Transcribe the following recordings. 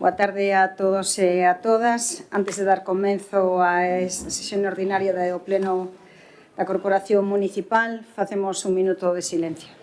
Boa tarde a todos e a todas. Antes de dar comenzo á sesión ordinaria do Pleno da Corporación Municipal, facemos un minuto de silencio.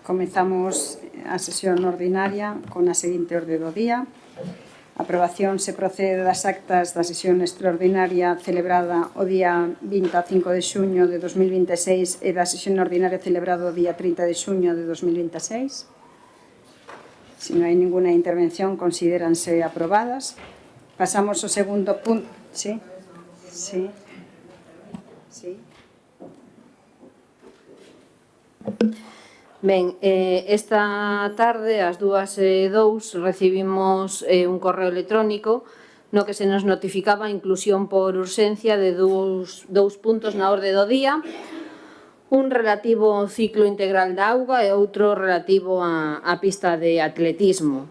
Comezamos a sesión ordinaria con a seguinte orde do día. A aprobación se procede das actas da sesión extraordinaria celebrada o día 25 de xuño de 2026 e da sesión ordinaria celebrada o día 30 de xuño de 2026. Se non hai ninguna intervención, considéranse aprobadas. Pasamos ao segundo punto. Sí. Ben, esta tarde, ás 2:02, recibimos un correo electrónico no que se nos notificaba a inclusión por urxencia de dous puntos na orde do día, un relativo ao ciclo integral da auga e outro relativo á pista de atletismo.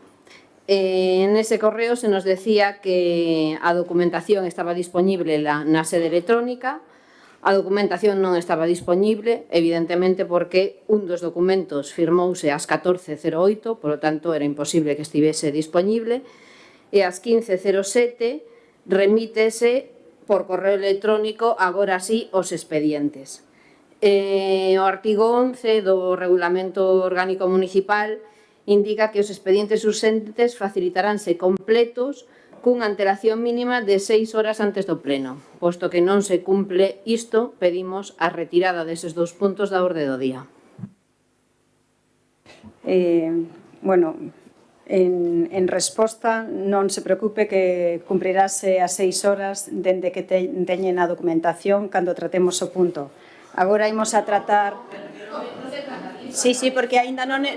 En ese correo se nos decía que a documentación estaba disponible na sede electrónica. A documentación non estaba disponible, evidentemente porque un dos documentos firmouse ás 14:08, por lo tanto era imposible que estivese disponible, e ás 15:07 remítese por correo electrónico agora sí os expedientes. O artigo 11 do Regulamento Orgánico Municipal indica que os expedientes urxentes facilitaránse completos cunha antelación mínima de 6 horas antes do pleno. Posto que non se cumple isto, pedimos a retirada deses dous puntos da orde do día. En resposta, non se preocupe que cumprirase as 6 horas dende que teñen a documentación cando tratemos o punto. Agora imos a tratar... Sí, porque aínda non é...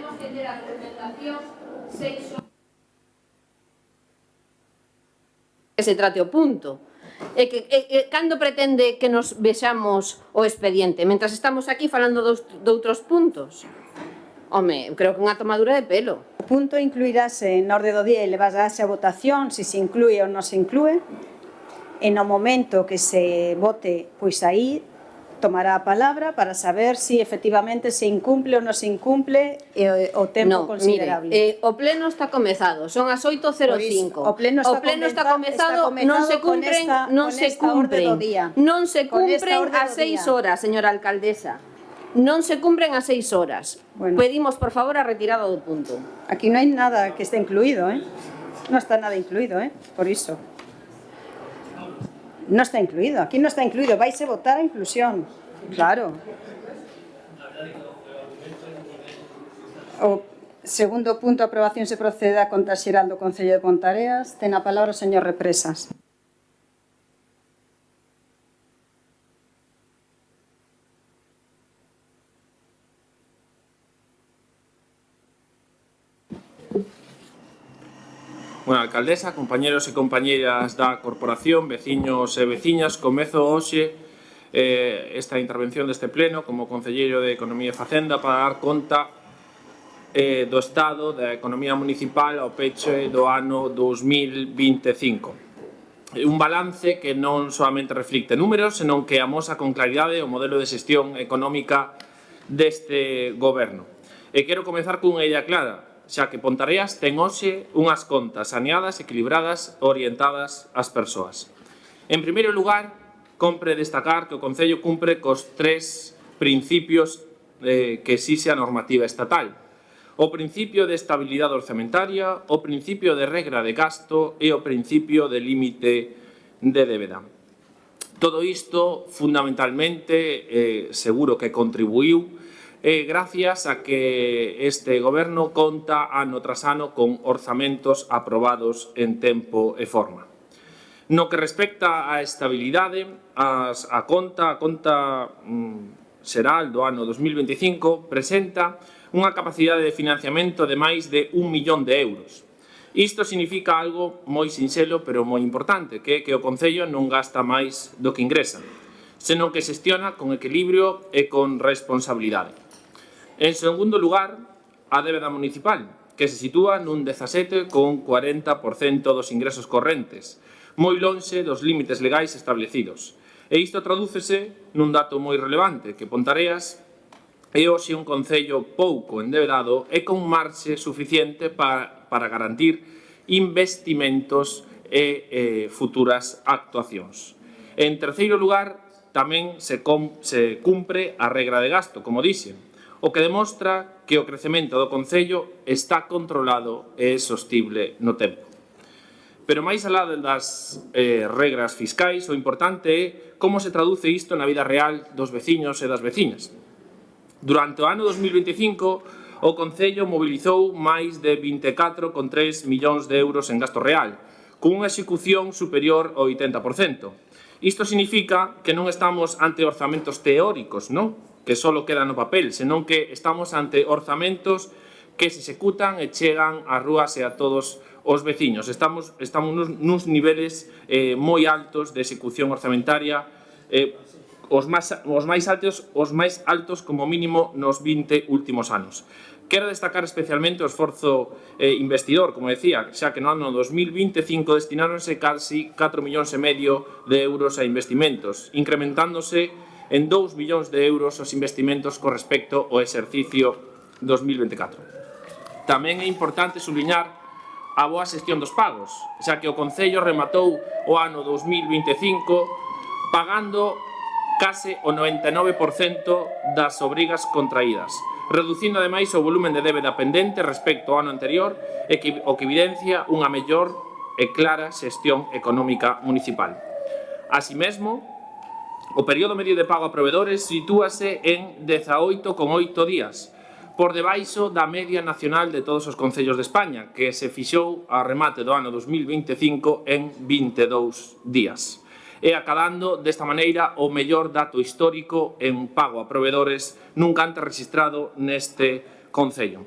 Que se trate o punto. Cando pretende que nos vexamos o expediente? Mentras estamos aquí falando de outros puntos? Home, creo que unha tomadura de pelo. O punto incluirase na orde do día e levarase a votación se se inclúe ou non se inclúe. E no momento que se vote, pois aí tomará a palabra para saber se efectivamente se incumple ou non se incumple o tempo considerable. Mire, o pleno está comezado, son as 8:05. O pleno está comezado, non se cumpren as 6 horas, señora alcaldesa. Non se cumpren as 6 horas. Pedimos, por favor, a retirada do punto. Aquí non hai nada que esté incluído, Non está nada incluído, por iso. Non está incluído, aquí non está incluído, vaise votar a inclusión, claro. O segundo punto, a aprobación se procede a conta xeral do Concello de Ponteareas. Ten a palabra o señor Represas. Bueno, alcaldesa, compañeros e compañeras da corporación, veciños e veciñas, comezo hoxe esta intervención deste pleno como concelleiro de Economía e Facenda para dar conta do estado da economía municipal ao peche do ano 2025. Un balance que non solamente reflicte números, senón que amosa con claridade o modelo de xestión económica deste goberno. E quero comezar cunha idea clara. xa que Pontareas ten hoxe unhas contas saneadas, equilibradas, orientadas ás persoas. En primeiro lugar, compre destacar que o Concello cumpre cos 3 principios que exixe a normativa estatal. O principio de estabilidade orzamentaria, o principio de regra de gasto e o principio de límite de débeda. Todo isto, fundamentalmente, seguro que contribuiu gracias a que este Goberno conta ano tras ano con orzamentos aprobados en tempo e forma. No que respecta á estabilidade, a conta xeral do ano 2025 presenta unha capacidade de financiamento de máis de 1 millón de euros. Isto significa algo moi sinxelo, pero moi importante, que o Concello non gasta máis do que ingresa, senón que xestiona con equilibrio e con responsabilidade. En segundo lugar, a débeda municipal, que se sitúa nun 17,40% dos ingresos correntes, moi lonxe dos límites legais establecidos. E isto tradúcese nun dato moi relevante, que Pontareas é hoxe un concello pouco endebedado e con marxe suficiente para garantir investimentos e futuras actuacións. En terceiro lugar, tamén se cumpre a regra de gasto, como dixen, o que demostra que o crecemento do Concello está controlado e sostible no tempo. Pero máis alá das regras fiscais, o importante é como se traduce isto na vida real dos veciños e das veciñas. Durante o ano 2025, o Concello mobilizou máis de 24,3 millóns de euros en gasto real, con unha execución superior ao 80%. Isto significa que non estamos ante orzamentos teóricos, non? Que só quedan no papel, senón que estamos ante orzamentos que se executan e chegan ás rúas e a todos os veciños. Estamos nuns niveles moi altos de execución orzamentaria, os máis altos como mínimo nos 20 últimos anos. Quero destacar especialmente o esforzo investidor, como decía, xa que no ano 2025 destináronse casi 4,5 millóns de euros a investimentos, incrementándose en 2 millóns de euros os investimentos con respecto ao exercicio 2024. Tamén é importante subliñar a boa xestión dos pagos, xa que o Concello rematou o ano 2025 pagando case o 99% das obrigas contraídas, reducindo ademais o volumen de débeda pendente respecto ao ano anterior, o que evidencia unha mellor e clara xestión económica municipal. Así mesmo, o período medio de pago a provedores sitúase en 18,8 días, por debaixo da media nacional de todos os concellos de España, que se fixou a remate do ano 2025 en 22 días. E acadando desta maneira o mellor dato histórico en pago a provedores nunca antes registrado neste concello.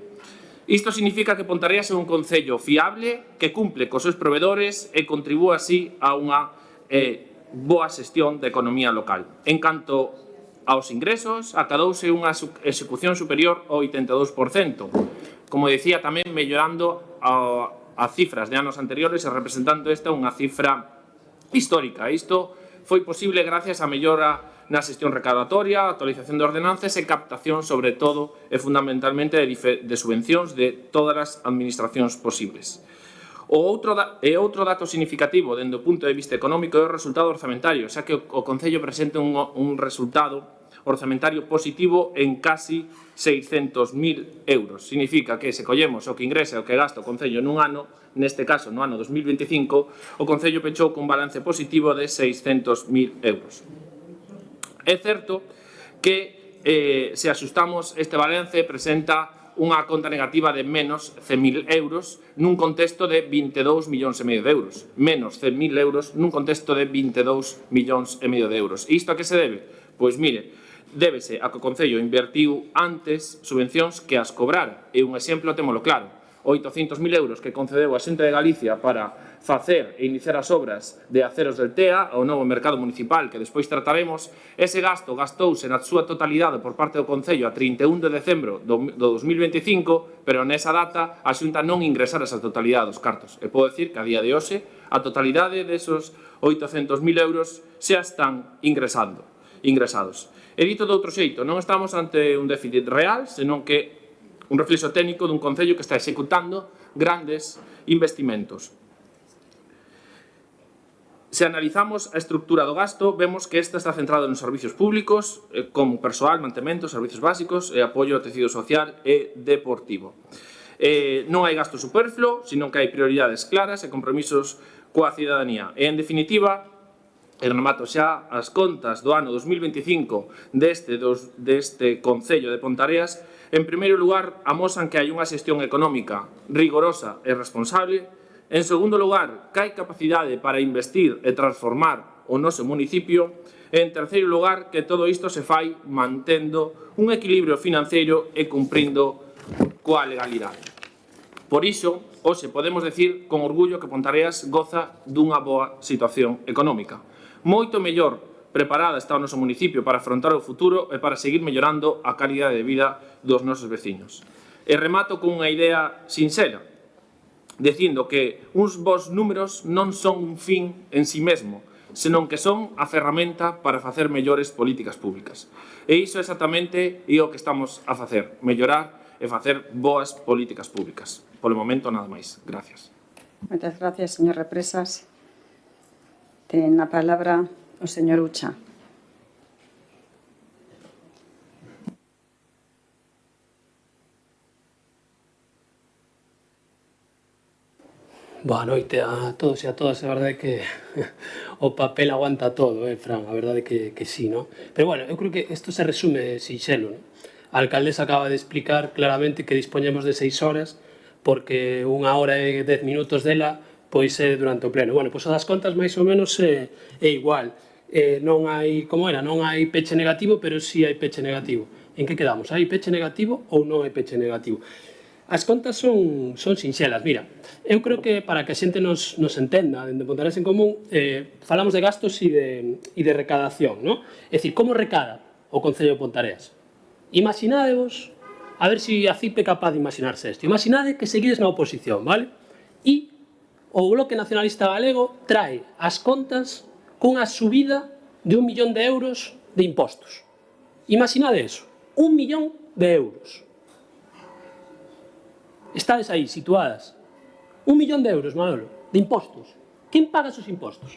Isto significa que Pontareas é un concello fiable que cumple cos seus provedores e contribúe así a unha boa xestión da economía local. En canto aos ingresos, acadouse unha execución superior ao 82%, como decía, tamén mellorando as cifras de anos anteriores e representando esta unha cifra histórica. Isto foi posible gracias á mellora na xestión recaudatoria, actualización de ordenanzas e captación, sobre todo e fundamentalmente, de subvencións de todas as administracións posibles. Outro dato significativo dende o punto de vista económico é o resultado orzamentario, xa que o Concello presenta un resultado orzamentario positivo en casi 600.000 euros. Significa que se collemos o que ingresa e o que gasta o Concello nun ano, neste caso no ano 2025, o Concello pechou cun balance positivo de 600.000 euros. É certo que se asustamos, este balance presenta unha conta negativa de menos 100.000 euros nun contexto de 22,5 millóns de euros. Menos 100.000 euros nun contexto de 22,5 millóns de euros. E isto a que se debe? Pois mire, débese a que o Concello invertiu antes subvencións que as cobrara. E un exemplo témolo claro. 800.000 euros que concedeu a Xunta de Galicia para facer e iniciar as obras de aceros del TEA, o novo mercado municipal que despois trataremos, ese gasto gastouse na súa totalidade por parte do Concello a 31 de decembro do 2025, pero nesa data a Xunta non ingresara esa totalidade dos cartos. E podo dicir que a día de hoxe a totalidade desos 800.000 euros xa están ingresados. E dito de outro xeito, non estamos ante un déficit real, senón que Un reflexo técnico dun concello que está executando grandes investimentos. Se analizamos a estructura do gasto, vemos que esta está centrada nos servicios públicos, como persoal, mantemento, servicios básicos e apoio ao tecido social e deportivo. Non hai gasto superfluo, senón que hai prioridades claras e compromisos coa cidadanía. E, en definitiva, e remato xa, as contas do ano 2025 deste Concello de Ponteareas, en primeiro lugar, amosan que hai unha xestión económica rigorosa e responsable. En segundo lugar, que hai capacidade para investir e transformar o noso municipio. E, en terceiro lugar, que todo isto se fai mantendo un equilibrio financeiro e cumprindo coa legalidade. Por iso, hoxe podemos decir con orgullo que Ponteareas goza dunha boa situación económica. Moito mellor preparada está o noso municipio para afrontar o futuro e para seguir mellorando a calidade de vida dos nosos veciños. E remato con unha idea sinxela, dicindo que uns bons números non son un fin en si mesmo, senón que son a ferramenta para facer mellores políticas públicas. E iso exactamente é o que estamos a facer, mellorar e facer boas políticas públicas. Polo momento, nada máis. Gracias. Moitas gracias, señor Represas. Ten a palabra o señor Ucha. Boa noite a todos e a todas, a verdade é que o papel aguanta todo, Fran, a verdade é que sí, non? Pero bueno, eu creo que isto se resume sinxelo, non? A alcaldesa acaba de explicar claramente que dispoñemos de 6 horas, porque 1 hora e 10 minutos dela pois é durante o pleno. Bueno, pois o das contas máis ou menos é igual. Non hai, como era, non hai peche negativo, pero sí hai peche negativo. En que quedamos? Hai peche negativo ou non hai peche negativo? As contas son sinxelas. Mira, eu creo que para que a xente nos entenda, dende Ponteareas en Común, falamos de gastos e de recadación, non? É dicir, como recada o Concello de Ponteareas? Imaginadevos, a ver se a CIP é capaz de imaginarse isto. Imaginade que seguides na oposición, vale? E o Bloque Nacionalista Galego trae as contas cunha subida de 1 millón de euros de impostos. Imaginade eso, 1 millón de euros. Estades aí, situadas. 1 millón de euros, Manolo, de impostos. Quen paga esos impostos?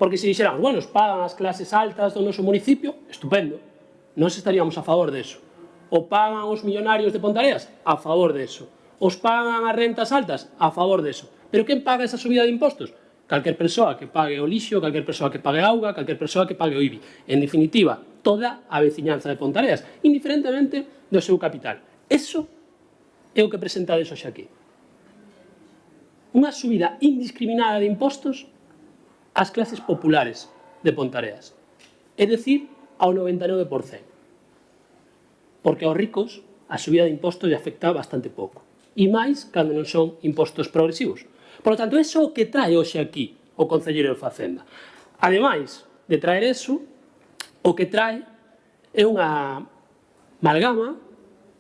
Porque se dixéramos, bueno, os pagan as clases altas do noso municipio, estupendo, nós estaríamos a favor deso. O pagan os millonarios de Ponteareas, a favor deso. Os pagan as rentas altas, a favor deso. Pero quen paga esa subida de impostos? Calquer persoa que pague o lixo, calquer persoa que pague auga, calquer persoa que pague o IBI. En definitiva, toda a veciñanza de Ponteareas, indiferentemente do seu capital. Eso é o que presentades hoxe aquí. Unha subida indiscriminada de impostos ás clases populares de Ponteareas. É dicir, ao 99%. Porque aos ricos a subida de impostos lle afecta bastante pouco. E máis cando non son impostos progresivos. Por lo tanto, eso é o que trae hoxe aquí o Concelleiro de Facenda. Ademais de traer eso, o que trae é unha amalgama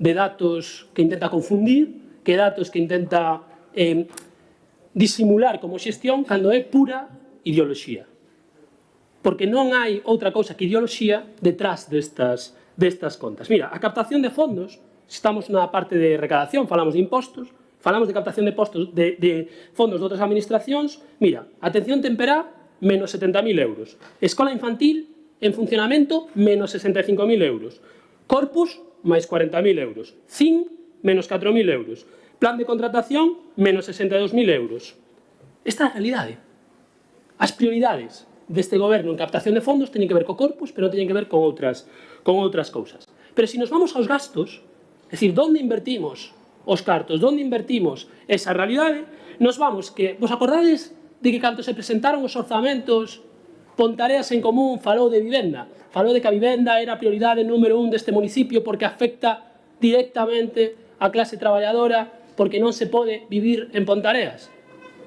de datos que intenta confundir, que datos que intenta disimular como xestión cando é pura ideoloxía. Porque non hai outra cousa que ideoloxía detrás destas contas. Mira, a captación de fondos, estamos na parte de recadación, falamos de impostos, falamos de captación de fondos de outras administracións. Mira, atención temperá, menos 70.000 euros. Escola infantil, en funcionamento, menos 65.000 euros. Corpus, máis 40.000 euros. CIN, menos 4.000 euros. Plan de contratación, menos 62.000 euros. Esta é a realidade. As prioridades deste goberno en captación de fondos teñen que ver co corpus, pero non teñen que ver con outras cousas. Pero se nos vamos aos gastos, é dicir, onde invertimos os cartos, onde invertimos esa realidade, nos vamos que, vos acordades de que cando se presentaron os orzamentos, Ponteareas en Común falou de vivenda, falou de que a vivenda era a prioridade número 1 deste municipio porque afecta directamente a clase traballadora, porque non se pode vivir en Ponteareas.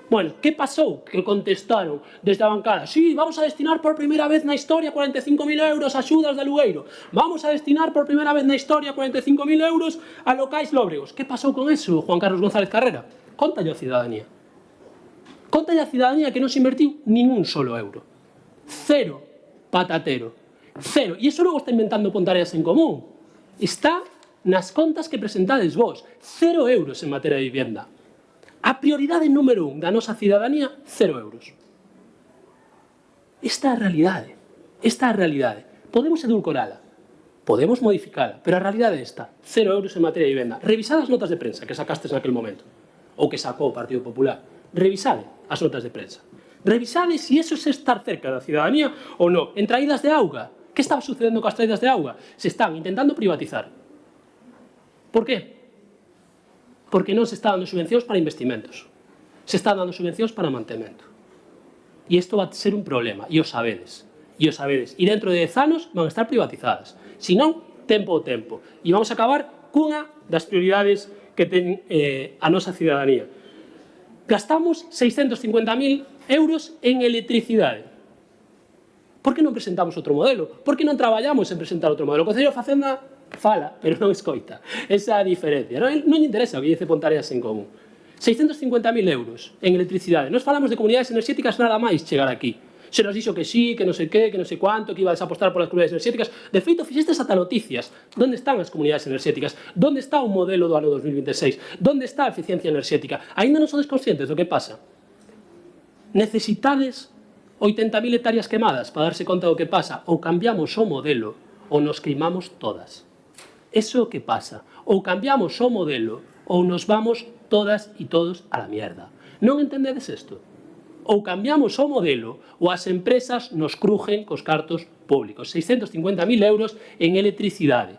Bueno, que pasou? Que contestaron desde a bancada: sí, vamos a destinar por primeira vez na historia 45.000 euros a axudas de alugueiro. Vamos a destinar por primeira vez na historia 45.000 euros a locais lóbregos. Que pasou con eso, Juan Carlos González Carrera? Contalle a cidadanía. Contalle a cidadanía que non se invertiu nin un solo euro. Cero patatero. Cero. E iso logo está inventando Ponteareas en Común. Está nas contas que presentades vos, 0 euros en materia de vivenda. A prioridade número 1 da nosa cidadanía, 0 euros. Esta é a realidade. Esta é a realidade. Podemos edulcorala, podemos modificala, pero a realidade é esta, 0 euros en materia de vivenda. Revisad as notas de prensa que sacastes naquel momento, ou que sacou o Partido Popular. Revisade as notas de prensa. Revisade se iso é estar cerca da cidadanía ou non. En traídas de auga, que estaba sucedendo coas traídas de auga? Se están intentando privatizar. Por qué? Porque non se está dando subvencións para investimentos. Se está dando subvencións para mantemento. E isto va a ser un problema, e o sabedes. E o sabedes. E dentro de 10 anos van a estar privatizadas. Se non, tempo ao tempo. E vamos a acabar cunha das prioridades que ten a nosa cidadanía. Gastamos 650.000 euros en electricidade. Por que non presentamos outro modelo? Por que non traballamos en presentar outro modelo? O Concello de Facenda fala, pero non escoita. Esa é a diferencia. Non lle interesa o que dice Pontareas en Común. 650.000 euros en electricidade. Nos falamos de comunidades enerxéticas nada máis chegar aquí. Se nos dixo que sí, que non sei que non sei cuánto, que ibades a apostar polas comunidades enerxéticas. De feito, fixestes ata noticias. Donde están as comunidades enerxéticas? Donde está o modelo do ano 2026? Donde está a eficiencia enerxética? Ainda non sodes conscientes do que pasa. Necesitades 80.000 hectáreas quemadas para darse conta do que pasa. Ou cambiamos o modelo ou nos queimamos todas. Eso é o que pasa. Ou cambiamos o modelo ou nos vamos todas e todos a la mierda. Non entendedes isto? Ou cambiamos o modelo ou as empresas nos crujen cos cartos públicos. 650.000 euros en electricidade.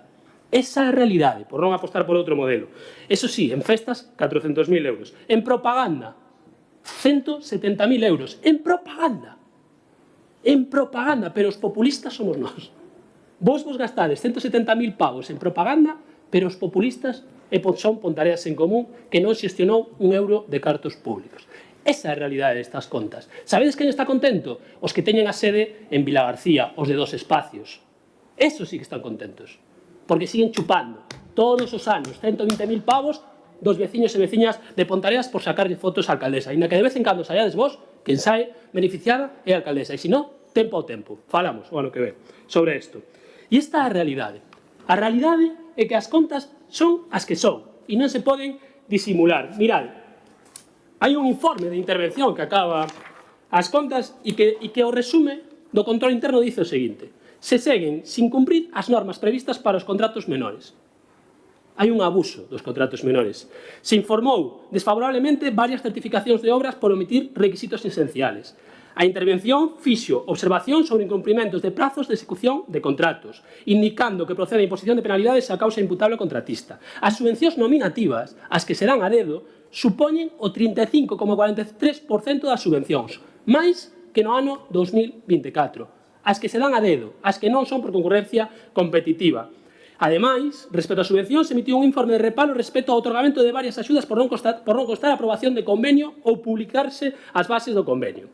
Esa é a realidade, por non apostar por outro modelo. Eso sí, en festas, 400.000 euros. En propaganda, 170.000 euros. En propaganda. En propaganda, pero os populistas somos nós. Vos gastades 170.000 pavos en propaganda, pero os populistas son Pontareas en Común que non xestionou un euro de cartos públicos. Esa é a realidade destas contas. Sabedes quen está contento? Os que teñen a sede en Vilagarcía, os de 2 espacios. Esos sí que están contentos. Porque siguen chupando todos os anos 120.000 pavos dos veciños e veciñas de Pontareas por sacarlle fotos á alcaldesa. Inda que de vez en cando saiades vos, quen sae beneficiada é a alcaldesa. E se non, tempo ao tempo. Falamos o ano que ven sobre isto. E esta é a realidade. A realidade é que as contas son as que son e non se poden disimular. Mirad, hai un informe de intervención que acaba as contas e que o resume do control interno dice o seguinte: se seguen sin cumprir as normas previstas para os contratos menores. Hai un abuso dos contratos menores. Se informou desfavorablemente varias certificacións de obras por omitir requisitos esenciales. A intervención fixo observación sobre incumprimentos de prazos de execución de contratos, indicando que procede a imposición de penalidades a causa imputable ao contratista. As subvencións nominativas, as que se dan a dedo, supoñen o 35,43% das subvencións, máis que no ano 2024. As que se dan a dedo, as que non son por concurrencia competitiva. Ademais, respecto ás subvencións, se emitiu un informe de reparo respecto ao outorgamento de varias axudas por non constar a aprobación de convenio ou publicarse as bases do convenio.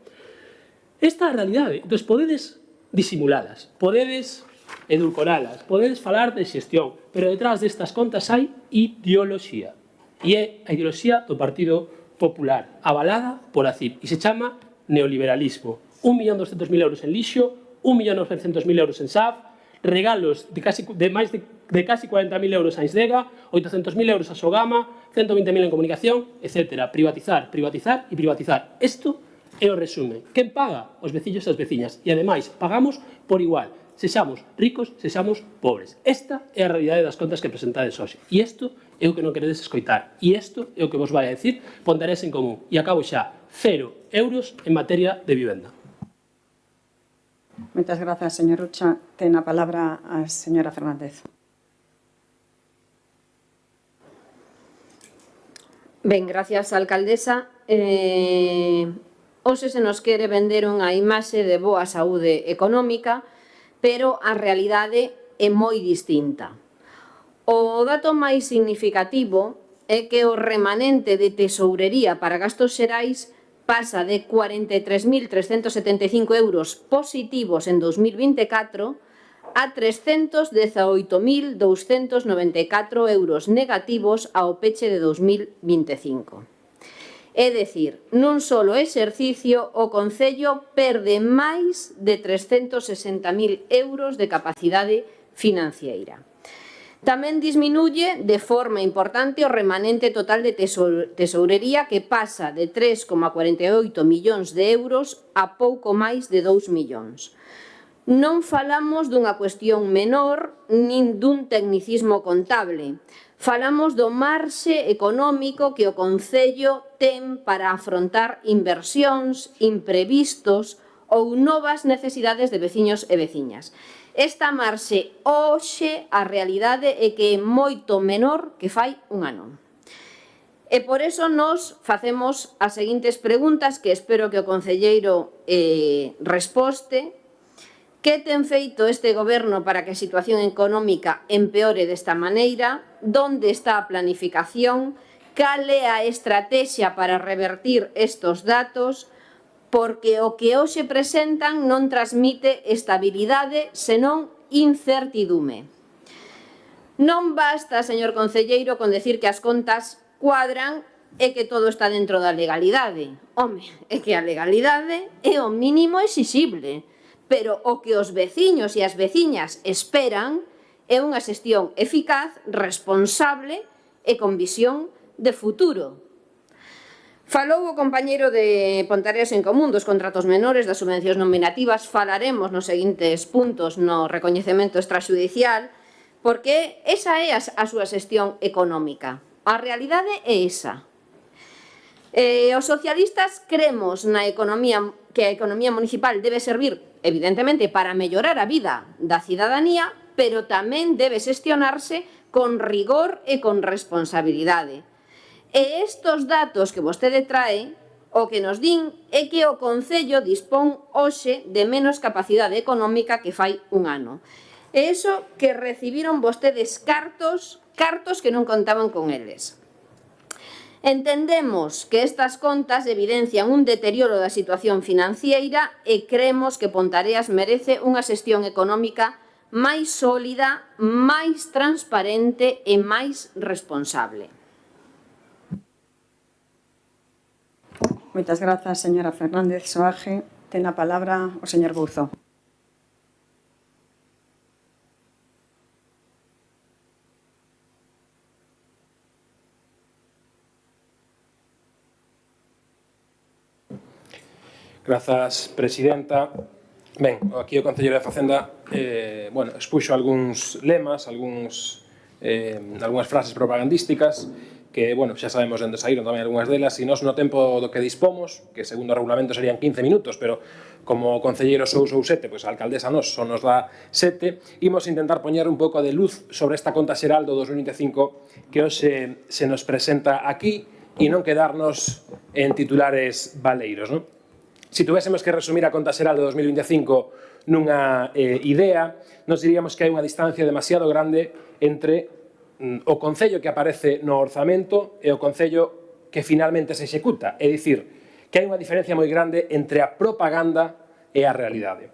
Esta é a realidade. Entón, podedes disimulalas, podedes edulcoralas, podedes falar de xestión, pero detrás destas contas hai ideoloxía. E é a ideoloxía do Partido Popular, avalada por a CIP, e se chama neoliberalismo. 1.200.000 euros en lixo, 1.900.000 euros en SAF, regalos de casi 40.000 euros a Isdega, 800.000 euros a Sogama, 120.000 en comunicación, etc. Privatizar, privatizar e privatizar. Isto é o resumen. Quen paga? Os veciños e as veciñas. E, ademais, pagamos por igual. Sexamos ricos, sexamos pobres. Esta é a realidade das contas que presentades hoxe. E isto é o que non queredes escoitar. E isto é o que vos vai a decir Pontareas en Común. E acabo xa. 0 euros en materia de vivenda. Moitas grazas, señor Rocha. Ten a palabra a señora Fernández. Ben, gracias, alcaldesa. Hoxe se nos quere vender unha imaxe de boa saúde económica, pero a realidade é moi distinta. O dato máis significativo é que o remanente de tesourería para gastos xerais pasa de 43.375 euros positivos en 2024 a 318.294 euros negativos ao peche de 2025. É dicir, nun solo exercicio o Concello perde máis de 360.000 euros de capacidade financiera. Tamén disminuye de forma importante o remanente total de tesourería, que pasa de 3,48 millóns de euros a pouco máis de 2 millóns. Non falamos dunha cuestión menor nin dun tecnicismo contable. Falamos do marxe económico que o Concello ten para afrontar inversións, imprevistos ou novas necesidades de veciños e veciñas. Esta marxe hoxe a realidade é que é moito menor que fai un ano. E por eso nos facemos as seguintes preguntas que espero que o concelleiro resposte. Que ten feito este goberno para que a situación económica empeore desta maneira? Donde está a planificación? Cal é a estrategia para revertir estos datos? Porque o que hoxe presentan non transmite estabilidade, senón incertidume. Non basta, señor concelleiro, con decir que as contas cuadran e que todo está dentro da legalidade. Home, é que a legalidade é o mínimo exixible, pero o que os veciños e as veciñas esperan é unha xestión eficaz, responsable e con visión de futuro. Falou o compañeiro de Ponteareas en Común dos contratos menores, das subvencións nominativas. Falaremos nos seguintes puntos no recoñecemento extrajudicial, porque esa é a súa xestión económica. A realidade é esa. Os socialistas cremos na economía, que a economía municipal debe servir, evidentemente, para mellorar a vida da cidadanía, pero tamén debe xestionarse con rigor e con responsabilidade. E estos datos que vostede trae, o que nos din é que o Concello dispón hoxe de menos capacidade económica que fai un ano. E iso que recibiron vostedes cartos que non contaban con eles. Entendemos que estas contas evidencian un deterioro da situación financiera e cremos que Ponteareas merece unha xestión económica máis sólida, máis transparente e máis responsable. Moitas grazas, señora Fernández Soaje. Ten a palabra o señor Bouzo. Grazas, presidenta. Ben, aquí o concelleiro de Facenda expuxo algúns lemas, algunhas frases propagandísticas que, xa sabemos onde saíron tamén algunhas delas, e nós no tempo do que dispomos, que segundo o regulamento serían 15 minutos, pero como o concelleiro só usou 7, pois a alcaldesa nos só nos dá 7, imos intentar poñer un pouco de luz sobre esta conta xeral do 2025 que hoxe se nos presenta aquí e non quedarnos en titulares baleiros, non? Se tuvésemos que resumir a conta xeral do 2025 nunha idea, nos diríamos que hai unha distancia demasiado grande entre o concello que aparece no orzamento e o concello que finalmente se executa. É dicir, que hai unha diferencia moi grande entre a propaganda e a realidade.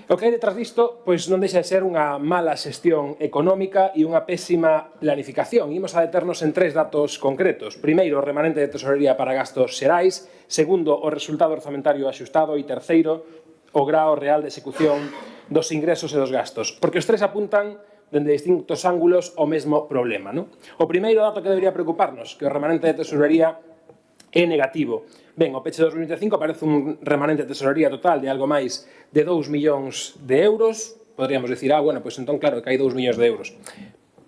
O que hai detrás disto, pois non deixa de ser unha mala xestión económica e unha pésima planificación. Imos a deternos en 3 datos concretos. Primeiro, o remanente de tesorería para gastos xerais. Segundo, o resultado orzamentario axustado. E terceiro, o grao real de execución dos ingresos e dos gastos. Porque os 3 apuntan dende distintos ángulos o mesmo problema. O primeiro dato que debería preocuparnos, que o remanente de tesorería é negativo. Ben, o peche de 2025 aparece un remanente de tesorería total de algo máis de 2 millóns de euros. Podríamos dicir, pois entón claro que hai 2 millóns de euros.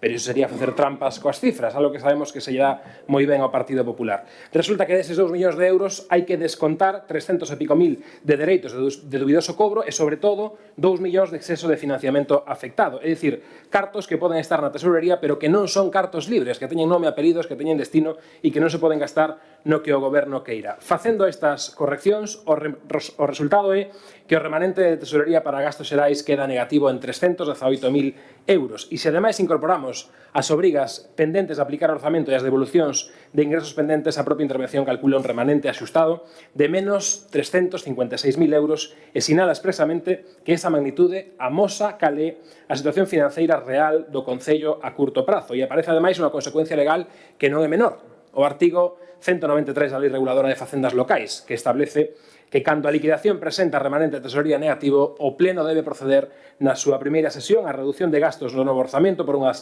Pero iso sería facer trampas coas cifras, algo que sabemos que se lle dá moi ben ao Partido Popular. Resulta que deses 2 millóns de euros hai que descontar 300 e pico mil de dereitos de dubidoso cobro e, sobre todo, 2 millóns de exceso de financiamento afectado. É dicir, cartos que poden estar na tesorería, pero que non son cartos libres, que teñen nome, apelidos, que teñen destino e que non se poden gastar no que o goberno queira. Facendo estas correccións, o resultado é que o remanente de tesorería para gastos xerais queda negativo en 318.000 euros. E se ademais incorporamos as obrigas pendentes de aplicar o orzamento e as devolucións de ingresos pendentes, a propia intervención calcula un remanente axustado de menos 356.000 euros e sinala expresamente que esa magnitude amosa cal é a situación financeira real do Concello a curto prazo e aparece ademais unha consecuencia legal que non é menor. O artigo 193 da Lei Reguladora de Facendas Locais, que establece que cando a liquidación presenta remanente de tesorería negativo, o Pleno debe proceder na súa primeira sesión a reducción de gastos do novo orzamento por unha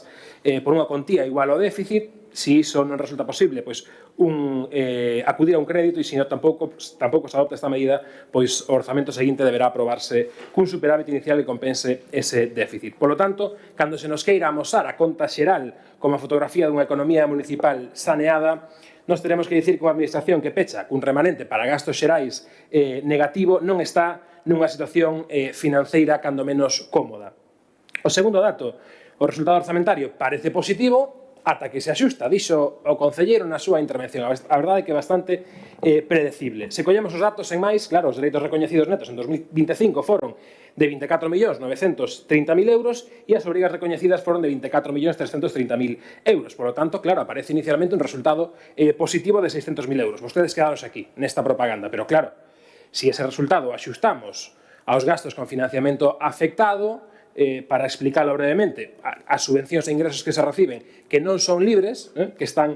contía igual ao déficit. Se iso non resulta posible, pois acudir a un crédito, e se non tampouco se adopta esta medida, pois o orzamento seguinte deberá aprobarse cun superávit inicial que compense ese déficit. Por lo tanto, cando se nos queira amosar a conta xeral como a fotografía dunha economía municipal saneada, nos teremos que dicir que unha administración que pecha cun remanente para gastos xerais negativo non está nunha situación financeira cando menos cómoda. O segundo dato, o resultado orzamentario parece positivo ata que se axusta, dixo o concelleiro na súa intervención. A verdade é que é bastante predecible. Se collemos os datos en máis, claro, os dereitos recoñecidos netos en 2025 foron de 24.930.000 euros e as obrigas recoñecidas foron de 24.330.000 euros. Por lo tanto, claro, aparece inicialmente un resultado positivo de 600.000 euros. Vostedes quedados aquí, nesta propaganda. Pero claro, se ese resultado axustamos aos gastos con financiamento afectado, para explicarlo brevemente, as subvencións e ingresos que se reciben que non son libres, que están,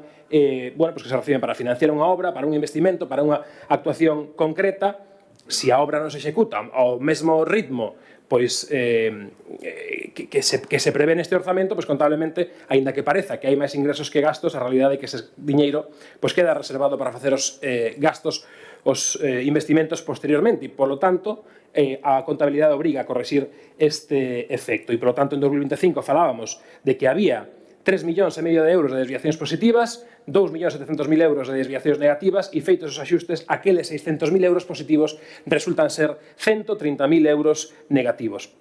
bueno, pues que se reciben para financiar unha obra, para un investimento, para unha actuación concreta. Se a obra non se executa ao mesmo ritmo pois que se prevé neste orzamento, pois contablemente, aínda que pareza que hai máis ingresos que gastos, a realidade é que ese diñeiro pois queda reservado para facer os gastos, os investimentos posteriormente, e, polo tanto, a contabilidade obriga a corrixir este efecto. E, polo tanto, en 2025 falábamos de que había 3,5 millóns de euros de desviacións positivas, 2,700.000 euros de desviacións negativas, e feitos os axustes, aqueles 600.000 euros positivos resultan ser 130.000 euros negativos.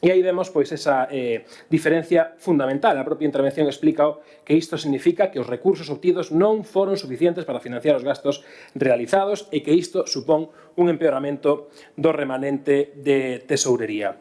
E aí vemos pois esa diferencia fundamental. A propia intervención explica que isto significa que os recursos obtidos non foron suficientes para financiar os gastos realizados e que isto supón un empeoramento do remanente de tesourería.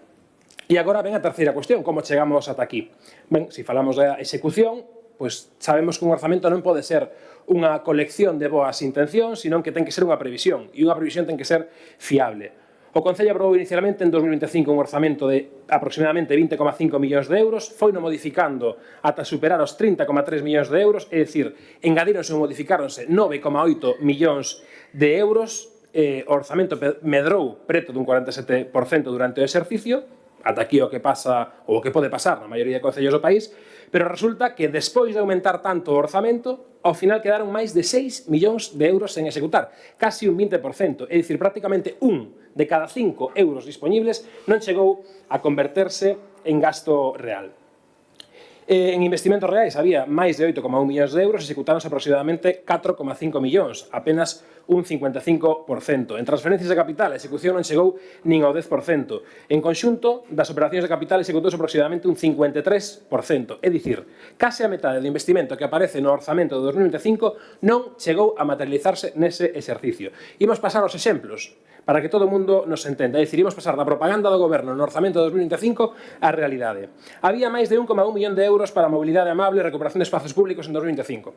E agora ven a terceira cuestión, como chegamos ata aquí? Ben, se falamos da execución, pois sabemos que un orzamento non pode ser unha colección de boas intencións, senón que ten que ser unha previsión, e unha previsión ten que ser fiable. O Concello aprobou inicialmente en 2025 un orzamento de aproximadamente 20,5 millóns de euros, foino modificando ata superar os 30,3 millóns de euros, é dicir, engadíronse ou modificáronse 9,8 millóns de euros, o orzamento medrou preto dun 47% durante o exercicio, ata aquí o que pasa, ou o que pode pasar na maioría de concellos do país, pero resulta que despois de aumentar tanto o orzamento, ao final quedaron máis de 6 millóns de euros en executar, casi un 20%, é dicir, prácticamente un de cada 5 euros disponibles non chegou a converterse en gasto real. En investimentos reais había máis de 8,1 millóns de euros, executáronse aproximadamente 4,5 millóns, apenas un 55%. En transferencias de capital, a execución non chegou nin ao 10%. En conxunto, das operacións de capital executouse aproximadamente un 53%. É dicir, case a metade do investimento que aparece no orzamento de 2025 non chegou a materializarse nese exercicio. Imos pasar aos exemplos, para que todo o mundo nos entenda. É dicir, imos pasar da propaganda do goberno no orzamento de 2025 á realidade. Había máis de 1,1 millón de euros para mobilidade amable e recuperación de espazos públicos en 2025.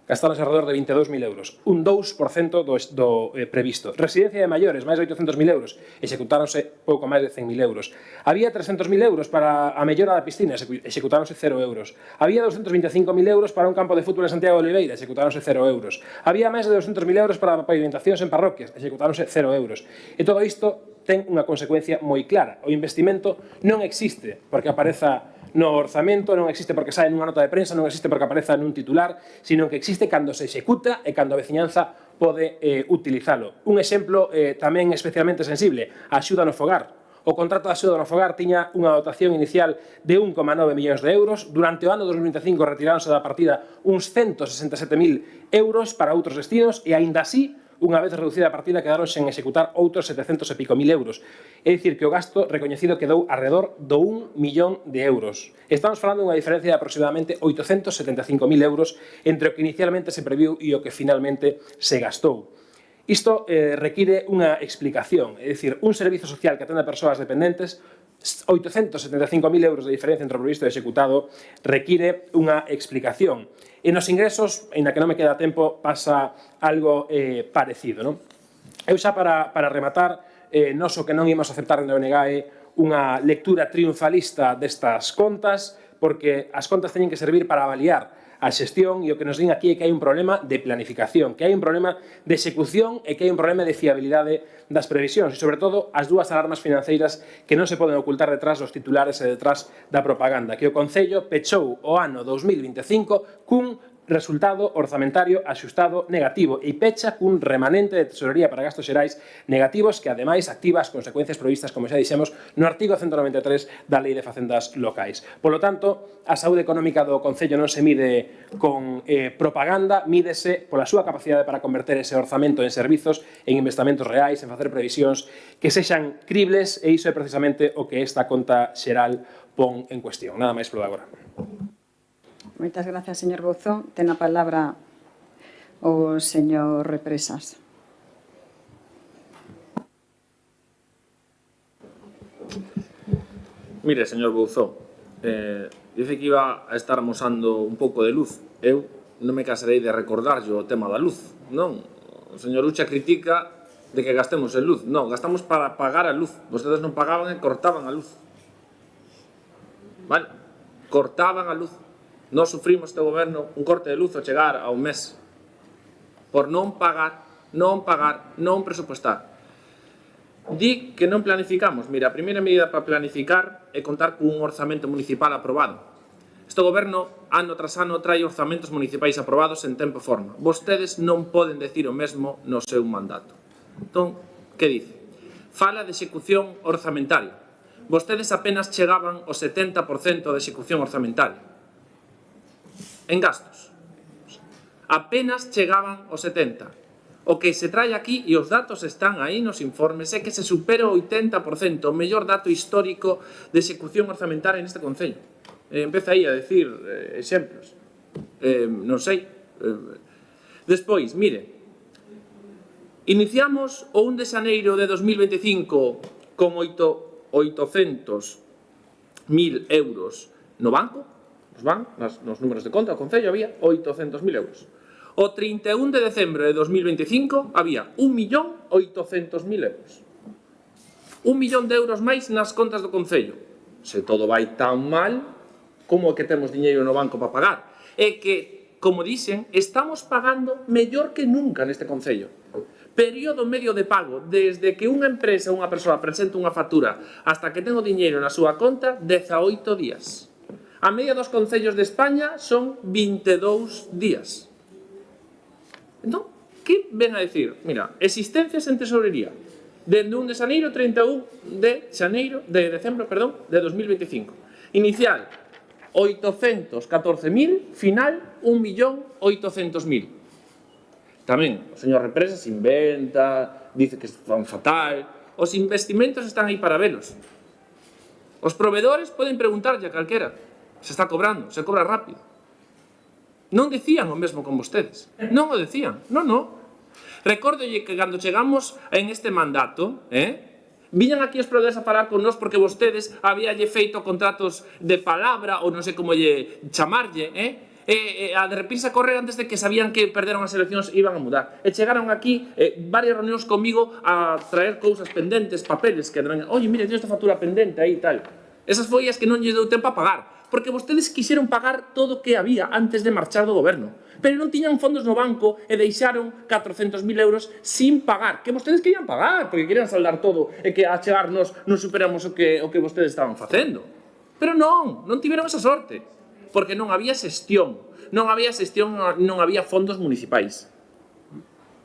Gastaronse alrededor de 22.000 euros, un 2% do previsto. Residencia de maiores, máis de 800.000 euros, executáronse pouco máis de 100.000 euros. Había 300.000 euros para a mellora da piscina, executáronse 0 euros. Había 225.000 euros para un campo de fútbol en Santiago de Oliveira, executáronse 0 euros. Había máis de 200.000 euros para pavimentacións en parroquias, executáronse 0 euros. E todo isto ten unha consecuencia moi clara. O investimento non existe porque apareza no orzamento, non existe porque sae nunha nota de prensa, non existe porque apareza nun titular, sino que existe cando se executa e cando a veciñanza pode utilizalo. Un exemplo tamén especialmente sensible, a axuda no fogar. O contrato de axuda no fogar tiña unha dotación inicial de 1,9 millóns de euros. Durante o ano 2025 retiráronse da partida uns 167.000 euros para outros destinos e, aínda así, unha vez reducida a partida, quedaron sen executar outros 700 e pico mil euros. É dicir, que o gasto recoñecido quedou alrededor do 1 millón de euros. Estamos falando dunha diferencia de aproximadamente 875.000 euros entre o que inicialmente se previu e o que finalmente se gastou. Isto require unha explicación, é dicir, un servizo social que atende a persoas dependentes, 875.000 euros de diferencia entre o previsto e executado, require unha explicación. E nos ingresos, aínda que non me queda tempo, pasa algo parecido, non? Eu xa para rematar, nos o que non imos aceptar na ONG é unha lectura triunfalista destas contas, porque as contas teñen que servir para avaliar a xestión, e o que nos din aquí é que hai un problema de planificación, que hai un problema de execución e que hai un problema de fiabilidade das previsións e, sobre todo, as dúas alarmas financeiras que non se poden ocultar detrás dos titulares e detrás da propaganda, que o Concello pechou o ano 2025 cun resultado orzamentario axustado negativo e pecha cun remanente de tesorería para gastos xerais negativos que, ademais, activa as consecuencias previstas, como xa dixemos, no artigo 193 da Lei de Facendas Locais. Polo tanto, a saúde económica do Concello non se mide con propaganda, mídese pola súa capacidade para converter ese orzamento en servizos, en investimentos reais, en facer previsións que sexan cribles, e iso é precisamente o que esta conta xeral pon en cuestión. Nada máis polo de agora. Moitas gracias, señor Bouzón. Ten a palabra o señor Represas. Mire, señor Bouzón, dice que iba a estar amosando un pouco de luz. Eu non me casarei de recordarlle o tema da luz, non? O señor Ucha critica de que gastemos en luz. Non, gastamos para pagar a luz. Vostedes non pagaban e cortaban a luz. Vale? Cortaban a luz. Nós sufrimos este goberno un corte de luz ao chegar ao mes por non pagar, non presupuestar. Di que non planificamos. Mira, a primeira medida para planificar é contar cun orzamento municipal aprobado. Este goberno, ano tras ano, trae orzamentos municipais aprobados en tempo e forma. Vostedes non poden decir o mesmo no seu mandato. Entón, que dice? Fala de execución orzamentaria. Vostedes apenas chegaban ao 70% de execución orzamentaria. En gastos. Apenas chegaban ao 70%. O que se trae aquí, e os datos están aí nos informes, é que se supera o 80%, o mellor dato histórico de execución orzamentaria neste Concello. Empeza aí a decir exemplos. Non sei. Despois, mire, iniciamos o 1 de xaneiro de 2025 con 800.000 euros no banco. Nos números de conta do Concello había 800.000 euros. O 31 de decembro de 2025 había 1.800.000 euros. 1 millón de euros máis nas contas do Concello. Se todo vai tan mal, como é que temos diñeiro no banco para pagar? É que, como dixen, estamos pagando mellor que nunca neste Concello. Período medio de pago, desde que unha empresa ou unha persoa presenta unha factura hasta que ten o diñeiro na súa conta, 18 días. A media dos concellos de España son 22 días. Entón, que ven a decir? Mira, existencias en tesorería dende 1 de xaneiro, 31 de decembro, de 2025. Inicial, 814.000, final, 1.800.000. Tamén, o señor Represas inventa, dice que van fatal. Os investimentos están aí para velos. Os proveedores poden preguntarlle a calquera se está cobrando, se cobra rápido. Non dicían o mesmo con vostedes. Non o decían. Non. Recórdolle que cando chegamos en este mandato, viñan aquí os proveedores a falar con nós porque vostedes habíalle feito contratos de palabra ou non sei como lle chamarlle, a de repisa correr antes de que sabían que perderon as eleccións e iban a mudar. E chegaron aquí varias reunións comigo a traer cousas pendentes, papeles que vengan, oye, mire, tienes esta factura pendente aí e tal. Esas foi as que non lle deu tempo a pagar, porque vostedes quixeron pagar todo o que había antes de marchar do goberno, pero non tiñan fondos no banco e deixaron 400.000 euros sin pagar, que vostedes querían pagar, porque querían saldar todo e que a chegarnos non superamos o que vostedes estaban facendo. Pero non tiveron esa sorte, porque non había xestión, non había fondos municipais.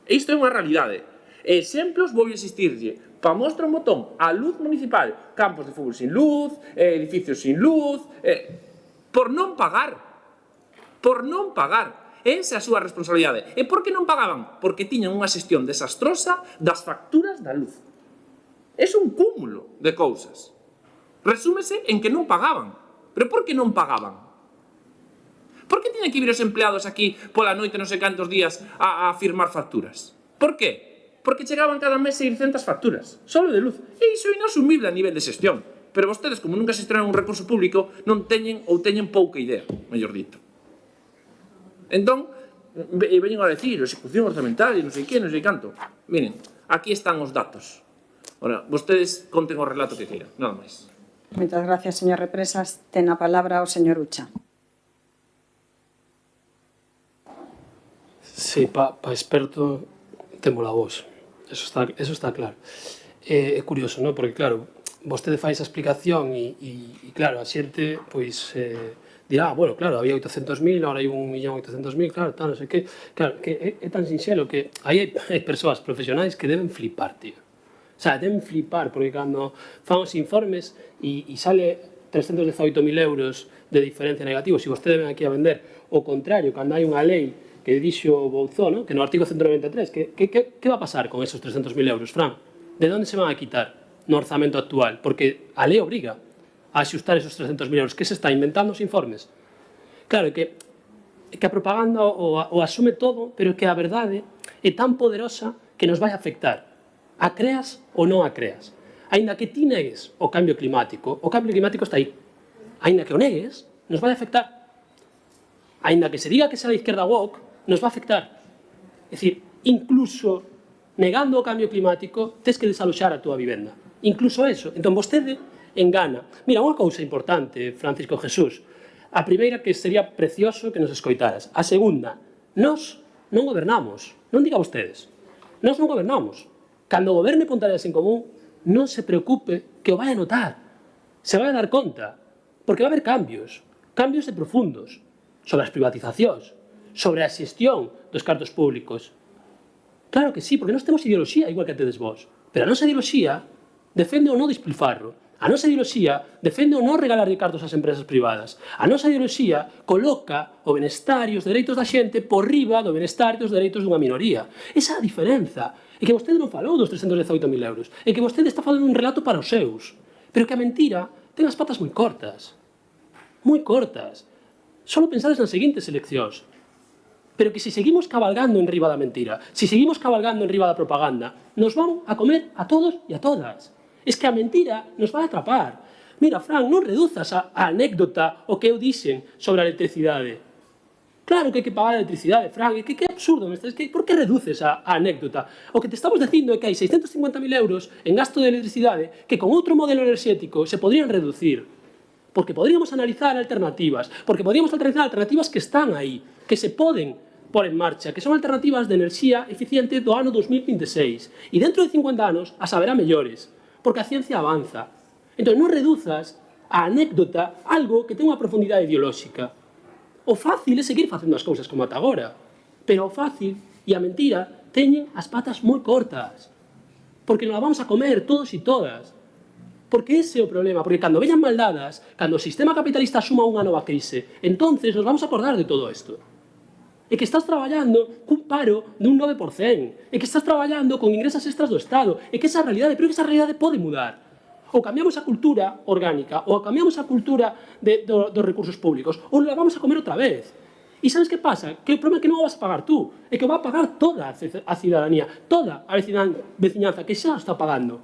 E isto é unha realidade. Exemplos vou insistirlle. Pa mostra un botón, a luz municipal, campos de fútbol sin luz, edificios sin luz, por non pagar. Por non pagar. Esa é a súa responsabilidade. E por que non pagaban? Porque tiñan unha xestión desastrosa das facturas da luz. É un cúmulo de cousas. Resúmese en que non pagaban. Pero por que non pagaban? Por que tiñan que vir os empleados aquí pola noite non sei cantos días a firmar facturas? Por que? Porque chegaban cada mes 600 facturas, solo de luz. E iso é inasumible a nivel de xestión. Pero vostedes, como nunca xestionaron un recurso público, non teñen ou teñen pouca idea, mellor dito. Entón, veñen a decir, execución orzamentaria, non sei que, non sei canto. Miren, aquí están os datos. Ora, vostedes conten o relato que queiran, nada máis. Moitas gracias, señor Represas. Ten a palabra o señor Ucha. Sí, pa experto temos a vos. Eso está claro. É curioso, non? Porque, claro, vostede fai esa explicación e claro, a xente, pois, dirá, bueno, claro, había 800.000, ahora hai 1.800.000, claro, tal, non sei que. Claro, que é tan sinxelo que hai persoas profesionais que deben flipar, tío. O sea, deben flipar, porque cando fan os informes e sale 318.000 euros de diferencia negativa, se vostede ven aquí a vender o contrario, cando hai unha lei que dixo Bouzó, ¿no? Que no artigo 193, que va a pasar con esos 300.000 euros, Fran? De onde se van a quitar no orzamento actual? Porque a lei obriga a axustar esos 300.000 euros. Que se está inventando os informes? Claro, que a propaganda o asume todo, pero que a verdade é tan poderosa que nos vai afectar. A creas ou non a creas. Ainda que ti negues o cambio climático está aí. Ainda que o negues, nos vai afectar. Ainda que se diga que será a izquierda woke, nos va a afectar. É dicir, incluso negando o cambio climático, tes que desaloxar a túa vivenda. Incluso eso. Entón, vostede engana. Mira, unha cousa importante, Francisco Jesús. A primeira, que sería precioso que nos escoitaras. A segunda, nós non gobernamos. Non diga vostedes. Nós non gobernamos. Cando goberne Ponteareas en Común, non se preocupe que o vai a notar. Se vai a dar conta. Porque vai a haber cambios. Cambios de profundos. Sobre as privatizacións. Sobre a xestión dos cartos públicos. Claro que sí, porque nós temos ideoloxía igual que tedes vos. Pero a nosa ideoloxía defende o non despilfarro. A nosa ideoloxía defende o non regalar cartos ás empresas privadas. A nosa ideoloxía coloca o benestar e os dereitos da xente por riba do benestar e dos dereitos dunha minoría. Esa é a diferenza. E que vostede non falou dos 318.000 euros. E que vostede está falando un relato para os seus. Pero que a mentira ten as patas moi cortas. Moi cortas. Solo pensades nas seguintes eleccións. Pero que se seguimos cabalgando en riba da mentira, se seguimos cabalgando en riba da propaganda, nos vamos a comer a todos e a todas. Es que a mentira nos vai atrapar. Mira, Fran, non reduzas a anécdota o que eu dixen sobre a electricidade. Claro que hai que pagar a electricidade, Fran, que absurdo. Por que reduces a anécdota? O que te estamos dicindo é que hai 650.000 euros en gasto de electricidade que con outro modelo enerxético se podrían reducir. Porque podríamos analizar alternativas, porque podríamos analizar alternativas que están aí, que se poden por en marcha, que son alternativas de enerxía eficiente do ano 2026. E dentro de 50 anos as haberá mellores, porque a ciencia avanza. Entón, non reduzas a anécdota algo que ten unha profundidade ideolóxica. O fácil é seguir facendo as cousas como ata agora, pero o fácil e a mentira teñen as patas moi cortas, porque nos a vamos a comer todos e todas. Porque ese é o problema, porque cando veñan maldadas, cando o sistema capitalista asuma unha nova crise, entonces nos vamos a acordar de todo isto. E que estás traballando cun paro dun 9%, e que estás traballando con ingresas extras do Estado, e que esa realidade, pero que esa realidade pode mudar. Ou cambiamos a cultura orgánica, ou cambiamos a cultura dos recursos públicos, ou la vamos a comer outra vez. E sabes que pasa? Que o problema é que non o vas a pagar tú, é que o va a pagar toda a cidadanía, toda a veciñanza que xa está pagando.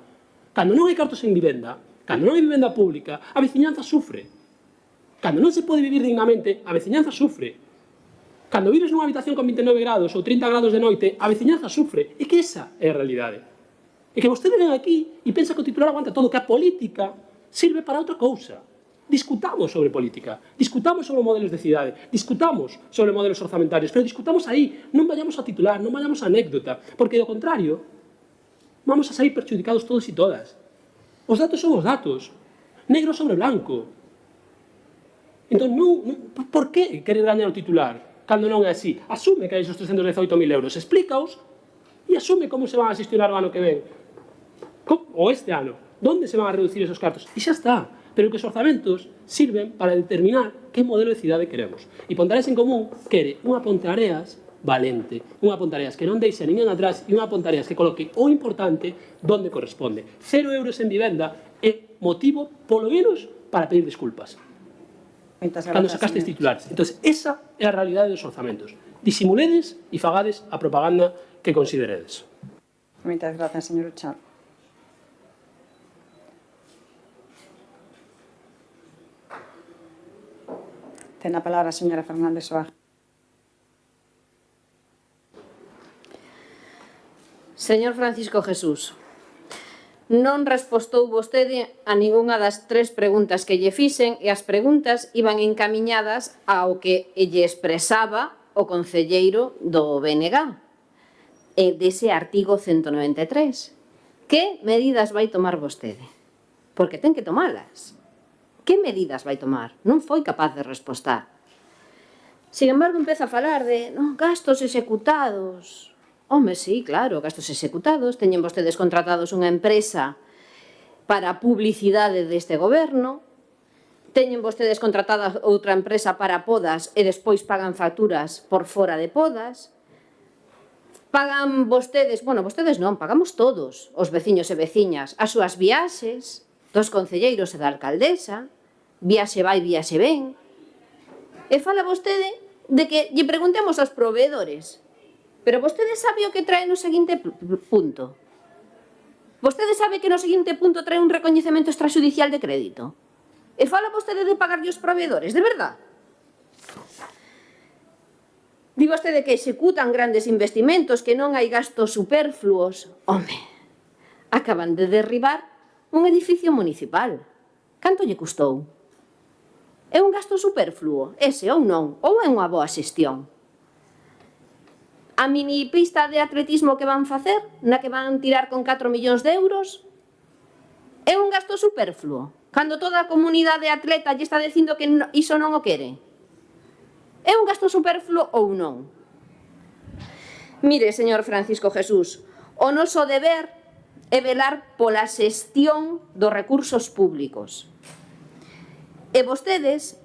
Cando non hai cartos en vivenda, cando non hai vivenda pública, a veciñanza sufre. Cando non se pode vivir dignamente, a veciñanza sufre. Cando vives nunha habitación con 29 grados ou 30 grados de noite, a veciñanza sufre. E que esa é a realidade. E que vostede ven aquí e pensa que o titular aguanta todo, que a política sirve para outra cousa. Discutamos sobre política, discutamos sobre modelos de cidade, discutamos sobre modelos orzamentarios, pero discutamos aí, non vayamos a titular, non vayamos a anécdota, porque do contrario, vamos a sair perjudicados todos e todas. Os datos son os datos, negro sobre blanco. Entón, por que querer gañar o titular? Cando non é así, asume que hai esos 318.000 euros, explícaos e asume como se van a gestionar o ano que ven. Ou este ano, onde se van a reducir esos cartos? E xa está, pero que os orzamentos sirven para determinar que modelo de cidade queremos. E Ponteareas en Común quere unha Ponteareas valente, unha Ponteareas que non deixe a ninguén atrás e unha Ponteareas que coloque o importante donde corresponde. 0 euros en vivenda é motivo, polo menos, para pedir disculpas. Cando sacastes titulares. Entón, esa é a realidade dos orzamentos. Disimuledes e fagades a propaganda que consideredes. Moitas grazas, señor Uchal. Ten a palabra a señora Fernández Soaga. Señor Francisco Jesús, non respostou vostede a ningunha das 3 preguntas que lle fixen e as preguntas iban encamiñadas ao que lle expresaba o concelleiro do BNG, dese artigo 193. Que medidas vai tomar vostede? Porque ten que tomalas. Que medidas vai tomar? Non foi capaz de respostar. Sin embargo, empeza a falar de gastos executados. Home, sí, claro, gastos executados. Teñen vostedes contratados unha empresa para a publicidade deste goberno. Teñen vostedes contratada outra empresa para podas e despois pagan facturas por fora de podas. Pagan vostedes, vostedes non, pagamos todos, os veciños e veciñas, as súas viaxes dos concelleiros e da alcaldesa, viaxe vai, viaxe ven. E fala vostede de que lle preguntemos aos proveedores. Pero vostede sabe o que trae no seguinte punto. Vostede sabe que no seguinte punto trae un recoñecemento extrajudicial de crédito. E fala vostede de pagarlle os proveedores, de verdad? Di vostede que executan grandes investimentos, que non hai gastos superfluos. Home, acaban de derribar un edificio municipal. Canto lle custou? É un gasto superfluo, ese ou non? Ou é unha boa xestión? A mini pista de atletismo que van facer, na que van tirar con 4 millóns de euros, é un gasto superfluo? Cando toda a comunidade atleta lle está dicindo que iso non o quere? É un gasto superfluo ou non? Mire, señor Francisco Jesús, o noso deber é velar pola xestión dos recursos públicos. E vostedes,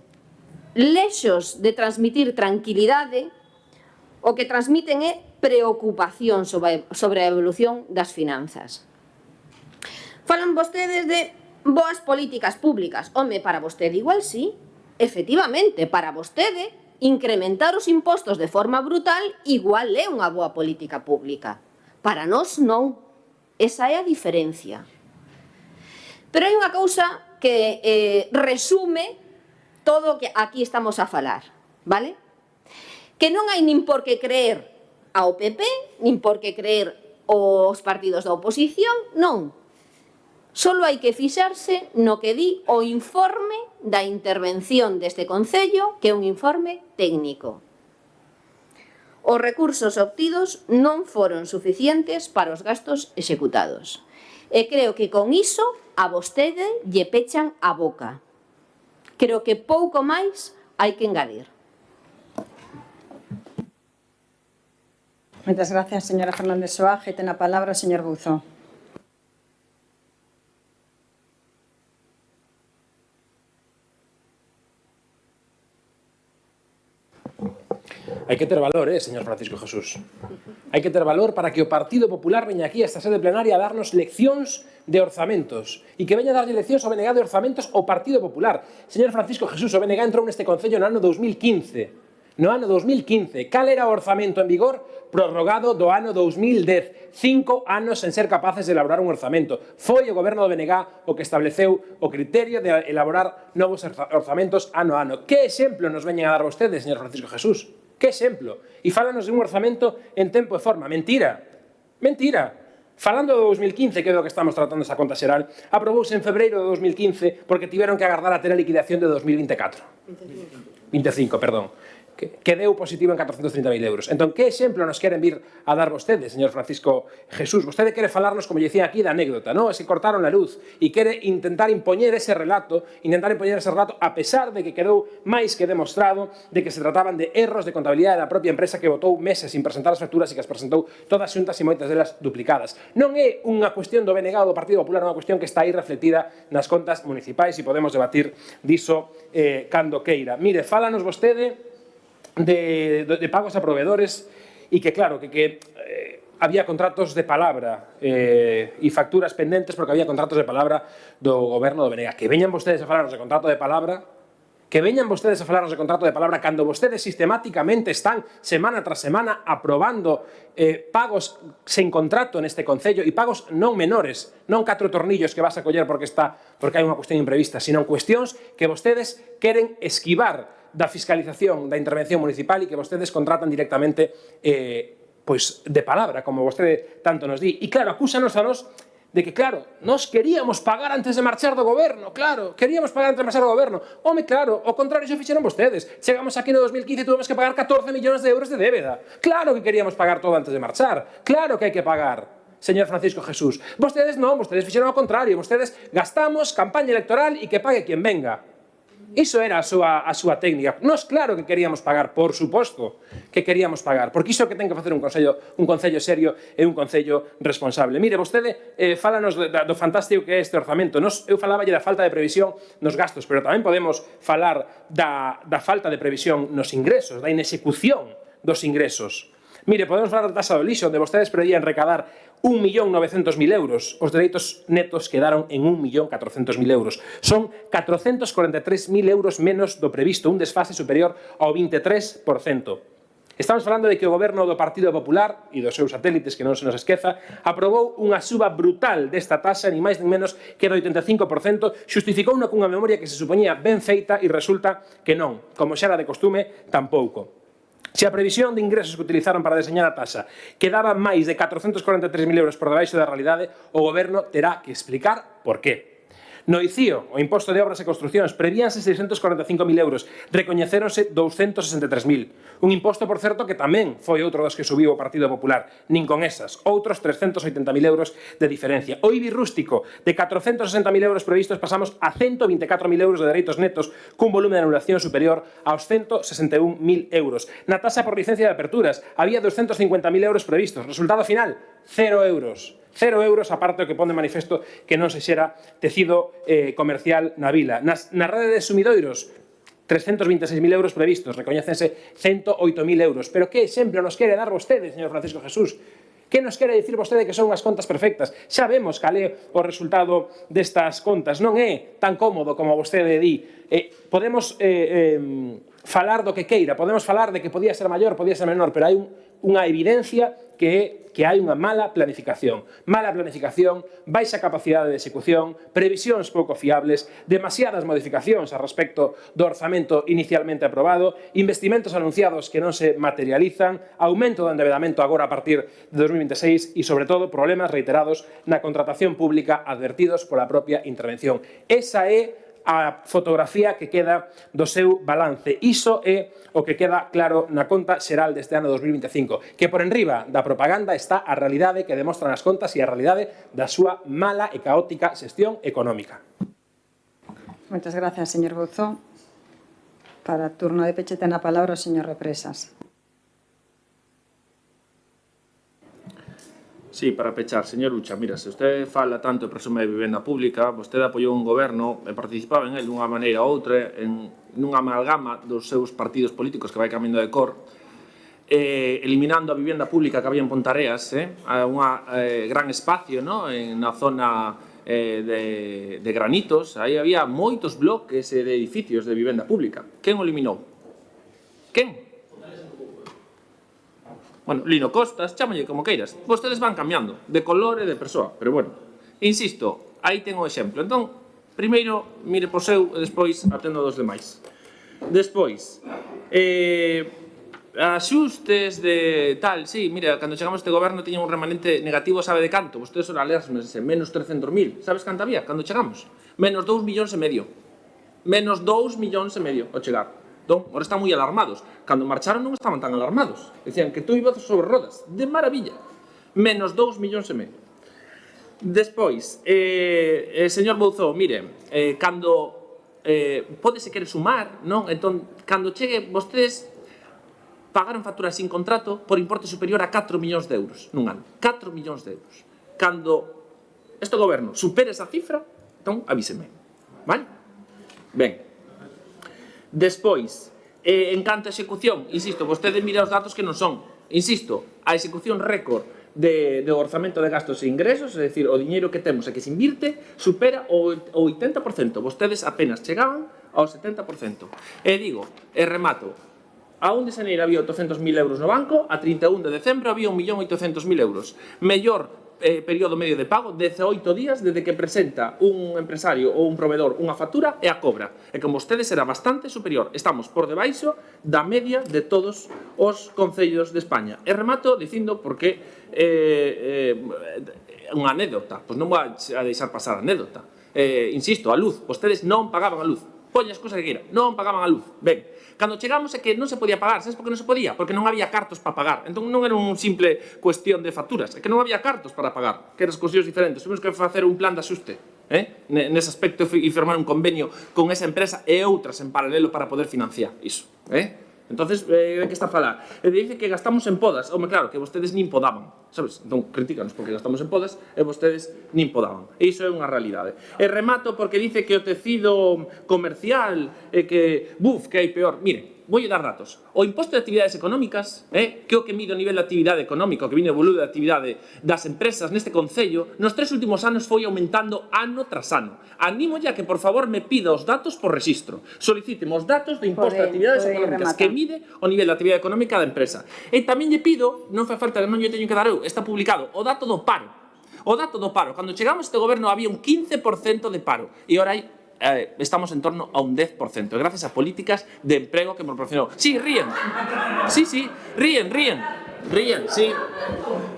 lexos de transmitir tranquilidade, o que transmiten é preocupación sobre a evolución das finanzas. Falan vostedes de boas políticas públicas. Home, para vostede igual sí. Efectivamente, para vostede, incrementar os impostos de forma brutal igual é unha boa política pública. Para nós non. Esa é a diferencia. Pero hai unha cousa que resume todo o que aquí estamos a falar, vale? Que non hai nin por que creer ao PP, nin por que creer os partidos da oposición, non. Solo hai que fixarse no que di o informe da intervención deste Concello, que é un informe técnico. Os recursos obtidos non foron suficientes para os gastos executados. E creo que con iso a vostede lle pechan a boca. Creo que pouco máis hai que engadir. Moitas gracias, señora Fernández Soaje. Ten a palabra o señor Buzo. Hai que ter valor, señor Francisco Jesús. Hai que ter valor para que o Partido Popular veña aquí a esta sede plenaria a darnos leccións de orzamentos e que veña a darlle leccións ao BNG de orzamentos ao Partido Popular. Señor Francisco Jesús, o BNG entrou neste Concello no ano 2015. No ano 2015. Cal era o orzamento en vigor? Prorrogado do ano 2010. 5 anos sen ser capaces de elaborar un orzamento. Foi o goberno do BNG o que estableceu o criterio de elaborar novos orzamentos ano a ano. Que exemplo nos veñen a dar vostedes, señor Francisco Jesús? Que exemplo? E fálanos de un orzamento en tempo e forma. Mentira. Mentira. Falando do 2015, que é do que estamos tratando esa conta xeral, aprobouse en febreiro de 2015 porque tiveron que agardar a ter a liquidación de 2024. 25, perdón. Que deu positivo en 430.000 euros. Entón, que exemplo nos queren vir a dar vostedes, señor Francisco Jesús? Vostede quere falarnos, como lle dicía aquí, da anécdota, non? Se cortaron a luz e quere intentar impoñer ese relato, a pesar de que quedou máis que demostrado de que se trataban de erros de contabilidade da propia empresa que botou meses sin presentar as facturas e que as presentou todas xuntas e moitas delas duplicadas. Non é unha cuestión do BNG ou do Partido Popular, é unha cuestión que está aí reflectida nas contas municipais e podemos debatir diso cando queira. Mire, fálanos vostede de pagos a proveedores e que, claro, que había contratos de palabra e facturas pendentes porque había contratos de palabra do goberno do BNG. Que veñan vostedes a falarnos de contrato de palabra, cando vostedes sistemáticamente están semana tras semana aprobando pagos sen contrato neste Concello e pagos non menores, non 4 tornillos que vas a coller porque hai unha cuestión imprevista, sino cuestións que vostedes queren esquivar da fiscalización da intervención municipal e que vostedes contratan directamente pois de palabra, como vostede tanto nos di. E claro, acúsanos a nos de que, claro, nos queríamos pagar antes de marchar do goberno, claro, queríamos pagar antes de marchar do goberno. Home, claro, o contrario xo fixeron vostedes. Chegamos aquí no 2015 e tuvemos que pagar 14 millóns de euros de débeda. Claro que queríamos pagar todo antes de marchar. Claro que hai que pagar, señor Francisco Jesús. Vostedes non, vostedes fixeron ao contrario. Vostedes gastamos campaña electoral e que pague quen venga. Iso era a súa técnica. Nos claro que queríamos pagar, por suposto que queríamos pagar, porque iso que ten que facer un concello serio e un concello responsable. Mire, vostede fálanos do fantástico que é este orzamento. Eu faláballe da falta de previsión nos gastos, pero tamén podemos falar da falta de previsión nos ingresos, da inexecución dos ingresos. Mire, podemos falar da taxa do lixo, onde vostedes prevían recadar 1.900.000 euros. Os dereitos netos quedaron en 1.400.000 euros. Son 443.000 euros menos do previsto, un desfase superior ao 23%. Estamos falando de que o goberno do Partido Popular e dos seus satélites, que non se nos esqueza, aprobou unha suba brutal desta taxa, ni máis nin menos que do 85%, xustificou unha cunha memoria que se supoñía ben feita e resulta que non, como xa era de costume, tampouco. Se a previsión de ingresos que utilizaron para deseñar a taxa quedaba máis de 443.000 euros por debaixo da realidade, o goberno terá que explicar por qué. No ICIO, o Imposto de Obras e Construcións, prevíanse 645.000 euros, recoñecéronse 263.000. Un imposto, por certo, que tamén foi outro das que subiu o Partido Popular, nin con esas, outros 380.000 euros de diferencia. O IBI rústico, de 460.000 euros previstos, pasamos a 124.000 euros de dereitos netos, cun volume de anulación superior aos 161.000 euros. Na taxa por licencia de aperturas, había 250.000 euros previstos. Resultado final, 0 euros. 0 euros, aparte do que pon de manifesto que non se xera tecido comercial na vila. Na rede de sumidoiros, 326.000 euros previstos, recoñécense 108.000 euros. Pero que exemplo nos quere dar vostede, señor Francisco Jesús? Que nos quere dicir vostede que son unhas contas perfectas? Xa vemos cal é o resultado destas contas. Non é tan cómodo como vostede di. Podemos falar do que queira, podemos falar de que podía ser maior, podía ser menor, pero hai unha evidencia que hai unha mala planificación. Mala planificación, baixa capacidade de execución, previsións pouco fiables, demasiadas modificacións a respecto do orzamento inicialmente aprobado, investimentos anunciados que non se materializan, aumento do endeudamento agora a partir de 2026 e, sobre todo, problemas reiterados na contratación pública advertidos pola propia intervención. Esa é a fotografía que queda do seu balance. Iso é o que queda claro na conta xeral deste ano 2025, que por enriba da propaganda está a realidade que demostran as contas e a realidade da súa mala e caótica xestión económica. Moitas gracias, señor Bouzó. Para turno de peche ten a palabra o señor Represas. Sí, para pechar, señor Ucha, mira, se usted fala tanto e presume de vivenda pública, vostede apoiou un goberno e participaba en él dunha maneira ou outra, nunha amalgama dos seus partidos políticos que vai camindo de cor, eliminando a vivenda pública que había en Pontareas, a un gran espacio, na zona de granitos, aí había moitos bloques de edificios de vivenda pública. Quen o eliminou? Quen? Bueno, Lino Costas, chámalle como queiras. Vostedes van cambiando, de color e de persoa, pero bueno. Insisto, aí ten o exemplo. Entón, primeiro, mire por seu e despois atendo dos demais. Despois, axustes de tal, sí, mira, cando chegamos a este goberno tiña un remanente negativo, sabe de canto? Vostedes son alertas, menos 300.000. Sabes canto había cando chegamos? Menos 2,5 millóns. Menos 2,5 millóns ao chegar. Entón, ahora están moi alarmados. Cando marcharon non estaban tan alarmados. Decían que tú ibas sobre rodas. De maravilla. Menos 2,5 millóns. Despois, señor Bouzó, mire, cando pódese querer sumar, non? Entón, cando chegue, vostedes pagaron facturas sin contrato por importe superior a 4 millóns de euros nun ano. 4 millóns de euros. Cando este goberno supere esa cifra, entón, avíseme. Vale? Ben. Despois, en canto a execución, insisto, vostede mira os datos que non son. Insisto, a execución récord do orzamento de gastos e ingresos, é dicir, o diñeiro que temos e que se invirte, supera o 80%. Vostedes apenas chegaban ao 70%. E digo, e remato, a 1 de xaneiro había 800.000 euros no banco, a 31 de decembro había 1.800.000 euros. Mellor período medio de pago, 18 días desde que presenta un empresario ou un proveedor unha factura e a cobra. E con vostedes será bastante superior. Estamos por debaixo da media de todos os concellos de España. E remato dicindo porque unha anécdota, pois non vou a deixar pasar a anécdota. Insisto, a luz, vostedes non pagaban a luz. Poña as cousas que queira, non pagaban a luz. Ben, cando chegamos é que non se podía pagar, sabes por que non se podía? Porque non había cartos para pagar. Entón non era un simple cuestión de facturas, é que non había cartos para pagar, que eran cuestións diferentes. Tuvimos que facer un plan de axuste, nese aspecto, e firmar un convenio con esa empresa e outras en paralelo para poder financiar iso. Entonces, de que está a falar? Dice que gastamos en podas. Home, claro, que vostedes nin podaban, sabes? Entón, critícanos porque gastamos en podas e vostedes nin podaban. E iso é unha realidade. E remato porque dice que o tecido comercial é que, que hai peor. Mire, voulle dar datos. O imposto de actividades económicas, que é o que mide o nivel de actividade económica, o que mide o volume de actividade das empresas neste concello, nos 3 últimos anos foi aumentando ano tras ano. Anímolle a que, por favor, me pida os datos por registro. Solicíteme os datos do imposto de actividades económicas que mide o nivel de actividade económica da empresa. E tamén lle pido, non fai falta que non lle teño que dar eu, está publicado, o dato do paro. O dato do paro. Cando chegamos a este goberno había un 15% de paro. E ora hai estamos en torno a un 10%, gracias a políticas de empleo que proporcionou. Sí, ríen. Sí, ríen, sí.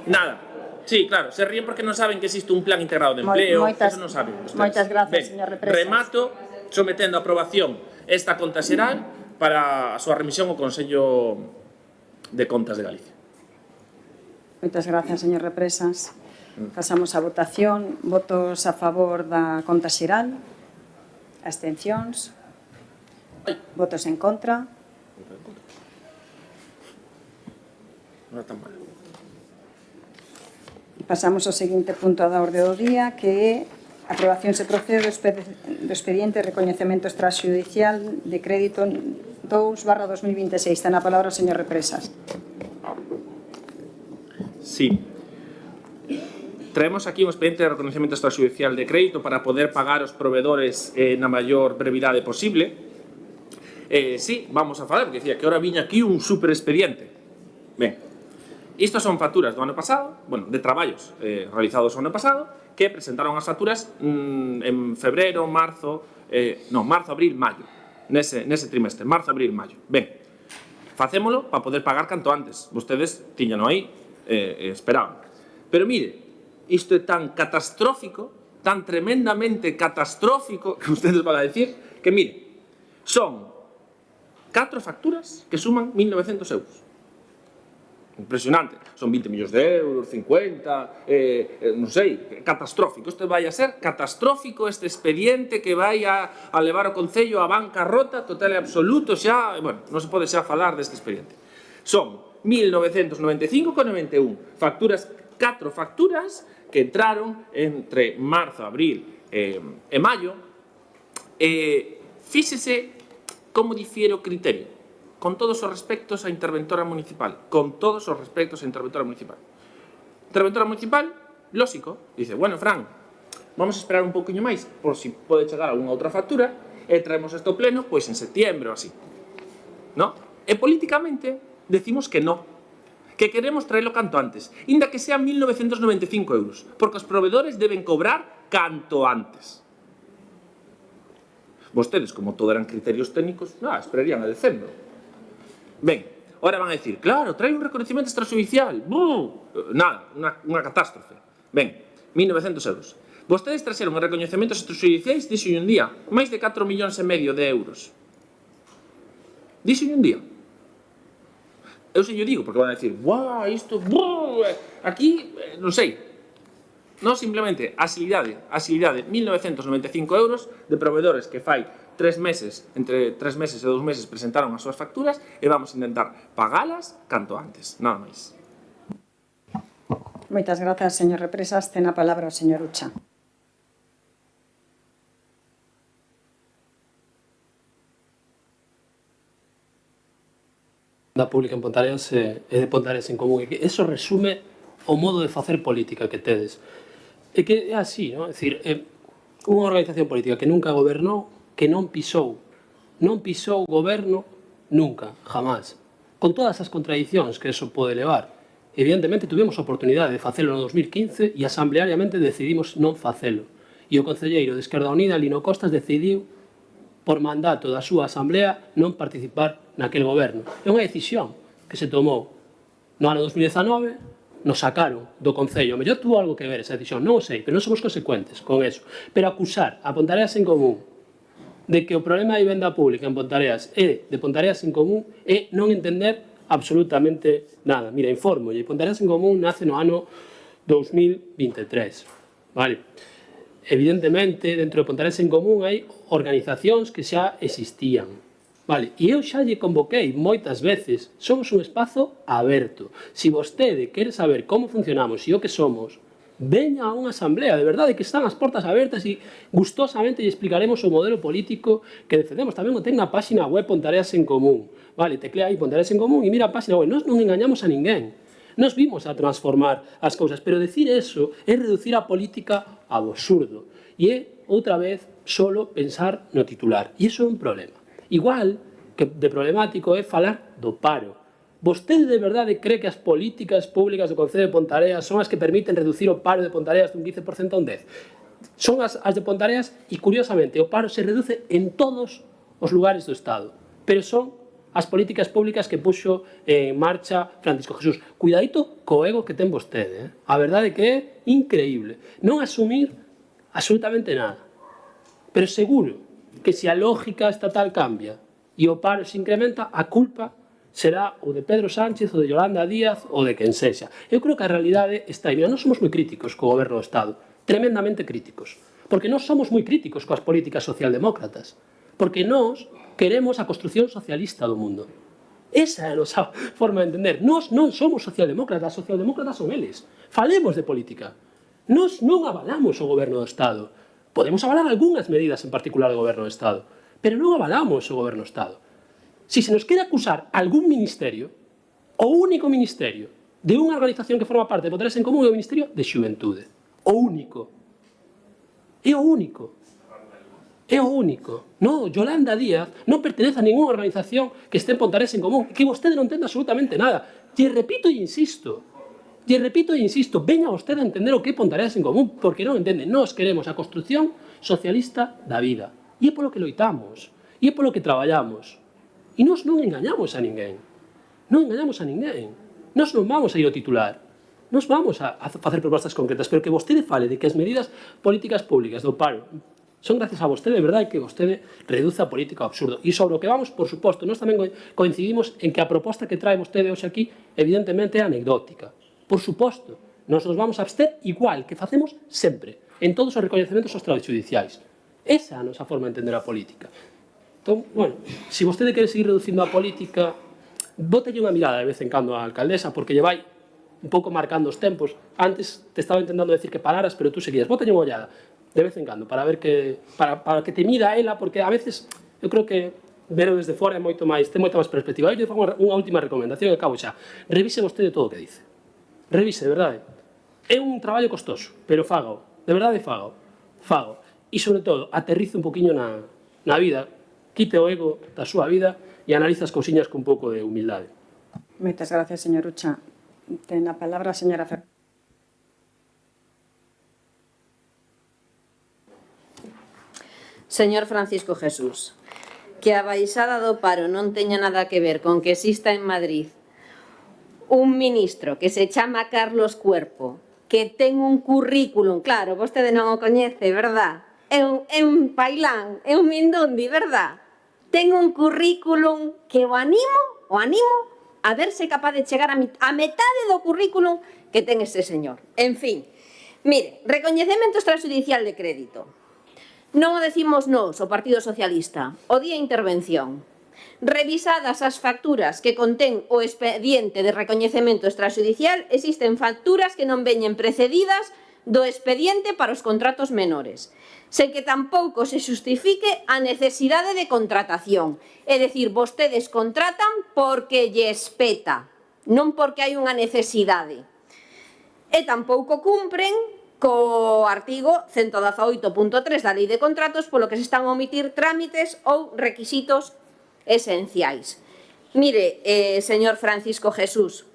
Nada. Sí, claro, se ríen porque non saben que existe un plan integrado de empleo, eso non saben ustedes. Moitas gracias, señor Represas. Remato sometendo a aprobación esta conta xeral para a súa remisión ao Consello de Contas de Galicia. Moitas gracias, señor Represas. Pasamos a votación. Votos a favor da conta xeral. Abstencións. Votos en contra. Non é tan mal. Pasamos ao seguinte punto da orde do día, que é a aprobación se procede do expediente de recoñecemento extrajudicial de crédito 2/2026. Ten a palabra o señor Represas. Sí. Traemos aquí un expediente de reconocimiento extrajudicial de crédito para poder pagar os proveedores na maior brevidade posible. Sí, vamos a falar, porque decía que ahora viña aquí un super expediente. Ben, isto son facturas do ano pasado, bueno, de traballos realizados o ano pasado, que presentaron as facturas en febreiro, marzo, abril, maio, nese trimestre, marzo, abril, maio. Ben, facémolo para poder pagar canto antes. Vostedes tiñano aí, esperaban. Pero mire, isto é tan catastrófico, tan tremendamente catastrófico, que ustedes van a decir, que mire, son 4 facturas que suman 1.900 euros. Impresionante. Son 20 millóns de euros, 50, non sei, catastrófico. Isto vai a ser catastrófico, este expediente que vai a levar o Concello a bancarrota total e absoluto, xa, bueno, non se pode xa falar deste expediente. Son 1.995,91 facturas, 4 facturas que entraron entre marzo, abril e maio. Fíxese como difiere o criterio, con todos os respectos á interventora municipal, Interventora municipal, lógico, dice, bueno, Fran, vamos a esperar un pouquiño máis, por si pode chegar algunha outra factura, e traemos isto pleno, pois en setembro ou así. No? E políticamente decimos que no, que queremos traerlo canto antes, inda que sean 1.995 euros, porque os proveedores deben cobrar canto antes. Vostedes, como todo eran criterios técnicos, esperarían a decembro. Ben, ahora van a decir, claro, trae un reconocimiento extrajudicial. Nada, unha catástrofe. Ben, 1.900 euros. Vostedes traxeron recoñecementos extrajudiciais, dixo un día, máis de 4,5 millóns de euros. Dixo un día. Eu se yo digo, porque van a decir, guau, isto, aquí, non sei. Non, simplemente, axilidade, 1.995 euros de proveedores que fai 3 meses, entre 3 meses e 2 meses presentaron as súas facturas e vamos a intentar pagalas canto antes, nada máis. Moitas grazas, señor Represas. Ten a palabra o señor Ucha. Da pública en Pontareas e de Pontareas en común. E que eso resume o modo de facer política que tedes. É que é así, non? É dicir, unha organización política que nunca gobernou, que non pisou goberno nunca, jamás. Con todas as contradicións que eso pode levar. Evidentemente, tuvemos a oportunidade de facelo no 2015 e asambleariamente decidimos non facelo. E o concelleiro de Esquerda Unida, Lino Costas, decidiu, por mandato da súa asamblea, non participar naquele goberno. É unha decisión que se tomou no ano 2019, nos sacaron do Concello. A mellor tuvo algo que ver esa decisión, non o sei, pero non somos consecuentes con eso. Pero acusar a Pontareas en Común de que o problema da vivenda pública en Pontareas é de Pontareas en Común é non entender absolutamente nada. Mira, informo, e Pontareas en Común nace no ano 2023. Vale. Evidentemente, dentro de Pontareas en Común hai organizacións que xa existían. Vale, e eu xa lle convoquei moitas veces, somos un espazo aberto. Se vostede quere saber como funcionamos e o que somos, veña a unha asamblea, de verdade, que están as portas abertas e gustosamente lle explicaremos o modelo político que defendemos. Tamén o ten na página web Pontareas en Común. Vale, teclea aí Pontareas en Común e mira a página web. Nos non engañamos a ninguén. Nos vimos a transformar as cousas, pero decir eso é reducir a política ao absurdo. E é, outra vez, solo pensar no titular. E iso é un problema. Igual que de problemático é falar do paro. Vostede de verdade cree que as políticas públicas do Concello de Pontareas son as que permiten reducir o paro de Pontareas dun 15% a un 10%? Son as de Pontareas e, curiosamente, o paro se reduce en todos os lugares do Estado. Pero son as políticas públicas que puxo en marcha Francisco Jesús. Cuidadito co ego que ten vostede. A verdade que é increíble. Non asumir absolutamente nada. Pero seguro que se a lógica estatal cambia e o paro se incrementa, a culpa será o de Pedro Sánchez, o de Yolanda Díaz, ou de quen sexa. Eu creo que a realidade está aí. Mira, nós somos moi críticos co goberno do Estado, tremendamente críticos, porque nós somos moi críticos coas políticas socialdemócratas, porque nós queremos a construción socialista do mundo. Esa é a nosa forma de entender. Nós non somos socialdemócratas son eles. Falemos de política. Nós non avalamos o goberno do Estado. Podemos avalar algunhas medidas en particular do goberno do Estado, pero non avalamos o goberno do Estado. Se se nos quere acusar algún ministerio, o único ministerio de unha organización que forma parte de Pontareas en Común é o Ministerio de Xuventude. O único. É o único. É o único. Non, Yolanda Díaz non pertenece a ninguna organización que este en Pontareas en Común, que vostede non entende absolutamente nada. E repito e insisto, veña vostede a entender o que é Pontareas en Común, porque non entende. Nós queremos a construción socialista da vida. E é polo que loitamos. E é polo que traballamos. E nós non engañamos a ninguén. Non engañamos a ninguén. Nós non vamos a ir ao titular. Nós vamos a facer propostas concretas, pero que vostede fale de que as medidas políticas públicas do paro son gracias a vostede, de verdade, que vostede reduce a política ao absurdo. E sobre o que vamos, por suposto, nós tamén coincidimos en que a proposta que trae vostede hoxe aquí, evidentemente, é anecdótica. Por suposto, nos vamos a abster igual que facemos sempre, en todos os recoñecementos extrajudiciais. Esa é a nosa forma de entender a política. Entón, bueno, se vostede quere seguir reducindo a política, bótelle unha mirada de vez en cando á alcaldesa, porque lle vai un pouco marcando os tempos. Antes te estaba intentando decir que pararas, pero tú seguías. Bótelle unha ollada de vez en cando, para ver que para que te mida ela, porque a veces eu creo que vero desde fora é moito máis, ten moita máis perspectiva. Eu lle fago unha última recomendación e acabo xa. Revise vostede todo o que dice. Revise, de verdade. É un traballo costoso, pero fágao. De verdade, fágao. Fágao. E, sobre todo, aterrize un poquinho na vida. Quite o ego da súa vida e analiza as cousiñas con un pouco de humildade. Moitas gracias, señor Ucha. Ten a palabra a señora Fernández. Señor Francisco Jesús, que a baixada do paro non teña nada que ver con que exista en Madrid un ministro que se chama Carlos Cuerpo, que ten un currículum, claro, vostede non o coñece, verdad? É un pailán, é un mindundi, verdad? Ten un currículum que o animo a verse capaz de chegar a metade do currículum que ten este señor. En fin, mire, recoñecemento extrajudicial de crédito. Non o decimos nós, o Partido Socialista, o día intervención. Revisadas as facturas que contén o expediente de recoñecemento extrajudicial, existen facturas que non veñen precedidas do expediente para os contratos menores, sen que tampouco se xustifique a necesidade de contratación. É dicir, vostedes contratan porque lles peta, non porque hai unha necesidade. E tampouco cumpren co artigo 118.3 da Lei de Contratos, polo que se están a omitir trámites ou requisitos esenciais. Mire, señor Francisco Jesús,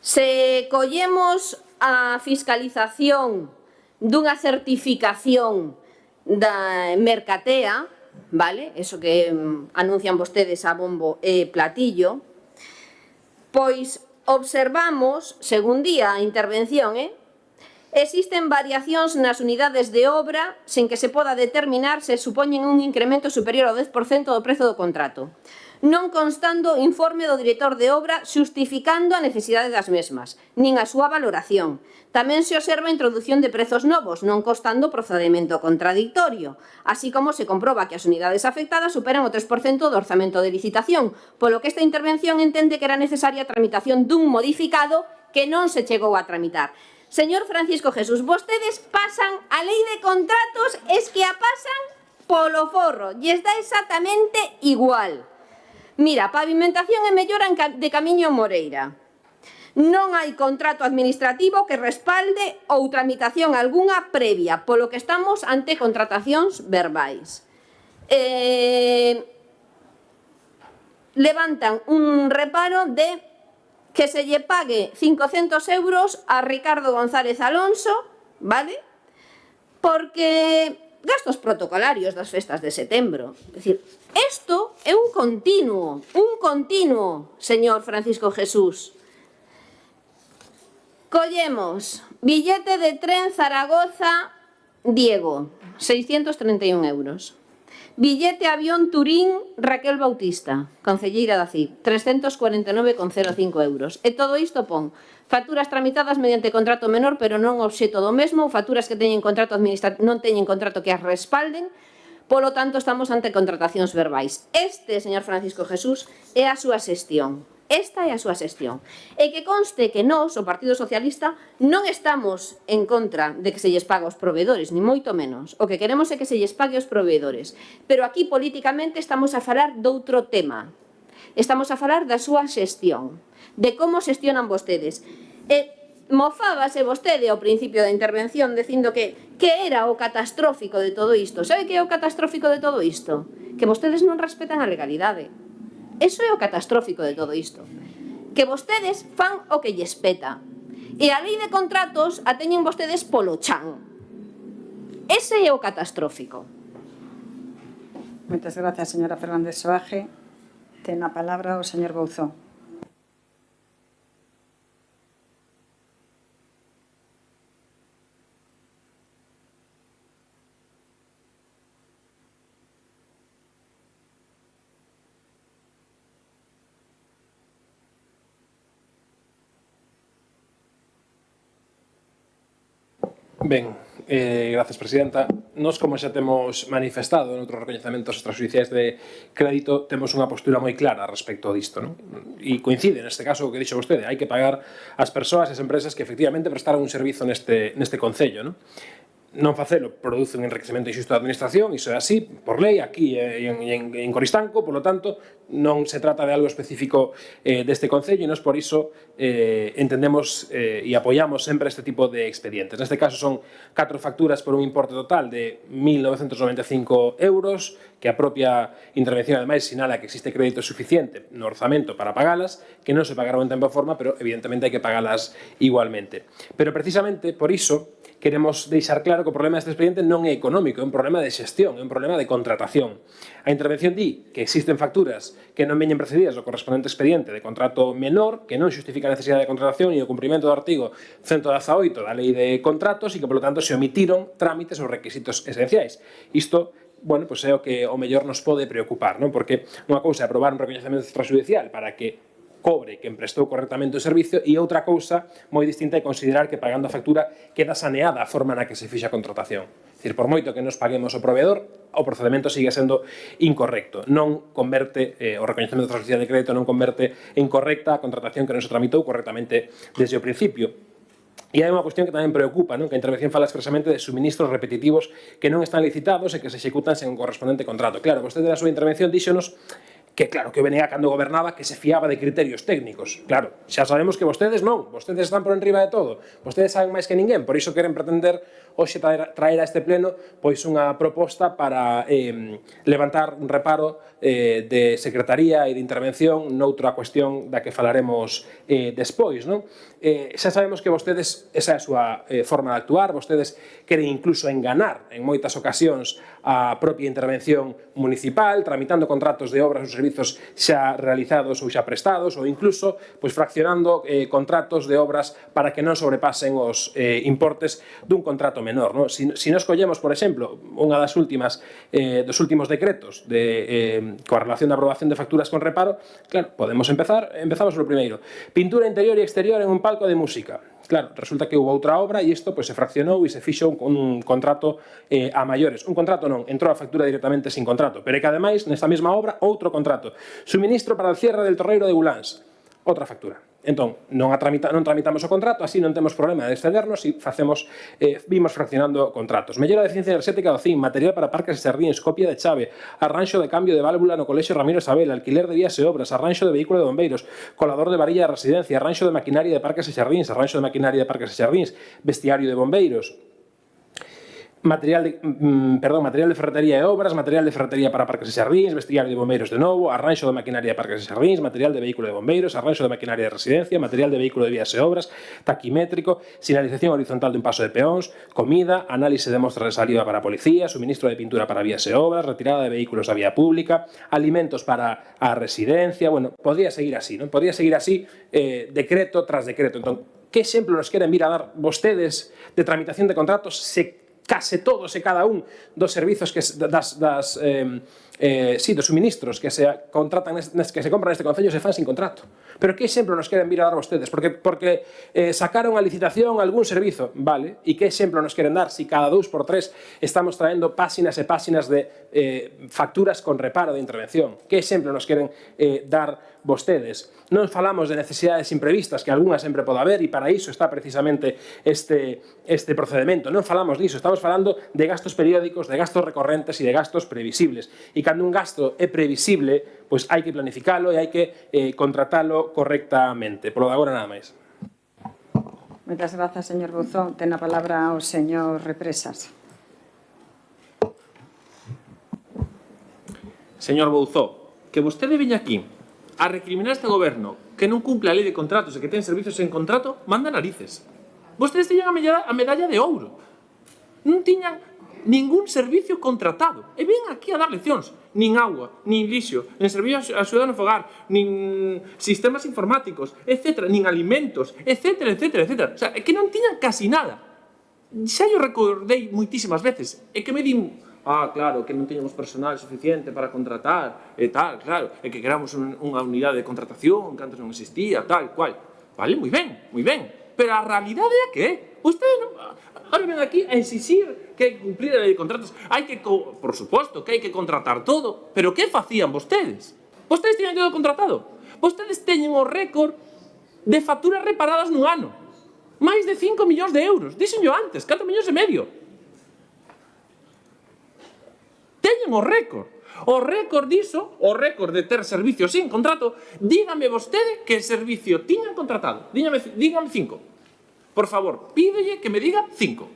se collemos a fiscalización dunha certificación da Mercatea, vale? Eso que anuncian vostedes a bombo e platillo, pois observamos, según día a intervención, existen variacións nas unidades de obra sen que se poda determinar se supoñen un incremento superior ao 10% do prezo do contrato, non constando informe do director de obra xustificando a necesidade das mesmas, nin a súa valoración. Tamén se observa a introdución de prezos novos, non constando procedimento contradictorio, así como se comproba que as unidades afectadas superan o 3% do orzamento de licitación, polo que esta intervención entende que era necesaria a tramitación dun modificado que non se chegou a tramitar. Señor Francisco Jesús, vostedes pasan a lei de contratos, es que a pasan polo forro, e está exactamente igual. Mira, pavimentación e mellora de Camiño Moreira. Non hai contrato administrativo que respalde ou tramitación algunha previa, polo que estamos ante contratacións verbais. Levantan un reparo de que se lle pague 500 euros a Ricardo González Alonso, vale? Porque gastos protocolarios das festas de setembro. É dicir, isto é un continuo, señor Francisco Jesús. Collemos billete de tren Zaragoza-Diego, 631 euros. Billete avión Turín Raquel Bautista, concelleira da CIB, 349,05 euros. E todo isto pon facturas tramitadas mediante contrato menor, pero non obxeto do mesmo, ou facturas que teñen contrato administrativo, non teñen contrato que as respalden, polo tanto estamos ante contratacións verbais. Este, señor Francisco Jesús, é a súa xestión. Esta é a súa xestión. E que conste que nós, o Partido Socialista, non estamos en contra de que se lles pague aos proveedores, ni moito menos. O que queremos é que se lles pague aos proveedores. Pero aquí, políticamente, estamos a falar doutro tema. Estamos a falar da súa xestión, de como xestionan vostedes. E mofábase vostede ao principio da intervención dicindo que era o catastrófico de todo isto. Sabe que é o catastrófico de todo isto? Que vostedes non respetan a legalidade. Eso é o catastrófico de todo isto. Que vostedes fan o que lles peta. E a lei de contratos a teñen vostedes polo chan. Ese é o catastrófico. Moitas grazas, señora Fernández Soaje. Ten a palabra o señor Bouzón. Ben, grazas, presidenta. Nos, como xa temos manifestado en outros recoñecementos extrajudiciais de crédito, temos unha postura moi clara respecto disto, non? E coincide, neste caso, o que dixo vostede, hai que pagar as persoas e as empresas que efectivamente prestaron un servizo neste concello, non? Non facelo produce un enriquecemento injusto da administración, iso é así, por lei, aquí en Coristanco, polo tanto, non se trata de algo específico deste concello e nós por iso entendemos e apoiamos sempre este tipo de expedientes. Neste caso son 4 facturas por un importe total de 1.995 euros, que a propia intervención ademais sinala que existe crédito suficiente no orzamento para pagalas, que non se pagaron en tempo e forma, pero evidentemente hai que pagalas igualmente. Pero precisamente por iso queremos deixar claro que o problema deste expediente non é económico, é un problema de xestión, é un problema de contratación. A intervención di que existen facturas que non veñen precedidas do correspondente expediente de contrato menor, que non xustifica a necesidade de contratación e o cumprimento do artigo 118 da Lei de Contratos e que, polo tanto, se omitiron trámites ou requisitos esenciais. Isto, bueno, pois é o que o mellor nos pode preocupar, non? Porque unha cousa é aprobar un recoñecemento extrajudicial para que cobre quen prestou correctamente o servicio e outra cousa moi distinta é considerar que pagando a factura queda saneada a forma na que se fixa a contratación. É dicir, por moito que nos paguemos o proveedor, o procedimento sigue sendo incorrecto. Non converte, o recoñecemento de extrajudicial de crédito non converte en correcta a contratación que non se tramitou correctamente desde o principio. E hai unha cuestión que tamén preocupa, non? Que a intervención fala expresamente de suministros repetitivos que non están licitados e que se executan sen un correspondente contrato. Claro, vostede na súa intervención díxonos que claro, que o BNG cando gobernaba que se fiaba de criterios técnicos. Claro, xa sabemos que vostedes non, vostedes están por enriba de todo, vostedes saben máis que ninguén, por iso queren pretender hoxe traer a este pleno pois unha proposta para levantar un reparo de secretaría e de intervención noutra cuestión da que falaremos despois, non? Xa sabemos que vostedes, esa é a súa forma de actuar, vostedes queren incluso enganar en moitas ocasións a propia intervención municipal, tramitando contratos de obras ou servicios servizos xa realizados ou xa prestados, ou incluso fraccionando contratos de obras para que non sobrepasen os importes dun contrato menor. Si nos collemos, por exemplo, unha das últimas dos últimos decretos coa relación de aprobación de facturas con reparo, claro, empezamos polo primeiro. Pintura interior e exterior en un palco de música. Claro, resulta que houve outra obra e isto se fraccionou e se fixo un contrato a maiores. Un contrato non, entrou a factura directamente sin contrato, pero é que ademais, nesta mesma obra, outro contrato. Suministro para el cierre del torreiro de Buláns. Outra factura. Entón, non tramitamos o contrato, así non temos problema de excedernos e vimos fraccionando contratos. Mellora de eficiencia enerxética do CIN, material para parques e xardíns, copia de chave, arranxo de cambio de válvula no Colexio Ramiro Isabel, alquiler de vías e obras, arranxo de vehículo de bombeiros, colador de varilla de residencia, arranxo de maquinaria de parques e xardíns, arranxo de maquinaria de parques e xardíns, vestiario de bombeiros, material de ferretería e obras, material de ferretería para parques e xardíns, vestiario de bombeiros de novo, arranxo de maquinaria de parques e xardíns, material de vehículo de bombeiros, arranxo de maquinaria de residencia, material de vehículo de vías e obras, taquimétrico, sinalización horizontal de un paso de peóns, comida, análise de mostras de saliva para a policía, suministro de pintura para vías e obras, retirada de vehículos da vía pública, alimentos para a residencia, podría seguir así, non? Podría seguir así, decreto tras decreto. Entón, que exemplo nos queren vir a dar vostedes de tramitación de contratos se case todos e cada un dos servizos dos suministros que se contratan que se compran neste concello se fan sin contrato. Pero que exemplo nos queren vir a dar vostedes? Porque sacaron a licitación algún servizo, vale? E que exemplo nos queren dar si cada 2x3 estamos traendo páxinas e páxinas de facturas con reparo de intervención? Que exemplo nos queren dar vostedes? Non falamos de necesidades imprevistas, que algunha sempre pode haber, e para iso está precisamente este procedimento. Non falamos diso, estamos falando de gastos periódicos, de gastos recorrentes e de gastos previsibles. E cando un gasto é previsible, pois hai que planificalo e hai que contratalo correctamente. Polo de agora nada máis. Moitas grazas, señor Bouzón. Ten a palabra o señor Represas. Señor Bouzón, que vostede veña aquí a recriminar este goberno que non cumple a lei de contratos e que ten servizos en contrato, manda narices. Vostedes tiñan a medalla de ouro. Non tiñan ningún servicio contratado. E ven aquí a dar leccións. Nin agua, nin lixo, nin servicio a axuda no fogar, nin sistemas informáticos, etc. Nin alimentos, etc. O sea, é que non tiñan casi nada. Xa yo recordei moitísimas veces. É que me din... claro, que non tiñamos personal suficiente para contratar e tal, claro, e que queramos unha unidade de contratación que antes non existía, tal, cual. Vale, moi ben, pero a realidade é que ustedes ahora ven aquí a exixir que hai que cumplir a lei de contratos, por suposto, que hai que contratar todo, pero que facían vostedes? Vostedes tiñan todo contratado, vostedes teñen o récord de facturas reparadas nun ano, máis de 5 millóns de euros, dixen yo antes, 4 millóns e medio. Teñen o récord diso, o récord de ter servicios sin contrato. Dígame vostede que servicio tiñan contratado. Dígame 5. Por favor, pídolle que me diga 5.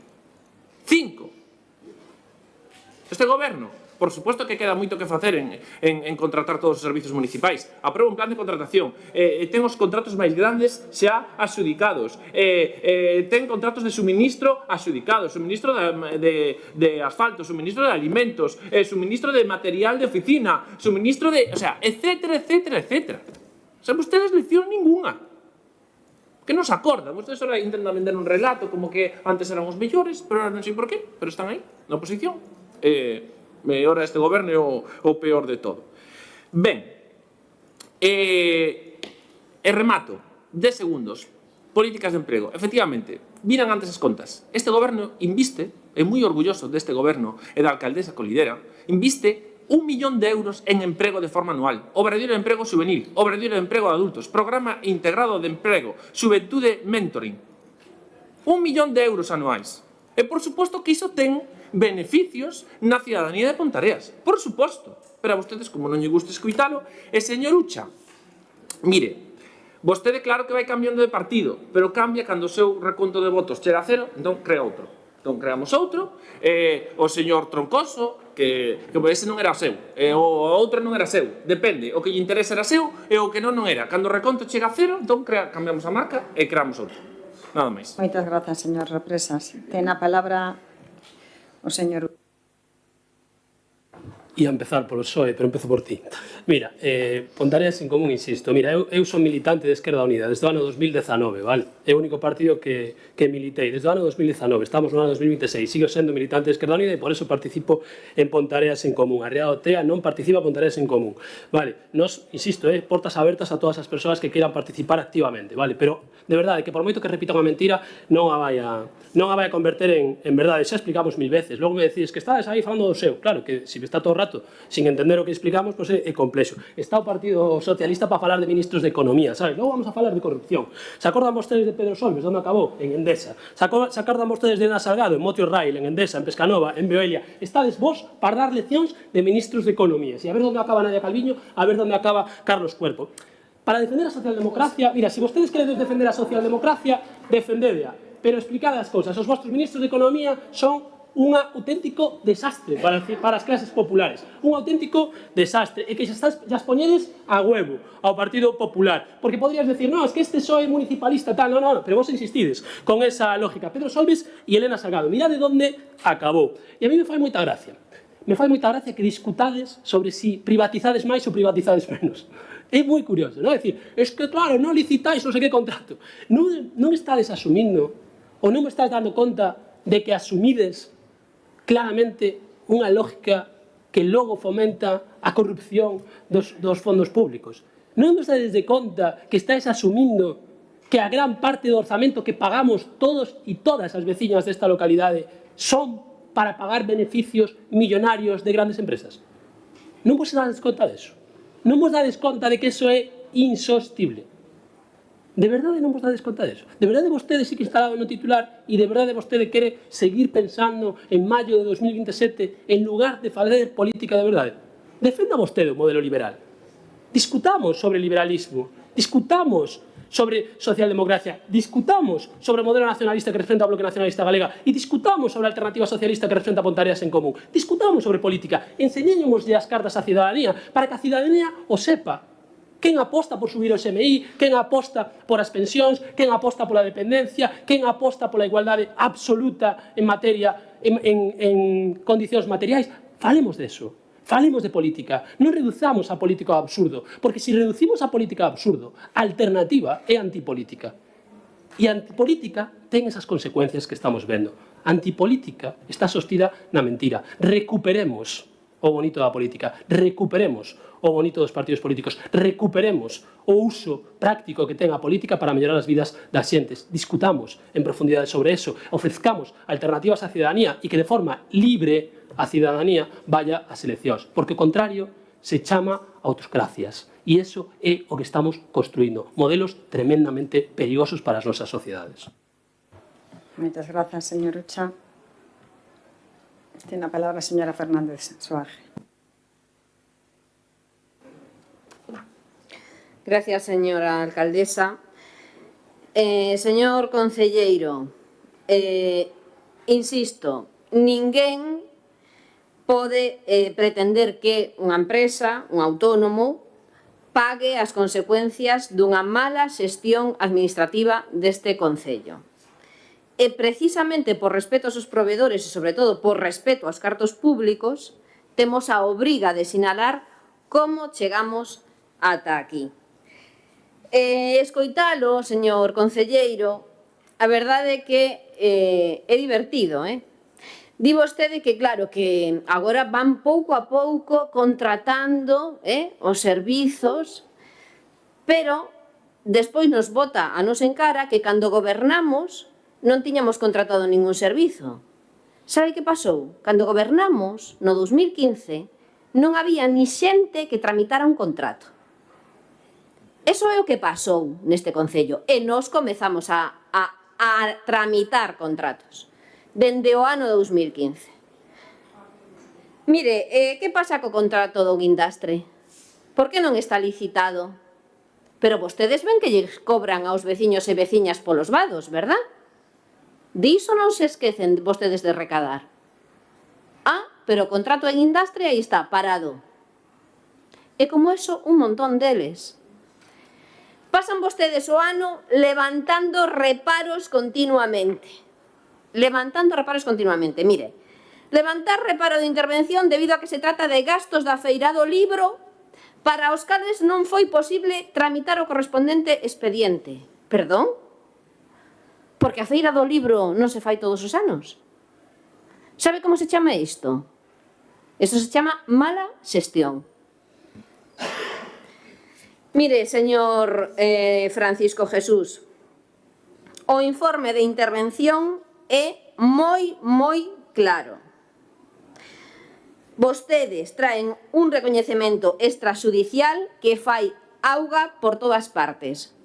Este goberno, por suposto que queda moito que facer en contratar todos os servicios municipais. Aproba un plan de contratación. Ten os contratos máis grandes xa axudicados. Ten contratos de suministro axudicados. Suministro de asfalto, suministro de alimentos, suministro de material de oficina, suministro de... O sea, etcétera. O sea, vostedes lección ninguna. Que non se acordan. Vostedes ahora intentan vender un relato como que antes eran os mellores, pero ahora non sei por qué, pero están aí, na oposición. Ahora este goberno é o peor de todo. Ben, remato, 10 segundos. Políticas de emprego. Efectivamente, viran antes as contas. Este goberno inviste, é moi orgulloso deste goberno e da alcaldesa que o lidera, inviste 1 millón de euros en emprego de forma anual. Obradoiro de emprego juvenil, obradoiro de emprego de adultos, programa integrado de emprego, xuventude mentoring. 1 millón de euros anuais. E por suposto que iso ten beneficios na cidadanía de Pontareas. Por suposto. Pero a vostedes, como non lle gusta escuitalo, señor Ucha, mire, vostede claro que vai cambiando de partido, pero cambia cando o seu reconto de votos chega a cero, entón crea outro. Entón creamos outro, o señor Troncoso, que ese non era o seu, o outro non era seu, depende, o que lle interesa era seu e o que non era. Cando o reconto chega a cero, entón cambiamos a marca e creamos outro. Nada máis. Moitas grazas, señor Represas. Ten a palabra o señor... Ia empezar polo PSOE, pero empezo por ti. Mira, Pontareas en Común, insisto, mira, eu son militante de Esquerda Unida desde o ano 2019, vale? É o único partido que militei desde o ano 2019, estamos no ano 2026, sigo sendo militante de Esquerda Unida e por eso participo en Pontareas en Común. A Riada Otea non participa en Pontareas en Común, vale? Nos, insisto, portas abertas a todas as persoas que queiran participar activamente, vale? Pero, de verdade, que por moito que repita unha mentira, non a vai a converter en verdade, xa explicamos mil veces. Logo me decides que estades aí falando do seu, claro, que se me está todo o rato sin entender o que explicamos, pois é complexo. Está o Partido Socialista para falar de ministros de Economía, sabes? Logo vamos a falar de corrupción. Se acordan vostedes de Pedro Solbes, onde acabou? En Endesa. Se acordan vostedes de Ana Salgado, en Motio Rail, en Endesa, en Pescanova, en Veolia. Estades vos para dar leccións de ministros de Economía. E a ver onde acaba Nadia Calviño, a ver onde acaba Carlos Cuerpo. Para defender a socialdemocracia, mira, se vostedes queredes defender a socialdemocracia, defendedea. Pero explicad as cousas. Os vostros ministros de Economía son un auténtico desastre para as clases populares, un auténtico desastre, e que xa poñedes a huevo ao Partido Popular, porque podrías decir, no, es que este PSOE municipalista tal, no, pero vos insistides con esa lógica. Pedro Solbes e Elena Salgado, mirad de onde acabou. E a mí me fai moita gracia que discutades sobre si privatizades máis ou privatizades menos. É moi curioso, non? É dicir, es que claro, non licitáis non sei que contrato. Non estades asumindo ou non me estás dando conta de que asumides claramente unha lógica que logo fomenta a corrupción dos fondos públicos. Non nos dades de conta que estáis asumindo que a gran parte do orzamento que pagamos todos e todas as veciñas desta localidade son para pagar beneficios millonarios de grandes empresas? Non vos dades conta deso? Non vos dades conta de que iso é insostible? De verdade non vos dades conta deso? De verdade vostede sí que instalado no titular e de verdade vostede quere seguir pensando en maio de 2027 en lugar de fazer política de verdade? Defenda vostede o modelo liberal. Discutamos sobre liberalismo, discutamos sobre socialdemocracia, discutamos sobre o modelo nacionalista que representa o Bloque Nacionalista Galega e discutamos sobre a alternativa socialista que representa Pontareas en Común. Discutamos sobre política, enseñémoslle as cartas á cidadanía para que a cidadanía o sepa. Quen aposta por subir o SMI, quen aposta por as pensións, quen aposta pola dependencia, quen aposta pola igualdade absoluta en materia, en condicións materiais. Falemos deso, falemos de política, non reduzamos a política ao absurdo, porque se reducimos a política ao absurdo, a alternativa é antipolítica. E a antipolítica ten esas consecuencias que estamos vendo. A antipolítica está sostida na mentira. Recuperemos o bonito da política, recuperemos o bonito dos partidos políticos, recuperemos o uso práctico que ten a política para mellorar as vidas das xentes. Discutamos en profundidade sobre eso, ofrezcamos alternativas á cidadanía e que de forma libre a cidadanía vaya ás eleccións, porque o contrario se chama autocracias e iso é o que estamos construindo, modelos tremendamente perigosos para as nosas sociedades. Moitas grazas, señor Ucha. Ten a palabra a señora Fernández Soaje. Gracias, señora alcaldesa. Señor concelleiro, insisto, ninguén pode pretender que unha empresa, un autónomo, pague as consecuencias dunha mala xestión administrativa deste concello. E precisamente por respeto aos provedores e, sobre todo, por respeto aos cartos públicos, temos a obriga de sinalar como chegamos ata aquí. Escoitalo, señor concelleiro, a verdade é que é divertido, Di vostede que, claro, que agora van pouco a pouco contratando os servizos, pero despois nos bota a nos en cara que cando gobernamos non tiñamos contratado ningún servizo. Sabe que pasou? Cando gobernamos, no 2015, non había ni xente que tramitara un contrato. Eso é o que pasou neste concello. E nos comezamos a tramitar contratos dende o ano 2015. Mire, que pasa co contrato do guindastre? Por que non está licitado? Pero vostedes ven que lles cobran aos veciños e veciñas polos vados, verdad? Diso non se esquecen vostedes de recadar. Pero o contrato de guindastre aí está, parado. E como eso, un montón deles. Pasan vostedes o ano levantando reparos continuamente. Mire, Levantar reparo de intervención debido a que se trata de gastos da feira do libro para os cales non foi posible tramitar o correspondente expediente. Perdón? Porque a feira do libro non se fai todos os anos. Sabe como se chama isto? Isto se chama mala xestión. Mire, señor Francisco Jesús, o informe de intervención é moi claro. Vostedes traen un recoñecemento extrajudicial que fai auga por todas partes,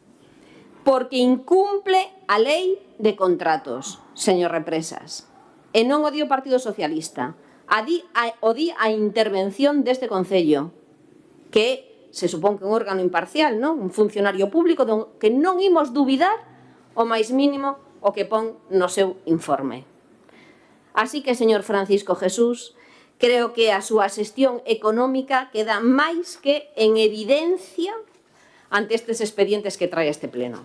porque incumple a lei de contratos, señor Represas. E non o di o Partido Socialista, o di a intervención deste Concello, que se supón que é un órgano imparcial, non? Un funcionario público que non imos dubidar o máis mínimo o que pon no seu informe. Así que, señor Francisco Jesús, creo que a súa xestión económica queda máis que en evidencia ante estes expedientes que trae este pleno.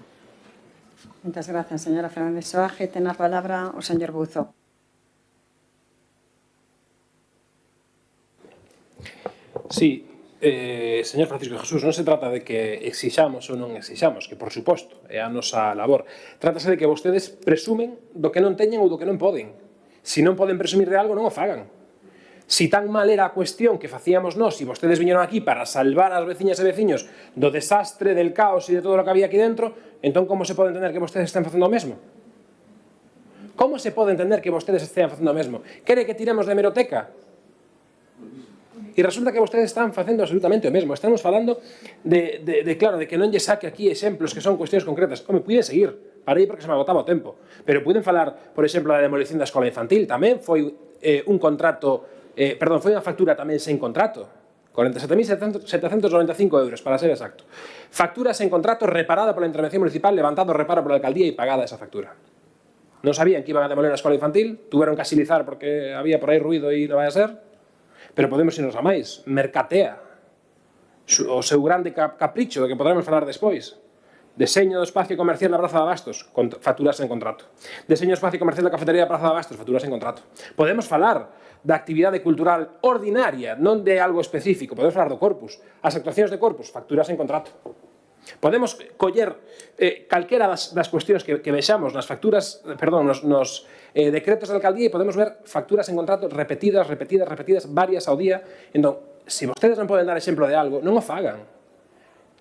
Moitas grazas, señora Fernández Soaje. Ten a palabra o señor Buzo. Sí, señor Francisco Jesús, non se trata de que exixamos ou non exixamos, que por suposto é a nosa labor. Trátase de que vostedes presumen do que non teñen ou do que non poden. Se non poden presumir de algo, non o fagan. Si tan mal era a cuestión que facíamos nós e vostedes viñeron aquí para salvar as veciñas e veciños do desastre, del caos e de todo o que había aquí dentro, entón como se pode entender que vostedes estén facendo o mesmo? Como se pode entender que vostedes estén facendo o mesmo? Quere que tiremos de hemeroteca? E resulta que vostedes están facendo absolutamente o mesmo. Estamos falando claro, de que non lle saque aquí exemplos que son cuestións concretas. Home, puiden seguir, para aí porque se me agotaba o tempo. Pero puiden falar, por exemplo, da demolición da escola infantil. Tamén foi un contrato, foi unha factura tamén sen contrato. 47.795 euros, para ser exacto. Factura sen contrato reparada pola intervención municipal, levantado reparo pola alcaldía e pagada esa factura. Non sabían que iban a demoler a escola infantil, tuveron que asilizar porque había por aí ruido e non vai a ser. Pero podemos irnos a máis. Mercatea. O seu grande capricho, de que poderemos falar despois. Deseño do espacio comercial da Praza de Abastos, facturas en contrato. Deseño do espacio comercial da cafetería da Praza de Abastos, facturas en contrato. Podemos falar da actividade cultural ordinaria, non de algo específico. Podemos falar do Corpus. As actuacións de Corpus, facturas en contrato. Podemos coller calquera das cuestións que vexamos nas facturas, nos decretos da alcaldía e podemos ver facturas en contrato repetidas, varias ao día. Entón, se vostedes non poden dar exemplo de algo, non o fagan.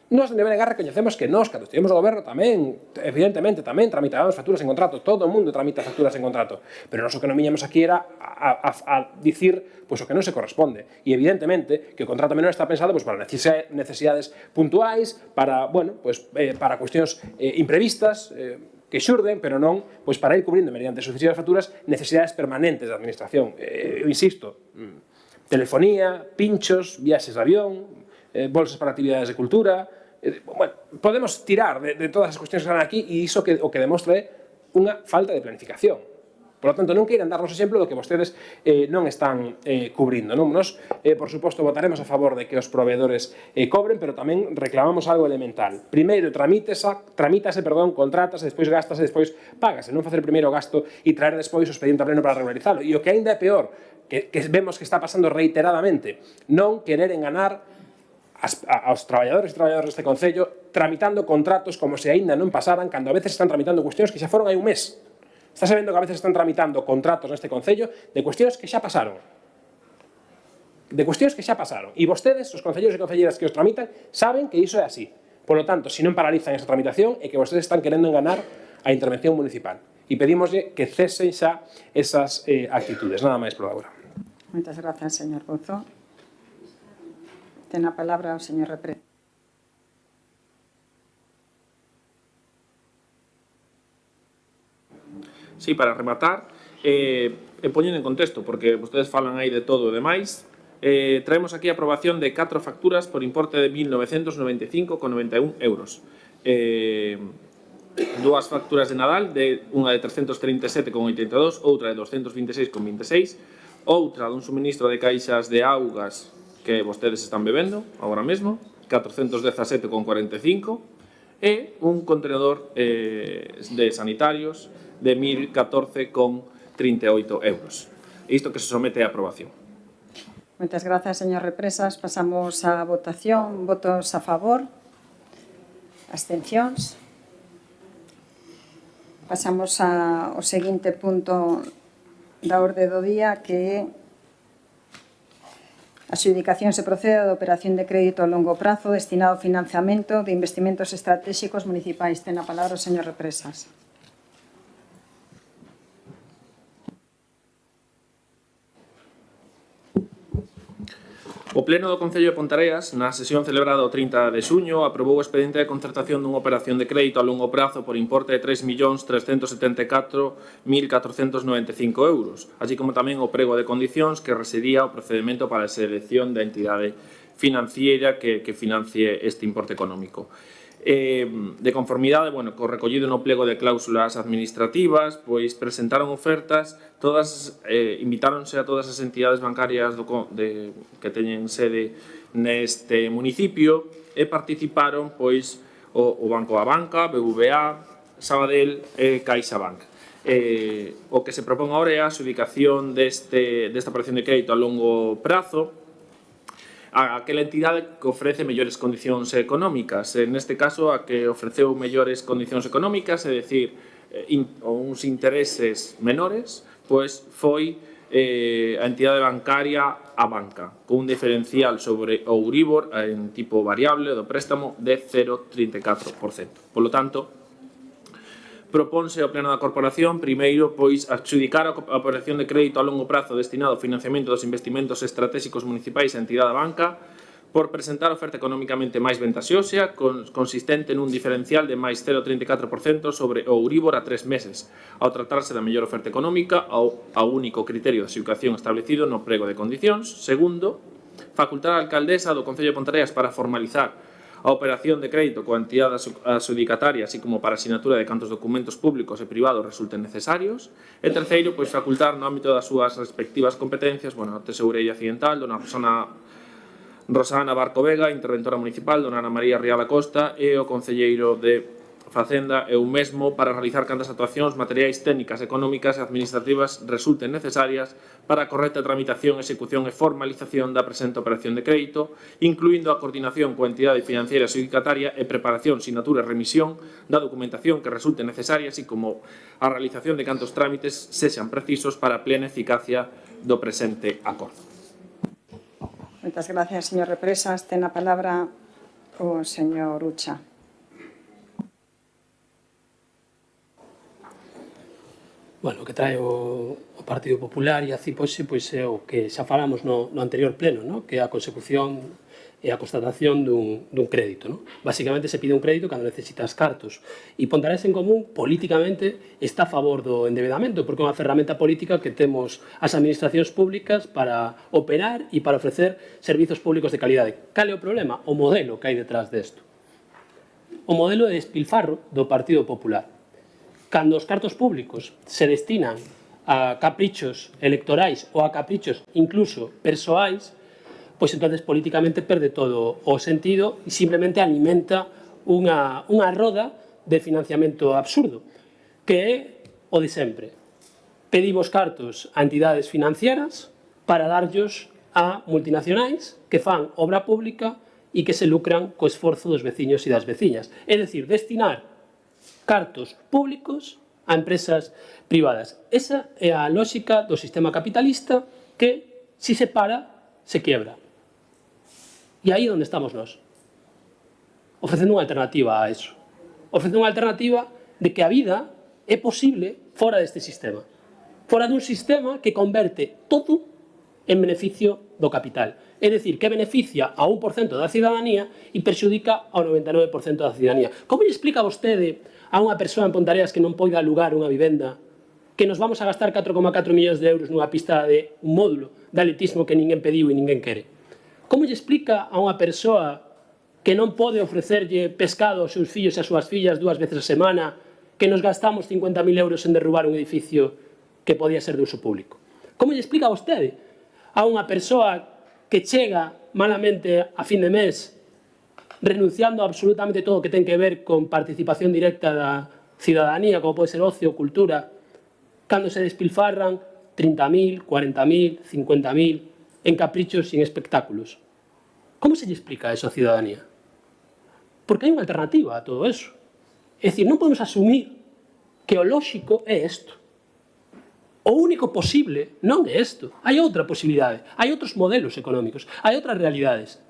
Nós, en BNG, recoñecemos que nós, cando estivemos no goberno, tamén, evidentemente, tamén tramitábamos facturas en contrato. Todo o mundo tramita facturas en contrato. Pero nós o que non viñamos aquí era a dicir o que non se corresponde. E, evidentemente, que o contrato menor está pensado para necesidades puntuais, para cuestións imprevistas, que xurden, pero non para ir cubrindo mediante sucesivas facturas necesidades permanentes da administración. Eu insisto, telefonía, pinchos, viaxes de avión, bolsas para actividades de cultura. Podemos tirar de todas as cuestións que están aquí e iso o que demostra é unha falta de planificación. Por lo tanto, non queiran darnos exemplo do que vostedes non están cubrindo. Nos, por suposto, votaremos a favor de que os proveedores cobren, pero tamén reclamamos algo elemental. Primeiro, tramítase, contrátase, despois gástase, despois págase. Non facer primeiro o gasto e traer despois o expediente a pleno para regularizalo. E o que ainda é peor, que vemos que está pasando reiteradamente, non querer enganar aos traballadores e traballadoras deste Concello tramitando contratos como se aínda non pasaran, cando a veces están tramitando cuestións que xa foron hai un mes. Está sabendo que a veces están tramitando contratos neste Concello de cuestións que xa pasaron. E vostedes, os concelleiros e concelleiras que os tramitan, saben que iso é así. Por lo tanto, se non paralizan esa tramitación, é que vostedes están querendo enganar a intervención municipal. E pedímoslle que cesen xa esas actitudes. Nada máis por agora. Moitas grazas, señor Buzo. Ten a palabra o señor Repre. Sí, para rematar, poñendo en contexto, porque vostedes falan aí de todo e demais, traemos aquí a aprobación de 4 facturas por importe de 1.995,91 euros. Dúas facturas de Nadal, unha de 337,82, outra de 226,26, outra dun suministro de caixas de augas que vostedes están bebendo agora mesmo, 417,45, e un contenedor de sanitarios de 1.014,38 euros. isto que se somete a aprobación. Moitas grazas, señor Represas. Pasamos á votación. Votos a favor? Abstencións? Pasamos ao seguinte punto da orde do día, que é a adxudicación se procede da operación de crédito a longo prazo destinado ao financiamento de investimentos estratégicos municipais. Ten a palabra o señor Represas. O Pleno do Concello de Ponteareas, na sesión celebrada o 30 de xuño, aprobou o expediente de concertación dunha operación de crédito a longo prazo por importe de 3.374.495 euros, así como tamén o prego de condicións que residía o procedimento para a selección da entidade financiera que financie este importe económico. De conformidade, co recollido no plego de cláusulas administrativas, pois presentaron ofertas, invitáronse a todas as entidades bancarias que teñen sede neste municipio e participaron pois o Banco da Banca, BBVA, Sabadell e CaixaBank. O que se propón agora é a adxudicación desta operación de crédito a longo prazo a aquela entidade que ofrece mellores condicións económicas. Neste caso, a que ofreceu mellores condicións económicas, é dicir, uns intereses menores, pois foi a entidade bancaria a banca, con un diferencial sobre o Euribor en tipo variable do préstamo de 0,34%. Polo tanto, propónse ao Pleno da Corporación, primeiro, pois, adxudicar a operación de crédito a longo prazo destinado ao financiamento dos investimentos estratégicos municipais a entidade banca por presentar oferta económicamente máis ventaxosa, consistente nun diferencial de máis 0,34% sobre o Euribor a 3 meses, ao tratarse da mellor oferta económica ao único criterio de adxudicación establecido no prego de condicións. Segundo, facultar a alcaldesa do Concello de Ponteareas para formalizar a operación de crédito coa entidade adxudicataria, así como para a sinatura de cantos documentos públicos e privados resulten necesarios. E terceiro, pois, facultar no ámbito das súas respectivas competencias, a Tesorería Accidental, dona Rosana Barco Vega, interventora municipal, dona Ana María Rial Acosta e o concelleiro de Facenda e o mesmo para realizar cantas actuacións materiais, técnicas, económicas e administrativas resulten necesarias para a correcta tramitación, execución e formalización da presente operación de crédito, incluindo a coordinación coa entidade financiera adxudicataria e preparación, sinatura e remisión da documentación que resulte necesaria, así como a realización de cantos trámites sexan precisos para a plena eficacia do presente acordo. Moitas gracias, señor Represas. Ten a palabra o señor Ucha. O que trae o Partido Popular e a CIPOXE é o que xa falamos no anterior pleno, que é a consecución e a constatación dun crédito. Basicamente se pide un crédito cando necesitas cartos. E Ponteareas en Común, políticamente, está a favor do endebedamento, porque é unha ferramenta política que temos as administracións públicas para operar e para ofrecer servizos públicos de calidade. Cal é o problema? O modelo que hai detrás desto. O modelo de despilfarro do Partido Popular. Cando os cartos públicos se destinan a caprichos electorais ou a caprichos incluso persoais, pois entonces políticamente perde todo o sentido e simplemente alimenta unha roda de financiamento absurdo, que é o de sempre. Pedimos cartos a entidades financieras para darllos a multinacionais que fan obra pública e que se lucran co esforzo dos veciños e das veciñas. É dicir, destinar cartos públicos a empresas privadas. Esa é a lógica do sistema capitalista que, si se para, se quiebra. E aí é onde estamos nós. Ofrecendo unha alternativa a eso. Ofrecendo unha alternativa de que a vida é posible fora deste sistema. Fora dun sistema que converte todo en beneficio do capital. É dicir, que beneficia a 1% da cidadanía e perxudica ao 99% da cidadanía. Como lle explica vostede a unha persoa en Ponteareas que non poida alugar unha vivenda que nos vamos a gastar 4,4 millóns de euros nunha pista de un módulo de atletismo que ninguén pediu e ninguén quere? Como lle explica a unha persoa que non pode ofrecerlle pescado aos seus fillos e ás súas fillas 2 veces a semana que nos gastamos 50.000 euros en derrubar un edificio que podía ser de uso público? Como lle explica a vostede a unha persoa que chega malamente a fin de mes renunciando a absolutamente todo o que ten que ver con participación directa da cidadanía, como pode ser ocio, cultura, cando se despilfarran 30.000, 40.000, 50.000 en caprichos y en espectáculos. Como se lle explica eso á cidadanía? Porque hai unha alternativa a todo eso. É dicir, non podemos asumir que o lóxico é isto. O único posible non é isto. Hai outra posibilidade, hai outros modelos económicos, hai outras realidades.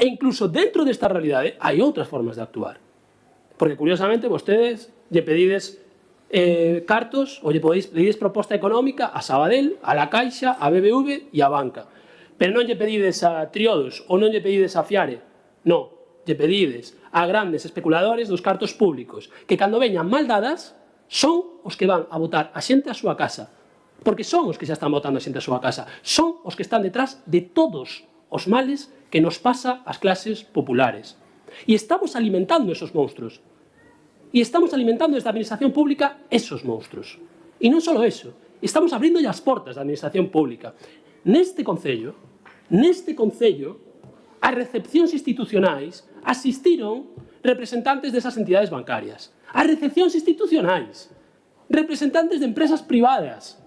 E incluso dentro desta realidade hai outras formas de actuar. Porque, curiosamente, vostedes lle pedides cartos ou lle pedides proposta económica a Sabadell, a La Caixa, a BBV e a Banca. Pero non lle pedides a Triodos ou non lle pedides a Fiare. Non, lle pedides a grandes especuladores dos cartos públicos que, cando veñan mal dadas, son os que van a botar a xente a súa casa. Porque son os que xa están botando a xente a súa casa. Son os que están detrás de todos os males que nos pasa ás clases populares. E estamos alimentando esos monstruos. E estamos alimentando desde a administración pública esos monstruos. E non só eso, estamos abrindo as portas da administración pública. Neste Concello, as recepcións institucionais asistiron representantes desas entidades bancarias. As recepcións institucionais, representantes de empresas privadas,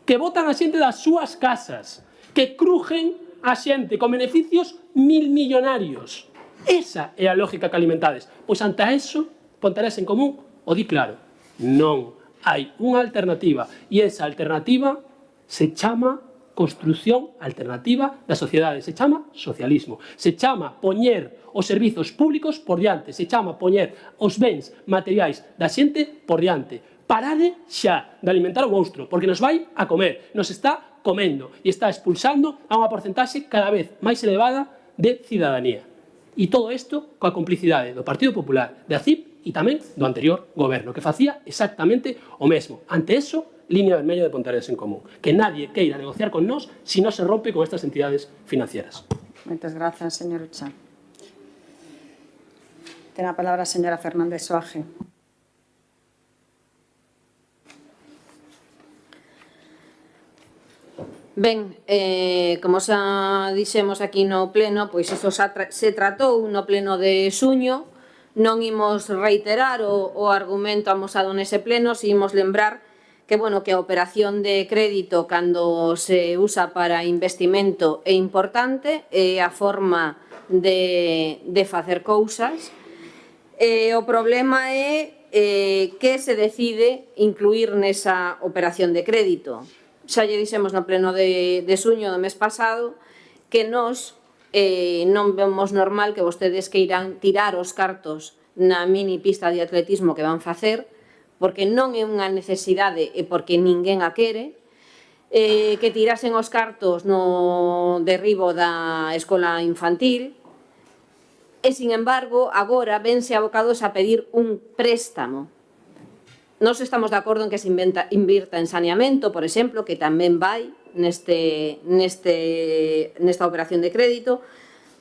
que botan a xente das súas casas, que crujen a xente con beneficios milmillonarios. Esa é a lógica que alimentades. Pois ante eso, Ponteres en Común o di claro. Non hai unha alternativa. E esa alternativa se chama construción alternativa da sociedade. Se chama socialismo. Se chama poñer os servizos públicos por diante. Se chama poñer os bens materiais da xente por diante. Parade xa de alimentar o monstro, porque nos vai a comer, nos está comendo e está expulsando a unha porcentaxe cada vez máis elevada de cidadanía. E todo isto coa complicidade do Partido Popular, da CIP e tamén do anterior goberno, que facía exactamente o mesmo. Ante eso, línea vermella de Ponteareas en Común. Que nadie queira negociar con nós se non se rompe con estas entidades financieras. Moitas grazas, señor Uchá. Ten a palabra a señora Fernández Soaje. Ben, como xa dixemos aquí no pleno, pois iso se tratou no pleno de xuño. Non imos reiterar o argumento amosado nese pleno, si imos lembrar que, bueno, que a operación de crédito cando se usa para investimento é importante, é a forma de facer cousas. O problema é que se decide incluir nesa operación de crédito. Xa lle dixemos no pleno de xuño do mes pasado que nós non vemos normal que vostedes queiran tirar os cartos na mini pista de atletismo que van facer, porque non é unha necesidade e porque ninguén a quere, que tirasen os cartos no derribo da escola infantil, e, sin embargo, agora vense abocados a pedir un préstamo. Nós estamos de acordo en que se invirta en saneamento, por exemplo, que tamén vai nesta operación de crédito.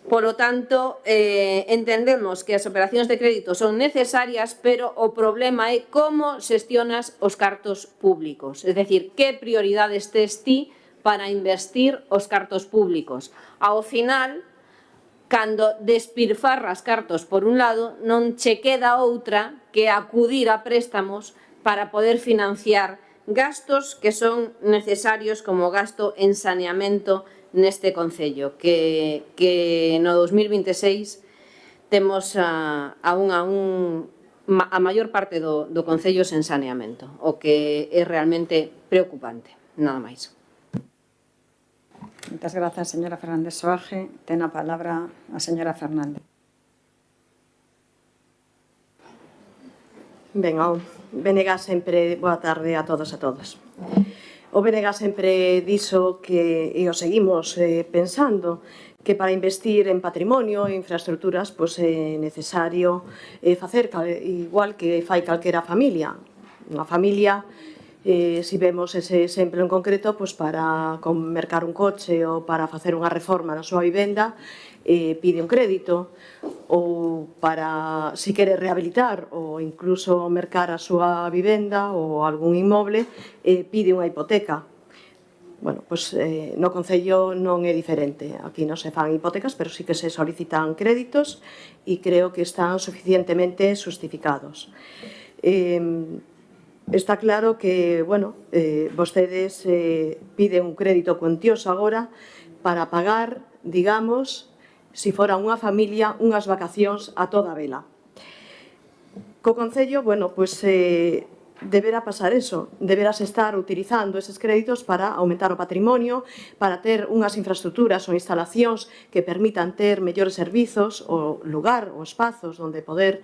Polo tanto, entendemos que as operacións de crédito son necesarias, pero o problema é como xestionas os cartos públicos. É dicir, que prioridades tes ti para investir os cartos públicos. Ao final, cando despilfarras cartos por un lado, non che queda outra que acudir a préstamos para poder financiar gastos que son necesarios como gasto en saneamento neste Concello, que no 2026 temos a maior parte do Concello sen saneamento, o que é realmente preocupante. Nada máis. Moitas grazas, señora Fernández Soaje. Ten a palabra a señora Fernández. Ben, o BNG sempre... Boa tarde a todos e a todas. O BNG sempre dixo que, e o seguimos pensando, que para investir en patrimonio e infraestructuras pois é necesario facer igual que fai calquera familia. Unha familia, se vemos ese exemplo en concreto, pois para mercar un coche ou para facer unha reforma na súa vivenda, pide un crédito, ou para, se quere rehabilitar ou incluso mercar a súa vivenda ou algún inmoble, pide unha hipoteca. Bueno, pois no Concello non é diferente. Aquí non se fan hipotecas, pero sí que se solicitan créditos e creo que están suficientemente justificados. Está claro que, bueno, vostedes piden un crédito cuantioso agora para pagar, digamos, se fora unha familia, unhas vacacións a toda vela. Co Concello, bueno, pois deberá pasar eso, deberás estar utilizando eses créditos para aumentar o patrimonio, para ter unhas infraestructuras ou instalacións que permitan ter mellores servizos, o lugar, ou espazos onde poder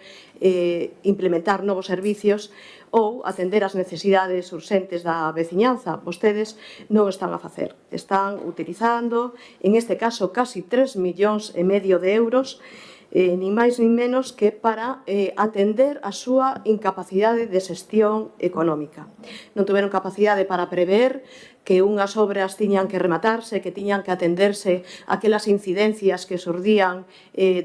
implementar novos servicios ou atender as necesidades urxentes da veciñanza. Vostedes non o están a facer. Están utilizando, en este caso, casi 3,5 millóns de euros, nin máis nin menos que para atender a súa incapacidade de xestión económica. Non tuveron capacidade para prever que unhas obras tiñan que rematarse, que tiñan que atenderse aquelas incidencias que xurdían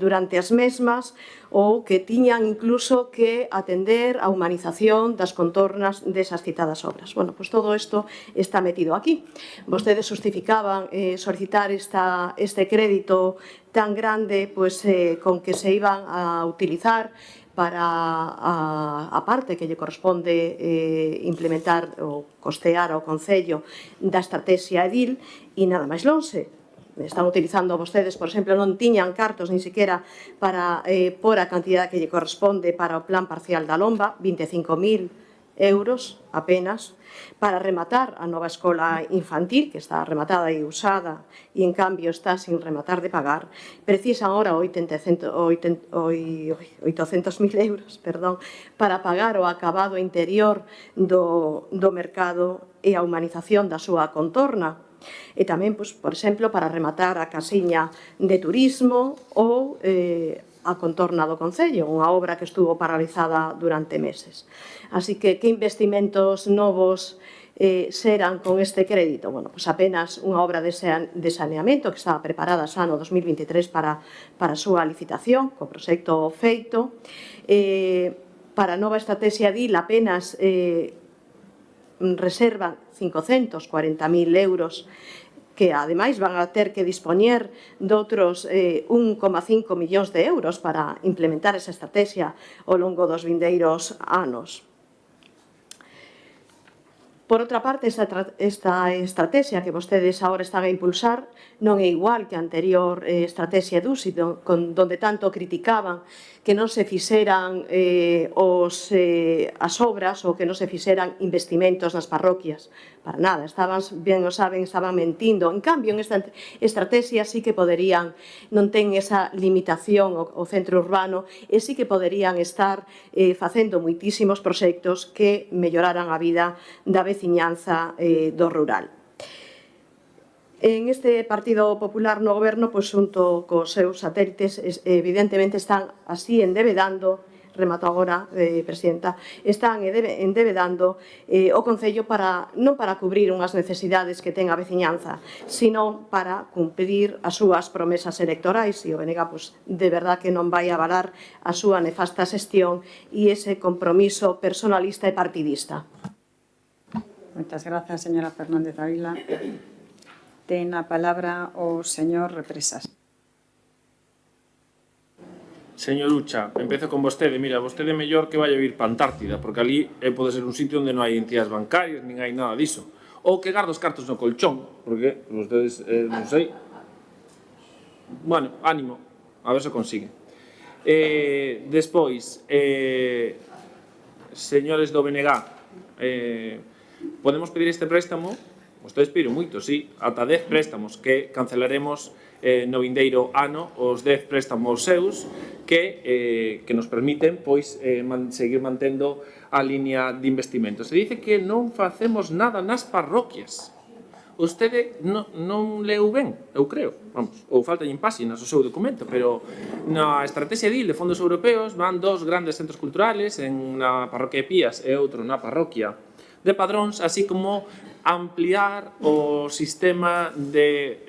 durante as mesmas, ou que tiñan incluso que atender a humanización das contornas desas citadas obras. Bueno, pois todo isto está metido aquí. Vostedes justificaban solicitar este crédito tan grande con que se iban a utilizar para a parte que lle corresponde implementar ou costear ao Concello da estrategia edil, e nada máis lonxe. Están utilizando vostedes, por exemplo, non tiñan cartos nin sequera para por a cantidad que lle corresponde para o plan parcial da Lomba, 25.000 euros apenas, para rematar a nova escola infantil, que está rematada e usada, e en cambio está sin rematar de pagar. Precisan ahora 800.000 euros para pagar o acabado interior do mercado e a humanización da súa contorna. E tamén, por exemplo, para rematar a casiña de turismo ou a contorna do Concello, unha obra que estuvo paralizada durante meses. Así que investimentos novos serán con este crédito? Bueno, pois apenas unha obra de saneamento que estaba preparada xa no 2023 para a súa licitación, co proxecto feito. Para a nova estrategia DIL apenas reservan 540.000 euros que ademais van a ter que dispoñer de outros 1,5 millóns de euros para implementar esa estrategia ao longo dos vindeiros anos. Por outra parte, esta estrategia que vostedes agora están a impulsar non é igual que a anterior estrategia DUSI, donde tanto criticaban que non se fixeran as obras ou que non se fixeran investimentos nas parroquias. Para nada, ben o saben, estaban mentindo. En cambio, en esta estrategia sí que poderían, non ten esa limitación o centro urbano, e sí que poderían estar facendo moitísimos proxectos que melloraran a vida da veciñanza do rural. En este Partido Popular no goberno, xunto cos seus satélites, evidentemente están así endebedando, remato agora, Presidenta, están endebedando o Concello non para cubrir unhas necesidades que ten a veciñanza, sino para cumprir as súas promesas electorais, e o BNG de verdad que non vai avalar a súa nefasta xestión e ese compromiso personalista e partidista. Moitas grazas, señora Fernández Ávila. Ten a palabra o señor Represas. Señor Ucha, empezo con vostede. Mira, vostede é mellor que vai a vir pa Antártida, porque ali pode ser un sitio onde non hai entidades bancarias, nin hai nada diso. Ou que garda os cartos no colchón, porque vostedes, non sei. Bueno, ánimo, a ver se consigue. Despois, señores do BNG, podemos pedir este préstamo? Vostedes piden moito, sí, ata 10 préstamos que cancelaremos no vindeiro ano, os 10 préstamos seus que nos permiten seguir mantendo a línea de investimentos. Se dice que non facemos nada nas parroquias. Vostede non leu ben, eu creo, ou faltan páxinas o seu documento, pero na estrategia DIL de fondos europeos van 2 grandes centros culturales, en na parroquia de Pías e outro na parroquia de Padróns, así como ampliar o sistema de,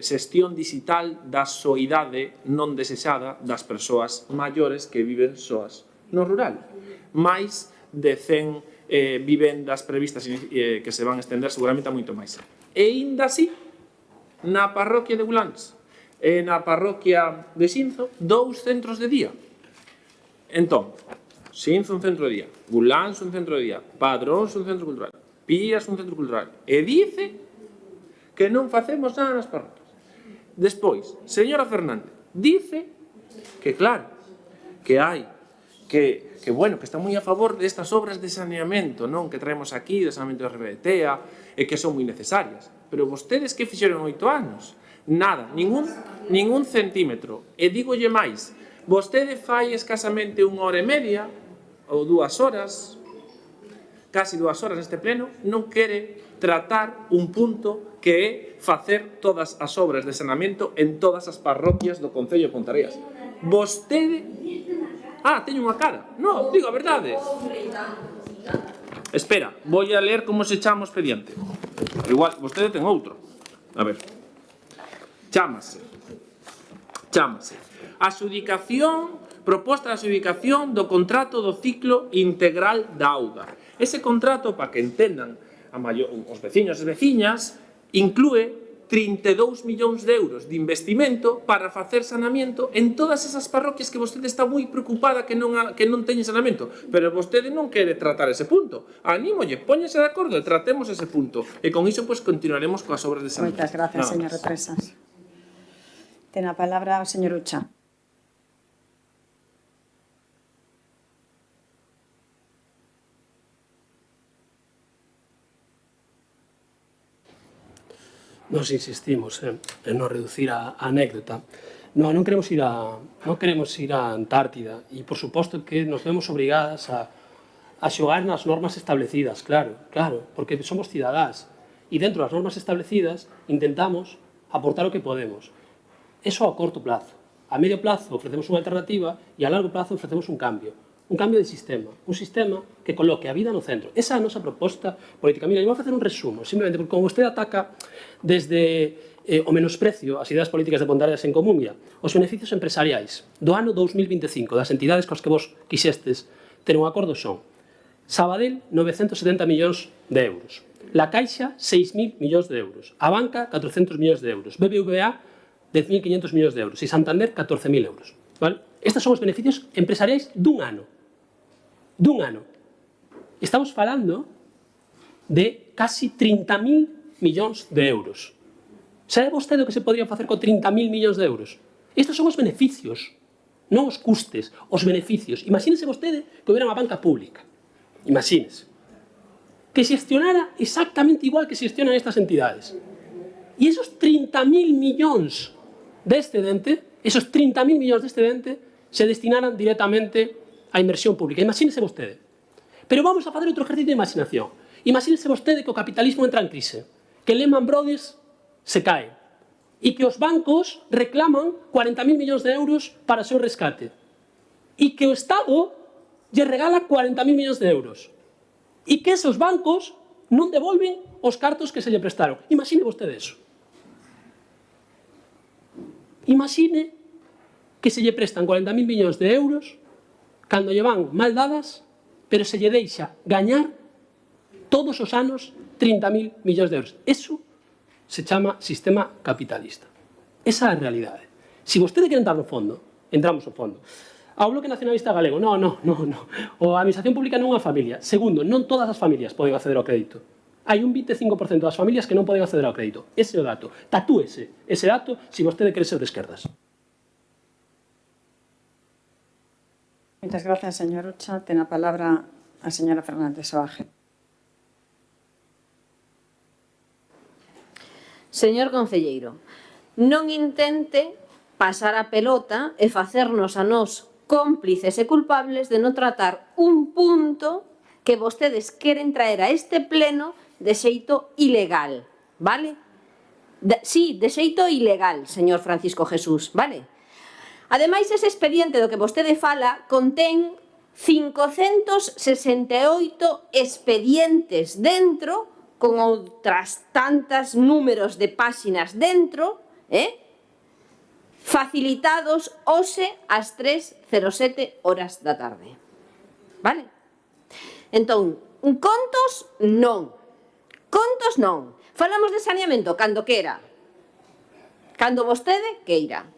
xestión digital da soidade non desexada das persoas maiores que viven soas no rural. Mais de 100 vivendas previstas que se van a estender seguramente a moito máis. E ainda así, na parroquia de Buláns e na parroquia de Xinzo, 2 centros de día. Entón, Sinzo un centro de día, Gulans un centro de día, Padróns un centro cultural, Pías un centro cultural, e dice que non facemos nada nas parroquias. Despois, señora Fernández, dice que claro, que hai, que bueno, que está moi a favor destas obras de saneamento, non, que traemos aquí, de saneamento de RBTEA, e que son moi necesarias. Pero vostedes que fixeron 8 anos? Nada, ningún centímetro. E dígolle máis, vostede fai escasamente 1 hora e media, ou 2 horas, casi 2 horas neste pleno, non quere tratar un punto que é facer todas as obras de saneamento en todas as parroquias do Concello de Ponteareas. Vostede... teño unha cara. Non, digo a verdade. Espera, vou a ler como se chama o expediente. Igual, vostede ten outro. A ver. Chámase. Proposta de adxudicación do contrato do ciclo integral da auga. Ese contrato, para que entendan os veciños e veciñas, inclúe 32 millóns de euros de investimento para facer saneamento en todas esas parroquias que vostede está moi preocupada que non teñen saneamento. Pero vostede non quere tratar ese punto. Anímolle, póñese de acordo e tratemos ese punto. E con iso, pues, continuaremos coas obras de saneamento. Moitas gracias, señor Represas. Ten a palabra o señor Ucha. Nos insistimos en non reducir a anécdota. Non queremos ir a Antártida e, por suposto, que nos vemos obrigadas a xogar nas normas establecidas, claro, porque somos cidadáns e dentro das normas establecidas intentamos aportar o que podemos. Eso a corto plazo. A medio plazo ofrecemos unha alternativa e a largo plazo ofrecemos un cambio de sistema, un sistema que coloque a vida no centro. Esa é a nosa proposta política. Mira, eu vou facer un resumo, simplemente porque como vostede ataca desde o menosprecio ás ideas políticas de Ponteareas en Común, os beneficios empresariais do ano 2025 das entidades cos que vos quixestes ter un acordo son Sabadell, 970 millóns de euros, La Caixa, 6.000 millóns de euros, a Banca, 400 millóns de euros, BBVA, 10.500 millóns de euros e Santander, 14.000 euros. Vale? Estes son os beneficios empresariais dun ano. Estamos falando de casi 30.000 millóns de euros. Sabe vostede o que se podría facer con 30.000 millóns de euros? Estes son os beneficios, non os custes, os beneficios. Imagínese vostede que houbera unha banca pública. Imagínese. Que xestionara exactamente igual que xestionan estas entidades. E esos 30.000 millóns de excedente, se destinaran directamente á inversión pública. Imagínese vostede. Pero vamos a facer outro ejercicio de imaginación. Imagínese vostede que o capitalismo entra en crise, que Lehman Brothers se cae e que os bancos reclaman 40.000 millóns de euros para o seu rescate e que o Estado lle regala 40.000 millóns de euros e que esos bancos non devolven os cartos que se lle prestaron. Imagine vostede eso. Imagine que se lle prestan 40.000 millóns de euros cando lle van mal dadas, pero se lle deixa gañar todos os anos 30.000 millóns de euros. Eso se chama sistema capitalista. Esa é a realidade. Se vostede quere entrar no fondo, entramos no fondo. Ao Bloque Nacionalista Galego, non. A administración pública non é unha familia. Segundo, non todas as familias poden acceder ao crédito. Hai un 25% das familias que non poden acceder ao crédito. Ese é o dato. Tatúese ese dato se vostede quere ser de esquerdas. Moitas gracias, señor Ucha. Ten a palabra a señora Fernández Soaje. Señor concelleiro, non intente pasar a pelota e facernos a nós cómplices e culpables de non tratar un punto que vostedes queren traer a este pleno de xeito ilegal, vale? Sí, de xeito ilegal, señor Francisco Jesús, vale? Ademais, ese expediente do que vostede fala contén 568 expedientes dentro, con outras tantas números de páxinas dentro, facilitados hoxe ás 3:07 horas da tarde. Vale? Entón, contos non. Contos non. Falamos de saneamento cando quera. Cando vostede queira.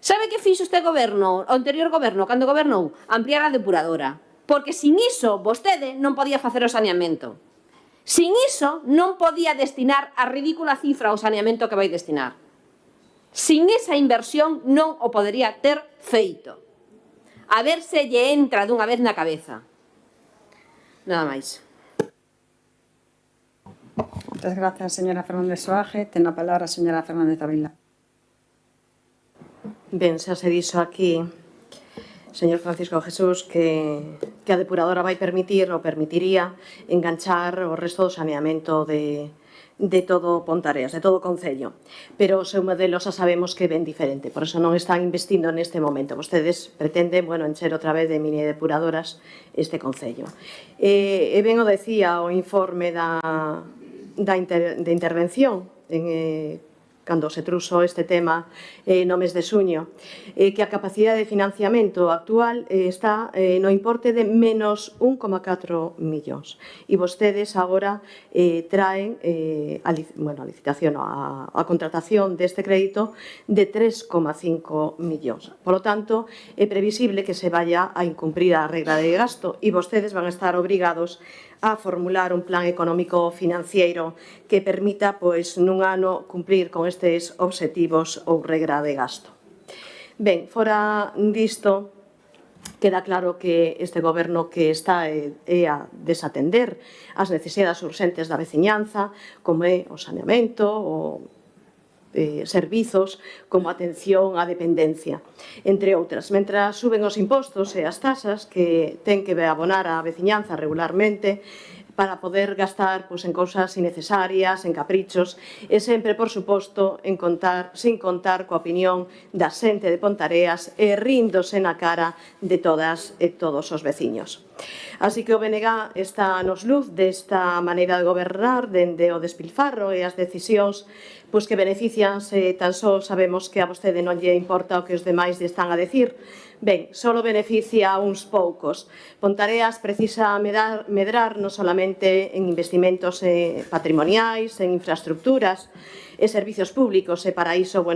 Sabe que fixo este goberno, o anterior goberno, cando gobernou? Ampliar a depuradora. Porque sin iso vostede non podía facer o saneamento. Sin iso non podía destinar a ridícula cifra ao saneamento que vai destinar. Sin esa inversión non o podería ter feito. A ver se lle entra dunha vez na cabeza. Nada máis. Muchas gracias, señora Fernández Soaje. Ten a palabra a señora Fernández Ávila. Ben, xa se dixo aquí, señor Francisco Jesús, que a depuradora vai permitir ou permitiría enganchar o resto do saneamento de todo Pontareas, de todo o Concello. Pero o seu modelo xa sabemos que é ben diferente, por eso non están investindo neste momento. Vostedes pretenden, encher outra vez de mini depuradoras este Concello. E ben o decía o informe de intervención cando se truso este tema no mes de xuño, que a capacidade de financiamento actual está no importe de menos 1,4 millóns. E vostedes agora traen a licitación, a contratación deste crédito de 3,5 millóns. Por lo tanto, é previsible que se vaya a incumprir a regra de gasto e vostedes van a estar obrigados a formular un plan económico financiero que permita, nun ano, cumprir con estes obxectivos ou regra de gasto. Ben, fora disto, queda claro que este goberno que está é a desatender as necesidades urxentes da veciñanza, como é o saneamento, o servizos como atención á dependencia, entre outras. Mentras suben os impostos e as tasas que ten que abonar a veciñanza regularmente para poder gastar en cousas innecesarias, en caprichos, e sempre, por suposto, sin contar coa opinión da xente de Pontareas e ríndose na cara de todas e todos os veciños. Así que o BNG está nos luz desta maneira de gobernar, dende o despilfarro e as decisións que benefician, tan só sabemos que a vostede non lle importa o que os demais lle están a decir. Ben, só beneficia a uns poucos. Pontareas precisa medrar non solamente en investimentos patrimoniais, en infraestructuras e servicios públicos, e para iso,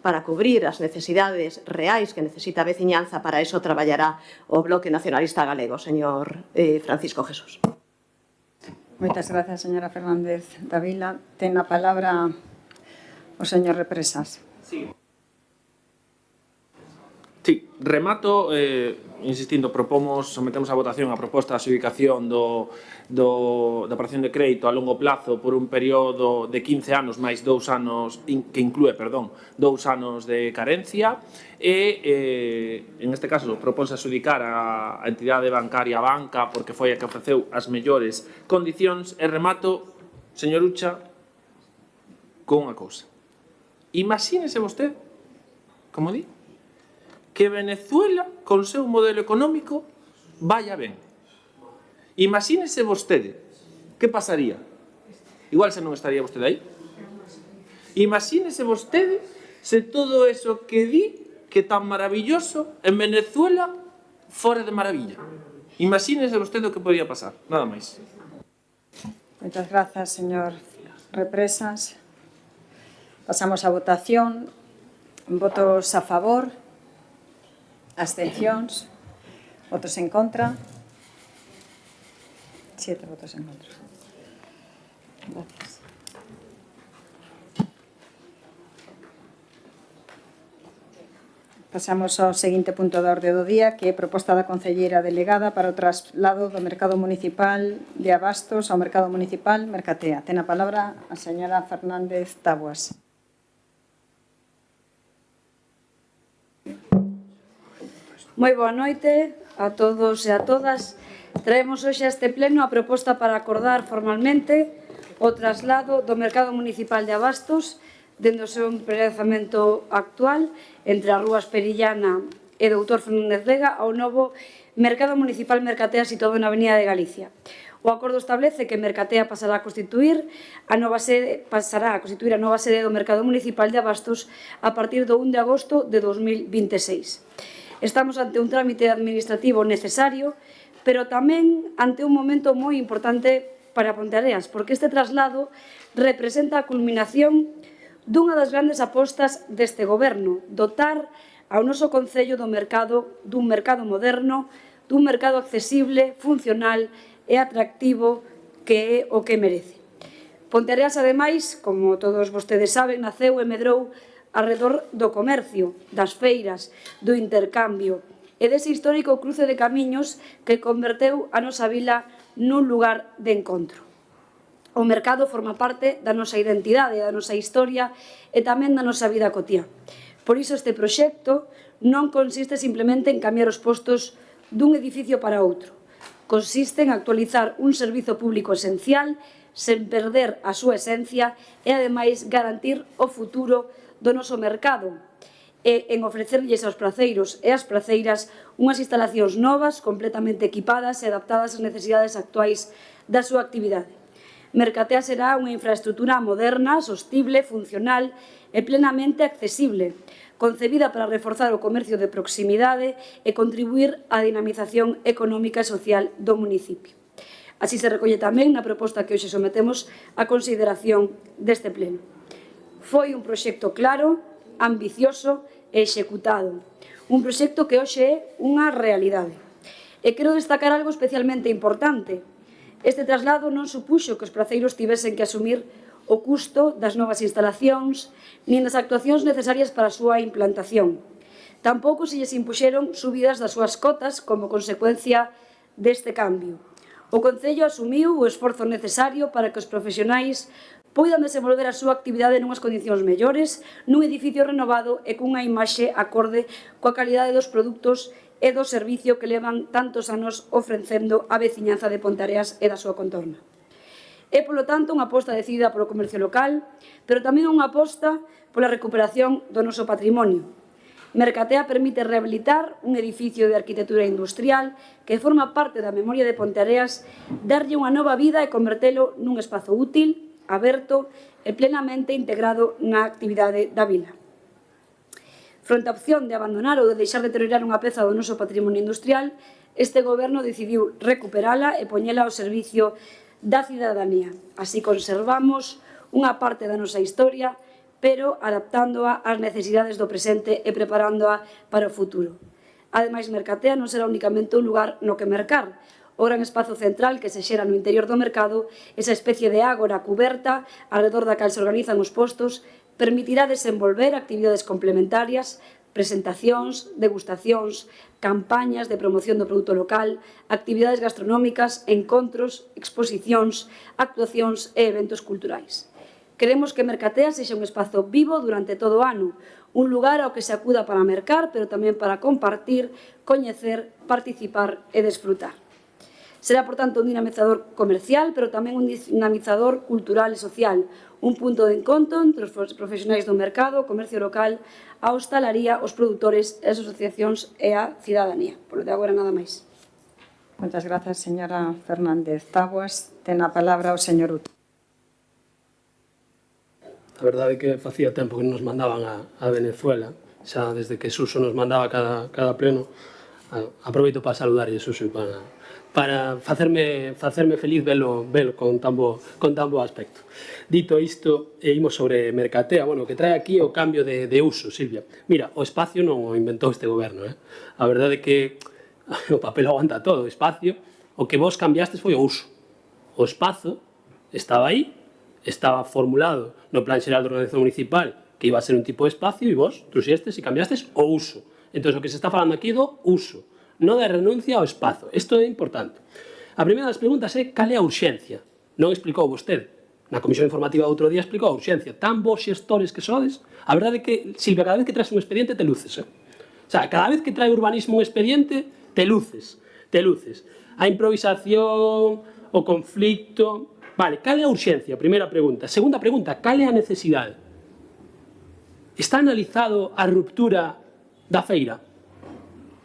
para cubrir as necesidades reais que necesita a veciñanza, para iso traballará o Bloque Nacionalista Galego, señor Francisco Jesús. Moitas gracias, señora Fernández Ávila. Ten a palabra o señor Represas. Sí, remato insistindo, sometemos a votación a proposta de adxudicación da operación de crédito a longo plazo por un período de 15 anos máis 2 anos, que inclúe, 2 anos de carencia, e en este caso propónse adxudicar a entidade bancaria Banca porque foi a que ofreceu as mellores condicións. E remato, señor Ucha, con unha cousa. Imagínese vostede, como di, que Venezuela, con seu modelo económico, vaya ben. Imagínese vostede, que pasaría? Igual se non estaría vostede aí. Imagínese vostede se todo eso que di, que tan maravilloso, en Venezuela, fora de maravilla. Imagínese vostede o que podría pasar. Nada máis. Moitas grazas, señor Represas. Pasamos a votación. Votos a favor. Abstencións. Votos en contra. 7 votos en contra. Gracias. Pasamos ao seguinte punto da orde do día, que é proposta da concelleira delegada para o traslado do mercado municipal de abastos ao mercado municipal Mercatea. Ten a palabra a señora Fernández Tabuas. Moi boa noite a todos e a todas. Traemos hoxe a este pleno a proposta para acordar formalmente o traslado do mercado municipal de abastos dende o seu emprezamento actual entre a Rúa Esperillana e Doutor Fernández Vega ao novo mercado municipal Mercatea situado na Avenida de Galicia. O acordo establece que Mercatea pasará a constituir a nova sede do mercado municipal de abastos a partir do 1 de agosto de 2026. Estamos ante un trámite administrativo necesario, pero tamén ante un momento moi importante para Ponteareas, porque este traslado representa a culminación dunha das grandes apostas deste goberno, dotar ao noso concello dun mercado moderno, dun mercado accesible, funcional e atractivo que é o que merece. Ponteareas, ademais, como todos vostedes saben, naceu e medrou arredor do comercio, das feiras, do intercambio e dese histórico cruce de camiños que converteu a nosa vila nun lugar de encontro. O mercado forma parte da nosa identidade, da nosa historia e tamén da nosa vida cotiá. Por iso este proxecto non consiste simplemente en cambiar os postos dun edificio para outro. Consiste en actualizar un servizo público esencial sen perder a súa esencia e, ademais, garantir o futuro do noso mercado e en ofrecerlles aos praceiros e ás praceiras unhas instalacións novas, completamente equipadas e adaptadas ás necesidades actuais da súa actividade. Mercatea será unha infraestrutura moderna, sostible, funcional e plenamente accesible, concebida para reforzar o comercio de proximidade e contribuir á dinamización económica e social do municipio. Así se recolle tamén na proposta que hoxe sometemos a consideración deste pleno. Foi un proxecto claro, ambicioso e executado. Un proxecto que hoxe é unha realidade. E quero destacar algo especialmente importante. Este traslado non supuxo que os praceiros tivesen que asumir o custo das novas instalacións nin das actuacións necesarias para a súa implantación. Tampouco se lles impuxeron subidas das súas cotas como consecuencia deste cambio. O Concello asumiu o esforzo necesario para que os profesionais poidan desenvolver a súa actividade nunhas condicións mellores, nun edificio renovado e cunha imaxe acorde coa calidade dos produtos e do servicio que levan tantos anos ofrecendo a veciñanza de Ponteareas e da súa contorna. É, polo tanto, unha aposta decidida polo comercio local, pero tamén unha aposta pola recuperación do noso patrimonio. Mercatea permite rehabilitar un edificio de arquitectura industrial que forma parte da memoria de Ponteareas, darlle unha nova vida e convertelo nun espazo útil, aberto e plenamente integrado na actividade da vila. Fronte á opción de abandonar ou de deixar deteriorar unha peza do noso patrimonio industrial, este goberno decidiu recuperala e poñela ao servicio da cidadanía. Así conservamos unha parte da nosa historia, pero adaptándoa ás necesidades do presente e preparándoa para o futuro. Ademais, Mercatea non será únicamente un lugar no que mercar. O gran espazo central que se xera no interior do mercado, esa especie de ágora cuberta alrededor da cal se organizan os postos, permitirá desenvolver actividades complementarias, presentacións, degustacións, campañas de promoción do produto local, actividades gastronómicas, encontros, exposicións, actuacións e eventos culturais. Queremos que Mercatea sexa un espazo vivo durante todo o ano, un lugar ao que se acuda para mercar, pero tamén para compartir, coñecer, participar e desfrutar. Será, por tanto, un dinamizador comercial, pero tamén un dinamizador cultural e social, un punto de encontro entre os profesionais do mercado, o comercio local, a hostalaría, os produtores, as asociacións e a cidadanía. Por lo de agora, nada máis. Moitas grazas, señora Fernández Taboas. Ten a palabra o señor Uto. A verdade é que facía tempo que nos mandaban a Venezuela, xa desde que Suso nos mandaba cada pleno. Aproveito para saludar a Suso para facerme feliz velo con tan bo aspecto. Dito isto, imos sobre Mercatea, bueno, que trae aquí o cambio de uso, Silvia. Mira, o espacio non o inventou este goberno, A verdade é que o papel aguanta todo, o espacio, o que vos cambiastes foi o uso. O espazo estaba aí, estaba formulado no Plan Xeral de Organización Municipal que iba a ser un tipo de espacio e vos trouxestes e cambiastes o uso. Entón, o que se está falando aquí do uso, non da renuncia ao espazo. Isto é importante. A primeira das preguntas é cal é a urxencia. Non explicou vostede. Na comisión informativa do outro día explicou a urxencia. Tan vos xestores que sodes, a verdade é que, Silvia, cada vez que traes un expediente te luces. O sea, cada vez que trae urbanismo un expediente, te luces. A improvisación, o conflicto. Vale, cal é a urxencia? Primeira pregunta. Segunda pregunta, cal é a necesidade? Está analizado a ruptura da feira?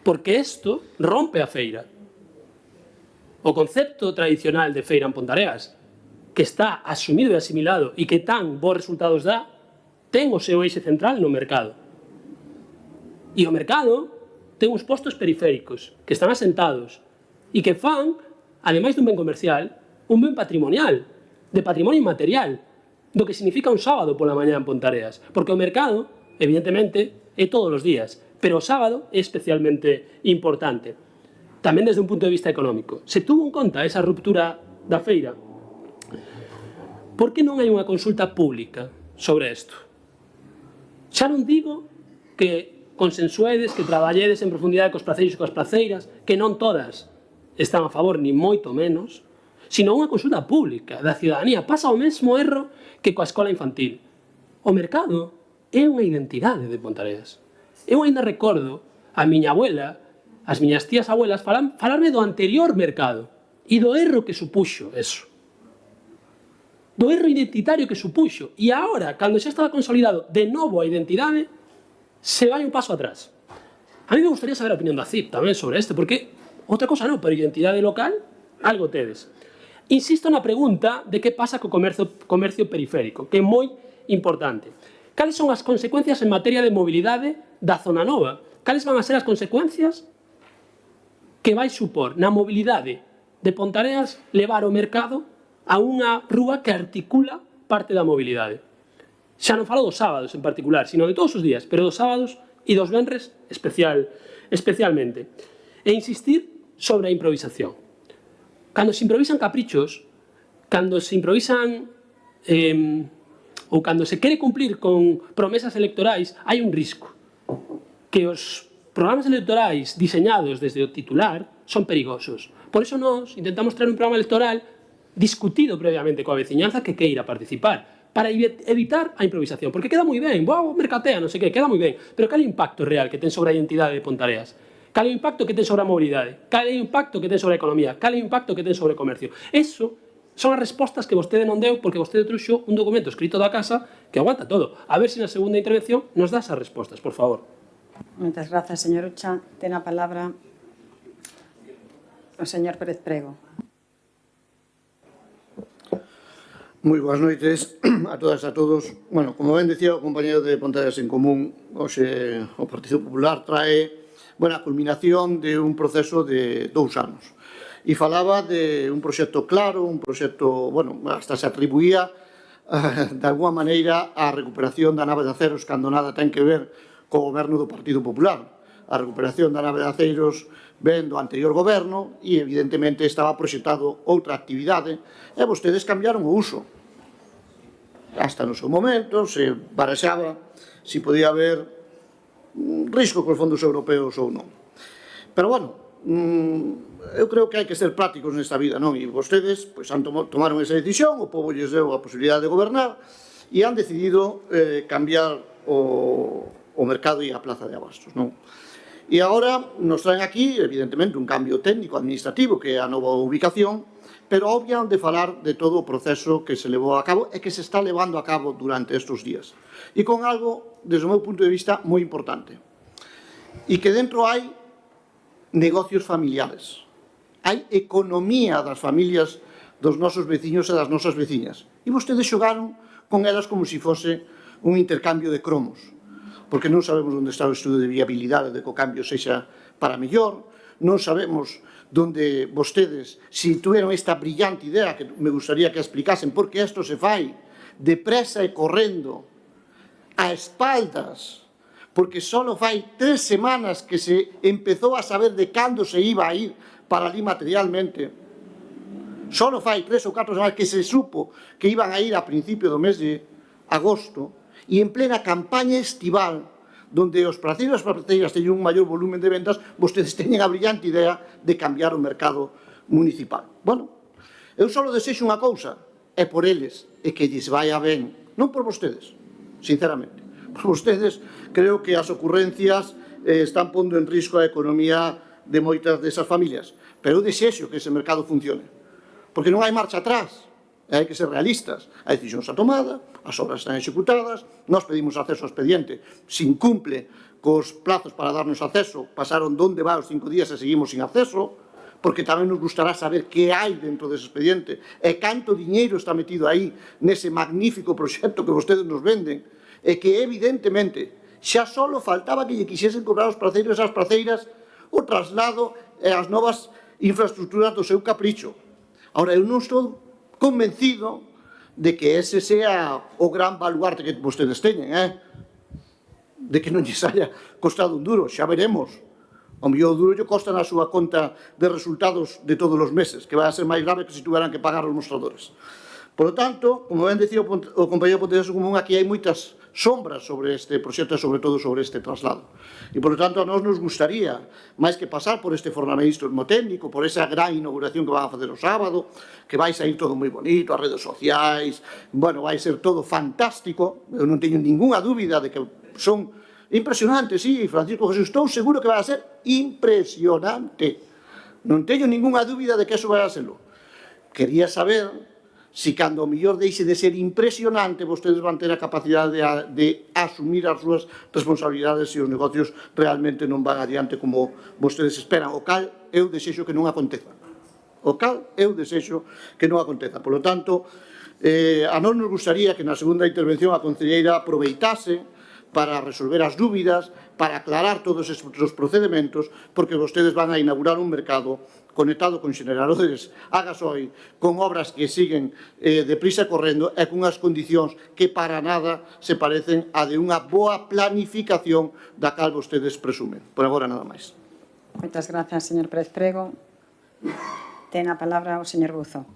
Porque isto rompe a feira. O concepto tradicional de feira en Ponteareas, que está asumido e asimilado e que tan bons resultados dá, ten o seu eixe central no mercado. E o mercado ten uns postos periféricos que están asentados e que fan, ademais dun ben comercial, un ben patrimonial, de patrimonio inmaterial, do que significa un sábado pola mañá en Ponteareas. Porque o mercado, evidentemente, é todos os días, Pero o sábado é especialmente importante, tamén desde un punto de vista económico. Se tuvo en conta esa ruptura da feira, por que non hai unha consulta pública sobre isto? Xa non digo que consensuedes, que traballedes en profundidade cos praceiros e coas praceiras, que non todas están a favor, ni moito menos, sino unha consulta pública da ciudadanía. Pasa o mesmo erro que coa escola infantil. O mercado é unha identidade de Ponteareas. Eu ainda recordo a miña abuela, as miñas tías abuelas, falarme do anterior mercado e do erro que supuxo eso. Do erro identitario que supuxo. E agora, cando xa estaba consolidado de novo a identidade, se vai un paso atrás. A mí me gustaría saber a opinión da CIP tamén sobre este, porque outra cosa non, pero identidade local, algo tedes. Insisto na pregunta de que pasa co comercio periférico, que é moi importante. Cales son as consecuencias en materia de mobilidade da zona nova? Cales van a ser as consecuencias que vai supor na mobilidade de Ponteareas levar o mercado a unha rúa que articula parte da mobilidade? Xa non falo dos sábados en particular, sino de todos os días, pero dos sábados e dos venres especialmente. E insistir sobre a improvisación. Cando se improvisan caprichos, cando se improvisan ou cando se quere cumplir con promesas electorais, hai un risco. Que os programas electorais diseñados desde o titular son perigosos. Por iso nós intentamos traer un programa electoral discutido previamente coa veciñanza que queira participar, para evitar a improvisación. Porque queda moi ben, mercatea, non sei que, queda moi ben, pero cal é o impacto real que ten sobre a identidade de Ponteareas? Cal é o impacto que ten sobre a mobilidade? Cal é o impacto que ten sobre a economía? Cal é o impacto que ten sobre o comercio? Eso son as respostas que vostede non deu porque vostede trouxo un documento escrito da casa que aguanta todo. A ver se na segunda intervención nos dá esas respostas, por favor. Moitas grazas, señor Ucha. Ten a palabra o señor Pérez Prego. Moi boas noites a todas e a todos. Bueno, como ben decía o compañero de Ponteareas en Común, hoxe o Partido Popular trae a culminación de un proceso de 2 anos. E falaba de un proxecto claro, un proxecto, hasta se atribuía de alguma maneira a recuperación da nave de Aceros cando nada ten que ver co goberno do Partido Popular. A recuperación da nave de Aceiros ven do anterior goberno e evidentemente estaba proxectado outra actividade e vostedes cambiaron o uso. Hasta no seu momento se baraxaba se podía haber risco cos fondos europeos ou non. Pero eu creo que hai que ser prácticos nesta vida, non? E vostedes tomaron esa decisión, o povo lles deu a posibilidade de gobernar e han decidido cambiar o mercado e a plaza de abastos, non? E agora nos traen aquí, evidentemente, un cambio técnico administrativo, que é a nova ubicación, pero obvian de falar de todo o proceso que se levou a cabo e que se está levando a cabo durante estes días. E con algo, desde o meu punto de vista, moi importante. E que dentro hai negocios familiares. Hai economía das familias dos nosos veciños e das nosas veciñas. E vostedes xogaron con elas como se fose un intercambio de cromos. Porque non sabemos onde está o estudo de viabilidade de que o cambio sexa para mellor, non sabemos donde vostedes, si tuveron esta brillante idea, que me gustaría que explicasen, porque isto se fai depresa e correndo, a espaldas, porque só fai 3 semanas que se empezou a saber de cando se iba a ir para ali materialmente. Só fai 3 ou 4 semanas que se supo que iban a ir a principio do mes de agosto, e en plena campaña estival, donde os praceiros e as praceiras teñen un maior volumen de ventas, vostedes teñen a brillante idea de cambiar o mercado municipal. Eu só desexo unha cousa, é por eles, e que lles vaya ben, non por vostedes, sinceramente. Por vostedes, creo que as ocurrencias están pondo en risco a economía de moitas desas familias, pero eu desexo que ese mercado funcione, porque non hai marcha atrás. Hai que ser realistas. A decisión está tomada, as obras están executadas, nós pedimos acceso ao expediente, se incumple cos plazos para darnos acceso, pasaron donde vai os 5 días e seguimos sin acceso, porque tamén nos gustará saber que hai dentro dese expediente e canto diñeiro está metido aí nese magnífico proxecto que vostedes nos venden, e que evidentemente xa só faltaba que lle quixesen cobrar os praceiros e as praceiras o traslado e as novas infraestructuras do seu capricho. Ahora, eu non estou convencido de que ese sea o gran baluarte que vostedes teñen, de que non lles haya costado un duro, xa veremos. O mellor o duro lle costa na súa conta de resultados de todos os meses, que vai a ser máis grave que se tuveran que pagar os mostradores. Por lo tanto, como ben decía o compañero Pontevedra Común, aquí hai moitas sombras sobre este proxecto e sobre todo sobre este traslado. E, por lo tanto, a nós nos gustaría, máis que pasar por este formalismo técnico, por esa gran inauguración que van a facer o sábado, que vai sair todo moi bonito, as redes sociais, bueno, vai ser todo fantástico, eu non teño ninguna dúbida de que son impresionantes, sí, Francisco Jesús, estou seguro que vai a ser impresionante. Non teño ninguna dúbida de que eso vai a serlo. Quería saber si cando o mellor deixe de ser impresionante vostedes van ter a capacidade de asumir as súas responsabilidades se os negocios realmente non van adiante como vostedes esperan, o cal eu desexo que non aconteza. O cal eu desexo que non aconteza. Por lo tanto, a nós nos gustaría que na segunda intervención a concelleira aproveitase para resolver as dúbidas, para aclarar todos estes procedementos, porque vostedes van a inaugurar un mercado conectado con xeneradores a gasoil, con obras que siguen deprisa correndo e con unhas condicións que para nada se parecen a de unha boa planificación da cal vostedes presumen. Por agora nada máis. Moitas grazas, señor Pérez Prego. Ten a palabra o señor Buzo.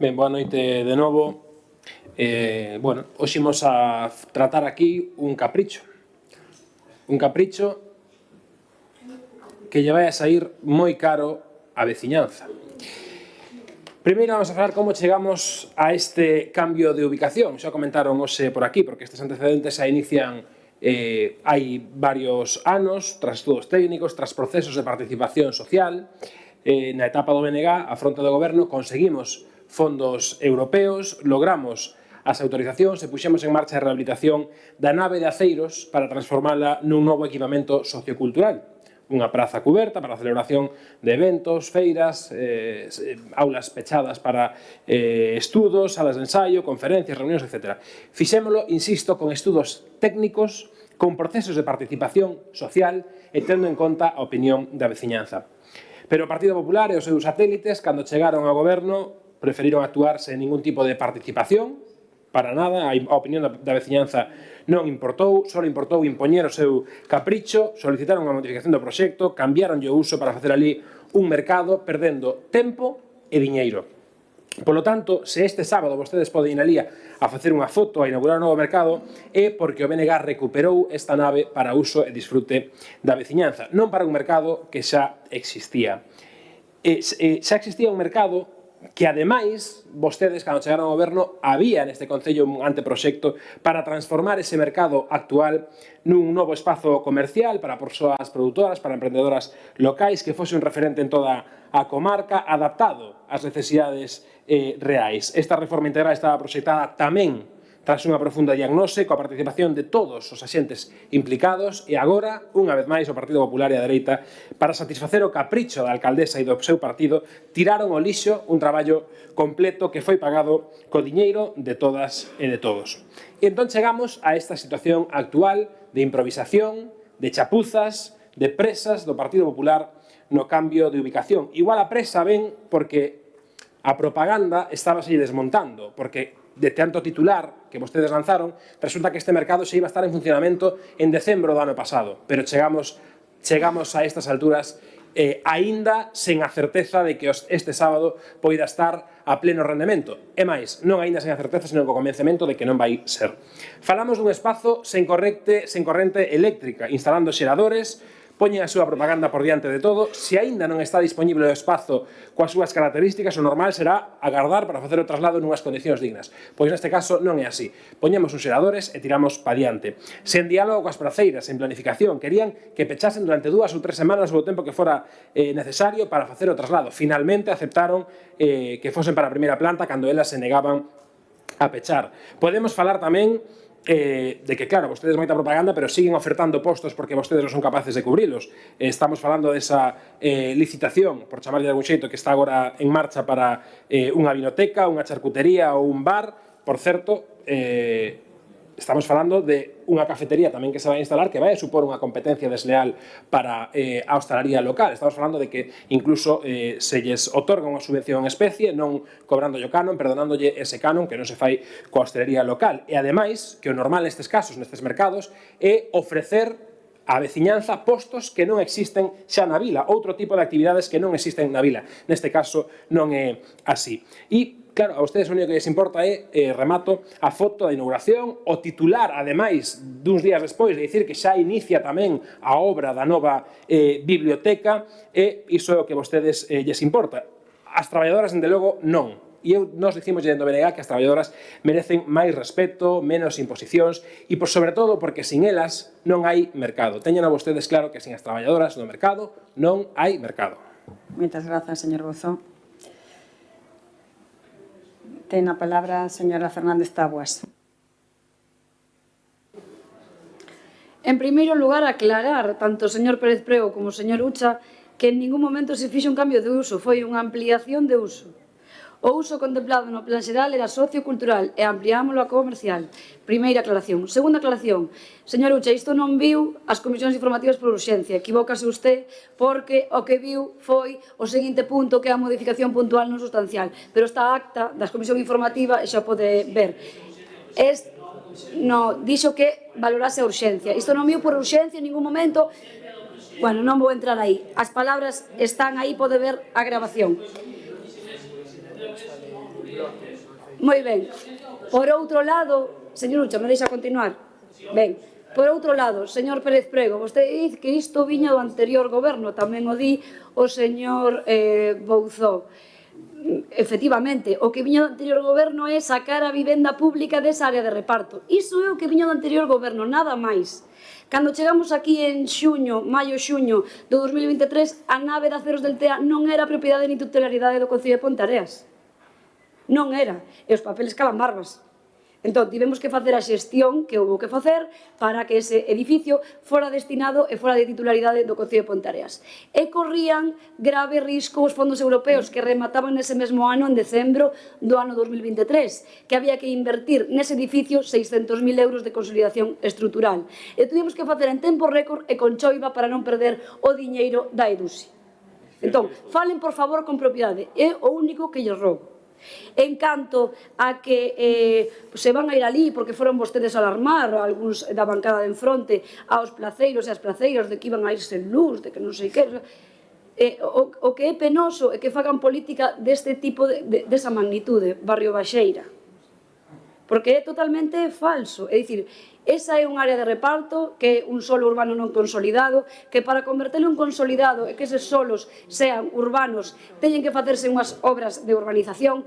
Ben, boa noite de novo. Hoxe imos a tratar aquí un capricho. Un capricho que lle vai a sair moi caro a veciñanza. Primeiro vamos a falar como chegamos a este cambio de ubicación. Xa comentaron hoxe por aquí, porque estes antecedentes xa inician hai varios anos, tras estudos técnicos, tras procesos de participación social. Na etapa do BNG, a fronte do goberno, conseguimos fondos europeos, logramos as autorizacións e puxemos en marcha a rehabilitación da nave de Aceiros para transformala nun novo equipamento sociocultural. Unha praza cuberta para a celebración de eventos, feiras, aulas pechadas para estudos, salas de ensaio, conferencias, reunións, etc. Fixémolo, insisto, con estudos técnicos, con procesos de participación social e tendo en conta a opinión da veciñanza. Pero o Partido Popular e os seus satélites, cando chegaron ao goberno, preferiron actuar sen ningún tipo de participación, para nada, a opinión da veciñanza non importou, só importou impoñer o seu capricho, solicitaron a modificación do proxecto, cambiaron o uso para facer ali un mercado, perdendo tempo e diñeiro. Por lo tanto, se este sábado vostedes poden ir ali a facer unha foto, a inaugurar un novo mercado, é porque o BNG recuperou esta nave para uso e disfrute da veciñanza, non para un mercado que xa existía. Xa existía un mercado que, ademais, vostedes, cando chegaron ao goberno, había neste Concello un anteproxecto para transformar ese mercado actual nun novo espazo comercial para persoas produtoras, para emprendedoras locais, que fose un referente en toda a comarca, adaptado ás necesidades reais. Esta reforma integral estaba proxectada tamén tras unha profunda diagnose coa participación de todos os axentes implicados e agora, unha vez máis, o Partido Popular e a dereita, para satisfacer o capricho da alcaldesa e do seu partido, tiraron ao lixo un traballo completo que foi pagado co diñeiro de todas e de todos. E entón chegamos a esta situación actual de improvisación, de chapuzas, de presas do Partido Popular no cambio de ubicación. Igual a presa ven porque a propaganda estaba se desmontando, porque de tanto titular que vostedes lanzaron, resulta que este mercado se iba a estar en funcionamento en decembro do ano pasado, pero chegamos a estas alturas aínda sen a certeza de que este sábado poida estar a pleno rendemento. E máis, non aínda sen a certeza, senón co convencemento de que non vai ser. Falamos dun espazo sen corrente eléctrica, instalando xeradores, poñen a súa propaganda por diante de todo. Se aínda non está disponible o espazo coas súas características, o normal será agardar para facer o traslado nunhas condicións dignas. Pois neste caso non é así. Poñemos os xeradores e tiramos pa diante. Sen diálogo coas praceiras, sen planificación. Querían que pechasen durante 2 ou 3 semanas o tempo que fora necesario para facer o traslado. Finalmente aceptaron que fosen para a primeira planta cando elas se negaban a pechar. Podemos falar tamén de que, claro, vostedes moita propaganda, pero siguen ofertando postos porque vostedes non son capaces de cubrilos. Estamos falando desa licitación, por chamarlle de algún xeito, que está agora en marcha para unha vinoteca, unha charcutería ou un bar. Por certo, estamos falando de unha cafetería tamén que se vai a instalar que vai a supor unha competencia desleal para a hostalería local. Estamos falando de que incluso se lles otorga unha subvención en especie, non cobrándolle o canon, perdonándolle ese canon que non se fai coa hostalería local. E ademais, que o normal nestes casos, nestes mercados, é ofrecer a veciñanza postos que non existen xa na vila, outro tipo de actividades que non existen na vila. Neste caso non é así. E claro, a vostedes o único que lles importa é, remato, a foto da inauguración, o titular, ademais, duns días despois, de dicir que xa inicia tamén a obra da nova biblioteca, e iso é o que a vostedes lles importa. As traballadoras, dende logo, non. E nos dicimos dentro do BNG que as traballadoras merecen máis respeto, menos imposicións, e, sobre todo, porque sin elas non hai mercado. Teñan a vostedes claro que sin as traballadoras no mercado non hai mercado. Moitas grazas, señor Bouzó. Ten a palabra a señora Fernández Tabuas. En primeiro lugar, aclarar, tanto o señor Pérez Prego como o señor Ucha, que en ningún momento se fixo un cambio de uso, foi unha ampliación de uso. O uso contemplado no plan xeral era sociocultural e ampliámoslo a comercial. Primeira aclaración. Segunda aclaración. Señor Ucha, isto non viu as comisións informativas por urxencia. Equivócase usted porque o que viu foi o seguinte punto, que é a modificación puntual non sustancial. Pero esta acta das comisión informativa xa pode ver. Dixo que valorase a urxencia. Isto non viu por urxencia en ningún momento. Bueno, non vou entrar aí. As palabras están aí, pode ver a grabación. Moi ben. Por outro lado, señor Ucha, me deixa continuar? Ben. Por outro lado, señor Pérez Prego, vostede diz que isto viña do anterior goberno, tamén o di o señor Bouzó. Efectivamente, o que viña do anterior goberno é sacar a vivenda pública desa área de reparto. Iso é o que viña do anterior goberno, nada máis. Cando chegamos aquí en maio-xuño do 2023, a nave de Aceros del TEA non era propiedade ni titularidade do Concello de Ponteareas. Non era, e os papeles calan barbas. Entón, tivemos que facer a xestión que houve que facer para que ese edificio fora destinado e fora de titularidade do Concello de Ponteareas. E corrían grave risco os fondos europeos que remataban nese mesmo ano, en decembro do ano 2023, que había que invertir nese edificio 600.000 euros de consolidación estrutural. E tuvimos que facer en tempo récord e con choiva para non perder o diñeiro da EDUSI. Entón, falen, por favor, con propiedade. É o único que lles rogo. En canto a que se van a ir ali porque foron vostedes a alarmar algúns da bancada de enfronte aos placeiros e as placeiras de que iban a irse en luz, de que non sei que, o que é penoso é que fagan política deste tipo, desa magnitude, Barrio Baixeira, porque é totalmente falso. É dicir, esa é un área de reparto que é un solo urbano non consolidado, que para convertelo en consolidado e que eses solos sean urbanos teñen que facerse unhas obras de urbanización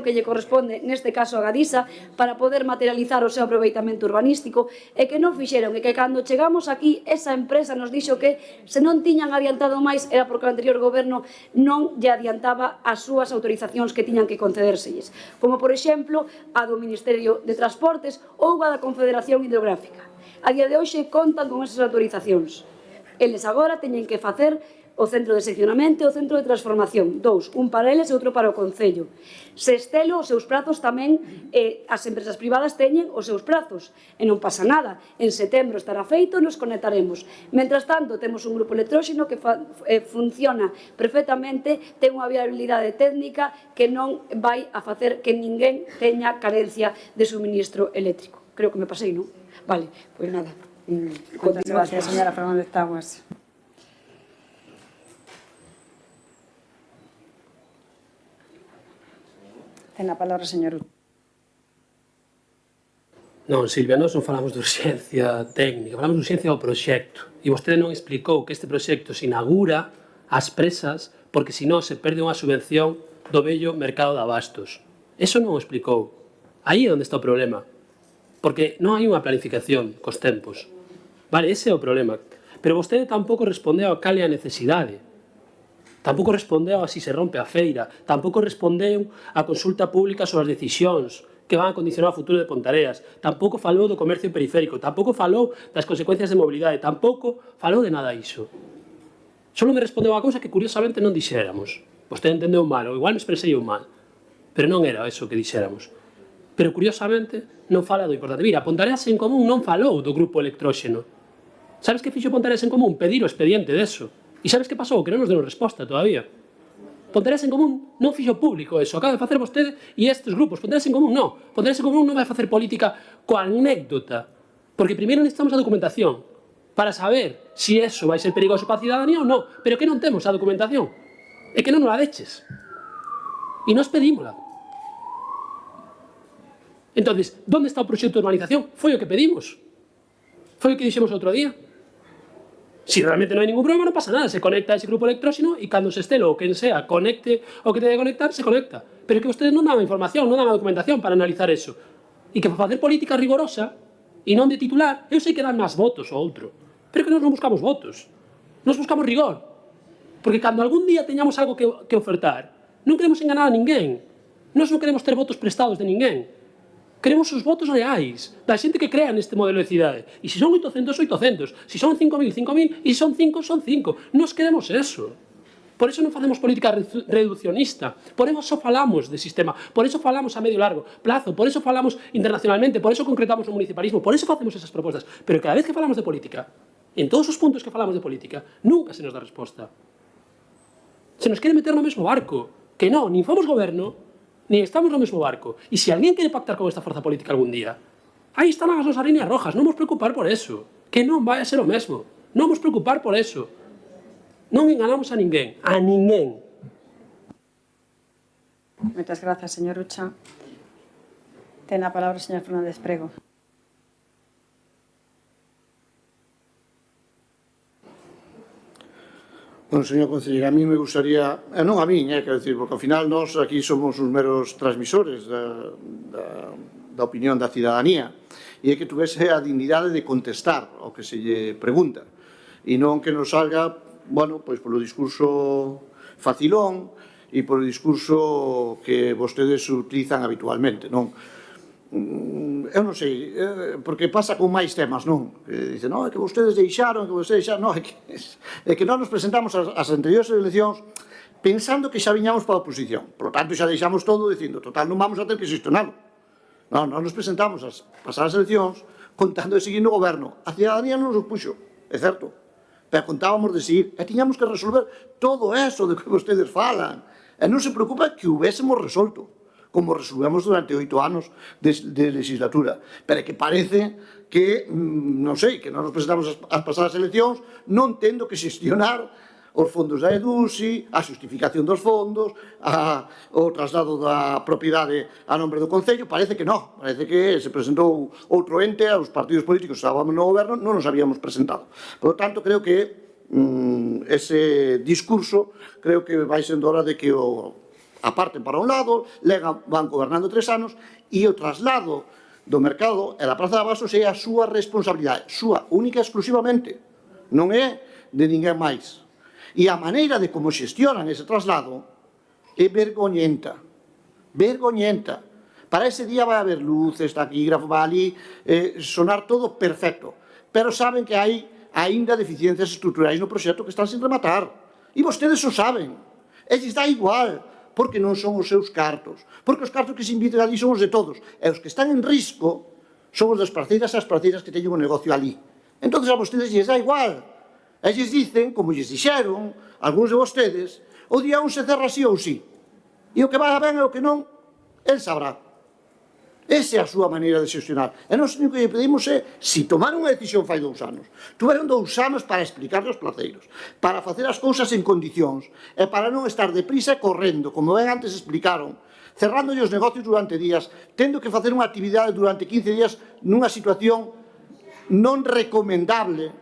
que lle corresponde neste caso a Gadisa para poder materializar o seu aproveitamento urbanístico, e que non fixeron, e que cando chegamos aquí esa empresa nos dixo que se non tiñan adiantado máis era porque o anterior goberno non lle adiantaba as súas autorizacións que tiñan que concedérselles, como por exemplo a do Ministerio de Transportes ou a da Confederación Hidrográfica. A día de hoxe contan con esas autorizacións. Eles agora teñen que facer o centro de seccionamento e o centro de transformación. Un para eles e outro para o Concello. Se estelo os seus prazos tamén, as empresas privadas teñen os seus prazos. E non pasa nada. En setembro estará feito e nos conectaremos. Mentras tanto, temos un grupo electróxeno que funciona perfectamente, ten unha viabilidade técnica que non vai a facer que ninguén teña carencia de suministro eléctrico. Creo que me pasei, non? Vale, pois nada. Moitas gracias, señora Fernández Tabuas. Ten a palabra, señor Ucha. Non, Silvia, nós non falamos de urxencia técnica, falamos de urxencia ao proxecto. E vostede non explicou que este proxecto se inaugura ás presas porque senón se perde unha subvención do vello mercado de abastos. Eso non o explicou. Aí é onde está o problema. Porque non hai unha planificación cos tempos. Vale, ese é o problema. Pero vostede tampouco respondeu a cal é a necesidade. Tampouco respondeu a si se rompe a feira, tampouco respondeu a consulta pública sobre as decisións que van a condicionar o futuro de Ponteareas, tampouco falou do comercio periférico, tampouco falou das consecuencias de mobilidade, tampouco falou de nada iso. Só me respondeu a cousa que curiosamente non dixéramos. Vostede entendeu mal, ou igual me expresei eu mal, pero non era eso que dixéramos. Pero, curiosamente, non fala do importante. Mira, Pontareas en Común non falou do grupo electróxeno. Sabes que fixo Pontareas en Común? Pedir o expediente deso. E sabes que pasou? Que non nos deron resposta todavía. Pontareas en Común non fixo público eso. Acaba de facer vostede e estes grupos. Pontareas en Común non. Pontareas en Común non vai facer política coa anécdota. Porque primeiro necesitamos a documentación para saber se eso vai ser perigoso para a cidadanía ou non. Pero que non temos a documentación. É que non nos la deches. E nos pedímola. Entonces, ¿dónde está o proxecto de urbanización? Foi o que pedimos. Foi o que dixemos outro día. Si realmente non hai ningún problema, non pasa nada. Se conecta ese grupo electróxeno e cando se estelo ou quen sea conecte o que ten que conectar, se conecta. Pero é que vostedes non dan a información, non dan a documentación para analizar eso. E que para facer política rigorosa e non de titular, eu sei que dan máis votos ou outro. Pero que nós non buscamos votos. Nós buscamos rigor. Porque cando algún día teñamos algo que ofertar, non queremos enganar a ninguén. Nós non queremos ter votos prestados de ninguén. Queremos os votos reais, da xente que crea neste modelo de cidade. E se son 800, 800. Se son 5.000, 5.000. E se son 5, son 5. Nos queremos eso. Por eso non facemos política reduccionista. Por eso falamos de sistema. Por eso falamos a medio largo plazo. Por eso falamos internacionalmente. Por eso concretamos o municipalismo. Por eso facemos esas propostas. Pero cada vez que falamos de política, en todos os puntos que falamos de política, nunca se nos dá resposta. Se nos quere meter no mesmo barco. Que non, nin fomos goberno, nin estamos no mesmo barco. E se alguén quere pactar con esta forza política algún día, aí están as nosas líneas rojas, non vos preocupar por eso. Que non vai a ser o mesmo. Non vos preocupar por eso. Non enganamos a ninguén. A ninguén. Moitas grazas, señor Ucha. Ten a palabra o señor Fernández Prego. Bueno, señor concelleiro, a mí me gustaría, non a mí, quero dicir, porque ao final nós aquí somos uns meros transmisores da opinión da cidadanía, e é que tuvese a dignidade de contestar ao que se lle pregunta, e non que nos salga, bueno, pois polo discurso facilón e polo discurso que vostedes utilizan habitualmente, non? Eu non sei, porque pasa con máis temas, non? Que dicen, non, é que vostedes deixaron, non, é que nós nos presentamos ás anteriores eleccións pensando que xa viñamos para a oposición. Por lo tanto, xa deixamos todo dicindo, total, non vamos a ter que xestionarlo. Non, nós nos presentamos ás pasadas eleccións contando de seguir no goberno. A cidadanía non nos opuxo, é certo, pero contábamos de seguir e tiñamos que resolver todo eso de que vostedes falan. E non se preocupa que hubiésemos resolto, como resolvemos durante 8 anos de legislatura. Pero é que parece que, non sei, que non nos presentamos as pasadas eleccións non tendo que xestionar os fondos da EDUSI, a justificación dos fondos, o traslado da propiedade a nombre do Concello. Parece que non. Parece que se presentou outro ente, aos partidos políticos que estábamos no goberno, non nos habíamos presentado. Por lo tanto, creo que ese discurso, creo que vai sendo hora de que o aparten para un lado, van gobernando 3 anos, e o traslado do mercado e da Praza de Abastos é a súa responsabilidade, súa, única e exclusivamente, non é de ninguén máis. E a maneira de como xestionan ese traslado é vergoñenta, vergoñenta. Para ese día vai haber luces, taquígrafo, vai ali, sonar todo perfecto, pero saben que hai aínda deficiencias estruturais no proxecto que están sin rematar, e vostedes o saben, e lles dá igual, porque non son os seus cartos, porque os cartos que se invitan ali son os de todos, e os que están en risco son os das parceiras e as parceiras que teñen un negocio ali. Entón a vostedes lles dá igual, e lles dicen, como lles dixeron algúns de vostedes, o día 1 se cerra sí ou sí, e o que vai a ben e o que non, el sabrá. Esa é a súa maneira de xestionar. E nós o que lle pedimos é, se tomaron unha decisión fai 2 anos, tuveron 2 anos para explicar aos placeiros, para facer as cousas en condicións, e para non estar deprisa e correndo, como ben antes explicaron, cerrando os negocios durante días, tendo que facer unha actividade durante 15 días nunha situación non recomendable,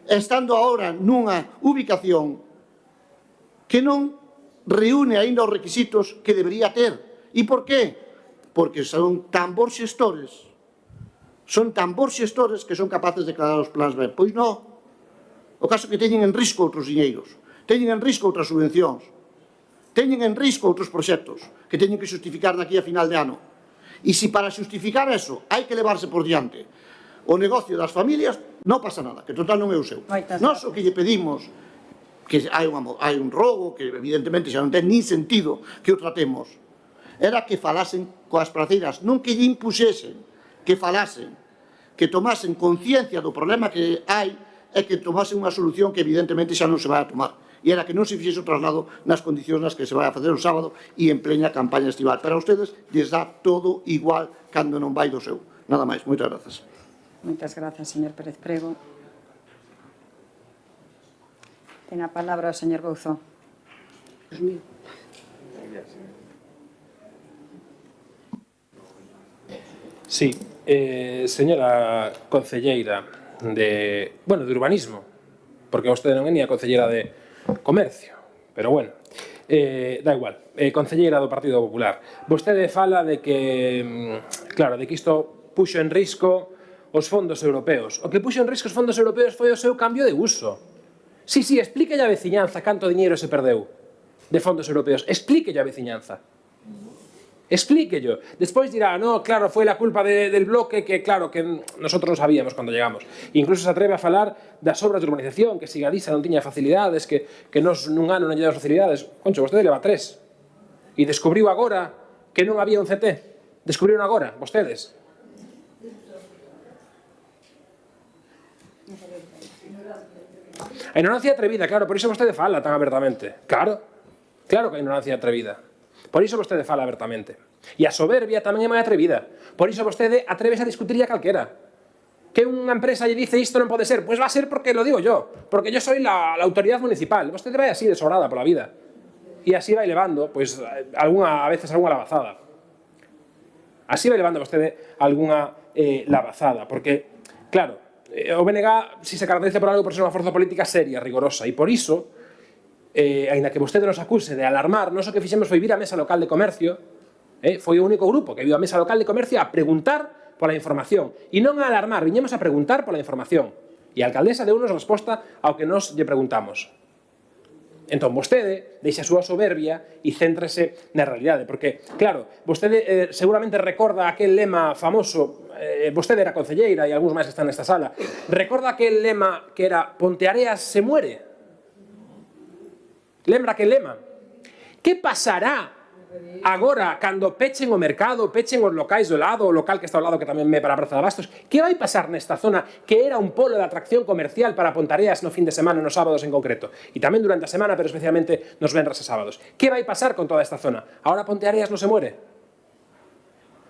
estando agora nunha ubicación que non reúne aínda os requisitos que debería ter. E por qué? Porque son tan bons xestores que son capaces de declarar os plans ben. Pois non. O caso que teñen en risco outros diñeiros, teñen en risco outras subvencións, teñen en risco outros proxectos que teñen que justificar daqui a final de ano. E se para justificar eso hai que levarse por diante o negocio das familias, non pasa nada, que total non é o seu. Nós o que lle pedimos, que hai un robo, que evidentemente xa non ten nin sentido que o tratemos, era que falasen coas praceiras, non que lle impuxesen, que falasen, que tomasen conciencia do problema que hai e que tomasen unha solución que evidentemente xa non se vai a tomar. E era que non se fixese o traslado nas condicións nas que se vai a facer o sábado e en pleña campaña estival. Pero a ustedes lles dá todo igual cando non vai do seu. Nada máis. Moitas grazas. Moitas grazas, señor Pérez Prego. Ten a palabra o señor Bouzó. Sí, señora concelleira de urbanismo, porque vostede non é ni a concelleira de comercio, pero bueno, da igual, concelleira do Partido Popular. Vostede fala de que, claro, de que isto puxo en risco os fondos europeos. O que puxo en risco os fondos europeos foi o seu cambio de uso. Sí, explíquelle a veciñanza canto diñeiro se perdeu de fondos europeos. Explíquelle a veciñanza. Explíquello. Despois dirá, no, claro, foi la culpa del bloque que, claro, que nosotros non sabíamos cando llegamos. Incluso se atreve a falar das obras de urbanización, que si Galiza non tiña facilidades, que nos nun ano non lle damos facilidades. Concho, vostede leva 3. E descubriu agora que non había un CT. Descubriron agora, vostedes. A ignorancia atrevida, claro, por iso vostede fala tan abertamente. Claro que a ignorancia atrevida. Por iso vostede fala abertamente. E a soberbia tamén é moi atrevida. Por iso vostede atreves a discutir a calquera. Que unha empresa lle dice isto non pode ser, pois va a ser porque lo digo yo, porque yo soy la autoridade municipal. Vostede vai así de sobrada pola vida. E así vai levando, pois, a veces algunha lavazada. Así vai levando vostede algunha lavazada, porque, claro, o BNG si se caracteriza por algo por ser unha forza política seria, rigorosa, e por iso, aínda que vostede nos acuse de alarmar, nós o que fixemos foi vir á mesa local de comercio, foi o único grupo que viu á mesa local de comercio a preguntar pola información, e non a alarmar, viñemos a preguntar pola información, e a alcaldesa deu-nos resposta ao que nos lle preguntamos. Entón, vostede deixa a súa soberbia e céntrese na realidade, porque, claro, vostede seguramente recorda aquel lema famoso, vostede era concelleira e algúns máis que están nesta sala, recorda aquel lema que era Ponteareas se muere? Lembra aquel lema? Que pasará agora cando pechen o mercado, pechen os locais do lado, o local que está ao lado que tamén me para a Praza de Abastos? Que vai pasar nesta zona que era un polo de atracción comercial para Ponteareas no fin de semana, nos sábados en concreto? E tamén durante a semana, pero especialmente nos venres e sábados. Que vai pasar con toda esta zona? Agora Ponteareas non se muere?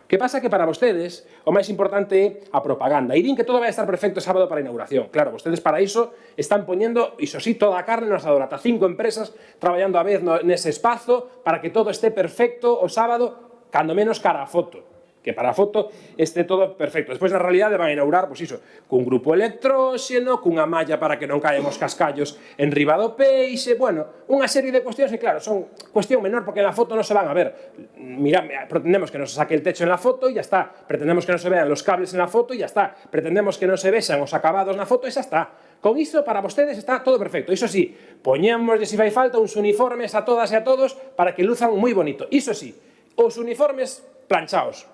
Que pasa que para vostedes o máis importante é a propaganda. E din que todo vai estar perfecto sábado para a inauguración. Claro, vostedes para iso están poñendo, iso sí, toda a carne no asador. Ata 5 empresas traballando a vez nese espazo para que todo este perfecto o sábado, cando menos cara a foto. Que para a foto este todo perfecto. Despois, na realidade, van a inaugurar, pois iso, cun grupo electróxeno, cunha malla para que non caen os cascallos en riba do peixe, bueno, unha serie de cuestións que, claro, son cuestión menor porque na foto non se van a ver. Mira, pretendemos que non se saque el techo en la foto e ya está. Pretendemos que non se vean los cables en la foto e ya está. Pretendemos que non se vexan os acabados na foto e xa está. Con iso, para vostedes, está todo perfecto. Iso sí, poñémoslle, se fai falta, uns uniformes a todas e a todos para que luzan moi bonito. Iso sí, os uniformes planchaos.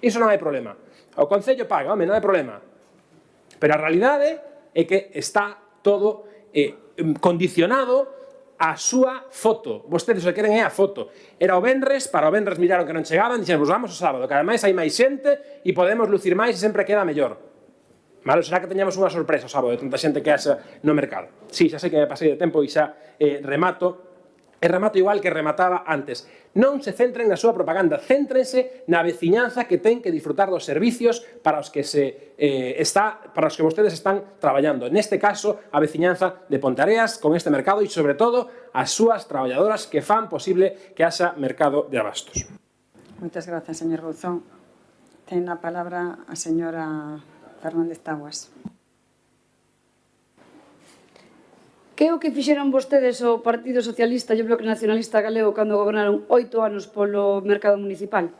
Iso non hai problema. O Concello paga, home, non hai problema. Pero a realidade é que está todo condicionado á súa foto. Vostedes o que queren é a foto. Era o venres, para o venres miraron que non chegaban, dixen, vamos o sábado, que ademais hai máis xente e podemos lucir máis e sempre queda mellor. Malo, será que teñamos unha sorpresa o sábado de tanta xente que haxa no mercado. Sí, xa sei que me pasei de tempo e xa remato. E remato igual que remataba antes. Non se centren na súa propaganda, céntrense na veciñanza que ten que disfrutar dos servicios para os que vostedes están traballando. Neste caso, a veciñanza de Ponteareas con este mercado e, sobre todo, as súas traballadoras que fan posible que haxa mercado de abastos. Moitas grazas, señor Bouzón. Ten a palabra a señora Fernández Taguas. Que é o que fixeron vostedes o Partido Socialista e o Bloque Nacionalista Galego cando gobernaron 8 anos polo mercado municipal?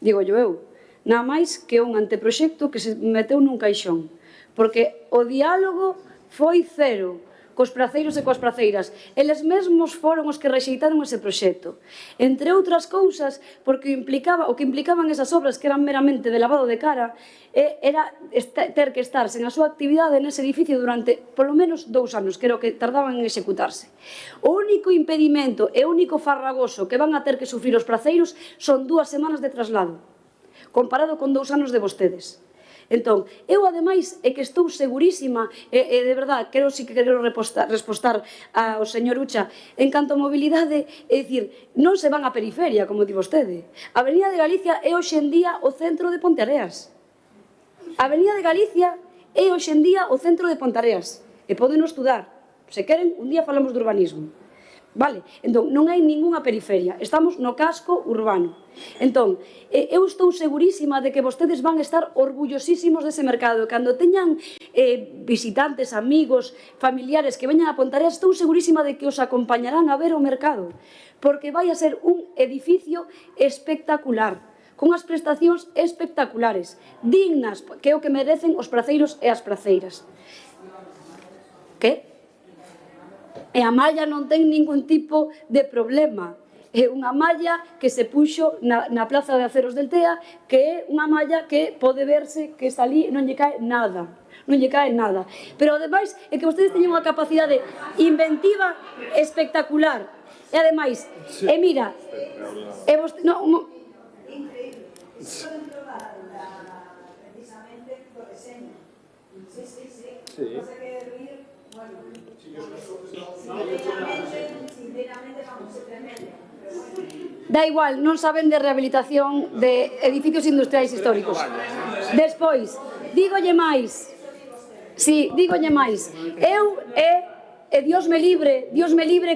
Digo eu, nada máis que un anteproxecto que se meteu nun caixón, porque o diálogo foi cero, cos praceiros e coas praceiras. Eles mesmos foron os que rexeitaron ese proxecto. Entre outras cousas, porque o que implicaban esas obras, que eran meramente de lavado de cara, era ter que estar sen a súa actividade nese edificio durante polo menos 2 anos, que era o que tardaban en executarse. O único impedimento e o único farragoso que van a ter que sufrir os praceiros son 2 semanas de traslado, comparado con 2 anos de vostedes. Entón, eu ademais é que estou segurísima, e de verdade, quero respostar ao señor Ucha, en canto a mobilidade, é dicir, non se van á periferia, como di vostede. A Avenida de Galicia é hoxe en día o centro de Ponteareas. A Avenida de Galicia é hoxe en día o centro de Ponteareas. E poden estudar. Se queren, un día falamos de urbanismo. Vale? Entón, non hai ningunha periferia. Estamos no casco urbano. Entón, eu estou segurísima de que vostedes van a estar orgullosísimos dese mercado. E cando teñan visitantes, amigos, familiares que veñan a Ponteareas, estou segurísima de que os acompañarán a ver o mercado. Porque vai a ser un edificio espectacular, con as prestacións espectaculares, dignas, que é o que merecen os praceiros e as praceiras. Que? E a malla non ten ningún tipo de problema. É unha malla que se puxo na Plaza de Aceros del TEA, que é unha malla que pode verse que está ali, non lle cae nada. Non lle cae nada. Pero, ademais, é que vostedes teñen unha capacidade inventiva espectacular. E, ademais, e mira, e vostedes... Da igual, non saben de rehabilitación de edificios industriais históricos. Despois, dígolle máis. Si, dígolle máis. Eu e Dios me libre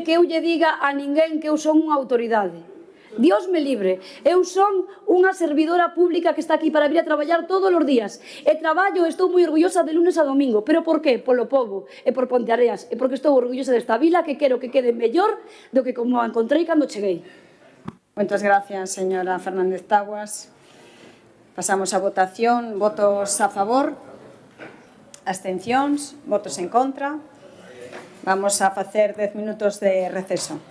que eu lle diga a ninguén que eu son unha autoridade. Dios me libre. Eu son unha servidora pública que está aquí para vir a traballar todos os días. E traballo, estou moi orgullosa de lunes a domingo. Pero por qué? Polo pobo e por Ponteareas. E porque estou orgullosa desta vila que quero que quede mellor do que como a encontrei cando cheguei. Moitas gracias, señora Fernández Taguas. Pasamos a votación. Votos a favor, abstencións, votos en contra. Vamos a facer 10 minutos de receso.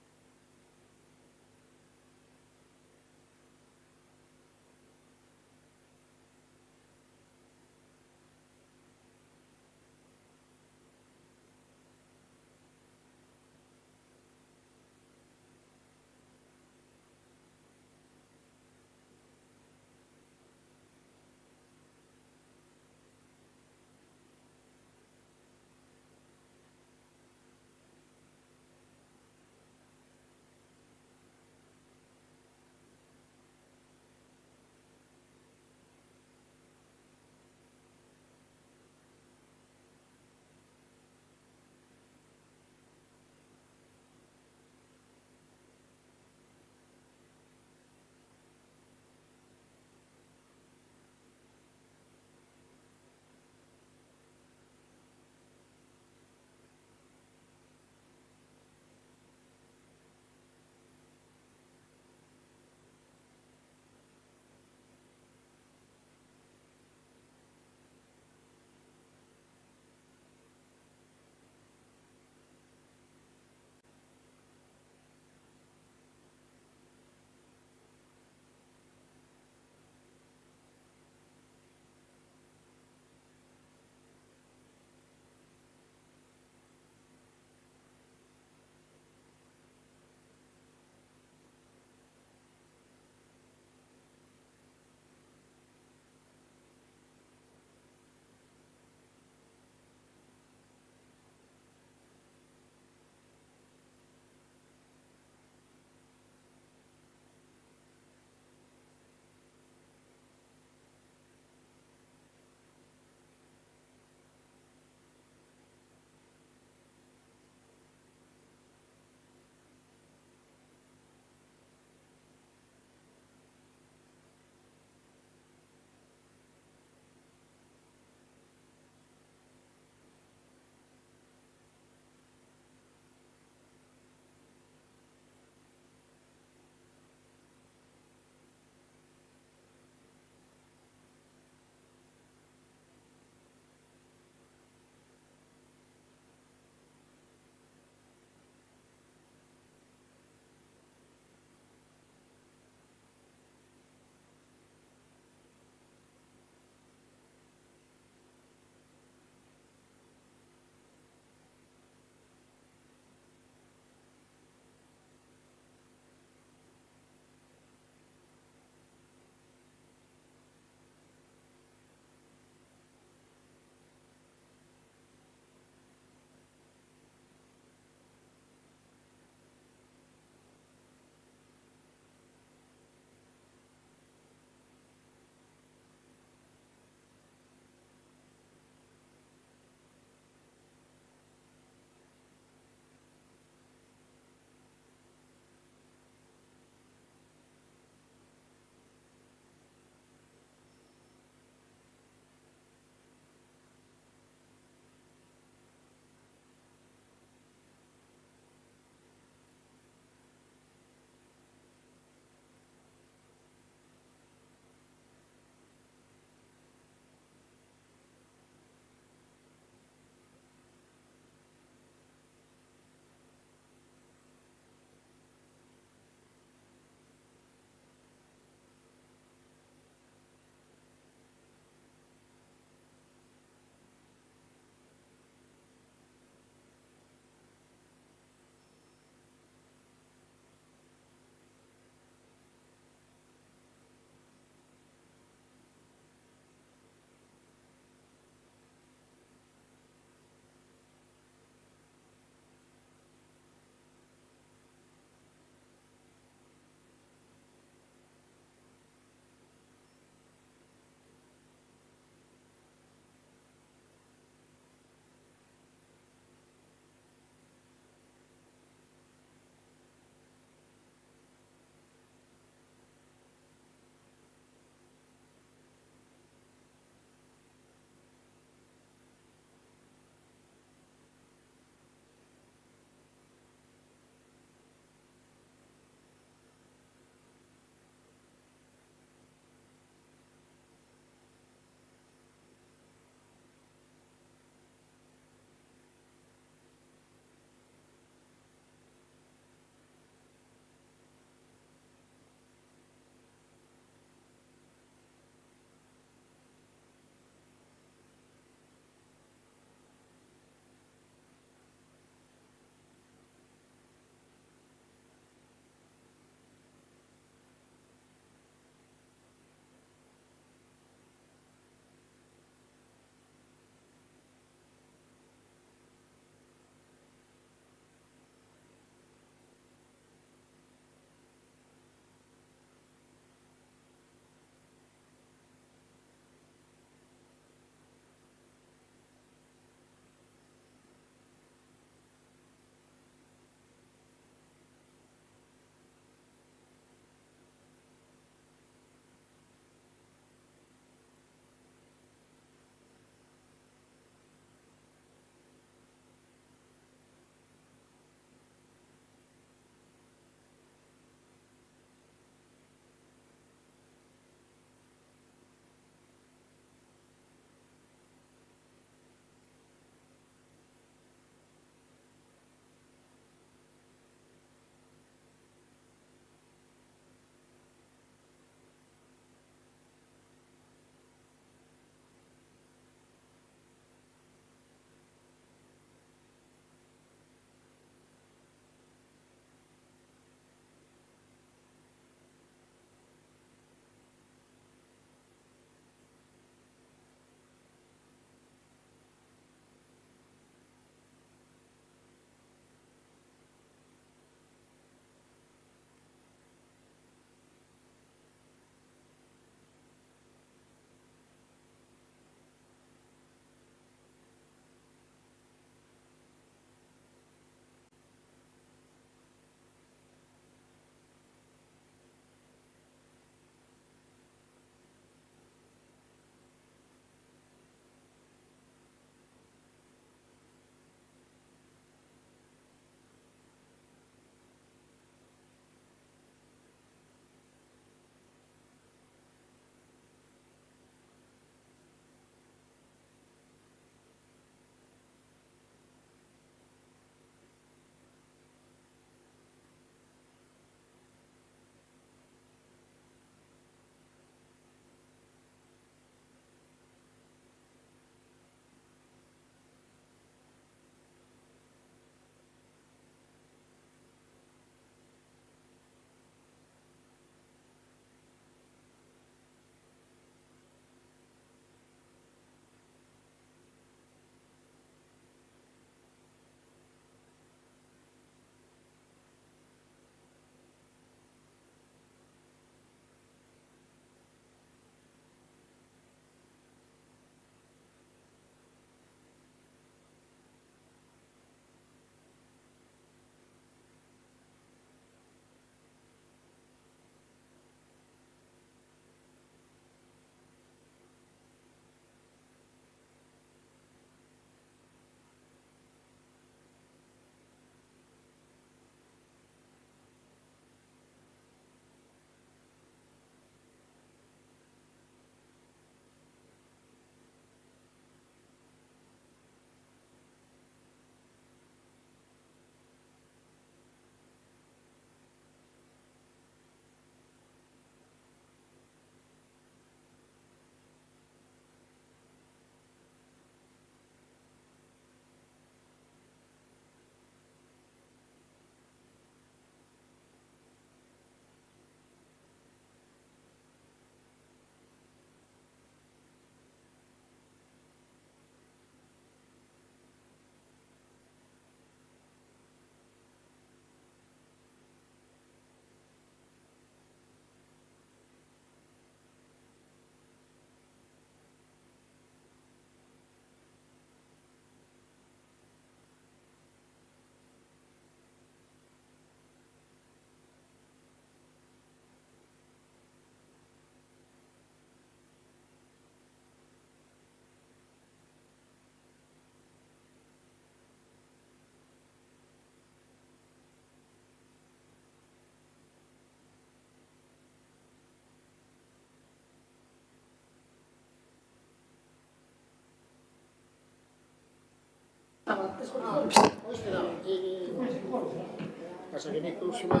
Pasa que Nico se va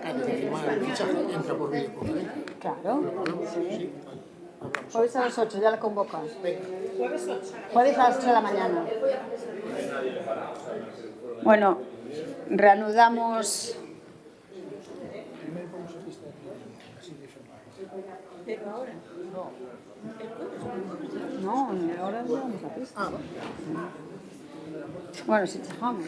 antes de firmar el fichaje, entra por videoconferencia. Claro. Jueves a las 8, ya la convocan. Jueves a las 8 de la mañana. Bueno, reanudamos. No, ahora no vamos a pista. Bueno, si dejamos.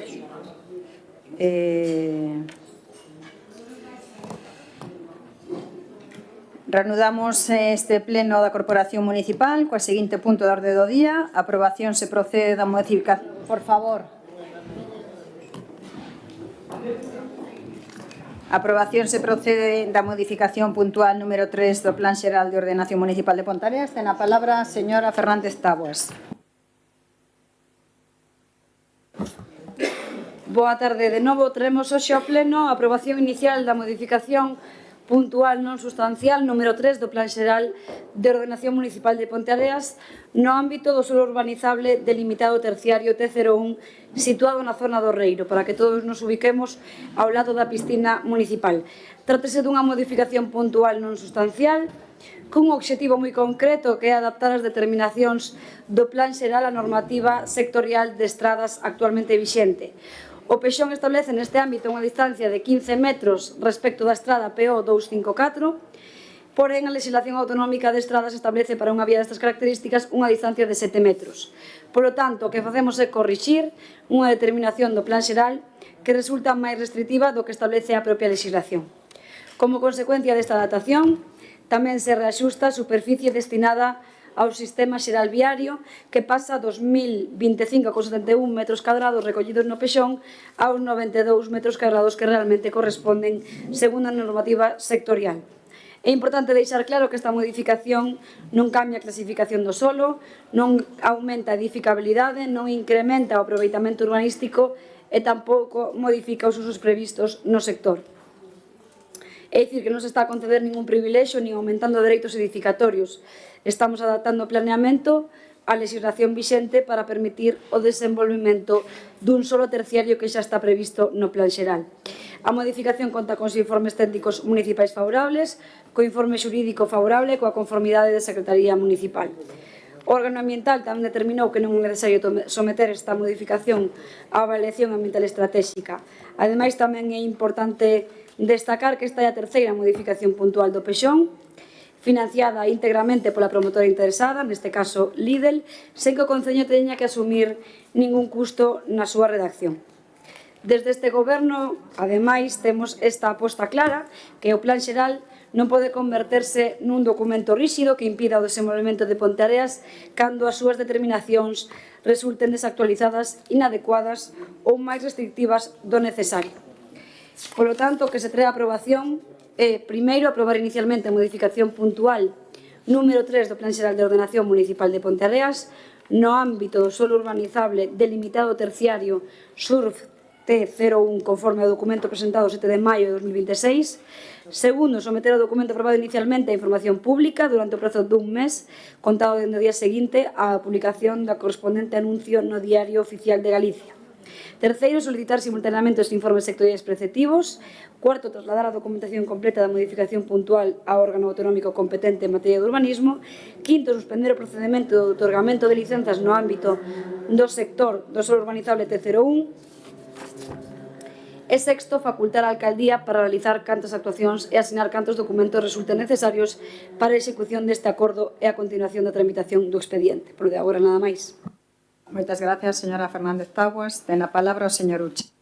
Reanudamos este pleno da Corporación Municipal coa seguinte punto da orde do día. A aprobación se procede da modificación. Por favor. A aprobación se procede da modificación puntual número 3 do Plan Xeral de Ordenación Municipal de Ponteareas. Ten a palabra a señora Fernández Taboas. Boa tarde de novo. Traemos hoxe ao pleno a aprobación inicial da modificación puntual non sustancial número 3 do Plan Xeral de Ordenación Municipal de Ponteareas no ámbito do suelo urbanizable delimitado terciario T01 situado na zona do Reiro, para que todos nos ubiquemos ao lado da piscina municipal. Trátase dunha modificación puntual non sustancial cun obxectivo moi concreto, que é adaptar as determinacións do Plan Xeral á normativa sectorial de estradas actualmente vixente. O PEXON establece neste ámbito unha distancia de 15 metros respecto da estrada PO 254, porén a legislación autonómica de estradas establece para unha vía destas características unha distancia de 7 metros. Por lo tanto, o que facemos é corrixir unha determinación do Plan Xeral que resulta máis restrictiva do que establece a propia legislación. Como consecuencia desta adaptación, tamén se reaxusta a superficie destinada ao sistema xeral viario, que pasa dos 1025,71 metros cadrados recollidos no PEXON aos 92 metros cadrados que realmente corresponden segundo a normativa sectorial. É importante deixar claro que esta modificación non cambia a clasificación do solo, non aumenta a edificabilidade, non incrementa o aproveitamento urbanístico e tampouco modifica os usos previstos no sector. É dicir, que non se está a conceder ningún privilexio nin aumentando dereitos edificatorios. Estamos adaptando o planeamento á legislación vixente para permitir o desenvolvemento dun solo terciario que xa está previsto no Plan Xeral. A modificación conta con informes técnicos municipais favorables, co informe xurídico favorable e coa conformidade da Secretaría Municipal. O órgano ambiental tamén determinou que non é necesario someter esta modificación á avaliación ambiental estratégica. Ademais, tamén é importante destacar que esta é a terceira modificación puntual do PEXON, financiada íntegramente pola promotora interesada, neste caso Lidl, sen que o Concello teña que asumir ningún custo na súa redacción. Desde este goberno, ademais, temos esta aposta clara que o Plan Xeral non pode converterse nun documento ríxido que impida o desenvolvemento de Ponteareas cando as súas determinacións resulten desactualizadas, inadecuadas ou máis restrictivas do necesario. Por lo tanto, que se trae a aprobación é, primeiro, aprobar inicialmente a modificación puntual número 3 do Plan Xeral de Ordenación Municipal de Ponteareas no ámbito do solo urbanizable delimitado terciario SURF T01 conforme ao documento presentado o 7 de maio de 2026. Segundo, someter o documento aprobado inicialmente a información pública durante o prazo dun mes, contado dende o día seguinte á publicación da correspondente anuncio no Diario Oficial de Galicia. Terceiro, solicitar simultaneamente os informes sectoriais preceptivos. Cuarto, trasladar a documentación completa da modificación puntual ao órgano autonómico competente en materia de urbanismo. Quinto, suspender o procedimento do otorgamento de licenzas no ámbito do sector do solo urbanizable T01. E sexto, facultar a alcaldía para realizar cantas actuacións e asinar cantos documentos resulten necesarios para a execución deste acordo e a continuación da tramitación do expediente. Por de agora nada máis. Moitas gracias, señora Fernández Taboas. Ten a palabra o señor Uche.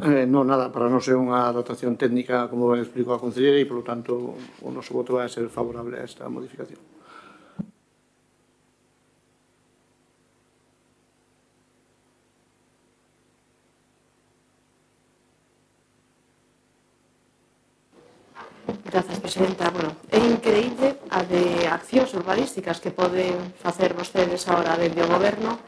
Non, nada, para non ser unha dotación técnica, como ben explicou a concelleira, e, polo tanto, o noso voto vai ser favorable a esta modificación. Grazas, presidenta. Bueno, é increíble a de accións urbanísticas que poden facer vostedes ahora dende o Goberno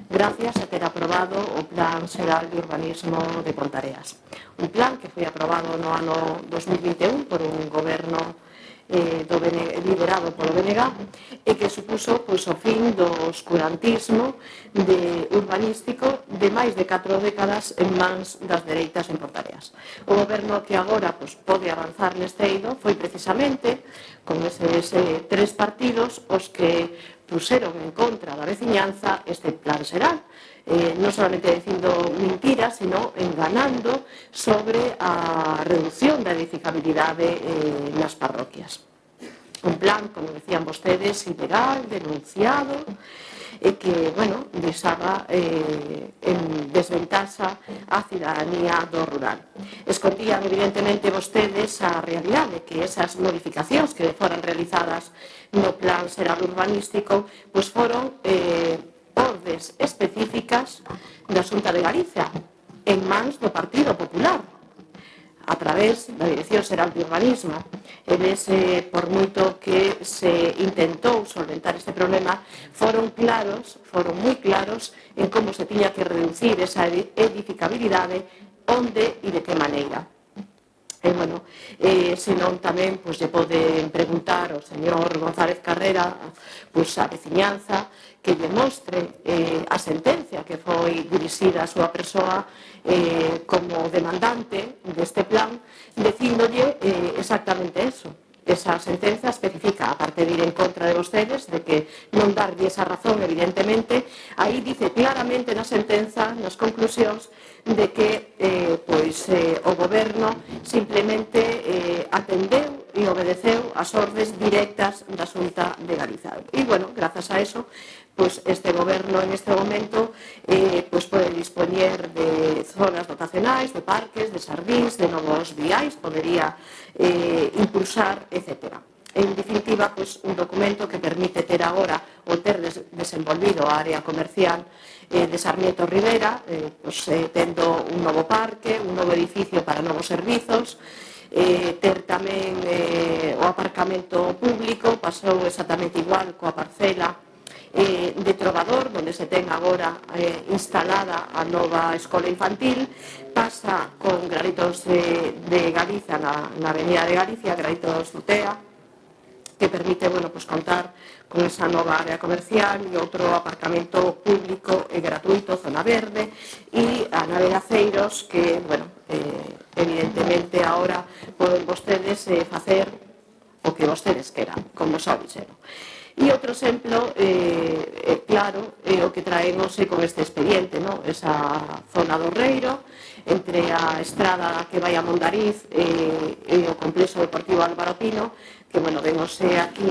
gracias a ter aprobado o Plan Xeral de Urbanismo de Pontareas. Un plan que foi aprobado no ano 2021 por un goberno liderado polo BNG e que supuso o fin do oscurantismo urbanístico de máis de 4 décadas en mans das dereitas en Pontareas. O goberno que agora pode avanzar neste eido foi precisamente con eses tres partidos os que puseron en contra da veciñanza este plan xeral, non solamente dicindo mentiras, sino enganando sobre a reducción da edificabilidade nas parroquias. Un plan, como decían vostedes, ilegal, denunciado, e que, bueno, deixaba en desventaxa a cidadanía do rural. Escondían, evidentemente, vostedes a realidade, que esas modificacións que foran realizadas no plan xeral urbanístico, pois foron ordes específicas da Xunta de Galicia en mans do Partido Popular a través da Dirección Xeral de Urbanismo. Eles, por moito que se intentou solventar este problema, foron moi claros en como se tiña que reducir esa edificabilidade, onde e de que maneira. Bueno, senón tamén lle poden preguntar ao señor González Carrera a veciñanza que lle mostre a sentencia que foi dirixida a súa persoa como demandante deste plan, dicíndolle exactamente eso. Esa sentenza especifica, aparte de ir en contra de vostedes, de que non darlle esa razón, evidentemente, aí dice claramente na sentenza, nas conclusións, de que o goberno simplemente atendeu e obedeceu as ordes directas da Xunta de Galicia. E, bueno, grazas a eso, este goberno en este momento pode dispoñer de zonas dotacionais, de parques, de xardíns, de novos viais, podería impulsar, etc. En definitiva, un documento que permite ter agora ou ter desenvolvido a área comercial de Sarmiento Rivera, tendo un novo parque, un novo edificio para novos servizos, ter tamén o aparcamento público, pasou exactamente igual coa parcela de Trovador, onde se ten agora instalada a nova escola infantil, pasa con Granitos de Galicia na Avenida de Galicia, Granitos Lutea, que permite contar con esa nova área comercial e outro aparcamento público e gratuito, zona verde, e a Navegaceiros, que, evidentemente, agora poden vostedes facer o que vostedes queran, como xa dixeron. E outro exemplo, claro, é o que traemos con este expediente, esa zona do Reiro, entre a estrada que vai a Mondariz e o complexo deportivo Álvaro Pino, que, vemos aquí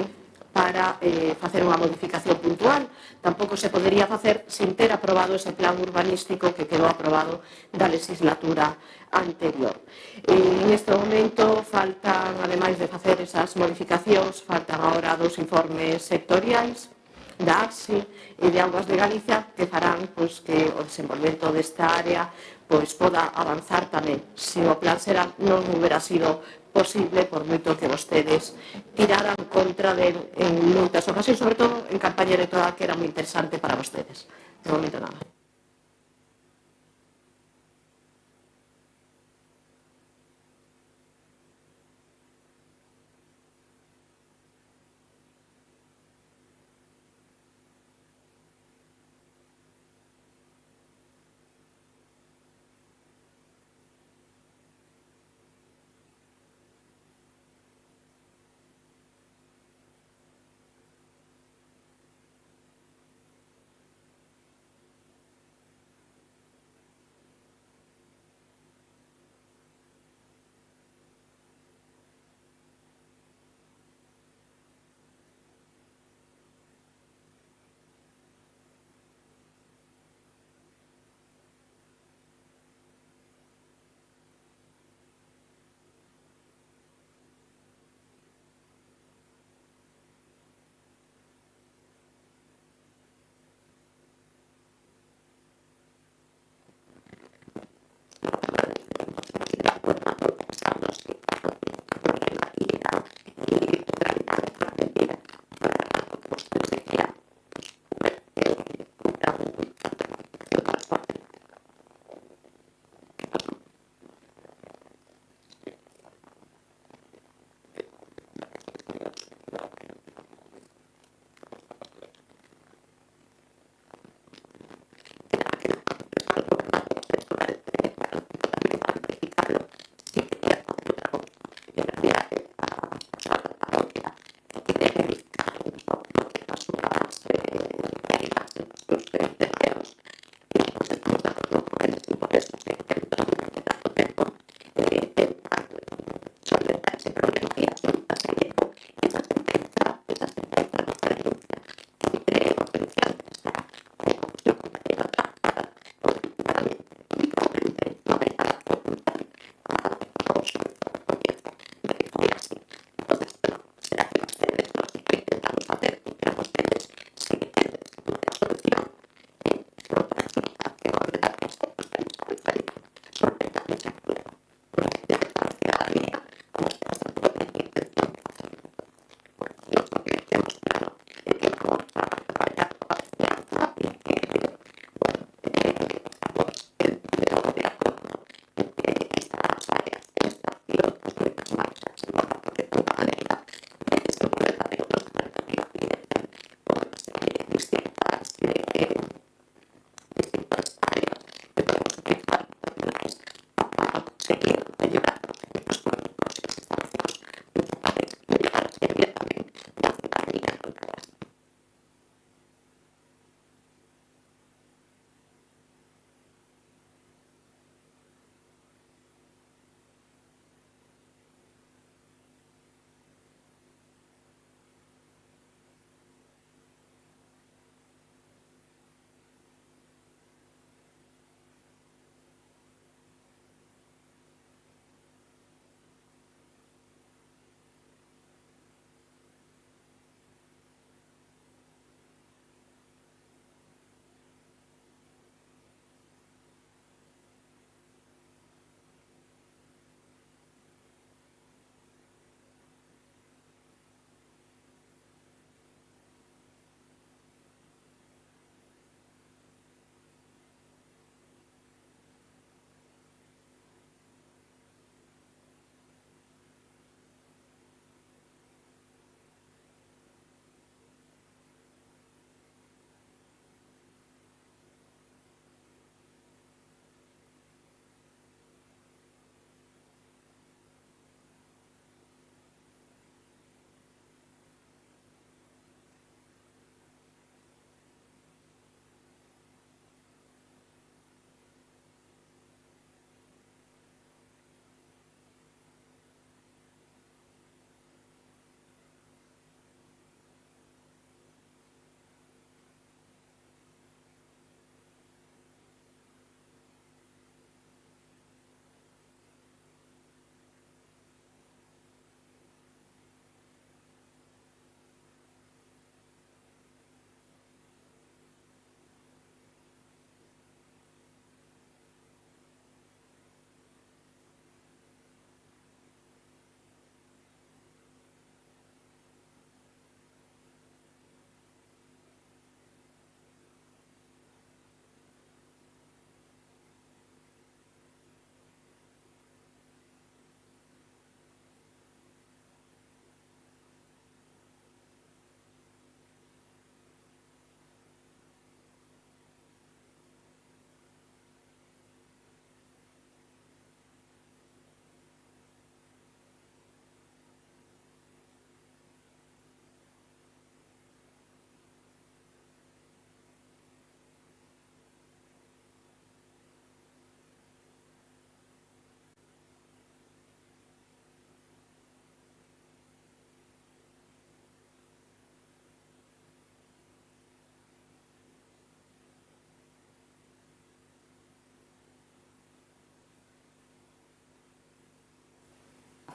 para facer unha modificación puntual. Tampouco se podería facer sin ter aprobado ese plan urbanístico que quedou aprobado da legislatura anterior. En este momento faltan, ademais de facer esas modificacións, faltan agora 2 informes sectoriais da AXI e de Augas de Galicia que farán que o desenvolvemento desta área poda avanzar tamén. Se o plan xeral non hubiera sido posible, por moito que vostedes tiraran contra del en moitas ocasións, sobre todo en campaña electoral, que era moi interesante para vostedes. De momento nada.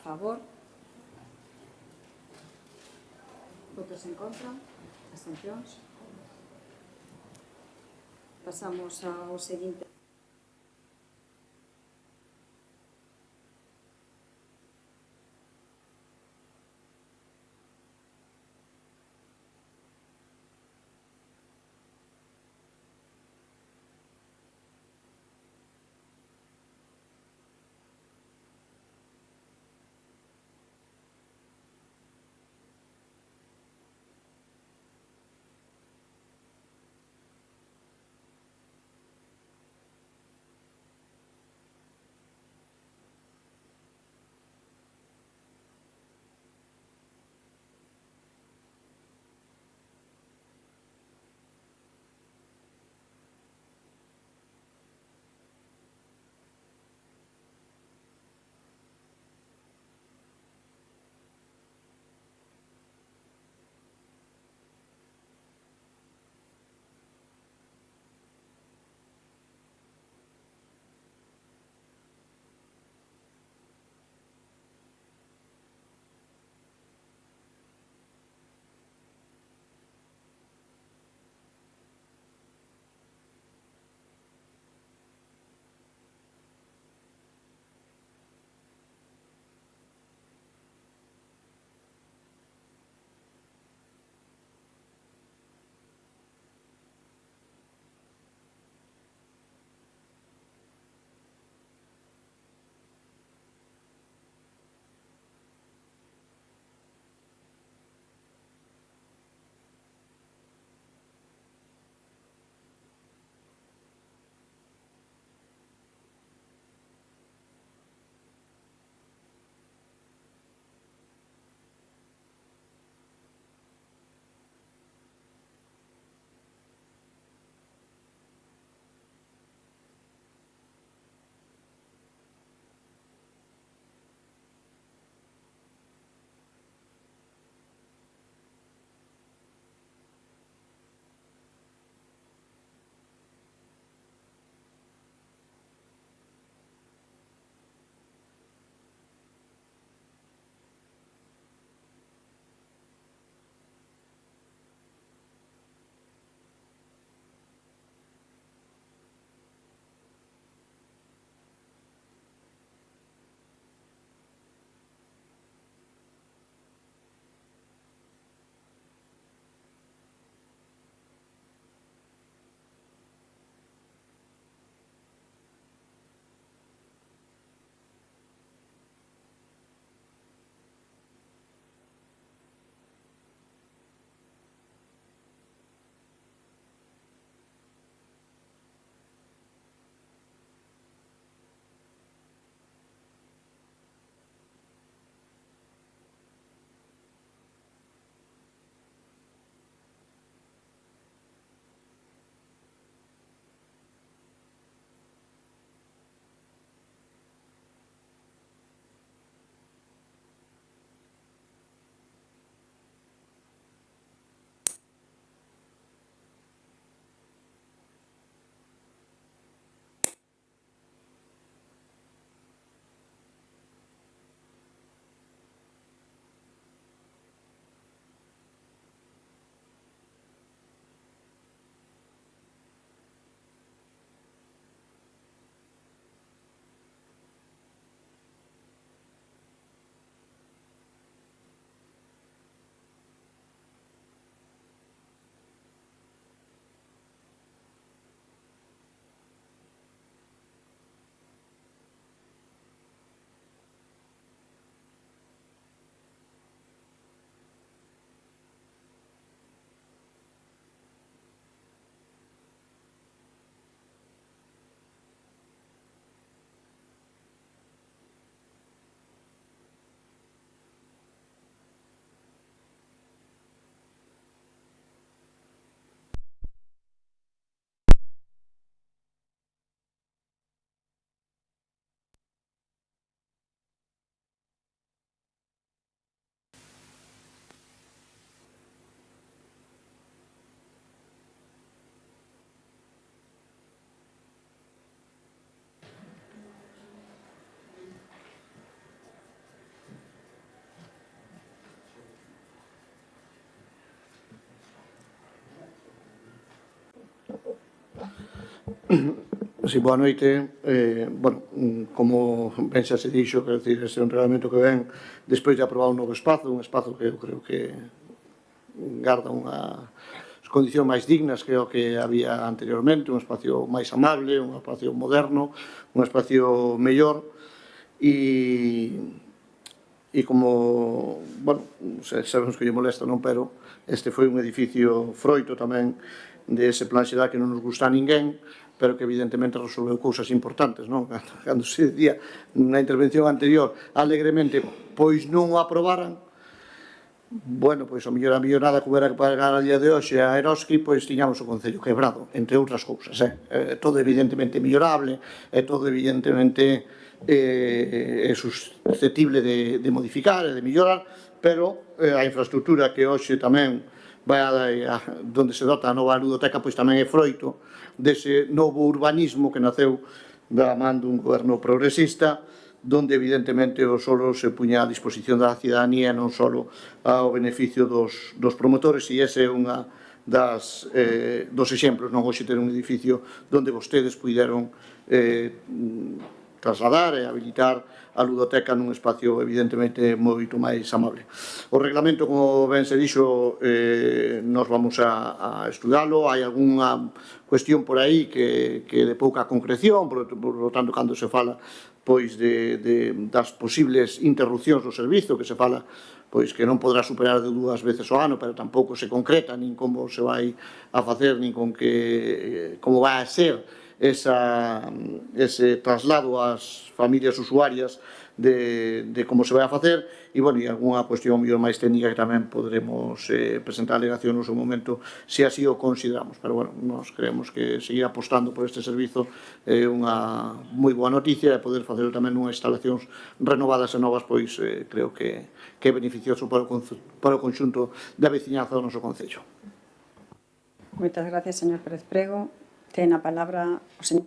favor. Votos en contra. Abstencións. Pasamos ao seguinte. Sí, boa noite. Bueno, como ben xa se dixo, quero dicir, ese é un reglamento que ven despois de aprobar un novo espazo, un espazo que eu creo que garda unhas condicións máis dignas que o que había anteriormente, un espacio máis amable, un espacio moderno, un espacio mellor e como, bueno, sabemos que lle molesta, non, pero este foi un edificio froito tamén de ese plan xeral que non nos gusta a ninguén, pero que evidentemente resolveu cousas importantes, non? Cando se dicía na intervención anterior alegremente, pois non o aprobaran, bueno, pois o mellor a millonada que hubiera que pagar a día de hoxe a Eroski, pois tiñamos o Concello quebrado, entre outras cousas, todo evidentemente millorable, todo evidentemente susceptible de modificar e de mellorar, pero a infraestructura que hoxe tamén vai donde se dota a nova ludoteca, pois tamén é froito dese novo urbanismo que naceu da man dun goberno progresista, donde evidentemente o solo se puña a disposición da cidadanía, non só ao beneficio dos promotores, e ese é unha dos exemplos, non hoxe ter un edificio onde vostedes puideron trasladar e habilitar a ludoteca nun espacio evidentemente moito máis amable. O reglamento, como ben se dixo, nos vamos a estudalo. Hai algunha cuestión por aí que de pouca concreción, por lo tanto, cando se fala pois das posibles interrupcións do servizo, que se fala pois que non podrá superar de 2 veces ao ano, pero tampouco se concreta nin como se vai a facer, nin con que como vai a ser ese traslado ás familias usuarias de como se vai a facer, e, bueno, e algunha cuestión máis técnica que tamén poderemos presentar alegación no seu momento, se así o consideramos. Pero, bueno, nós creemos que seguir apostando por este servizo é unha moi boa noticia, e poder facer tamén unhas instalacións renovadas e novas, pois creo que é beneficioso para o conxunto da veciñanza do noso Concello. Moitas gracias, señor Pérez Prego. Ten a palabra o señor.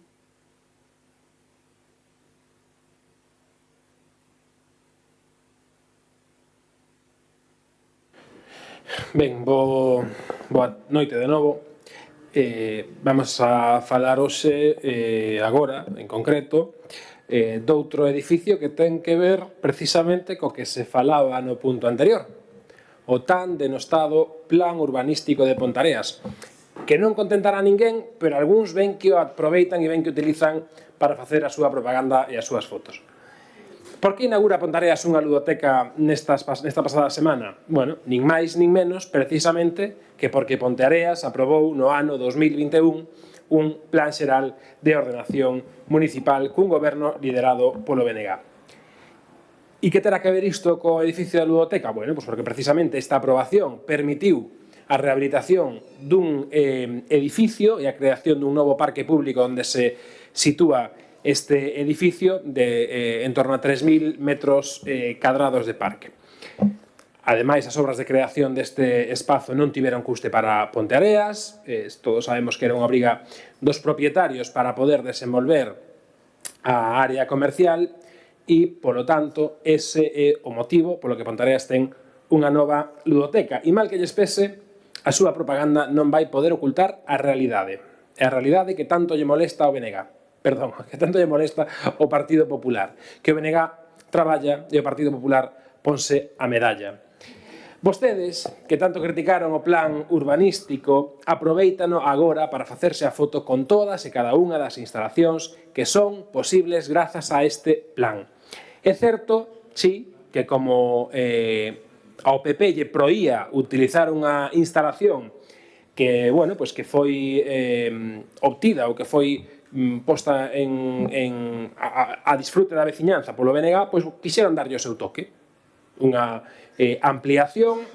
Ben, boa noite de novo. Vamos a falar hoxe, agora, en concreto, doutro edificio que ten que ver precisamente co que se falaba no punto anterior, o tan denostado Plan Urbanístico de Pontareas, que non contentará a ninguén, pero algúns ven que o aproveitan e ven que o utilizan para facer a súa propaganda e as súas fotos. Por que inaugura Pontareas unha ludoteca nesta pasada semana? Bueno, nin máis nin menos, precisamente, que porque Ponteareas aprobou no ano 2021 un plan xeral de ordenación municipal cun goberno liderado polo BNG. E que terá que ver isto co edificio da ludoteca? Bueno, pois porque precisamente esta aprobación permitiu a rehabilitación dun edificio e a creación dun novo parque público onde se sitúa este edificio de en torno a 3.000 metros cadrados de parque. Ademais, as obras de creación deste espazo non tiveron custe para Ponteareas, todos sabemos que era unha obriga dos propietarios para poder desenvolver a área comercial e, polo tanto, ese é o motivo polo que Ponteareas ten unha nova ludoteca. E mal que lles pese, a súa propaganda non vai poder ocultar a realidade. É a realidade que tanto lle molesta ao BNG. Perdón, que tanto lle molesta o Partido Popular, que o BNG traballa e o Partido Popular ponse a medalla. Vostedes, que tanto criticaron o plan urbanístico, aproveitano agora para facerse a foto con todas e cada unha das instalacións que son posibles grazas a este plan. É certo, sí, que como ao PP lle proía utilizar unha instalación que, bueno, pues que foi obtida ou que foi posta a disfrute da veciñanza polo BNG, pois quixeron darlle o seu toque. Unha ampliación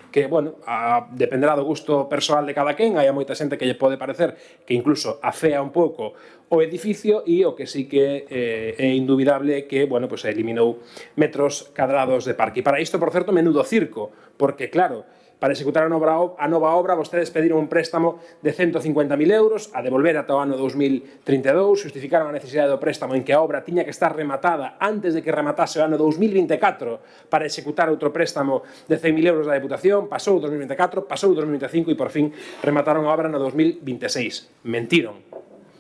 que, bueno, dependerá do gusto persoal de cada quen. Hai moita xente que lle pode parecer que incluso afea un pouco o edificio, e o que sí que é indubidable que, bueno, pues eliminou metros cadrados de parque. E para isto, por certo, menudo circo, porque, claro, para executar a nova obra vostedes pediron un préstamo de 150.000 euros a devolver ata o ano 2032, justificaron a necesidade do préstamo en que a obra tiña que estar rematada antes de que rematase o ano 2024 para executar outro préstamo de 100.000 euros da Deputación. Pasou o 2024, pasou o 2025 e por fin remataron a obra no 2026. Mentiron.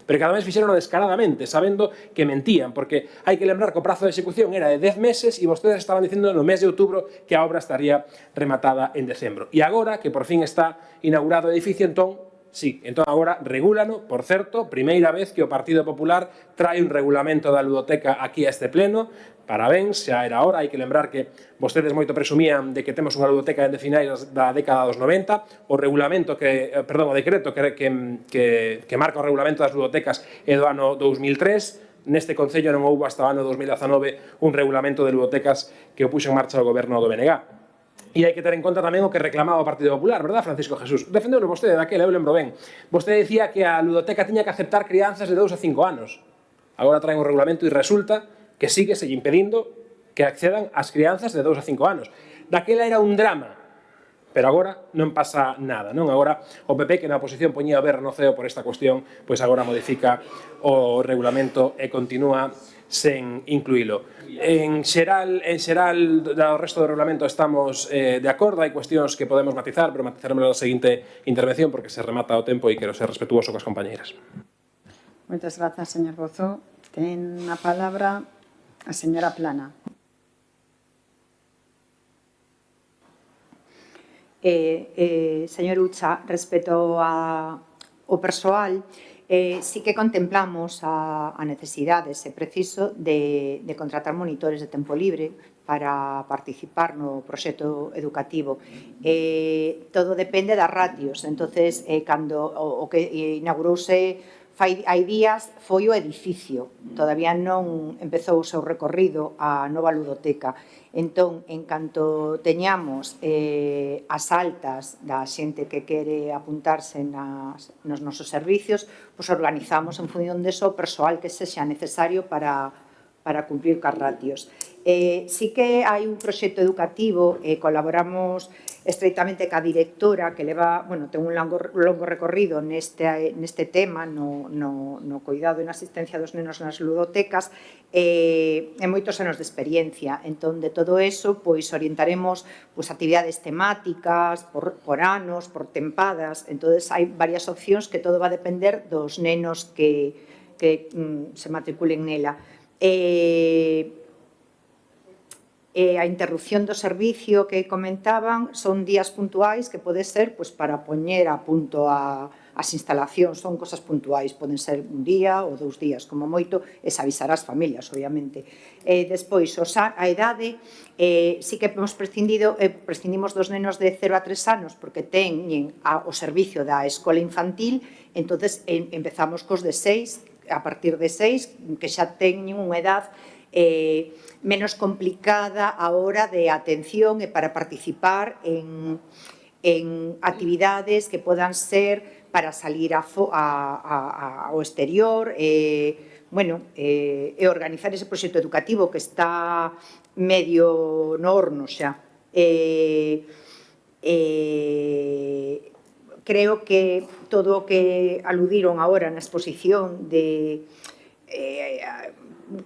pero cada vez fixeron descaradamente, sabendo que mentían, porque hai que lembrar que o prazo de execución era de 10 meses e vostedes estaban dicindo no mes de outubro que a obra estaría rematada en decembro. E agora, que por fin está inaugurado o edificio, entón, sí, entón agora regúlano, por certo, primeira vez que o Partido Popular trae un regulamento da ludoteca aquí a este pleno. Parabéns, xa era hora, hai que lembrar que vostedes moito presumían de que temos unha ludoteca dende finais da década dos 90, o regulamento o decreto que marca o regulamento das ludotecas é do ano 2003, neste Concello non houbo hasta o ano 2019 un regulamento de ludotecas que o puxo en marcha o goberno do BNG. E hai que ter en conta tamén o que reclamaba o Partido Popular, verdad, Francisco Jesús? Defendeuno vostede daquela, eu lembro ben. Vostede dicía que a ludoteca tiña que aceptar crianzas de 2 a 5 anos. Agora traen o regulamento e resulta que sigue se impedindo que accedan as crianzas de 2 a 5 anos. Daquela era un drama, pero agora non pasa nada, non? Agora o PP, que na oposición poñía o berro no ceo por esta cuestión, pois agora modifica o regulamento e continúa sen incluílo. En xeral, do resto do regulamento estamos de acordo, hai cuestións que podemos matizar, pero matizaremos na seguinte intervención porque se remata o tempo e quero ser respetuoso coas compañeiras. Moitas grazas, señor Bozo. Ten a palabra a señora Plana. Señor Ucha, respecto ao persoal, sí que contemplamos a necesidade, se preciso, de contratar monitores de tempo libre para participar no proxecto educativo. Todo depende das ratios. Entonces, cando o que inaugurouse hai días foi o edificio, todavía non empezou o seu recorrido a nova ludoteca. Entón, en canto teñamos as altas da xente que quere apuntarse nos nosos servicios, pois organizamos en función deso o persoal que sexa necesario para cumprir cas ratios. Sí que hai un proxecto educativo, colaboramos estreitamente ca directora que leva, ten un longo recorrido neste tema, no cuidado e na asistencia dos nenos nas ludotecas, e moitos anos de experiencia. Entón, de todo eso, orientaremos actividades temáticas, por anos, por tempadas. Entón, hai varias opcións que todo va a depender dos nenos que se matriculen nela. A interrupción do servicio que comentaban son días puntuais que pode ser para poñer a punto as instalacións, son cosas puntuais, poden ser un día ou 2 días, como moito, e se avisar as familias, obviamente. Despois, a idade, sí que prescindimos dos nenos de 0 a 3 anos porque teñen o servicio da escola infantil, entonces empezamos cos de 6, a partir de 6, que xa teñen unha edad menos complicada a hora de atención e para participar en actividades que podan ser para salir ao exterior e organizar ese proxecto educativo que está medio no horno xa. Creo que todo o que aludiron agora na exposición de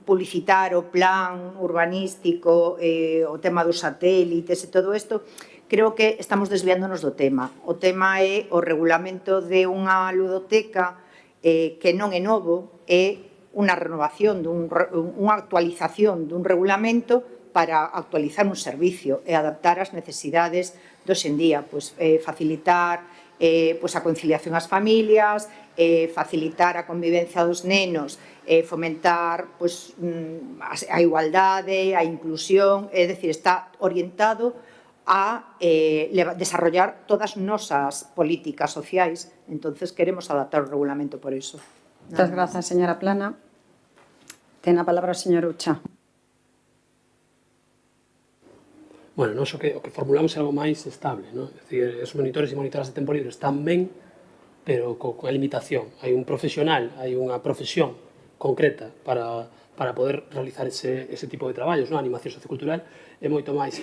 publicitar o plan urbanístico, o tema dos satélites e todo isto, creo que estamos desviándonos do tema. O tema é o regulamento de unha ludoteca que non é novo, é unha renovación, unha actualización dun regulamento para actualizar un servicio e adaptar as necesidades de hoxe en día, facilitar a conciliación ás familias, facilitar a convivencia dos nenos, fomentar a igualdade, a inclusión, é dicir, está orientado a desarrollar todas as nosas políticas sociais. Entonces, queremos adaptar o regulamento por iso. Moitas grazas, señora Plana. Ten a palabra o señor Ucha. Bueno, nós o que formulamos é algo máis estable, non? É dicir, os monitores e monitoras de tempo libre están ben, pero coa limitación. Hai un profesional, hai unha profesión concreta para poder realizar ese tipo de traballos, non? A animación sociocultural é moito máis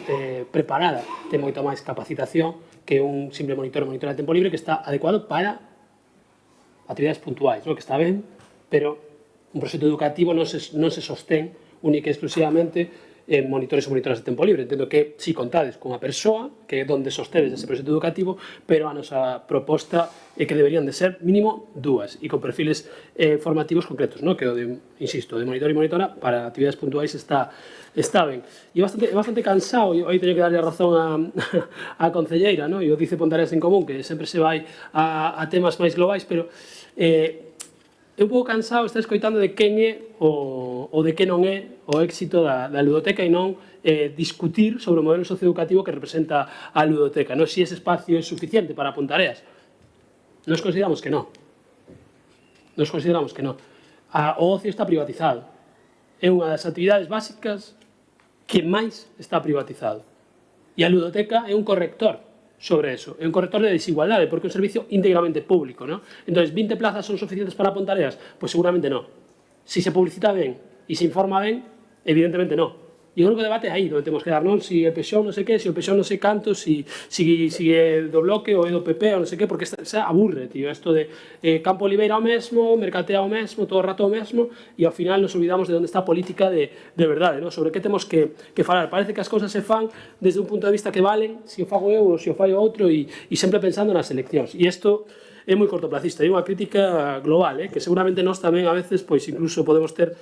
preparada, ten moito máis capacitación que un simple monitor ou monitora de tempo libre que está adecuado para actividades puntuais, non? Que está ben, pero un proxecto educativo non se sostén única e exclusivamente monitores e monitoras de tempo libre. Entendo que si contades con a persoa que é donde sostedes ese proxecto educativo, pero a nosa proposta é que deberían de ser mínimo 2 e con perfiles formativos concretos, que o de, insisto, de monitor e monitora para actividades puntuais está ben. E bastante cansado, e aí teño que darlle a razón a concelleira, e o dice Pontareas en Común, que sempre se vai a temas máis globais, pero é un pouco cansado estar escoitando de quen é ou de que non é o éxito da ludoteca e non discutir sobre o modelo socioeducativo que representa a ludoteca, si ese espacio é suficiente para Pontareas. Nos consideramos que non. O ocio está privatizado. É unha das actividades básicas que máis está privatizado. E a ludoteca é un corrector sobre eso, é un corrector de desigualdade, porque é un servicio íntegramente público, Entón, 20 plazas son suficientes para Pontareas? Pois seguramente non. Si se publicita ben e se informa ben, evidentemente non. E eu creo que o debate é aí, onde temos que dar, si o PSOE non sei que, si o PSOE non sei canto, si é do Bloque ou é do PP ou non sei que, porque se aburre, tío, isto de Campo Oliveira o mesmo, Mercatea o mesmo, todo o rato o mesmo, e ao final nos olvidamos de onde está a política de verdade, sobre que temos que falar. Parece que as cousas se fan desde un punto de vista que valen, se o fago eu ou se o fai outro, e sempre pensando nas eleccións. E isto é moi cortoplacista, é unha crítica global, que seguramente nós tamén a veces, pois incluso podemos ter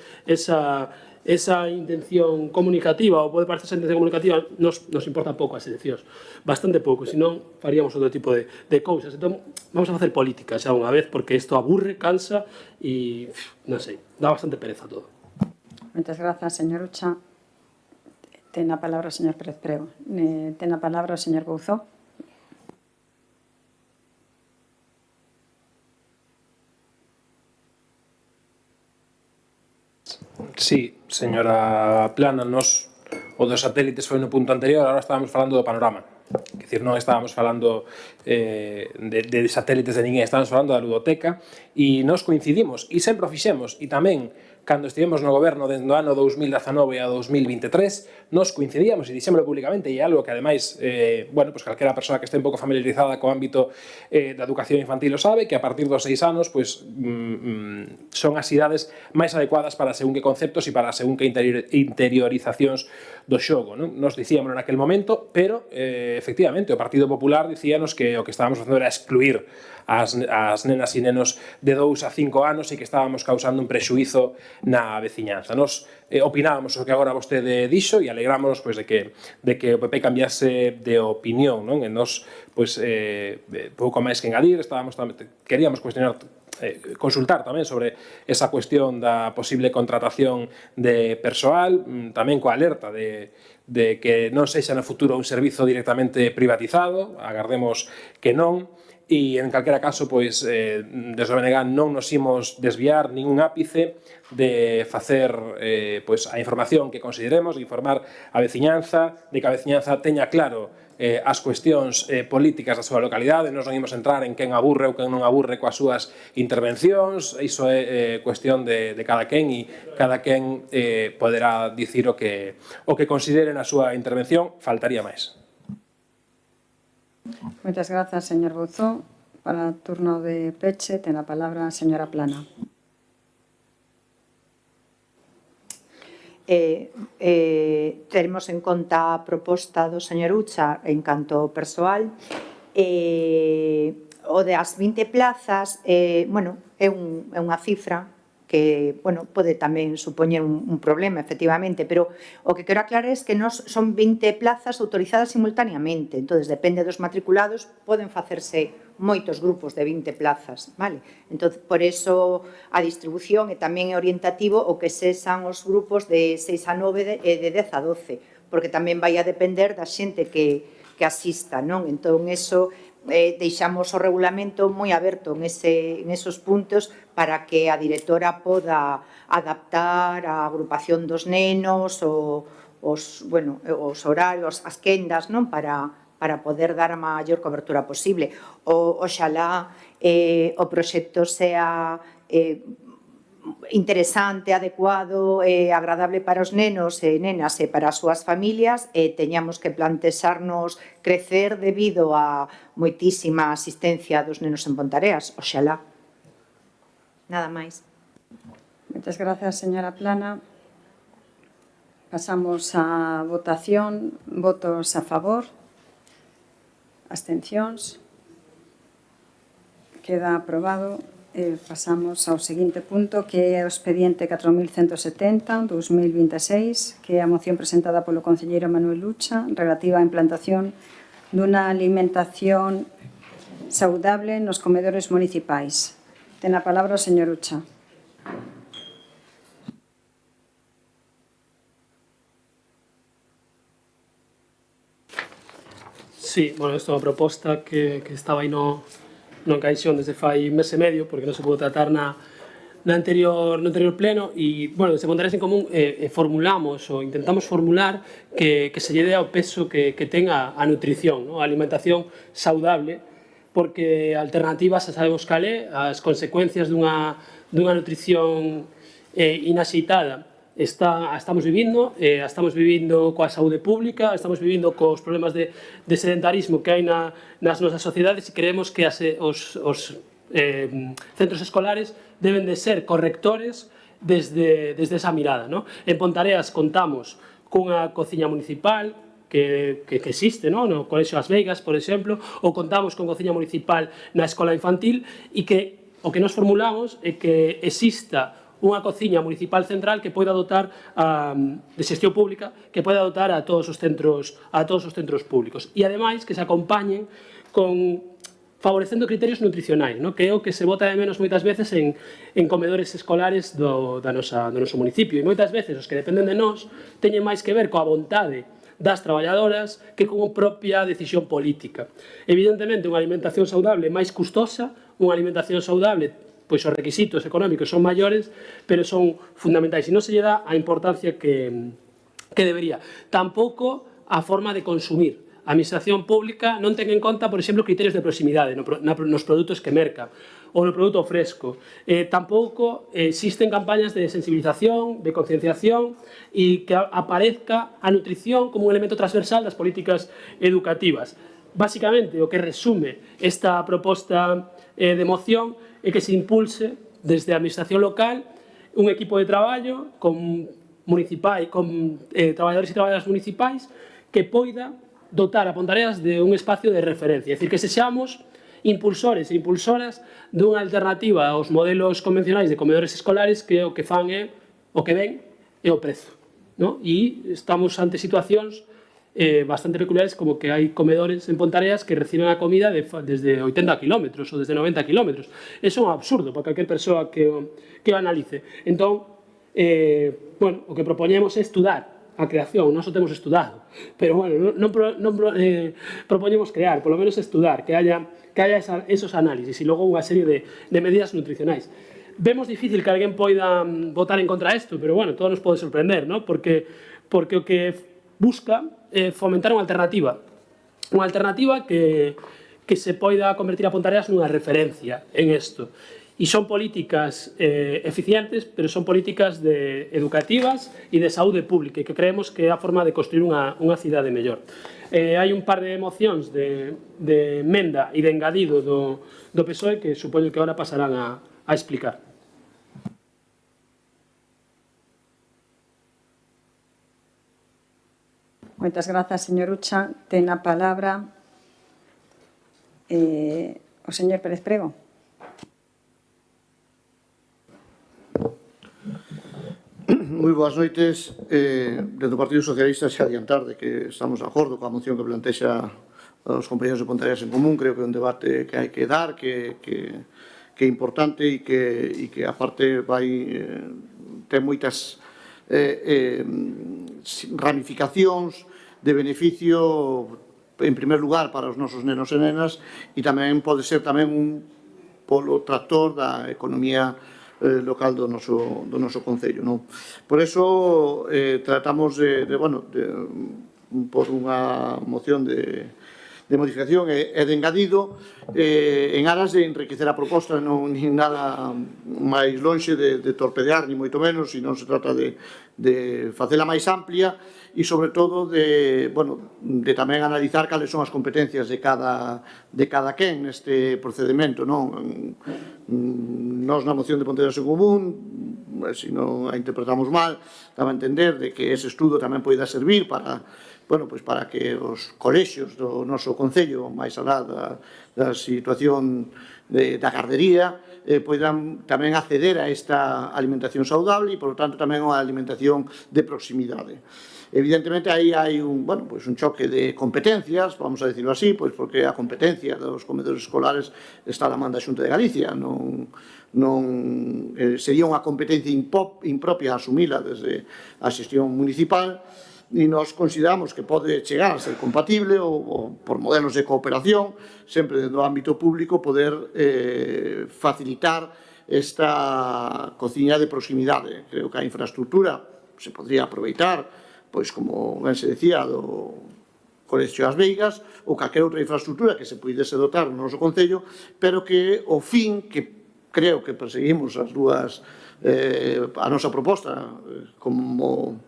esa intención comunicativa, ou pode parecer esa intención comunicativa, nos importa pouco as eleccións, bastante pouco, senón faríamos outro tipo de cousas. Entón, vamos a facer política xa unha vez, porque isto aburre, cansa e, non sei, dá bastante pereza todo. Moitas grazas, señor Ucha. Ten a palabra o señor Pérez Prego. Ten a palabra o señor Bouzó. Sí, señora Plana, o dos satélites foi no punto anterior, agora estábamos falando do panorama. Quer dizer, non estábamos falando de satélites de ninguén, estábamos falando da ludoteca e nos coincidimos, e sempre o fixemos, e tamén cando estivemos no goberno desde o ano 2019 a 2023, nos coincidíamos e dixémoslo públicamente, e é algo que ademais, calquera persoa que este un pouco familiarizada co ámbito da educación infantil o sabe, que a partir dos 6 anos son as idades máis adecuadas para según que conceptos e para según que interiorizacións do xogo. Nos dicíamos naquel momento, pero efectivamente o Partido Popular dicíanos que o que estábamos facendo era excluir as nenas e nenos de 2 a 5 anos e que estábamos causando un prexuízo na veciñanza. Nos opinábamos o que agora vostede dixo e alegrámonos de que o PP cambiase de opinión. E nos, pouco máis que engadir, queríamos consultar tamén sobre esa cuestión da posible contratación de persoal, tamén coa alerta de que non sexa no futuro un servizo directamente privatizado, agardemos que non. E, en calquera caso, desde o BNG non nos imos desviar ningún ápice de facer a información que consideremos, de informar a veciñanza, de que a veciñanza teña claro as cuestións políticas da súa localidade. Nos non imos entrar en quen aburre ou quen non aburre coas súas intervencións, iso é cuestión de cada quen e cada quen poderá dicir o que considere na súa intervención, faltaría máis. Moitas grazas, señor Bouzó. Para o turno de peche, ten a palabra a señora Plana. Teremos en conta a proposta do señor Ucha en canto persoal. O das 20 plazas é unha cifra que pode tamén supoñer un problema, efectivamente, pero o que quero aclarar é que son 20 plazas autorizadas simultaneamente, entón, depende dos matriculados, poden facerse moitos grupos de 20 plazas, vale? Entón, por eso a distribución e tamén é orientativo o que sexan os grupos de 6 a 9 e de 10 a 12, porque tamén vai a depender da xente que asista, non? Entón, eso deixamos o regulamento moi aberto en esos puntos para que a directora poda adaptar a agrupación dos nenos, os horarios, as quendas, non? Para poder dar a maior cobertura posible. Oxalá o proxecto sea interesante, adecuado e agradable para os nenos e nenas e para as súas familias, e teñamos que plantexarnos crecer debido a moitísima asistencia dos nenos en Pontareas. Oxalá. Nada máis. Moitas grazas, señora Plana. Pasamos á votación. Votos a favor. Abstencións. Queda aprobado. Pasamos ao seguinte punto, que é o expediente 4170-2026, que é a moción presentada polo concelleiro Manuel Lucha relativa á implantación dunha alimentación saudable nos comedores municipais. Ten a palabra o señor Ucha. Sí, bueno, isto é unha proposta que estaba aí no encaixón desde fai mes e medio, porque non se pudo tratar no anterior pleno, e, bueno, desde Ponteareas en Común formulamos, ou intentamos formular que se lle dé ao peso que ten a nutrición, a alimentación saudable, porque a alternativa, xa sabemos cal é, as consecuencias dunha nutrición inaxeitada estamos vivindo coa saúde pública, estamos vivindo cos problemas de sedentarismo que hai nas nosas sociedades, e creemos que os centros escolares deben de ser correctores desde esa mirada. En Ponteareas contamos cunha cociña municipal que existe, no Colexio das Veigas, por exemplo, ou contamos con cociña municipal na escola infantil, e que o que nos formulamos é que exista unha cociña municipal central que poida dotar de xestión pública, que poida dotar a todos os centros públicos, e ademais que se acompañen favorecendo criterios nutricionais, que é o que se bota de menos moitas veces en comedores escolares do noso municipio, e moitas veces os que dependen de nós teñen máis que ver coa vontade das traballadoras que con propia decisión política. Evidentemente, unha alimentación saudable é máis custosa, unha alimentación saudable, pois os requisitos económicos son maiores, pero son fundamentais, e non se lle dá a importancia que debería. Tampouco a forma de consumir. A administración pública non ten en conta, por exemplo, criterios de proximidade nos produtos que merca, ou no produto fresco. Tampouco existen campañas de sensibilización, de concienciación, e que aparezca a nutrición como un elemento transversal das políticas educativas. Básicamente, o que resume esta proposta de moción é que se impulse desde a administración local un equipo de traballo con traballadores e traballadoras municipais que poida dotar a Ponteareas de un espacio de referencia, é dicir, que sexamos impulsores e impulsoras dunha alternativa aos modelos convencionais de comedores escolares, que o que fan é o que ven é o prezo. E estamos ante situacións bastante peculiares, como que hai comedores en Ponteareas que reciben a comida desde 80 km ou desde 90 km. Eso é un absurdo para calquer persoa que o analice. Entón, o que propoñemos é estudar a creación. Nós o temos estudado, pero non propoñemos crear, polo menos estudar, que haya esos análisis, e logo unha serie de medidas nutricionais. Vemos difícil que alguén poida votar en contra isto, pero todo nos pode sorprender, porque o que busca fomentar unha alternativa que se poida convertir a Ponteareas nunha referencia en isto. E son políticas eficientes, pero son políticas educativas e de saúde pública, e que creemos que é a forma de construir unha cidade mellor. Hai un par de mocións de emenda e de engadido do PSOE que supoño que agora pasarán a explicar. Moitas grazas, señor Ucha. Ten a palabra o señor Pérez Prego. Moi boas noites. Desde o Partido Socialista se adiantar de que estamos de acordo coa moción que plantexa os compañeros de Ponteareas en Común. Creo que é un debate que hai que dar, que é importante, e que aparte ten moitas ramificacións de beneficio, en primer lugar, para os nosos nenos e nenas, e tamén pode ser tamén un polo tractor da economía local do noso concello. Por eso tratamos por unha moción de modificación e de engadido en aras de enriquecer a proposta, non nin nada máis lonxe de torpedear, ni moito menos, e non se trata de facela máis amplia, e sobre todo de tamén analizar cales son as competencias de cada quen neste procedimento. Nós na moción de Ponteareas en Común se non a interpretamos mal, dá a entender de que ese estudo tamén poida servir para para que os colexios do noso Concello, máis alá da situación da gardería, poidan tamén acceder a esta alimentación saudable e, por lo tanto, tamén unha alimentación de proximidade. Evidentemente, aí hai un choque de competencias, vamos a decirlo así, porque a competencia dos comedores escolares está na man da Xunta de Galicia, non sería unha competencia impropia asumila desde a xestión municipal, e nós consideramos que pode chegar a ser compatible ou por modelos de cooperación, sempre dentro do ámbito público, poder facilitar esta cociña de proximidade. Creo que a infraestructura se podría aproveitar, pois, como ben se decía, do Colexio As Veigas ou calquera outra infraestructura que se puidese dotar no noso Concello, pero que o fin que creo que perseguimos as dúas, a nosa proposta como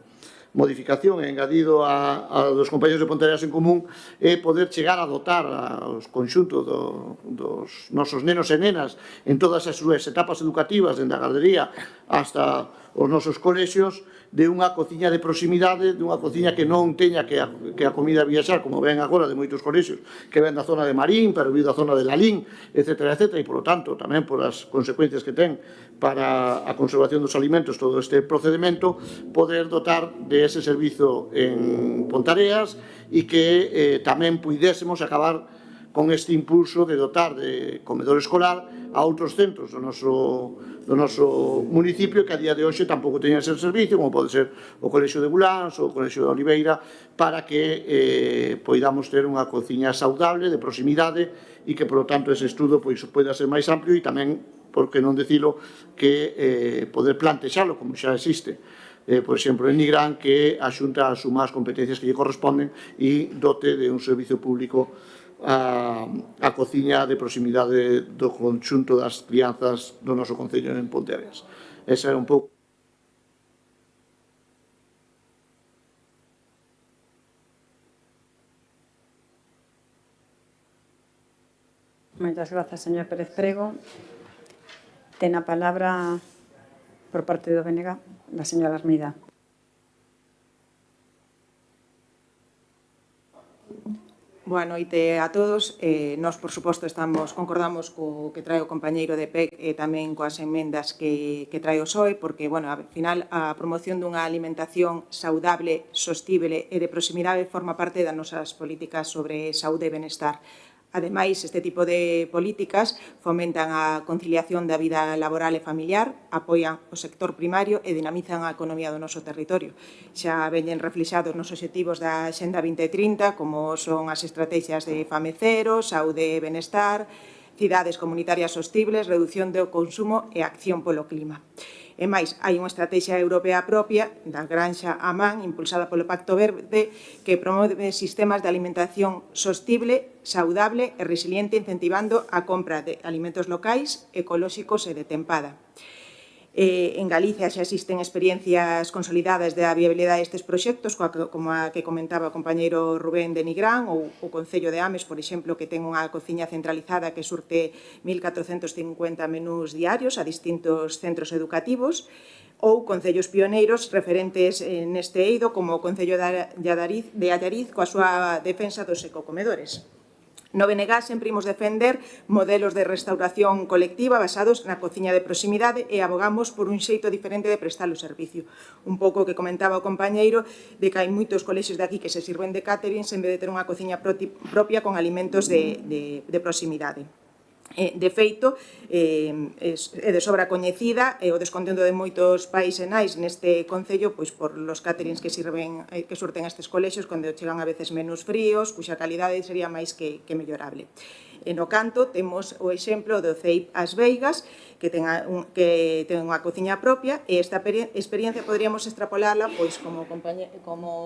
modificación e engadido a dos compañeros de Ponteareas en Común é poder chegar a dotar aos conxuntos dos nosos nenos e nenas en todas as súas etapas educativas, dende a gardería hasta os nosos colexios, de unha cociña de proximidade, dunha cociña que non teña que a comida viaxar, como ven agora de moitos colexios, que ven da zona de Marín, pero viu da zona de Lalín, etc., e, por lo tanto, tamén por as consecuencias que ten para a conservación dos alimentos todo este procedimento, poder dotar de ese servizo en Pontareas e que tamén puidésemos acabar con este impulso de dotar de comedor escolar a outros centros do noso municipio que a día de hoxe tampouco teñen ese servicio, como pode ser o Colexio de Buláns ou o Colexio de Oliveira, para que poidamos ter unha cociña saudable, de proximidade, e que, por lo tanto, ese estudo poida ser máis amplio e tamén, por que non dicilo, que poder plantexalo como xa existe. Por exemplo, en Nigrán, que a Xunta asuma as competencias que lle corresponden e dote de un servicio público a cociña de proximidade do conxunto das crianzas do noso Concello en Ponteareas. Esa é un pouco. Moitas grazas, señor Pérez Prego. Ten a palabra por parte do BNG da señora Armida. Boa noite a todos. Nós, por suposto, concordamos co que trae o compañeiro de PEC e tamén coas emendas que trae o PSOE, porque, ao final, a promoción dunha alimentación saudable, sostible e de proximidade forma parte das nosas políticas sobre saúde e benestar. Ademais, este tipo de políticas fomentan a conciliación da vida laboral e familiar, apoian o sector primario e dinamizan a economía do noso territorio. Xa veñen reflexados nos obxectivos da Xenda 2030, como son as estrategias de Fame Cero, saúde e benestar, cidades comunitarias sostibles, reducción do consumo e acción polo clima. E máis, hai unha estrategia europea propia da granxa á man, impulsada polo Pacto Verde, que promove sistemas de alimentación sostible, saudable e resiliente, incentivando a compra de alimentos locais, ecolóxicos e de tempada. En Galicia xa existen experiencias consolidadas da viabilidade destes proxectos, como a que comentaba o compañeiro Rubén de Nigrán, ou o Concello de Ames, por exemplo, que ten unha cociña centralizada que surte 1.450 menús diarios a distintos centros educativos, ou concellos pioneiros referentes neste eido, como o Concello de Allariz, coa súa defensa dos ecocomedores. No BNG sempre imos defender modelos de restauración colectiva basados na cociña de proximidade e abogamos por un xeito diferente de prestar o servicio. Un pouco que comentaba o compañeiro de que hai moitos colexios de aquí que se sirven de caterings en vez de ter unha cociña propia con alimentos de proximidade. De feito, é de sobra coñecida e o descontento de moitos pais e nais neste Concello pois por los caterings que surten estes colexios cando chegan a veces menos fríos, cuxa calidade sería máis que mellorable. E no canto temos o exemplo do CEIP As Veigas, que ten unha cociña propia, e esta experiencia poderíamos extrapolarla, pois, como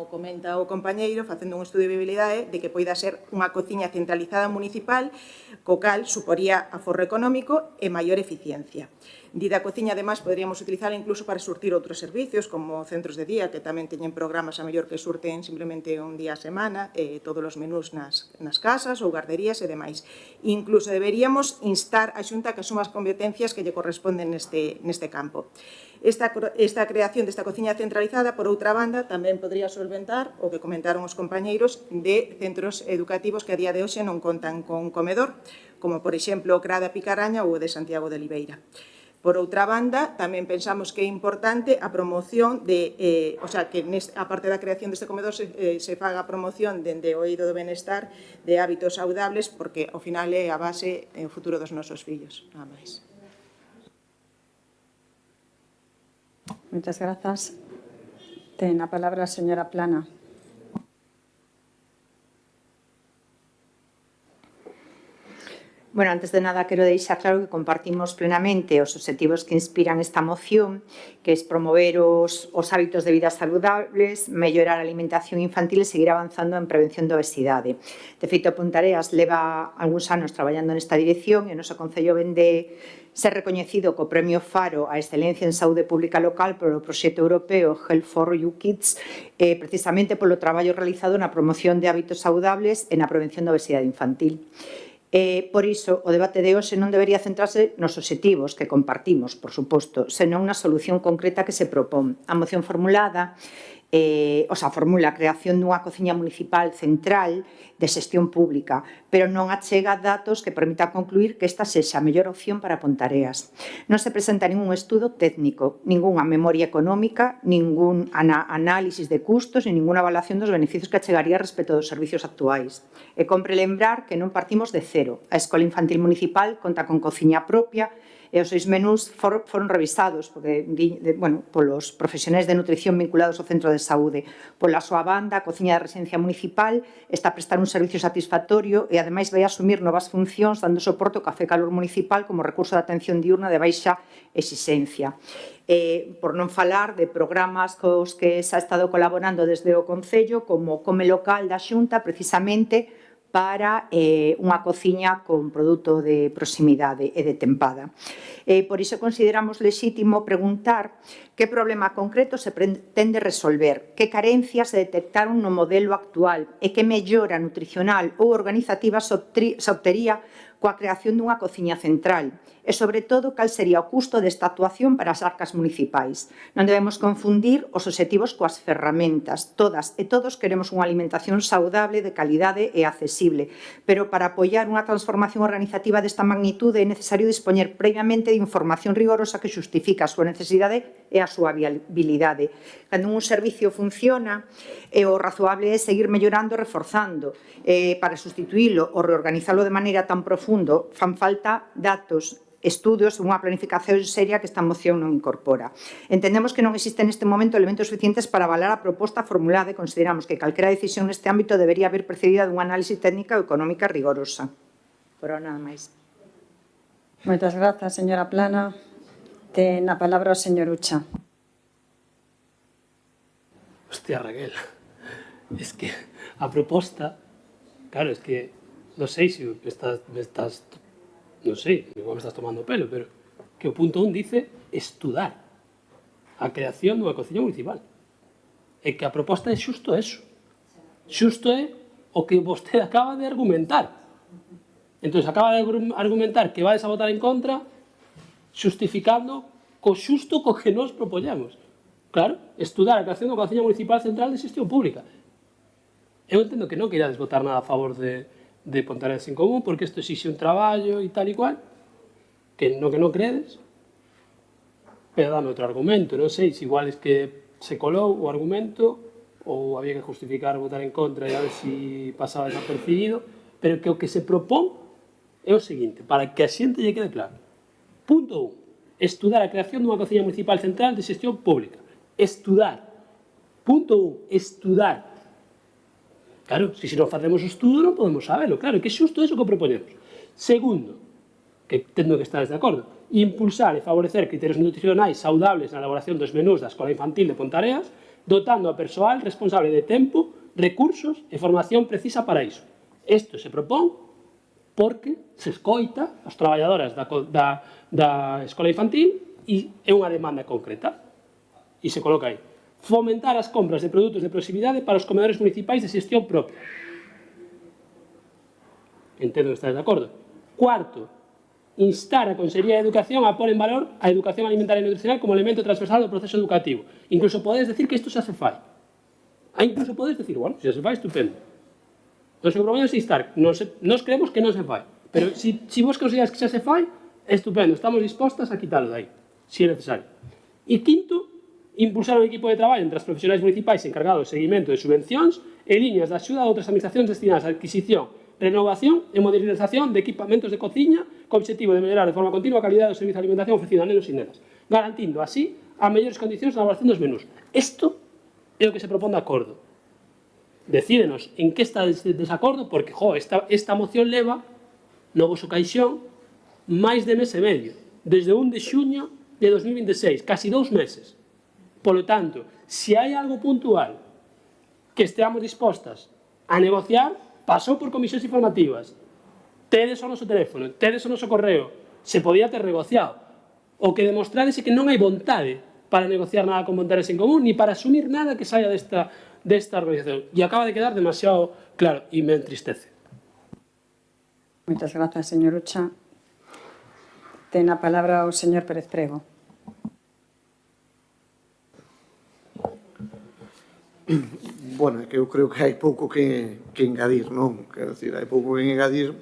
comenta o compañeiro, facendo un estudio de viabilidade de que poida ser unha cociña centralizada municipal, co cal suporía aforro económico e maior eficiencia. Dida cociña, ademais, poderíamos utilizala incluso para surtir outros servicios, como centros de día, que tamén teñen programas a mellor que surten simplemente un día a semana, todos os menús nas casas ou guarderías e demais. Incluso deberíamos instar a Xunta que asuma as competencias que lle corresponden neste campo. Esta creación desta cociña centralizada, por outra banda, tamén podría solventar o que comentaron os compañeiros de centros educativos que a día de hoxe non contan con comedor, como, por exemplo, o CRA da Picaraña ou o de Santiago de Oliveira. Por outra banda, tamén pensamos que é importante a promoción de, que a parte da creación deste comedor se faga a promoción dende o eido do benestar de hábitos saudables, porque ao final é a base e o futuro dos nosos fillos. Nada máis. Moitas grazas. Ten a palabra a señora Plana. Bueno, antes de nada, quero deixar claro que compartimos plenamente os obxectivos que inspiran esta moción, que é promover os hábitos de vida saludables, mellorar a alimentación infantil e seguir avanzando en prevención da obesidade. De feito, Pontareas leva algúns anos traballando nesta dirección e o noso Concello vende ser recoñecido co Premio Faro a Excelencia en Saúde Pública Local polo proxecto europeo Health for You Kids, precisamente polo traballo realizado na promoción de hábitos saludables e na prevención da obesidade infantil. Por iso, o debate de hoxe non debería centrarse nos obxectivos que compartimos, por suposto, senón na solución concreta que se propón. A moción formula a creación dunha cociña municipal central de xestión pública, pero non achega datos que permitan concluir que esta sexa a mellor opción para Pontareas. Non se presenta ningún estudo técnico, ningunha memoria económica, ningún análisis de custos e ninguna evaluación dos beneficios que achegaría respecto dos servicios actuais. E compre lembrar que non partimos de cero. A Escola Infantil Municipal conta con cociña propia e os 6 menús foron revisados polos profesionais de nutrición vinculados ao centro de saúde. Pola súa banda, a cociña da residencia municipal está a prestar un servicio satisfactorio e, ademais, vai asumir novas funcións dando soporte ao Café Calor Municipal como recurso de atención diurna de baixa exixencia. Por non falar de programas cos que se ha estado colaborando desde o Concello, como Come Local da Xunta, precisamente para unha cociña con produto de proximidade e de tempada. Por iso consideramos lexítimo preguntar que problema concreto se pretende resolver, que carencias se detectaron no modelo actual e que mellora nutricional ou organizativa se obtería coa creación dunha cociña central e, sobre todo, cal sería o custo desta actuación para as arcas municipais. Non debemos confundir os obxectivos coas ferramentas. Todas e todos queremos unha alimentación saudable, de calidade e accesible, pero para apoiar unha transformación organizativa desta magnitude é necesario dispoñer previamente de información rigorosa que xustifica a súa necesidade e a súa viabilidade. Cando un servicio funciona, o razoable é seguir mellorando e reforzando. Para sustituílo ou reorganizalo de maneira tan profundo, fan falta datos, estudios e unha planificación seria que esta moción non incorpora. Entendemos que non existen neste momento elementos suficientes para avalar a proposta formulada e consideramos que calquera decisión neste ámbito debería haber precedida dun análisis técnica e económica rigorosa. Por ahora, nada máis. Moitas grazas, señora Plana. Ten a palabra o señor Ucha. Hostia, Raquel, es que a proposta, claro, es que non sei se me estás non sei, igual me estás tomando pelo, pero que o punto 1 dice estudar a creación dunha cociña municipal. E que a proposta é xusto eso. Xusto é o que vostede acaba de argumentar. Entón, acaba de argumentar que vais a votar en contra xustificando co xusto co que nos propoñemos. Claro, estudar a creación dunha cociña municipal central de xestión pública. Eu entendo que non queirades votar nada a favor de Pontareas en Común, porque isto exixe un traballo e tal e cual, que non credes, pero dame outro argumento, non sei, se igual es que se colou o argumento, ou había que justificar votar en contra e a ver se pasaba desapercibido, pero que o que se propón é o seguinte, para que a xente lle quede claro. Punto 1. Estudar a creación dunha cociña municipal central de xestión pública. Estudar. Punto 1. Estudar. Claro, se non facemos o estudo non podemos sabelo, claro, que xusto é o que propoñemos. Segundo, que tendo que estar de acordo, impulsar e favorecer criterios nutricionais saudables na elaboración dos menús da Escola Infantil de Pontareas, dotando a persoal responsable de tempo, recursos e formación precisa para iso. Isto se propón porque se escoita as traballadoras da escola infantil e é unha demanda concreta. E se coloca aí. Fomentar as compras de produtos de proximidade para os comedores municipais de xestión propia. Entendo que estáis de acordo. Cuarto, instar a Consellería de Educación a pôr en valor a educación alimentaria e nutricional como elemento transversal do proceso educativo. Incluso podedes decir que isto xa se fai. Incluso podedes decir, bueno, se se fai, estupendo. Non se problema é instar. Nos creemos que non se fai. Pero se vos consideras que xa se fai, estupendo. Estamos dispostas a quitalo de aí, se é necesario. E quinto, impulsar un equipo de traballo entre as profesionais municipais encargados do seguimento de subvencións e liñas de axuda a outras administracións destinadas á adquisición, renovación e modernización de equipamentos de cociña co objetivo de mellorar de forma continua a calidade do servizo de alimentación ofrecido a nenos e nenas, garantindo así as mellores condicións na elaboración dos menús. Isto é o que se propón de acordo. Decídenos en que está este desacordo, porque esta moción leva no voso caixón máis de mes e medio, desde 1 de xuño de 2026, casi 2 meses. Polo tanto, se hai algo puntual que esteamos dispostas a negociar, pasou por comisións informativas, tedes o noso teléfono, tedes o noso correo, se podía ter negociado. O que demostrades é que non hai vontade para negociar nada con Voluntarios en Común, ni para asumir nada que saia desta organización. E acaba de quedar demasiado claro, e me entristece. Moitas grazas, señor Ucha. Ten a palabra o señor Pérez Prego. Bueno, que eu creo que hai pouco que engadir, non? Quero dicir, hai pouco que engadir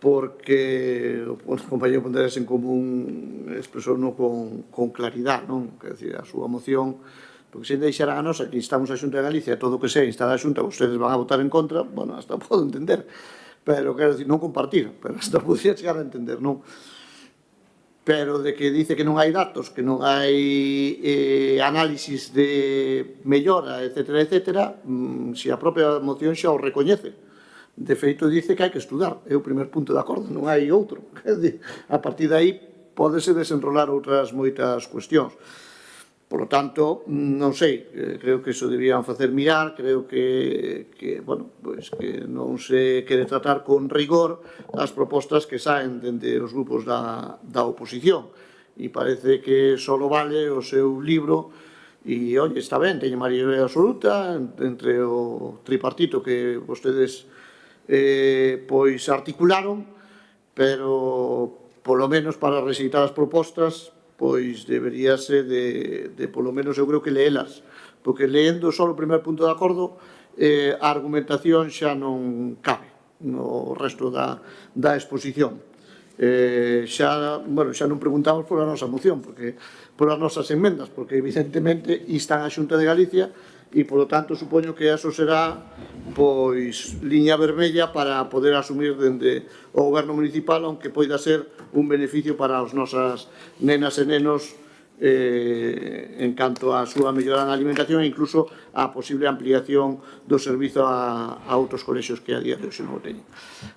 porque o compañero Voluntarios en Común expresou con claridade, non? Quero dicir, a súa moción, porque se deixará a nosa, que instamos a Xunta de Galicia, todo o que sea instar a Xunta, vostedes van a votar en contra, bueno, hasta podo entender, pero quero dicir, non compartir, pero hasta podría chegar a entender, non? Pero de que dice que non hai datos, que non hai análisis de mellora, etc., se a propia moción xa o recoñece. De feito, dice que hai que estudar, é o primer punto de acordo, non hai outro. A partir de aí, pódese desenrolar outras moitas cuestións. Por lo tanto, non sei, creo que iso debían facer mirar, creo que non se quere tratar con rigor as propostas que saen dende os grupos da oposición. E parece que só vale o seu libro e, oi, está ben, teñe maioría absoluta entre o tripartito que vostedes articularon, pero, polo menos, para recitar as propostas, pois deberíase de polo menos, eu creo que leelas, porque leendo só o primer punto de acordo, a argumentación xa non cabe no resto da exposición. Xa non preguntamos por a nosa moción, porque por as nosas enmendas, porque evidentemente instan a Xunta de Galicia e, polo tanto, supoño que eso será pois liña vermella para poder asumir dende o goberno municipal, aunque poida ser un beneficio para as nosas nenas e nenos en canto á súa mellora na alimentación e incluso á posible ampliación do servizo a outros colexios que a día de hoxe non o teñen.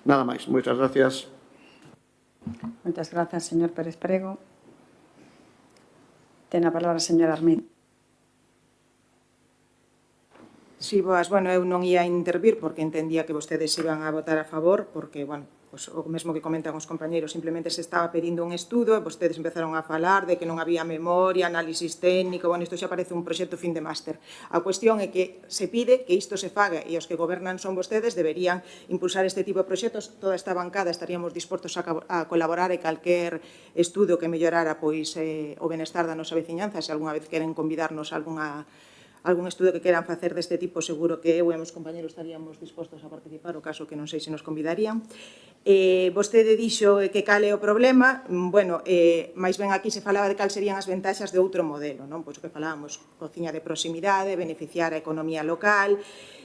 Nada máis, moitas gracias. Moitas grazas, señor Pérez Prego. Ten a palabra a señora Armid. Si, boas, bueno, eu non ia intervir porque entendía que vostedes iban a votar a favor, porque, bueno, pues, o mesmo que comentan os compañeros, simplemente se estaba pedindo un estudo e vostedes empezaron a falar de que non había memoria, análisis técnico, bueno, isto xa parece un proxecto fin de máster. A cuestión é que se pide que isto se faga e os que gobernan son vostedes, deberían impulsar este tipo de proxectos. Toda esta bancada estaríamos dispostos a colaborar e calquer estudo que mellorara pois o benestar da nosa veciñanza, se algunha vez queren convidarnos a algún estudo que queran facer deste tipo, seguro que eu e meus compañeros estaríamos dispostos a participar, o caso que non sei se nos convidarían. Vostede dixo que cal é o problema, bueno, máis ben aquí se falaba de cal serían as ventaxas de outro modelo, non? Pois o que falábamos, cociña de proximidade, beneficiar a economía local,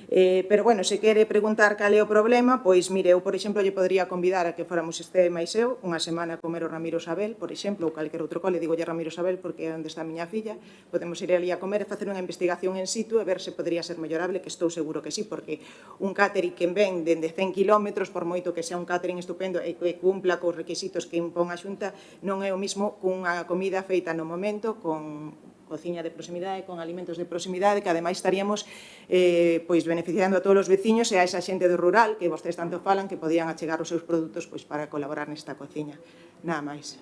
pero, bueno, se quere preguntar cal é o problema, pois, mire, eu, por exemplo, lle podría convidar a que fóramos este máis eu, unha semana a comer o Ramiro Sabel, por exemplo, ou calquer outro cole, digo lle Ramiro Sabel porque é onde está a miña filla, podemos ir ali a comer e facer unha investigación in situ e ver se podría ser mellorable, que estou seguro que sí, porque un catering que ven dende 100 kilómetros, por moito que sea un catering estupendo e que cumpla cos requisitos que impón a Xunta, non é o mismo cunha comida feita no momento, con cociña de proximidade, con alimentos de proximidade, que ademais estaríamos pois beneficiando a todos os veciños e a esa xente do rural que vostedes tanto falan que podían achegar os seus produtos pois para colaborar nesta cociña. Nada máis.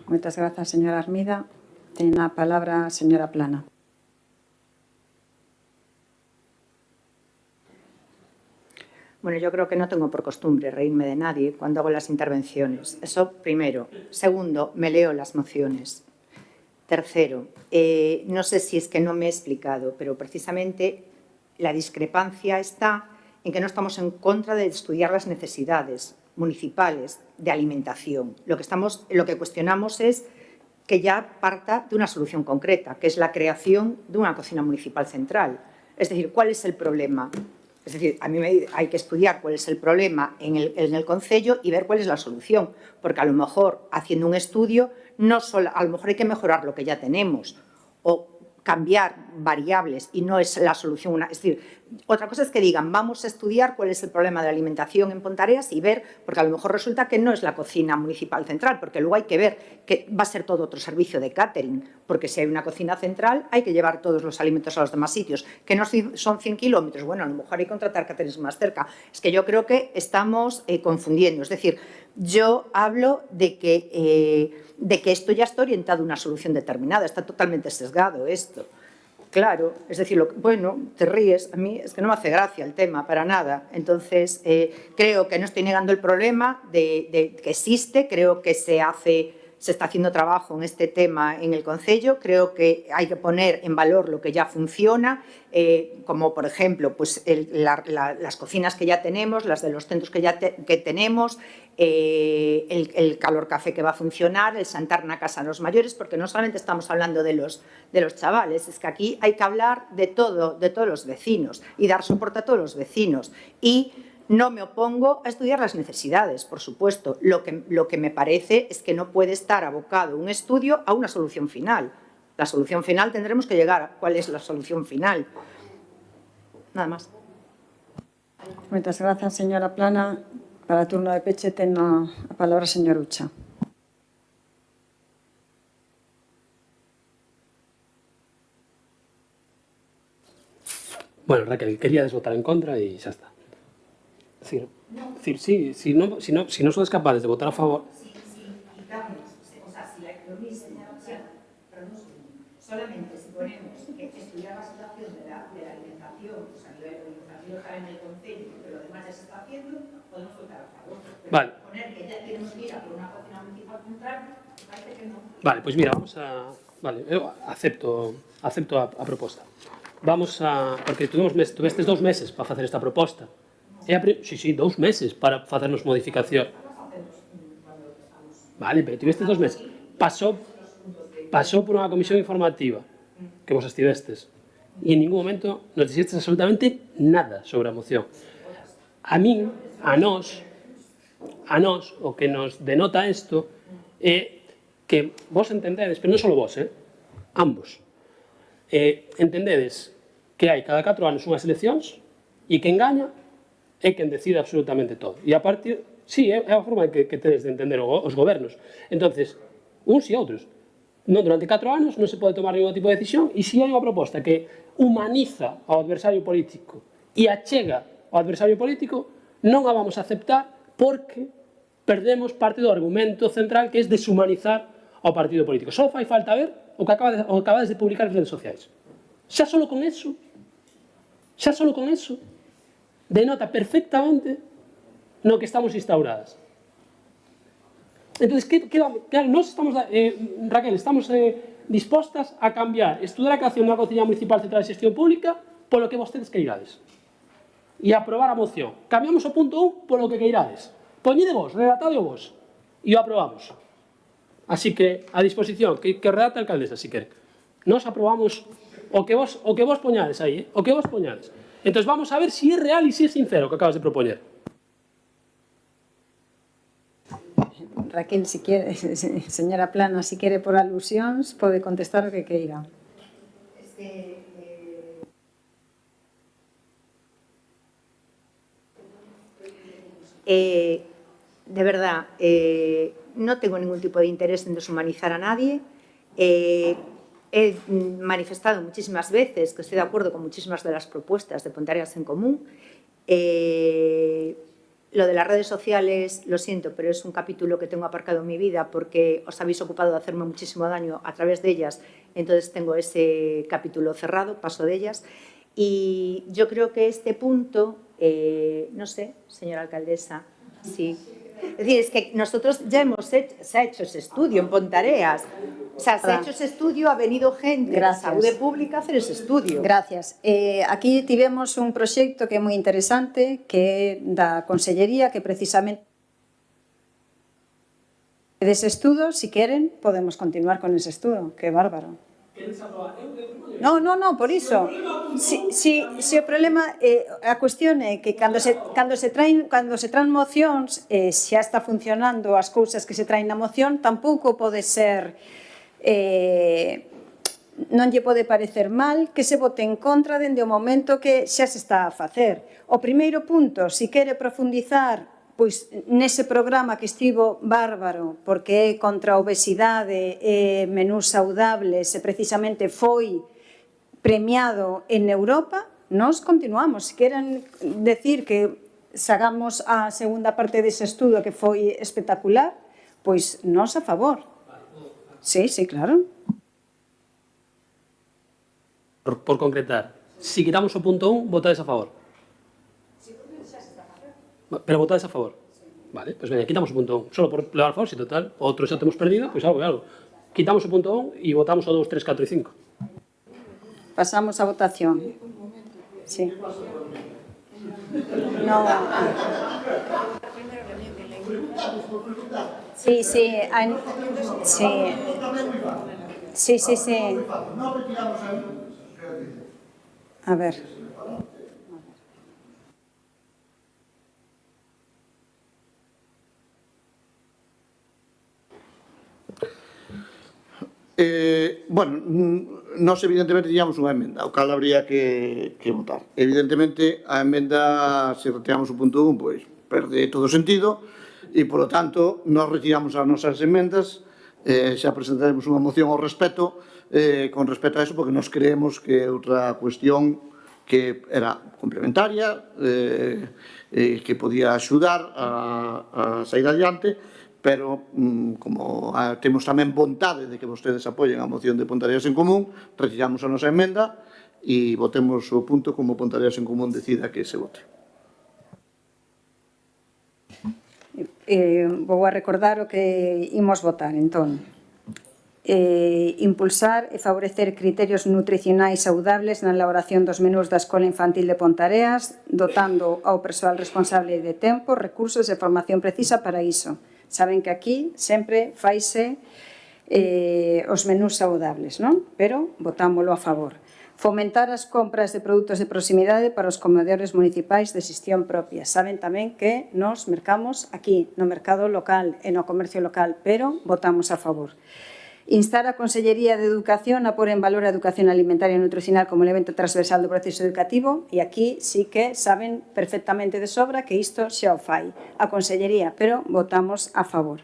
Moitas grazas, señora Armida. Ten a palabra a señora Plana. Bueno, yo creo que no tengo por costumbre reírme de nadie cuando hago las intervenciones. Eso primero. Segundo, me leo las mociones. Tercero, no sé si es que no me he explicado, pero precisamente la discrepancia está en que no estamos en contra de estudiar las necesidades municipales de alimentación. Lo que cuestionamos es que ya parta de una solución concreta, que es la creación de una cocina municipal central. Es decir, ¿cuál es el problema? Es decir, a mí hay que estudiar cuál es el problema en el concello y ver cuál es la solución, porque a lo mejor haciendo un estudio, a lo mejor hay que mejorar lo que ya tenemos o cambiar variables y no es la solución. Es decir, otra cosa es que digan, vamos a estudiar cuál es el problema de la alimentación en Pontareas y ver, porque a lo mejor resulta que no es la cocina municipal central, porque luego hay que ver que va a ser todo otro servicio de catering, porque si hay una cocina central hay que llevar todos los alimentos a los demás sitios, que no son 100 kilómetros, bueno, a lo mejor hay que contratar caterings más cerca. Es que yo creo que estamos confundiendo, es decir, yo hablo de que esto ya está orientado a una solución determinada, está totalmente sesgado esto. Claro, es decir, bueno, te ríes, a mí es que no me hace gracia el tema, para nada. Entonces, creo que no estoy negando el problema de que existe, creo que se está haciendo trabajo en este tema en el concello, creo que hay que poner en valor lo que ya funciona, como por ejemplo pues las cocinas que ya tenemos, las de los centros que tenemos, el calor café que va a funcionar, el sentar na casa a los mayores, porque no solamente estamos hablando de los chavales, es que aquí hay que hablar de todos los vecinos y dar soporte a todos los vecinos. Y no me opongo a estudiar las necesidades, por supuesto. Lo que me parece es que no puede estar abocado un estudio a una solución final. La solución final tendremos que llegar a cuál es la solución final. Nada más. Moitas grazas, señora Plana. Para o turno de peche ten a palabra a señor Ucha. Bueno, Raquel, queríades votar en contra e xa está. Es decir, sí, si no sois capaces de votar a favor... Solamente si ponemos que estudiar la situación de la alimentación, o sea, a nivel de alimentación estar en el concello, porque lo demás ya se está haciendo, podemos votar a favor. Pero vale. Poner que ya tenemos que ir a por una cocina municipal central, parece que no. Vale, pues mira, vamos a... Vale, eu acepto a proposta. Vamos a... Porque tuvestes 2 meses para facer esta proposta. Sí, 2 meses para facernos modificación. Vale, pero tuvestes 2 meses. Pasou por unha comisión informativa que vos estivestes e en ningún momento nos dixestes absolutamente nada sobre a moción. A min, a nós, o que nos denota isto é que vos entendedes, pero non só vos, ambos, entendedes que hai cada 4 anos unhas eleccións e quen gaña é quen decide absolutamente todo. E a partir, sí, é a forma que tedes de entender os gobernos. Entonces, uns e outros. Durante 4 anos non se pode tomar ningún tipo de decisión e se hai unha proposta que humaniza ao adversario político e achega ao adversario político, non a vamos a aceptar porque perdemos parte do argumento central que é deshumanizar ao partido político. Só fai falta ver o que acabades de publicar nas redes sociais. Xa solo con eso denota perfectamente no que estamos instauradas. Entonces, nos estamos, Raquel, estamos dispostas a cambiar, estudar a creación dunha cociña municipal central de xestión pública polo que vostedes queirades. E aprobar a moción. Cambiamos o punto 1 polo que queirades. Poñede vos, redactade vos. E o aprobamos. Así que, a disposición, que redacte a alcaldesa, si quere. Nos aprobamos o que vos poñades aí, o que vos poñades. Entón, vamos a ver si é real e si é sincero o que acabas de propoñer. Raquel, si quere, señora Plana, si quere por alusións, pode contestar o que queira. De verdad, no tengo ningún tipo de interés en deshumanizar a nadie He manifestado muchísimas veces que estoy de acuerdo con muchísimas de las propuestas de Pontareas en Común. Lo de las redes sociales, lo siento, pero es un capítulo que tengo aparcado en mi vida porque os habéis ocupado de hacerme muchísimo daño a través de ellas, entonces tengo ese capítulo cerrado, paso de ellas. Y yo creo que este punto, no sé, señora alcaldesa, sí. Es decir, es que nosotros ya se ha hecho ese estudio en Pontareas. O sea, se ha hecho ese estudio, ha venido gente de Saúde Pública a hacer ese estudio. Gracias. Aquí tivemos un proxecto que é moi interesante, que é da Consellería, que precisamente dese estudo, si queren, podemos continuar con ese estudo, que é bárbaro. No, por iso. Si o problema, a cuestión é que cando se traen mocións, xa está funcionando as cousas que se traen na moción, tampouco pode ser, non lle pode parecer mal que se vote en contra dende o momento que xa se está a facer. O primeiro punto, si quere profundizar pois nese programa que estivo bárbaro, porque é contra a obesidade e menús saudables e precisamente foi premiado en Europa, nós continuamos. Se queren decir que sagamos a segunda parte dese estudo que foi espectacular, pois nós a favor. Sí, claro. Por concretar, si quitamos o punto 1, votades a favor. Pero votades a favor. Vale, pois veña, quitamos o punto 1. Solo por levar a favor, si total, outro xa temos perdido, pois algo é algo. Quitamos o punto 1 e votamos o 2, 3, 4 e 5. Pasamos a votación. Sí. No. Sí. A ver. Bueno, nós evidentemente tiñamos unha emenda, o cal habría que votar. Evidentemente, a emenda, se retiramos o punto 1, pois perde todo o sentido, e, polo tanto, nós retiramos as nosas emendas, xa presentaremos unha moción ao respecto, con respecto a eso, porque nós creemos que é outra cuestión que era complementaria, que podía axudar a sair adiante, pero como temos tamén vontade de que vostedes apoien a moción de Pontareas en Común, retiramos a nosa emenda e votemos o punto como Pontareas en Común decida que se vote. Vou a recordar o que imos votar, entón. Impulsar e favorecer criterios nutricionais saudables na elaboración dos menús da Escola Infantil de Pontareas, dotando ao persoal responsable de tempo, recursos e formación precisa para iso. Saben que aquí sempre faise os menús saudables, non? Pero votámolo a favor. Fomentar as compras de produtos de proximidade para os comedores municipais de xestión propia. Saben tamén que nos mercamos aquí, no mercado local e no comercio local, pero votamos a favor. Instar a Consellería de Educación a pôr en valor a educación alimentaria e nutricional como elemento transversal do proceso educativo, e aquí sí que saben perfectamente de sobra que isto xa o fai a Consellería, pero votamos a favor.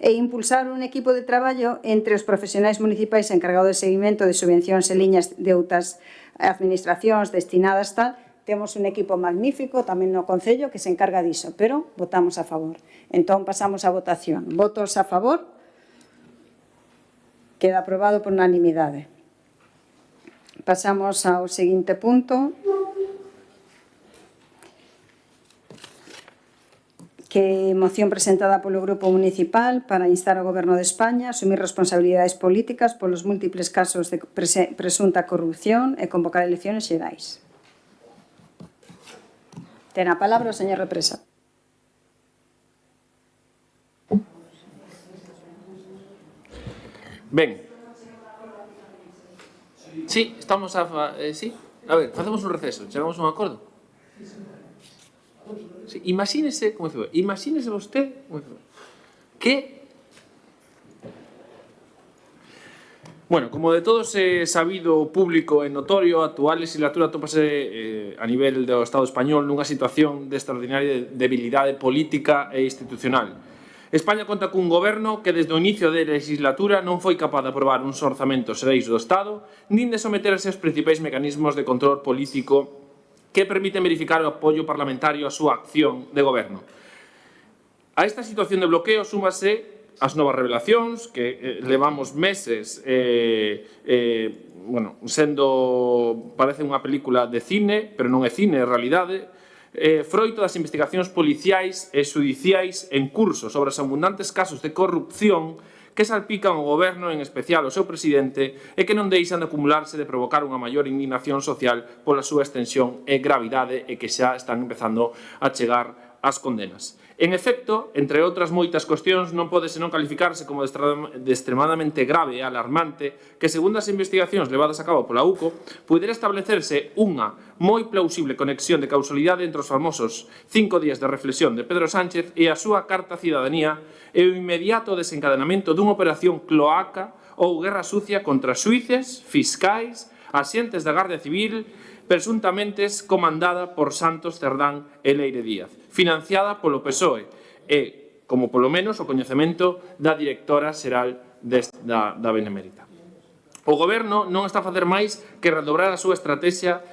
E impulsar un equipo de traballo entre os profesionais municipais encargados de seguimento de subvencións e liñas de outras administracións destinadas tal. Temos un equipo magnífico tamén no Concello que se encarga diso, pero votamos a favor. Entón pasamos a votación. Votos a favor. Queda aprobado por unanimidade. Pasamos ao seguinte punto, que é moción presentada polo Grupo Municipal para instar ao Goberno de España a asumir responsabilidades políticas polos múltiples casos de presunta corrupción e convocar eleccións xerais. Ten a palabra o señor Represa. Ben. Sí, estamos a... sí. A ver, facemos un receso, chegamos a un acordo. Sí, imagínese, como dice, imagínese vostede que... Bueno, como de todos é sabido, público e notorio, a actual legislatura atopase a nivel do Estado español nunha situación de extraordinaria debilidade política e institucional. España conta cun goberno que desde o inicio da legislatura non foi capaz de aprobar uns orzamentos xerais do Estado nin de someterse aos principais mecanismos de control político que permiten verificar o apoio parlamentario á súa acción de goberno. A esta situación de bloqueo súmase as novas revelacións que levamos meses sendo, parece unha película de cine, pero non é cine, é realidade, froito das investigacións policiais e xudiciais en curso sobre os abundantes casos de corrupción que salpican o goberno, en especial o seu presidente, e que non deixan de acumularse de provocar unha maior indignación social pola súa extensión e gravidade e que xa están empezando a chegar ás condenas. En efecto, entre outras moitas cuestións, non pode senón calificarse como de extremadamente grave e alarmante que, segundo as investigacións levadas a cabo pola UCO, pudera establecerse unha moi plausible conexión de causalidade entre os famosos 5 días de reflexión de Pedro Sánchez e a súa Carta á Cidadanía e o inmediato desencadenamento dunha operación cloaca ou guerra sucia contra xuíces, fiscais, axentes da Garda Civil, presuntamente comandada por Santos Cerdán e Leire Díaz, financiada polo PSOE e, como polo menos, o coñecemento da directora xeral da Benemérita. O goberno non está a facer máis que redobrar a súa estrategia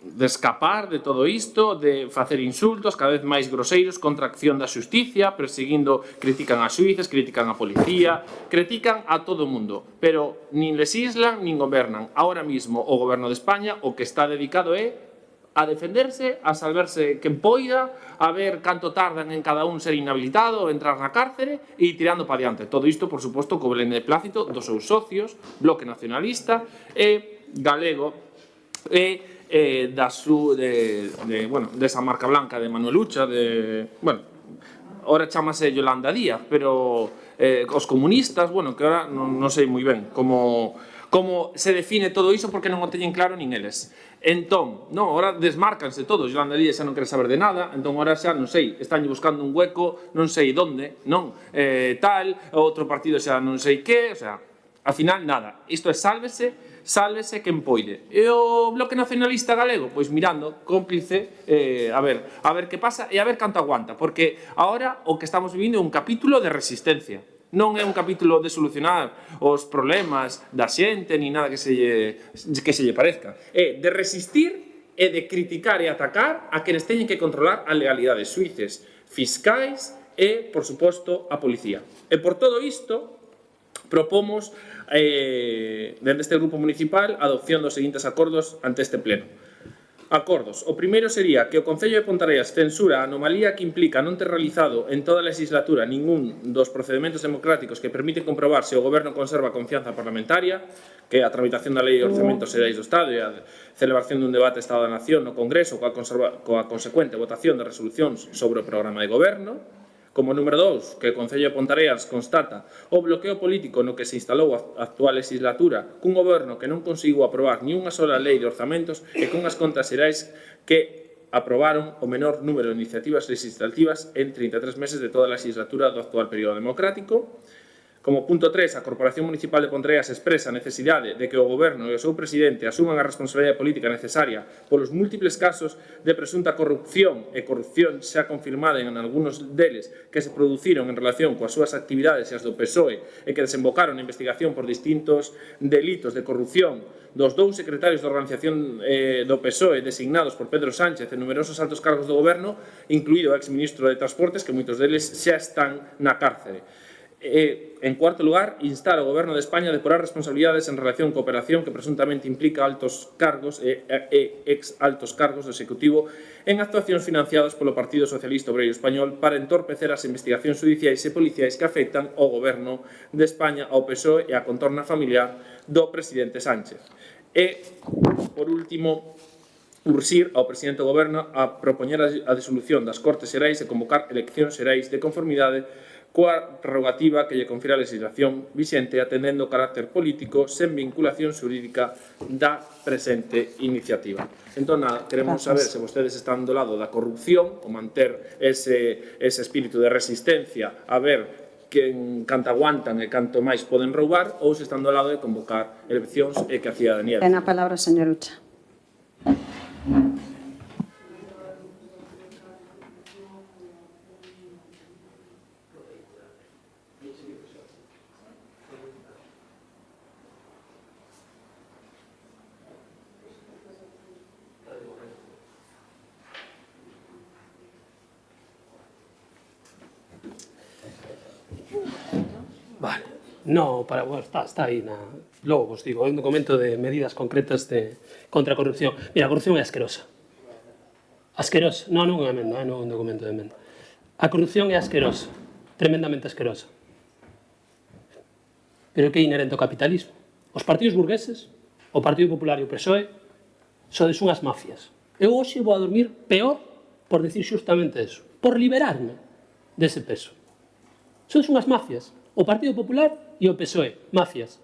de escapar de todo isto, de facer insultos cada vez máis groseiros contra a acción da xusticia, perseguindo, critican a xuíces, critican a policía, critican a todo o mundo, pero nin legislan nin gobernan. Ahora mismo o goberno de España o que está dedicado é a defenderse, a salvarse quen poida, a ver canto tardan en cada un ser inhabilitado, entrar na cárcere e tirando para diante. Todo isto, por suposto, co beneplácito dos seus socios, Bloque Nacionalista e Galego e desa marca blanca de Manuel Ucha, ora chamase Yolanda Díaz, pero os comunistas, que ora non sei moi ben como se define todo iso porque non o teñen claro nin eles. Entón, ora desmárcanse todos, Yolanda Díaz xa non quere saber de nada, entón ora xa, non sei, están buscando un hueco, non sei onde, outro partido xa non sei que, o sea, ao final nada, isto é sálvese quen poide. E o Bloque Nacionalista Galego, pois mirando, cómplice, a ver que pasa e a ver canto aguanta, porque agora o que estamos vivindo é un capítulo de resistencia. Non é un capítulo de solucionar os problemas da xente, ni nada que se lle parezca. É de resistir e de criticar e atacar a quenes teñen que controlar a legalidade, xuíces, fiscais e, por suposto, a policía. E por todo isto, propomos dende este grupo municipal a adopción dos seguintes acordos ante este pleno. Acordos. O primeiro sería que o Concello de Ponteareas censura a anomalía que implica non ter realizado en toda a legislatura ningún dos procedementos democráticos que permiten comprobar se o Goberno conserva a confianza parlamentaria, que é a tramitación da Lei de Orzamentos Xerais do Estado e a celebración dun debate Estado da Nación no Congreso coa consecuente votación de resolucións sobre o programa de Goberno. Como número 2, que o Concello de Ponteareas constata o bloqueo político no que se instalou a actual legislatura cun goberno que non conseguiu aprobar ni unha sola lei de orzamentos e cunhas contas xerais que aprobaron o menor número de iniciativas legislativas en 33 meses de toda a legislatura do actual período democrático. Como punto 3, a Corporación Municipal de Ponteareas expresa a necesidade de que o Goberno e o seu presidente asuman a responsabilidade política necesaria polos múltiples casos de presunta corrupción e corrupción xa confirmada en algúns deles que se produciron en relación coas súas actividades e as do PSOE e que desembocaron na investigación por distintos delitos de corrupción dos dous secretarios de organización do PSOE designados por Pedro Sánchez en numerosos altos cargos do Goberno, incluído o exministro de Transportes, que moitos deles xa están na cárcere. En cuarto lugar, instar ao Goberno de España a depurar responsabilidades en relación coa operación que presuntamente implica altos cargos e ex altos cargos do Executivo en actuacións financiadas polo Partido Socialista Obreiro Español para entorpecer as investigacións judiciais e policiais que afectan ao Goberno de España, ao PSOE e á contorna familiar do presidente Sánchez. E, por último, urxir ao presidente do Goberno a propoñer a disolución das Cortes Xerais e convocar eleccións xerais de conformidade coa prerrogativa que lle confira a legislación vixente atendendo o carácter político sen vinculación xurídica da presente iniciativa. Entón, queremos saber se vostedes están do lado da corrupción ou manter ese espírito de resistencia a ver canto aguantan e canto máis poden roubar ou se están do lado de convocar eleccións e que a cidadanía... Ten a palabra, señor Ucha. No, bueno, está aí. Logo vos digo, é un documento de medidas concretas contra a corrupción. Mira, a corrupción é asquerosa. Asquerosa. Non é unha emenda, non é un documento de emenda. A corrupción é asquerosa. Tremendamente asquerosa. Pero que é inherente ao capitalismo? Os partidos burgueses, o Partido Popular e o PSOE, sodes unhas mafias. Eu hoxe vou a dormir peor por decir xustamente eso. Por liberarme dese peso. Sodes unhas mafias. O Partido Popular e o PSOE. Mafias.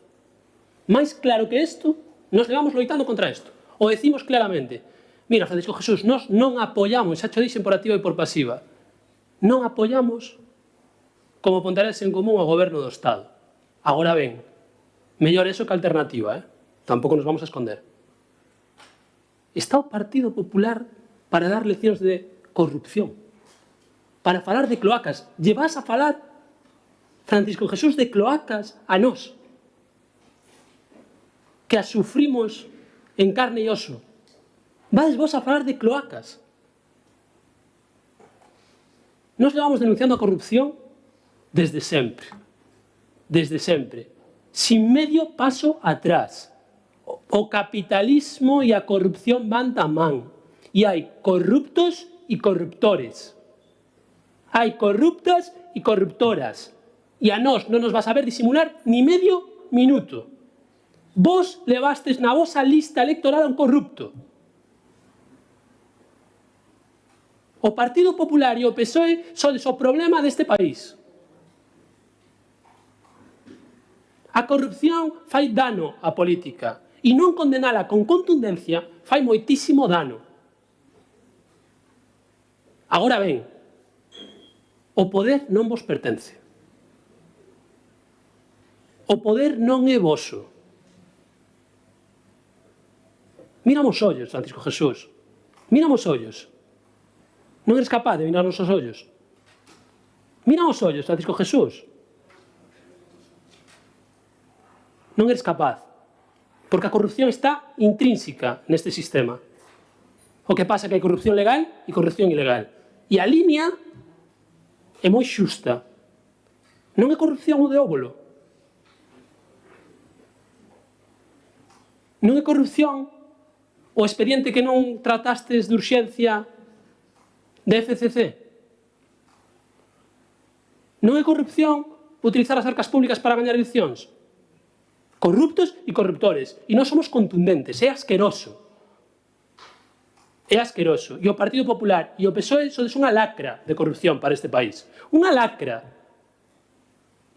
Mais claro que isto, nos levamos loitando contra isto. O decimos claramente. Mira, Francisco Jesús, nos non apoiamos, xa cho dixen por activa e por pasiva, non apoiamos como Ponteares en Común ao goberno do Estado. Agora ben, mellor eso que alternativa, tampouco nos vamos a esconder. Está o Partido Popular para dar leccións de corrupción, para falar de cloacas. Lle vas a falar, Francisco Jesús, de cloacas a nós, que as sufrimos en carne e oso. Vades vos a falar de cloacas. Nos levamos denunciando a corrupción desde sempre. Desde sempre. Sin medio paso atrás. O capitalismo e a corrupción van da man. E hai corruptos e corruptores. Hai corruptas e corruptoras. E a nós non nos vas a ver disimular ni medio minuto. Vos levastes na vosa lista electoral a un corrupto. O Partido Popular e o PSOE sodes o problema deste país. A corrupción fai dano á política e non condenala con contundencia fai moitísimo dano. Agora ben, o poder non vos pertence. O poder non é voso. Mírame os ollos, Francisco Jesús. Mírame os ollos. Non eres capaz de mirarnos os ollos. Mírame os ollos, Francisco Jesús. Non eres capaz. Porque a corrupción está intrínseca neste sistema. O que pasa é que hai corrupción legal e corrupción ilegal. E a línea é moi xusta. Non é corrupción o de óvulo. Non é corrupción o expediente que non tratastes de urxencia de FCC. Non é corrupción utilizar as arcas públicas para gañar eleccións. Corruptos e corruptores. E non somos contundentes. É asqueroso. É asqueroso. E o Partido Popular e o PSOE sodes unha lacra de corrupción para este país. Unha lacra.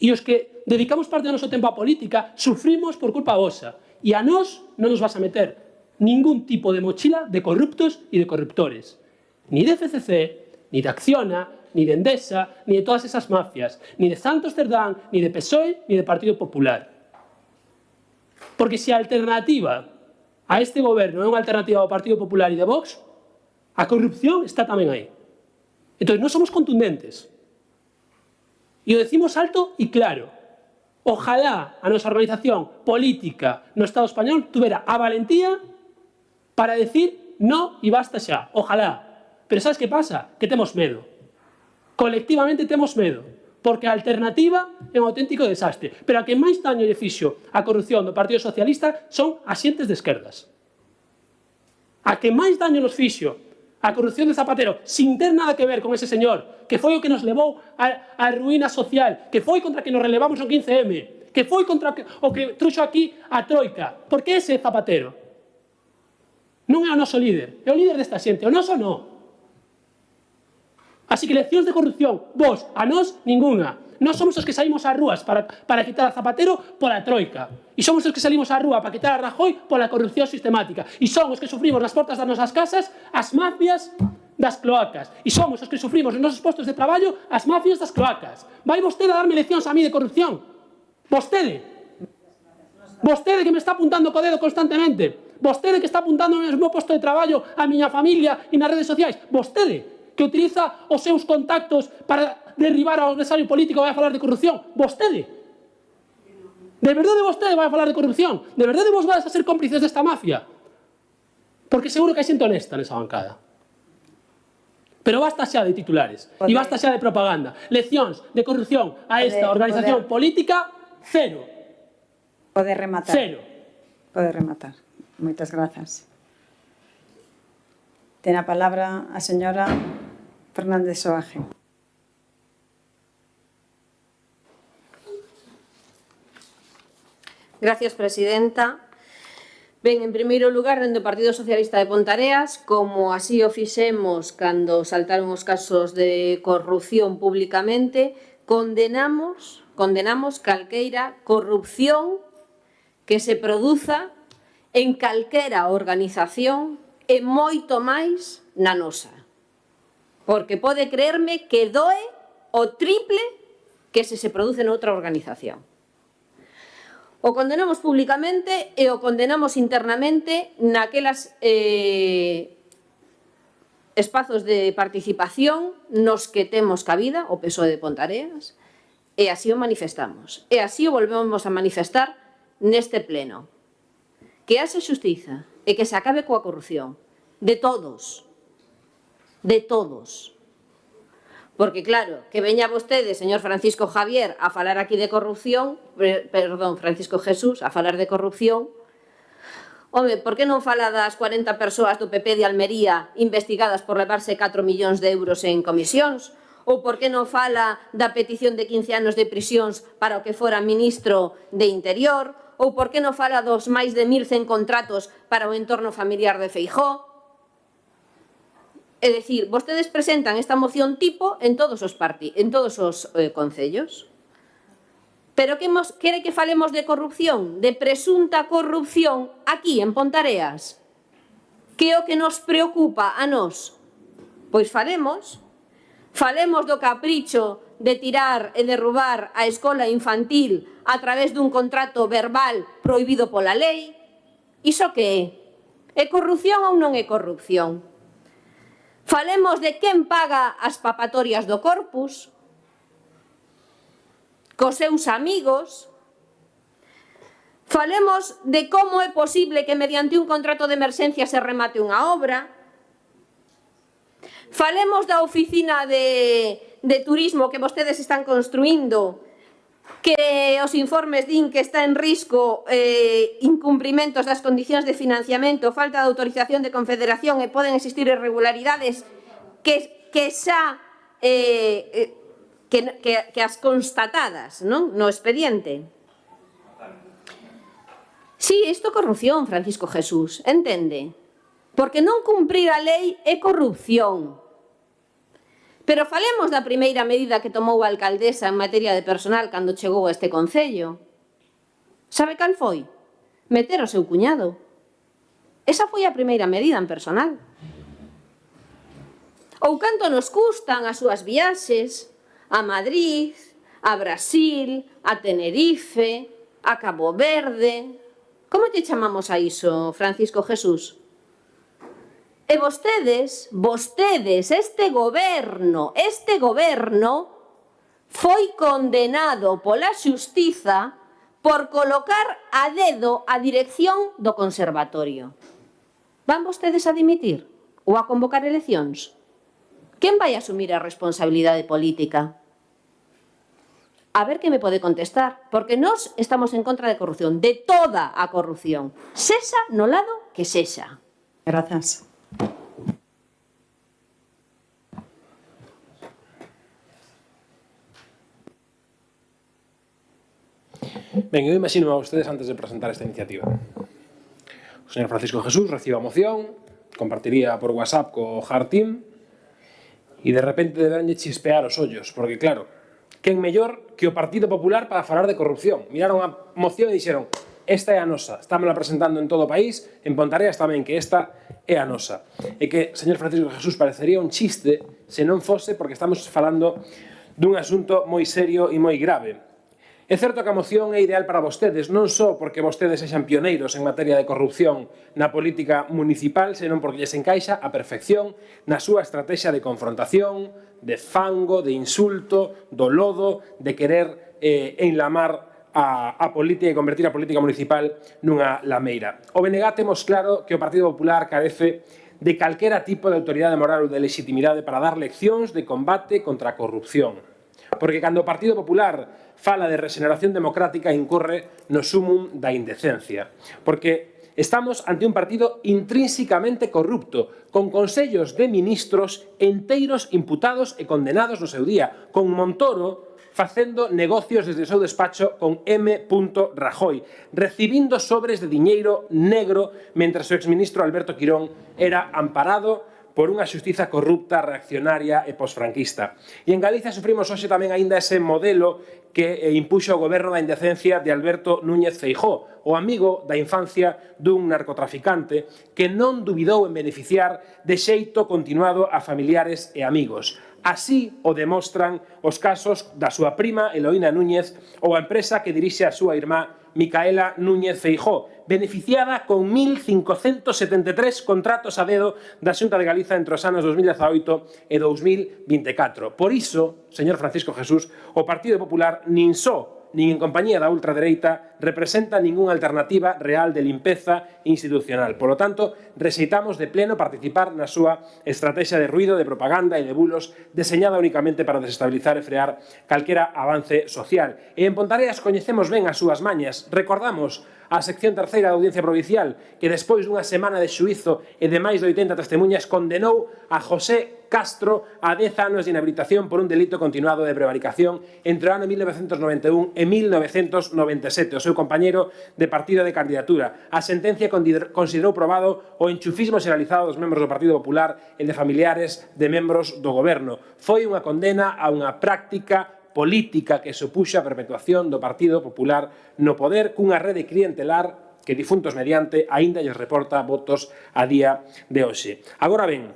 E os que dedicamos parte do noso tempo á política sufrimos por culpa vosa. E a nós non nos vas a meter ningún tipo de mochila de corruptos e de corruptores. Ni de FCC, ni de Acciona, ni de Endesa, ni de todas esas mafias. Ni de Santos Cerdán, ni de PSOE, ni de Partido Popular. Porque se a alternativa a este goberno é unha alternativa ao Partido Popular e de Vox, a corrupción está tamén aí. Entón, non somos contundentes. E o decimos alto e claro. Ojalá a nosa organización política no Estado español tuvera a valentía para decir no e basta xa. Ojalá. Pero sabes que pasa? Que temos medo. Colectivamente temos medo. Porque a alternativa é un auténtico desastre. Pero a que máis daño lle fixo a corrupción do Partido Socialista son as xentes de esquerdas. A que máis daño nos fixo a corrupción de Zapatero, sin ter nada que ver con ese señor, que foi o que nos levou á ruína social, que foi contra que nos relevamos o 15M, que foi contra o que truxo aquí a Troika. Por que ese Zapatero? Non é o noso líder, é o líder desta xente, o noso non. Así que leccións de corrupción, vos, a nós, ninguna. Nós somos os que saímos ás rúas para quitar a Zapatero pola Troika. E somos os que salimos á rúa para quitar a Rajoy pola corrupción sistemática. E son os que sufrimos nas portas das nosas casas as mafias das cloacas. E somos os que sufrimos nos nosos postos de traballo as mafias das cloacas. Vai vostede a darme leccións a mí de corrupción? Vostede. Vostede que me está apuntando co dedo constantemente. Vostede que está apuntando no meu posto de traballo a miña familia e nas redes sociais. Vostede que utiliza os seus contactos para derribar ao adversario político vai a falar de corrupción. Vostede. De verdade vostede vai a falar de corrupción? De verdade vos vais a ser cómplices desta mafia? Porque seguro que hai xente honesta nesa bancada. Pero basta xa de titulares e basta xa de propaganda. Leccións de corrupción a esta organización política cero. Pode rematar. Cero. Pode rematar. Moitas grazas. Ten a palabra a señora Fernández Soaje. Gracias, presidenta. Ben, en primeiro lugar, dende o Partido Socialista de Pontareas, como así o fixemos cando saltaron os casos de corrupción públicamente, condenamos calqueira corrupción que se produza en calquera organización e moito máis na nosa. Porque pode creerme que doe o triple que se produce noutra organización. O condenamos públicamente e o condenamos internamente naquelas espazos de participación nos que temos cabida, o PSOE de Pontareas, e así o manifestamos. E así o volvemos a manifestar neste pleno. Que haxe xustiza e que se acabe coa corrupción. De todos. De todos. Porque, claro, que veña vostede, señor Francisco Javier, a falar aquí de corrupción, perdón, Francisco Jesús, a falar de corrupción. Home, por que non fala das 40 persoas do PP de Almería investigadas por levarse 4 millóns de euros en comisións? Ou por que non fala da petición de 15 anos de prisións para o que fora ministro de Interior? Ou por que non fala dos máis de 1.100 contratos para o entorno familiar de Feijóo? É dicir, vostedes presentan esta moción tipo en todos os concellos. Pero quere que falemos de corrupción, de presunta corrupción aquí en Pontareas? Que é o que nos preocupa a nós? Pois falemos do capricho de tirar e derrubar a escola infantil a través dun contrato verbal prohibido pola lei. Iso que é? É corrupción ou non é corrupción? Falemos de quen paga as papatorias do Corpus, cos seus amigos. Falemos de como é posible que mediante un contrato de emerxencia se remate unha obra. Falemos da oficina de turismo que vostedes están construindo, que os informes din que está en risco incumprimentos das condicións de financiamento, falta de autorización de confederación e poden existir irregularidades que as constatadas, non? No expediente. Sí, isto é corrupción, Francisco Jesús, entende? Porque non cumprir a lei é corrupción. Pero falemos da primeira medida que tomou a alcaldesa en materia de personal cando chegou a este concello. Sabe cal foi? Meter o seu cuñado. Esa foi a primeira medida en personal. Ou canto nos custan as súas viaxes a Madrid, a Brasil, a Tenerife, a Cabo Verde. Como te chamamos a iso, Francisco Jesús? E vostedes, este goberno foi condenado pola xustiza por colocar a dedo a dirección do conservatorio. Van vostedes a dimitir ou a convocar eleccións? Quen vai asumir a responsabilidade política? A ver que me pode contestar, porque nós estamos en contra de corrupción, de toda a corrupción, sexa no lado que sexa. Grazas. Ben, eu imagino a vostedes antes de presentar esta iniciativa. O señor Francisco Jesús recibe a moción, compartiría por WhatsApp co Hard Team e de repente deberánlle chispear os ollos, porque claro, quen mellor que o Partido Popular para falar de corrupción? Miraron a moción e dixeron: esta é a nosa, estámola presentando en todo o país, en Pontareas tamén, que esta é a nosa. E que, señor Francisco Jesús, parecería un chiste se non fose porque estamos falando dun asunto moi serio e moi grave. É certo que a moción é ideal para vostedes, non só porque vostedes sexan pioneiros en materia de corrupción na política municipal, senón porque lles encaixa a perfección na súa estrategia de confrontación, de fango, de insulto, do lodo, de querer enlamar a política e convertir a política municipal nunha lameira. O BNG temos claro que o Partido Popular carece de calquera tipo de autoridade moral ou de legitimidade para dar leccións de combate contra a corrupción. Porque cando o Partido Popular fala de regeneración democrática incorre no sumum da indecencia. Porque estamos ante un partido intrínsecamente corrupto, con consellos de ministros enteiros imputados e condenados no seu día, con Montoro facendo negocios desde o seu despacho con M. Rajoy, recibindo sobres de diñeiro negro mentres o exministro Alberto Quirón era amparado por unha xustiza corrupta, reaccionaria e posfranquista. E en Galicia sufrimos hoxe tamén aínda ese modelo que impuxo o goberno da indecencia de Alberto Núñez Feijóo, o amigo da infancia dun narcotraficante que non dubidou en beneficiar de xeito continuado a familiares e amigos. Así o demostran os casos da súa prima Eloína Núñez ou a empresa que dirixe a súa irmá Micaela Núñez Feijóo, beneficiada con 1.573 contratos a dedo da Xunta de Galiza entre os anos 2018 e 2024. Por iso, señor Francisco Jesús, o Partido Popular nin só nin en compañía da ultradereita representa ningunha alternativa real de limpeza institucional. Por lo tanto, rexeitamos de pleno participar na súa estrategia de ruido, de propaganda e de bulos deseñada únicamente para desestabilizar e frear calquera avance social. E en Pontareas coñecemos ben as súas mañas. Recordamos a sección terceira da Audiencia Provincial que despois dunha semana de xuízo e de máis de 80 testemunhas condenou a José Castro a 10 anos de inhabilitación por un delito continuado de prevaricación entre o ano 1991 e 1997, o seu compañeiro de partido de candidatura. A sentencia considerou probado o enchufismo xeralizado dos membros do Partido Popular e de familiares de membros do goberno. Foi unha condena a unha práctica política que supuxa a perpetuación do Partido Popular no poder cunha rede clientelar que difuntos mediante aínda lles reporta votos a día de hoxe. Agora ben,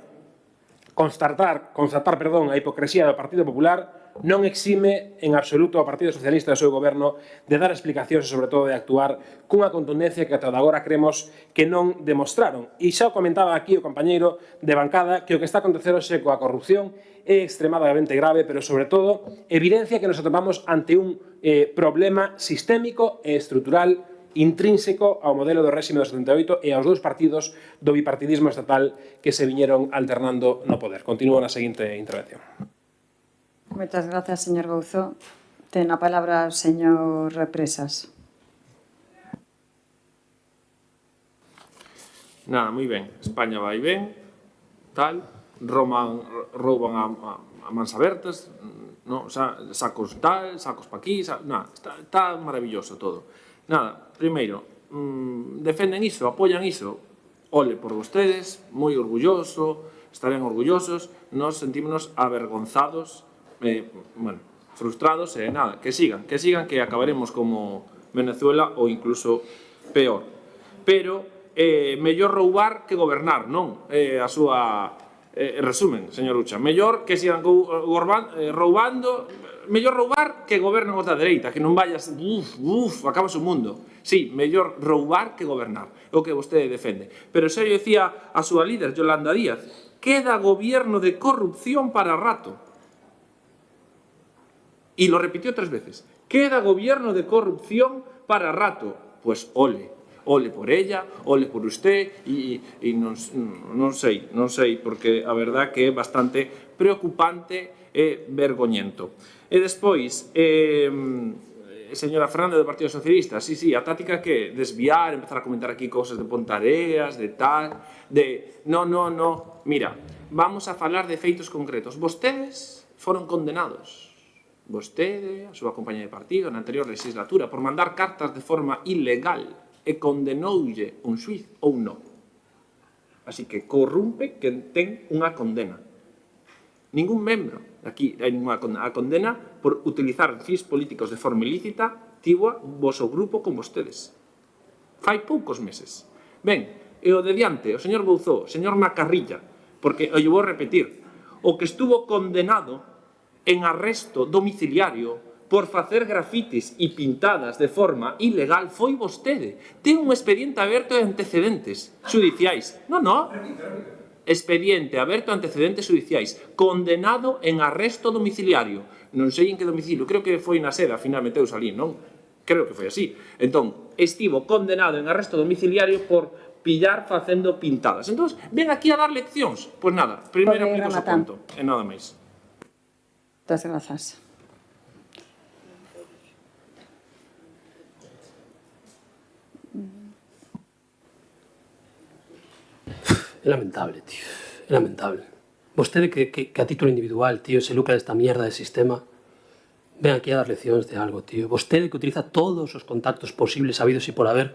constatar a hipocresía do Partido Popular non exime en absoluto ao Partido Socialista e ao seu goberno de dar explicacións e, sobre todo, de actuar cunha contundencia que ata agora cremos que non demostraron. E xa o comentaba aquí o compañeiro de bancada que o que está a acontecer hoxe coa corrupción é extremadamente grave, pero, sobre todo, evidencia que nos atopamos ante un problema sistémico e estrutural intrínseco ao modelo do réxime do 78 e aos dous partidos do bipartidismo estatal que se viñeron alternando no poder. Continúo na seguinte intervención. Moitas grazas, señor Gouzó. Ten a palabra o señor Represas. Nada, moi ben. España vai ben, tal, rouban a mans abertas, no, sacos tal, sacos pa aquí, nada, está maravilloso todo. Nada, primeiro, defenden iso, apoian iso, ole por vostedes, moi orgulloso, estarán orgullosos, nos sentímonos avergonzados, frustrados, nada, que sigan, que acabaremos como Venezuela ou incluso peor. Pero, mellor roubar que gobernar, non? A súa resumen, señor Ucha, mellor que sigan roubando, mellor roubar que gobernen os da dereita, que non vayas, acabas o mundo. Sí, mellor roubar que gobernar, é o que vostede defende. Pero xa yo decía a súa líder, Yolanda Díaz, queda gobierno de corrupción para rato. Y lo repitió 3 veces. Queda gobierno de corrupción para rato. Pues ole. Ole por ella, ole por usted, e non sei, porque a verdad que é bastante preocupante e vergoñento. E despois, señora Fernández do Partido Socialista, sí, a táctica que desviar, empezar a comentar aquí cousas de Pontareas, de tal, de... No, mira, vamos a falar de feitos concretos. Vostedes foron condenados. Vostede, a súa compañía de partido, na anterior legislatura, por mandar cartas de forma ilegal e condenoulle un xuiz ou non. Así que corrompe quen ten unha condena. Ningún membro aquí hai unha condena por utilizar fins políticos de forma ilícita tivo voso grupo con vostedes. Fai poucos meses. Ben, e o de diante, o señor Bouzó, o señor Macarrilla, porque, eu vou repetir, o que estuvo condenado en arresto domiciliario por facer grafitis e pintadas de forma ilegal foi vostede. Ten un expediente aberto de antecedentes judiciais. No. Expediente aberto de antecedentes judiciais. Condenado en arresto domiciliario. Non sei en que domicilio. Creo que foi na Seda, final meteus ali, non? Creo que foi así. Entón, estivo condenado en arresto domiciliario por pillar facendo pintadas. Entón, ven aquí a dar leccións. Pois nada, primeiro aplico o punto. E nada máis. Moitas grazas. É lamentable, tío. É lamentable. Vostede que a título individual, tío, se lucra desta mierda de sistema, ven aquí a dar leccións de algo, tío. Vostede que utiliza todos os contactos posibles habidos e por haber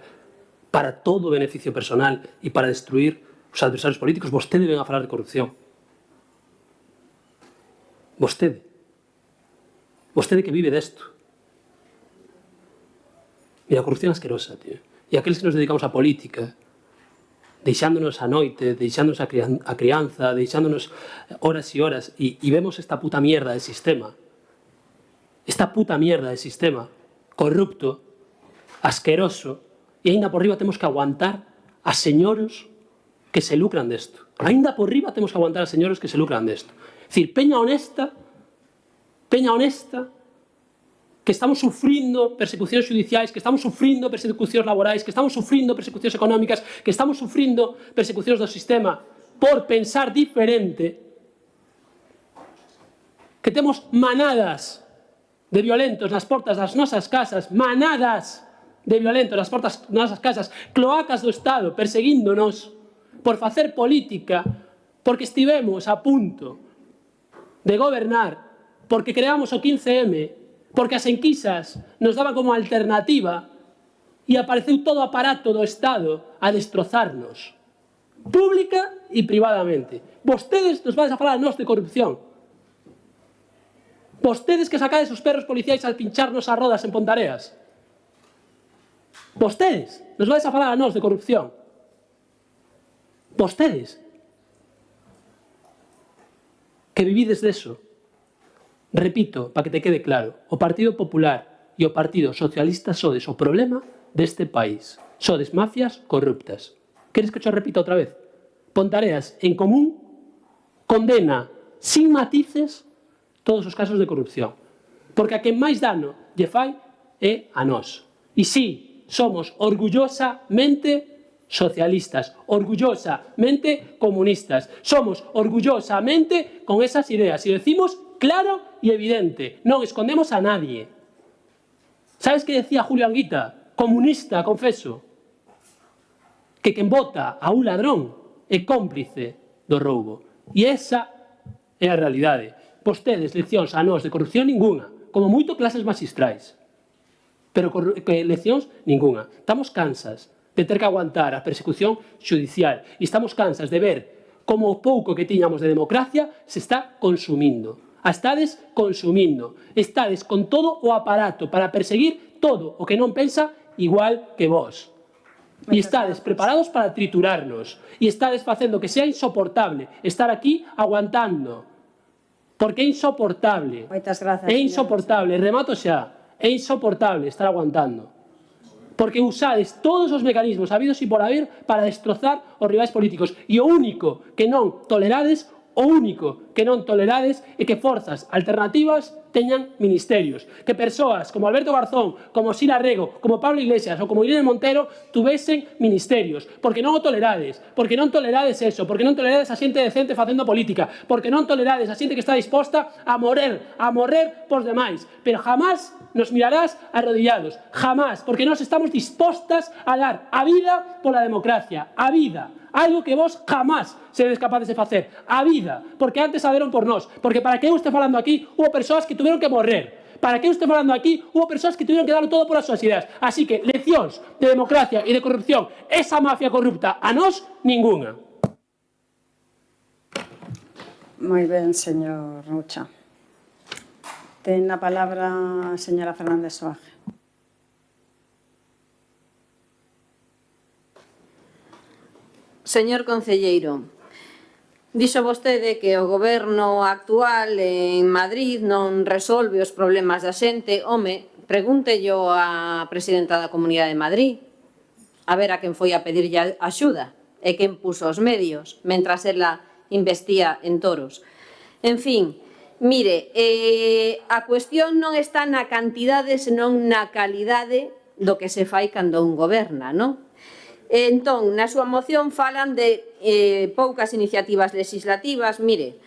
para todo o beneficio personal e para destruir os adversarios políticos, vostede ven a falar de corrupción. Vostede. Vostede que vive desto. Mira, a corrupción asquerosa, tío. E aqueles que nos dedicamos á política, deixándonos a noite, deixándonos a crianza, deixándonos horas e horas, e vemos esta puta mierda de sistema, corrupto, asqueroso, e ainda por riba temos que aguantar a señoros que se lucran desto. Ainda por riba temos que aguantar a señoros que se lucran desto. É dicir, peña honesta, que estamos sufrindo persecucións judiciais, que estamos sufrindo persecucións laborais, que estamos sufrindo persecucións económicas, que estamos sufrindo persecucións do sistema por pensar diferente, que temos manadas de violentos nas portas das nosas casas, manadas de violentos nas portas das nosas casas, cloacas do Estado perseguíndonos por facer política, porque estivemos a punto de gobernar, porque creamos o 15M, porque as enquisas nos daban como alternativa e apareceu todo o aparato do Estado a destrozarnos, pública e privadamente. Vostedes nos vais a falar a nós de corrupción. Vostedes que sacades os perros policiais al pincharnos as rodas en Pontareas. Vostedes nos vais a falar a nós de corrupción. Vostedes que vivides deso. Repito, para que te quede claro, o Partido Popular e o Partido Socialista sodes o problema deste país. Sodes mafias corruptas. Queres que te repita outra vez? Pontareas en Común condena sin matices todos os casos de corrupción. Porque a quen máis dano lle fai é a nós. E sí, somos orgullosamente socialistas, orgullosamente comunistas. Somos orgullosamente con esas ideas. E decimos claro e evidente, non escondemos a nadie. Sabes que decía Julio Anguita, comunista, confeso, que quen vota a un ladrón é cómplice do roubo. E esa é a realidade. Vostedes leccións a nós de corrupción ninguna, como moito clases magistrais, pero leccións ninguna. Estamos cansas de ter que aguantar a persecución judicial e estamos cansas de ver como o pouco que tiñamos de democracia se está consumindo. A estades consumindo. Estades con todo o aparato para perseguir todo o que non pensa igual que vos. E estades preparados para triturarnos. E estades facendo que sea insoportable estar aquí aguantando. Porque é insoportable. Moitas grazas. É insoportable, remato xa. É insoportable estar aguantando. Porque usades todos os mecanismos habidos e por haber para destrozar os rivais políticos. E o único que non tolerades é que forzas alternativas teñan ministerios, que persoas como Alberto Garzón, como Sila Rego, como Pablo Iglesias ou como Irene Montero tuvesen ministerios, porque non o tolerades eso, porque non tolerades a xente decente facendo política, porque non tolerades a xente que está disposta a morrer pos demais, pero jamás nos mirarás arrodillados, jamás, porque nós estamos dispostas a dar a vida pola democracia, a vida, algo que vos jamás seredes capaces de facer, a vida, porque antes saberon por nós, porque para que eu este falando aquí, hubo persoas que tuveron que morrer, para que eu este falando aquí, hubo persoas que tuveron que darlo todo por as súas ideas, así que leccións de democracia e de corrupción, esa mafia corrupta, a nós, ninguna. Moi ben, señor Rucha. Ten a palabra a señora Fernández Soaje. Señor concelleiro, dixo vostede que o goberno actual en Madrid non resolve os problemas da xente. Home, pregúntello á presidenta da Comunidade de Madrid, a ver a quen foi a pedirlle axuda e quen puso os medios, mentras ela investía en toros. En fin, mire, a cuestión non está na cantidade, senón na calidade do que se fai cando un goberna, non? Entón, na súa moción falan de poucas iniciativas legislativas. Mire,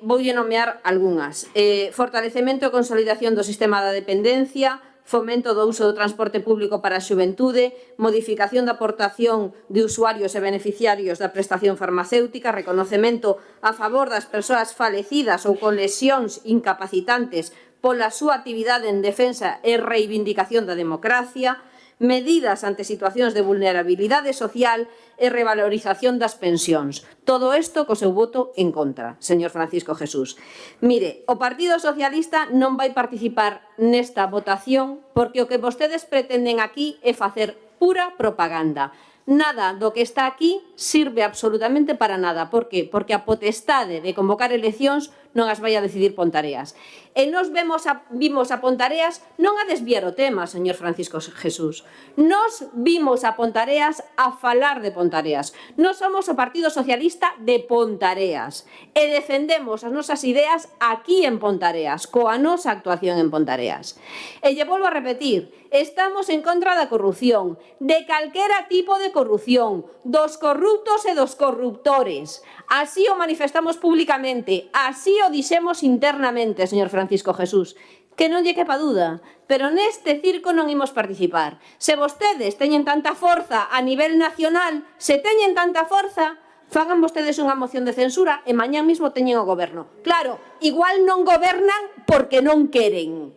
voulle nomear algunhas. Fortalecemento e consolidación do sistema da dependencia, fomento do uso do transporte público para a xuventude, modificación da aportación de usuarios e beneficiarios da prestación farmacéutica, reconocemento a favor das persoas falecidas ou con lesións incapacitantes pola súa actividade en defensa e reivindicación da democracia, medidas ante situacións de vulnerabilidade social e revalorización das pensións. Todo isto co seu voto en contra, señor Francisco Jesús. Mire, o Partido Socialista non vai participar nesta votación porque o que vostedes pretenden aquí é facer pura propaganda. Nada do que está aquí sirve absolutamente para nada. Por qué? Porque a potestade de convocar eleccións non as vai a decidir Pontareas. E nos vimos a Pontareas non a desviar o tema, señor Francisco Jesús. Nos vimos a Pontareas a falar de Pontareas. Nos somos o Partido Socialista de Pontareas e defendemos as nosas ideas aquí en Pontareas, coa nosa actuación en Pontareas. E lle volvo a repetir, estamos en contra da corrupción, de calquera tipo de corrupción, dos corruptos e dos corruptores. Así o manifestamos públicamente, así o dixemos internamente, señor Francisco Jesús. Que non lle quepa duda, pero neste circo non imos participar. Se vostedes teñen tanta forza a nivel nacional, se teñen tanta forza, fagan vostedes unha moción de censura e mañá mismo teñen o goberno. Claro, igual non gobernan porque non queren.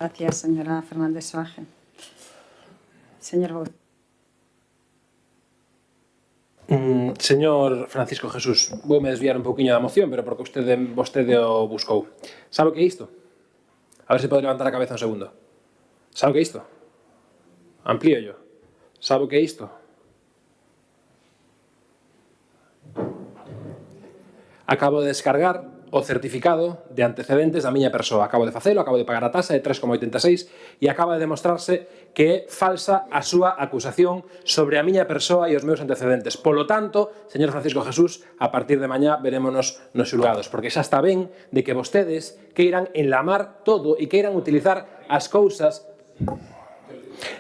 Gracias, señora Fernández Soaje. Señor Bouzas. Señor Francisco Jesús, voume desviar un pouquiño da moción, pero porque vostede o buscou. Sabe o que é isto? A ver se pode levantar a cabeza un segundo. Sabe o que é isto? Amplío yo. Sabe o que é isto? Acabo de descargar o certificado de antecedentes da miña persoa. Acabo de facelo, acabo de pagar a tasa de 3,86 e acaba de demostrarse que é falsa a súa acusación sobre a miña persoa e os meus antecedentes. Polo tanto, señor Francisco Jesús, a partir de mañá verémonos nos xulgados, porque xa está ben de que vostedes queiran enlamar todo e queiran utilizar as cousas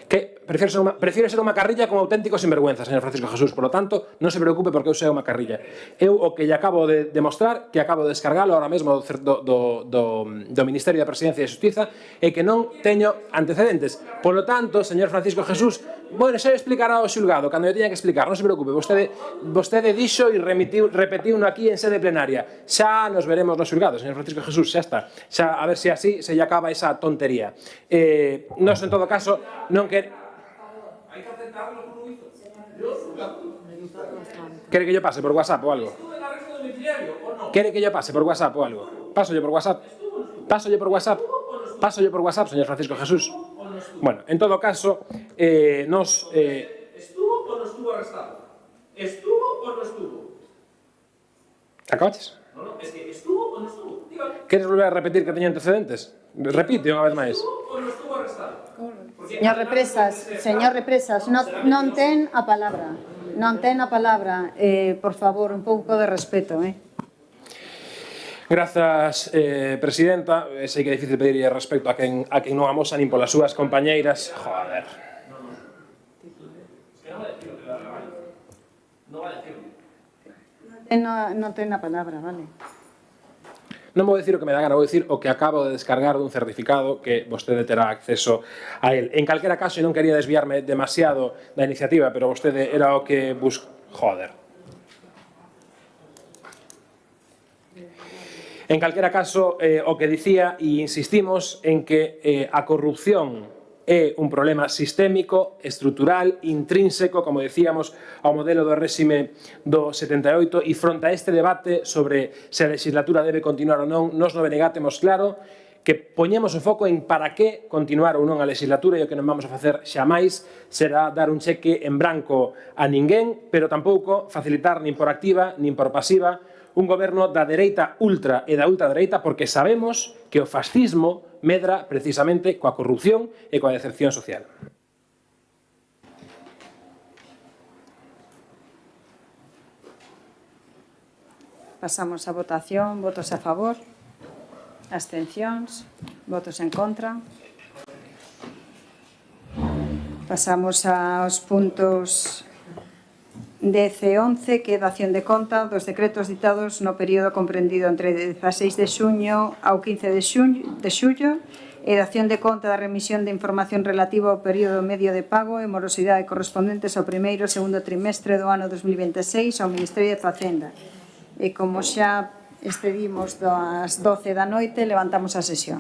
que prefiero ser unha carrilla con auténticos sinvergüenzas, señor Francisco Jesús. Por lo tanto, non se preocupe porque eu sea unha carrilla. Eu o que lle acabo de demostrar, que acabo de descargalo ahora mesmo do Ministerio da Presidencia e Xustiza, é que non teño antecedentes. Por lo tanto, señor Francisco Jesús, bueno, xa explicará o xulgado cando eu teña que explicar, non se preocupe. Vostede dixo e repetiu aquí en sede plenaria. Xa nos veremos nos xulgados, señor Francisco Jesús, xa está. Xa, a ver se así se lle acaba esa tontería. Nos, en todo caso, non quer... ¿Quiere que yo pase por WhatsApp o algo? ¿Quiere que yo pase por WhatsApp o algo? ¿Paso yo por WhatsApp? ¿Paso yo por WhatsApp? ¿Paso yo por WhatsApp, señor Francisco Jesús? Bueno, en todo caso, nos... ¿Estuvo o no estuvo arrestado? ¿Estuvo o no estuvo? ¿Acabaches? No, es que ¿estuvo o no estuvo? ¿Quieres volver a repetir que teño antecedentes? Repite unha vez máis. ¿Estuvo o no estuvo arrestado? Señor Represas, non ten a palabra. Non ten a palabra. Por favor, un pouco de respeto. Grazas, presidenta. Sei que é difícil pedir respecto a quen non amosa nin polas súas compañeiras. Joder. Non ten a palabra, vale. Non vou dicir o que me dá gana, vou dicir o que acabo de descargar dun certificado que vostede terá acceso a él. En calquera caso, non quería desviarme demasiado da iniciativa, pero vostede era o que Joder. En calquera caso, o que dicía, e insistimos en que a corrupción é un problema sistémico, estrutural, intrínseco, como decíamos, ao modelo do réxime do 78, e fronte a este debate sobre se a legislatura debe continuar ou non, nos no BNG temos claro que poñemos o foco en para que continuar ou non a legislatura, e o que non vamos a facer xamais será dar un cheque en branco a ninguén, pero tampouco facilitar nin por activa nin por pasiva un goberno da dereita ultra e da ultradereita, porque sabemos que o fascismo medra precisamente coa corrupción e coa decepción social. Pasamos a votación. Votos a favor, abstencións, votos en contra. Pasamos aos puntos 10 e 11, que é dación de conta dos decretos ditados no período comprendido entre 16 de xuño ao 15 de xullo e dación de conta da remisión de información relativa ao período medio de pago e morosidade correspondentes ao primeiro e segundo trimestre do ano 2026 ao Ministerio de Facenda. E como xa excedimos das 12 da noite, levantamos a sesión.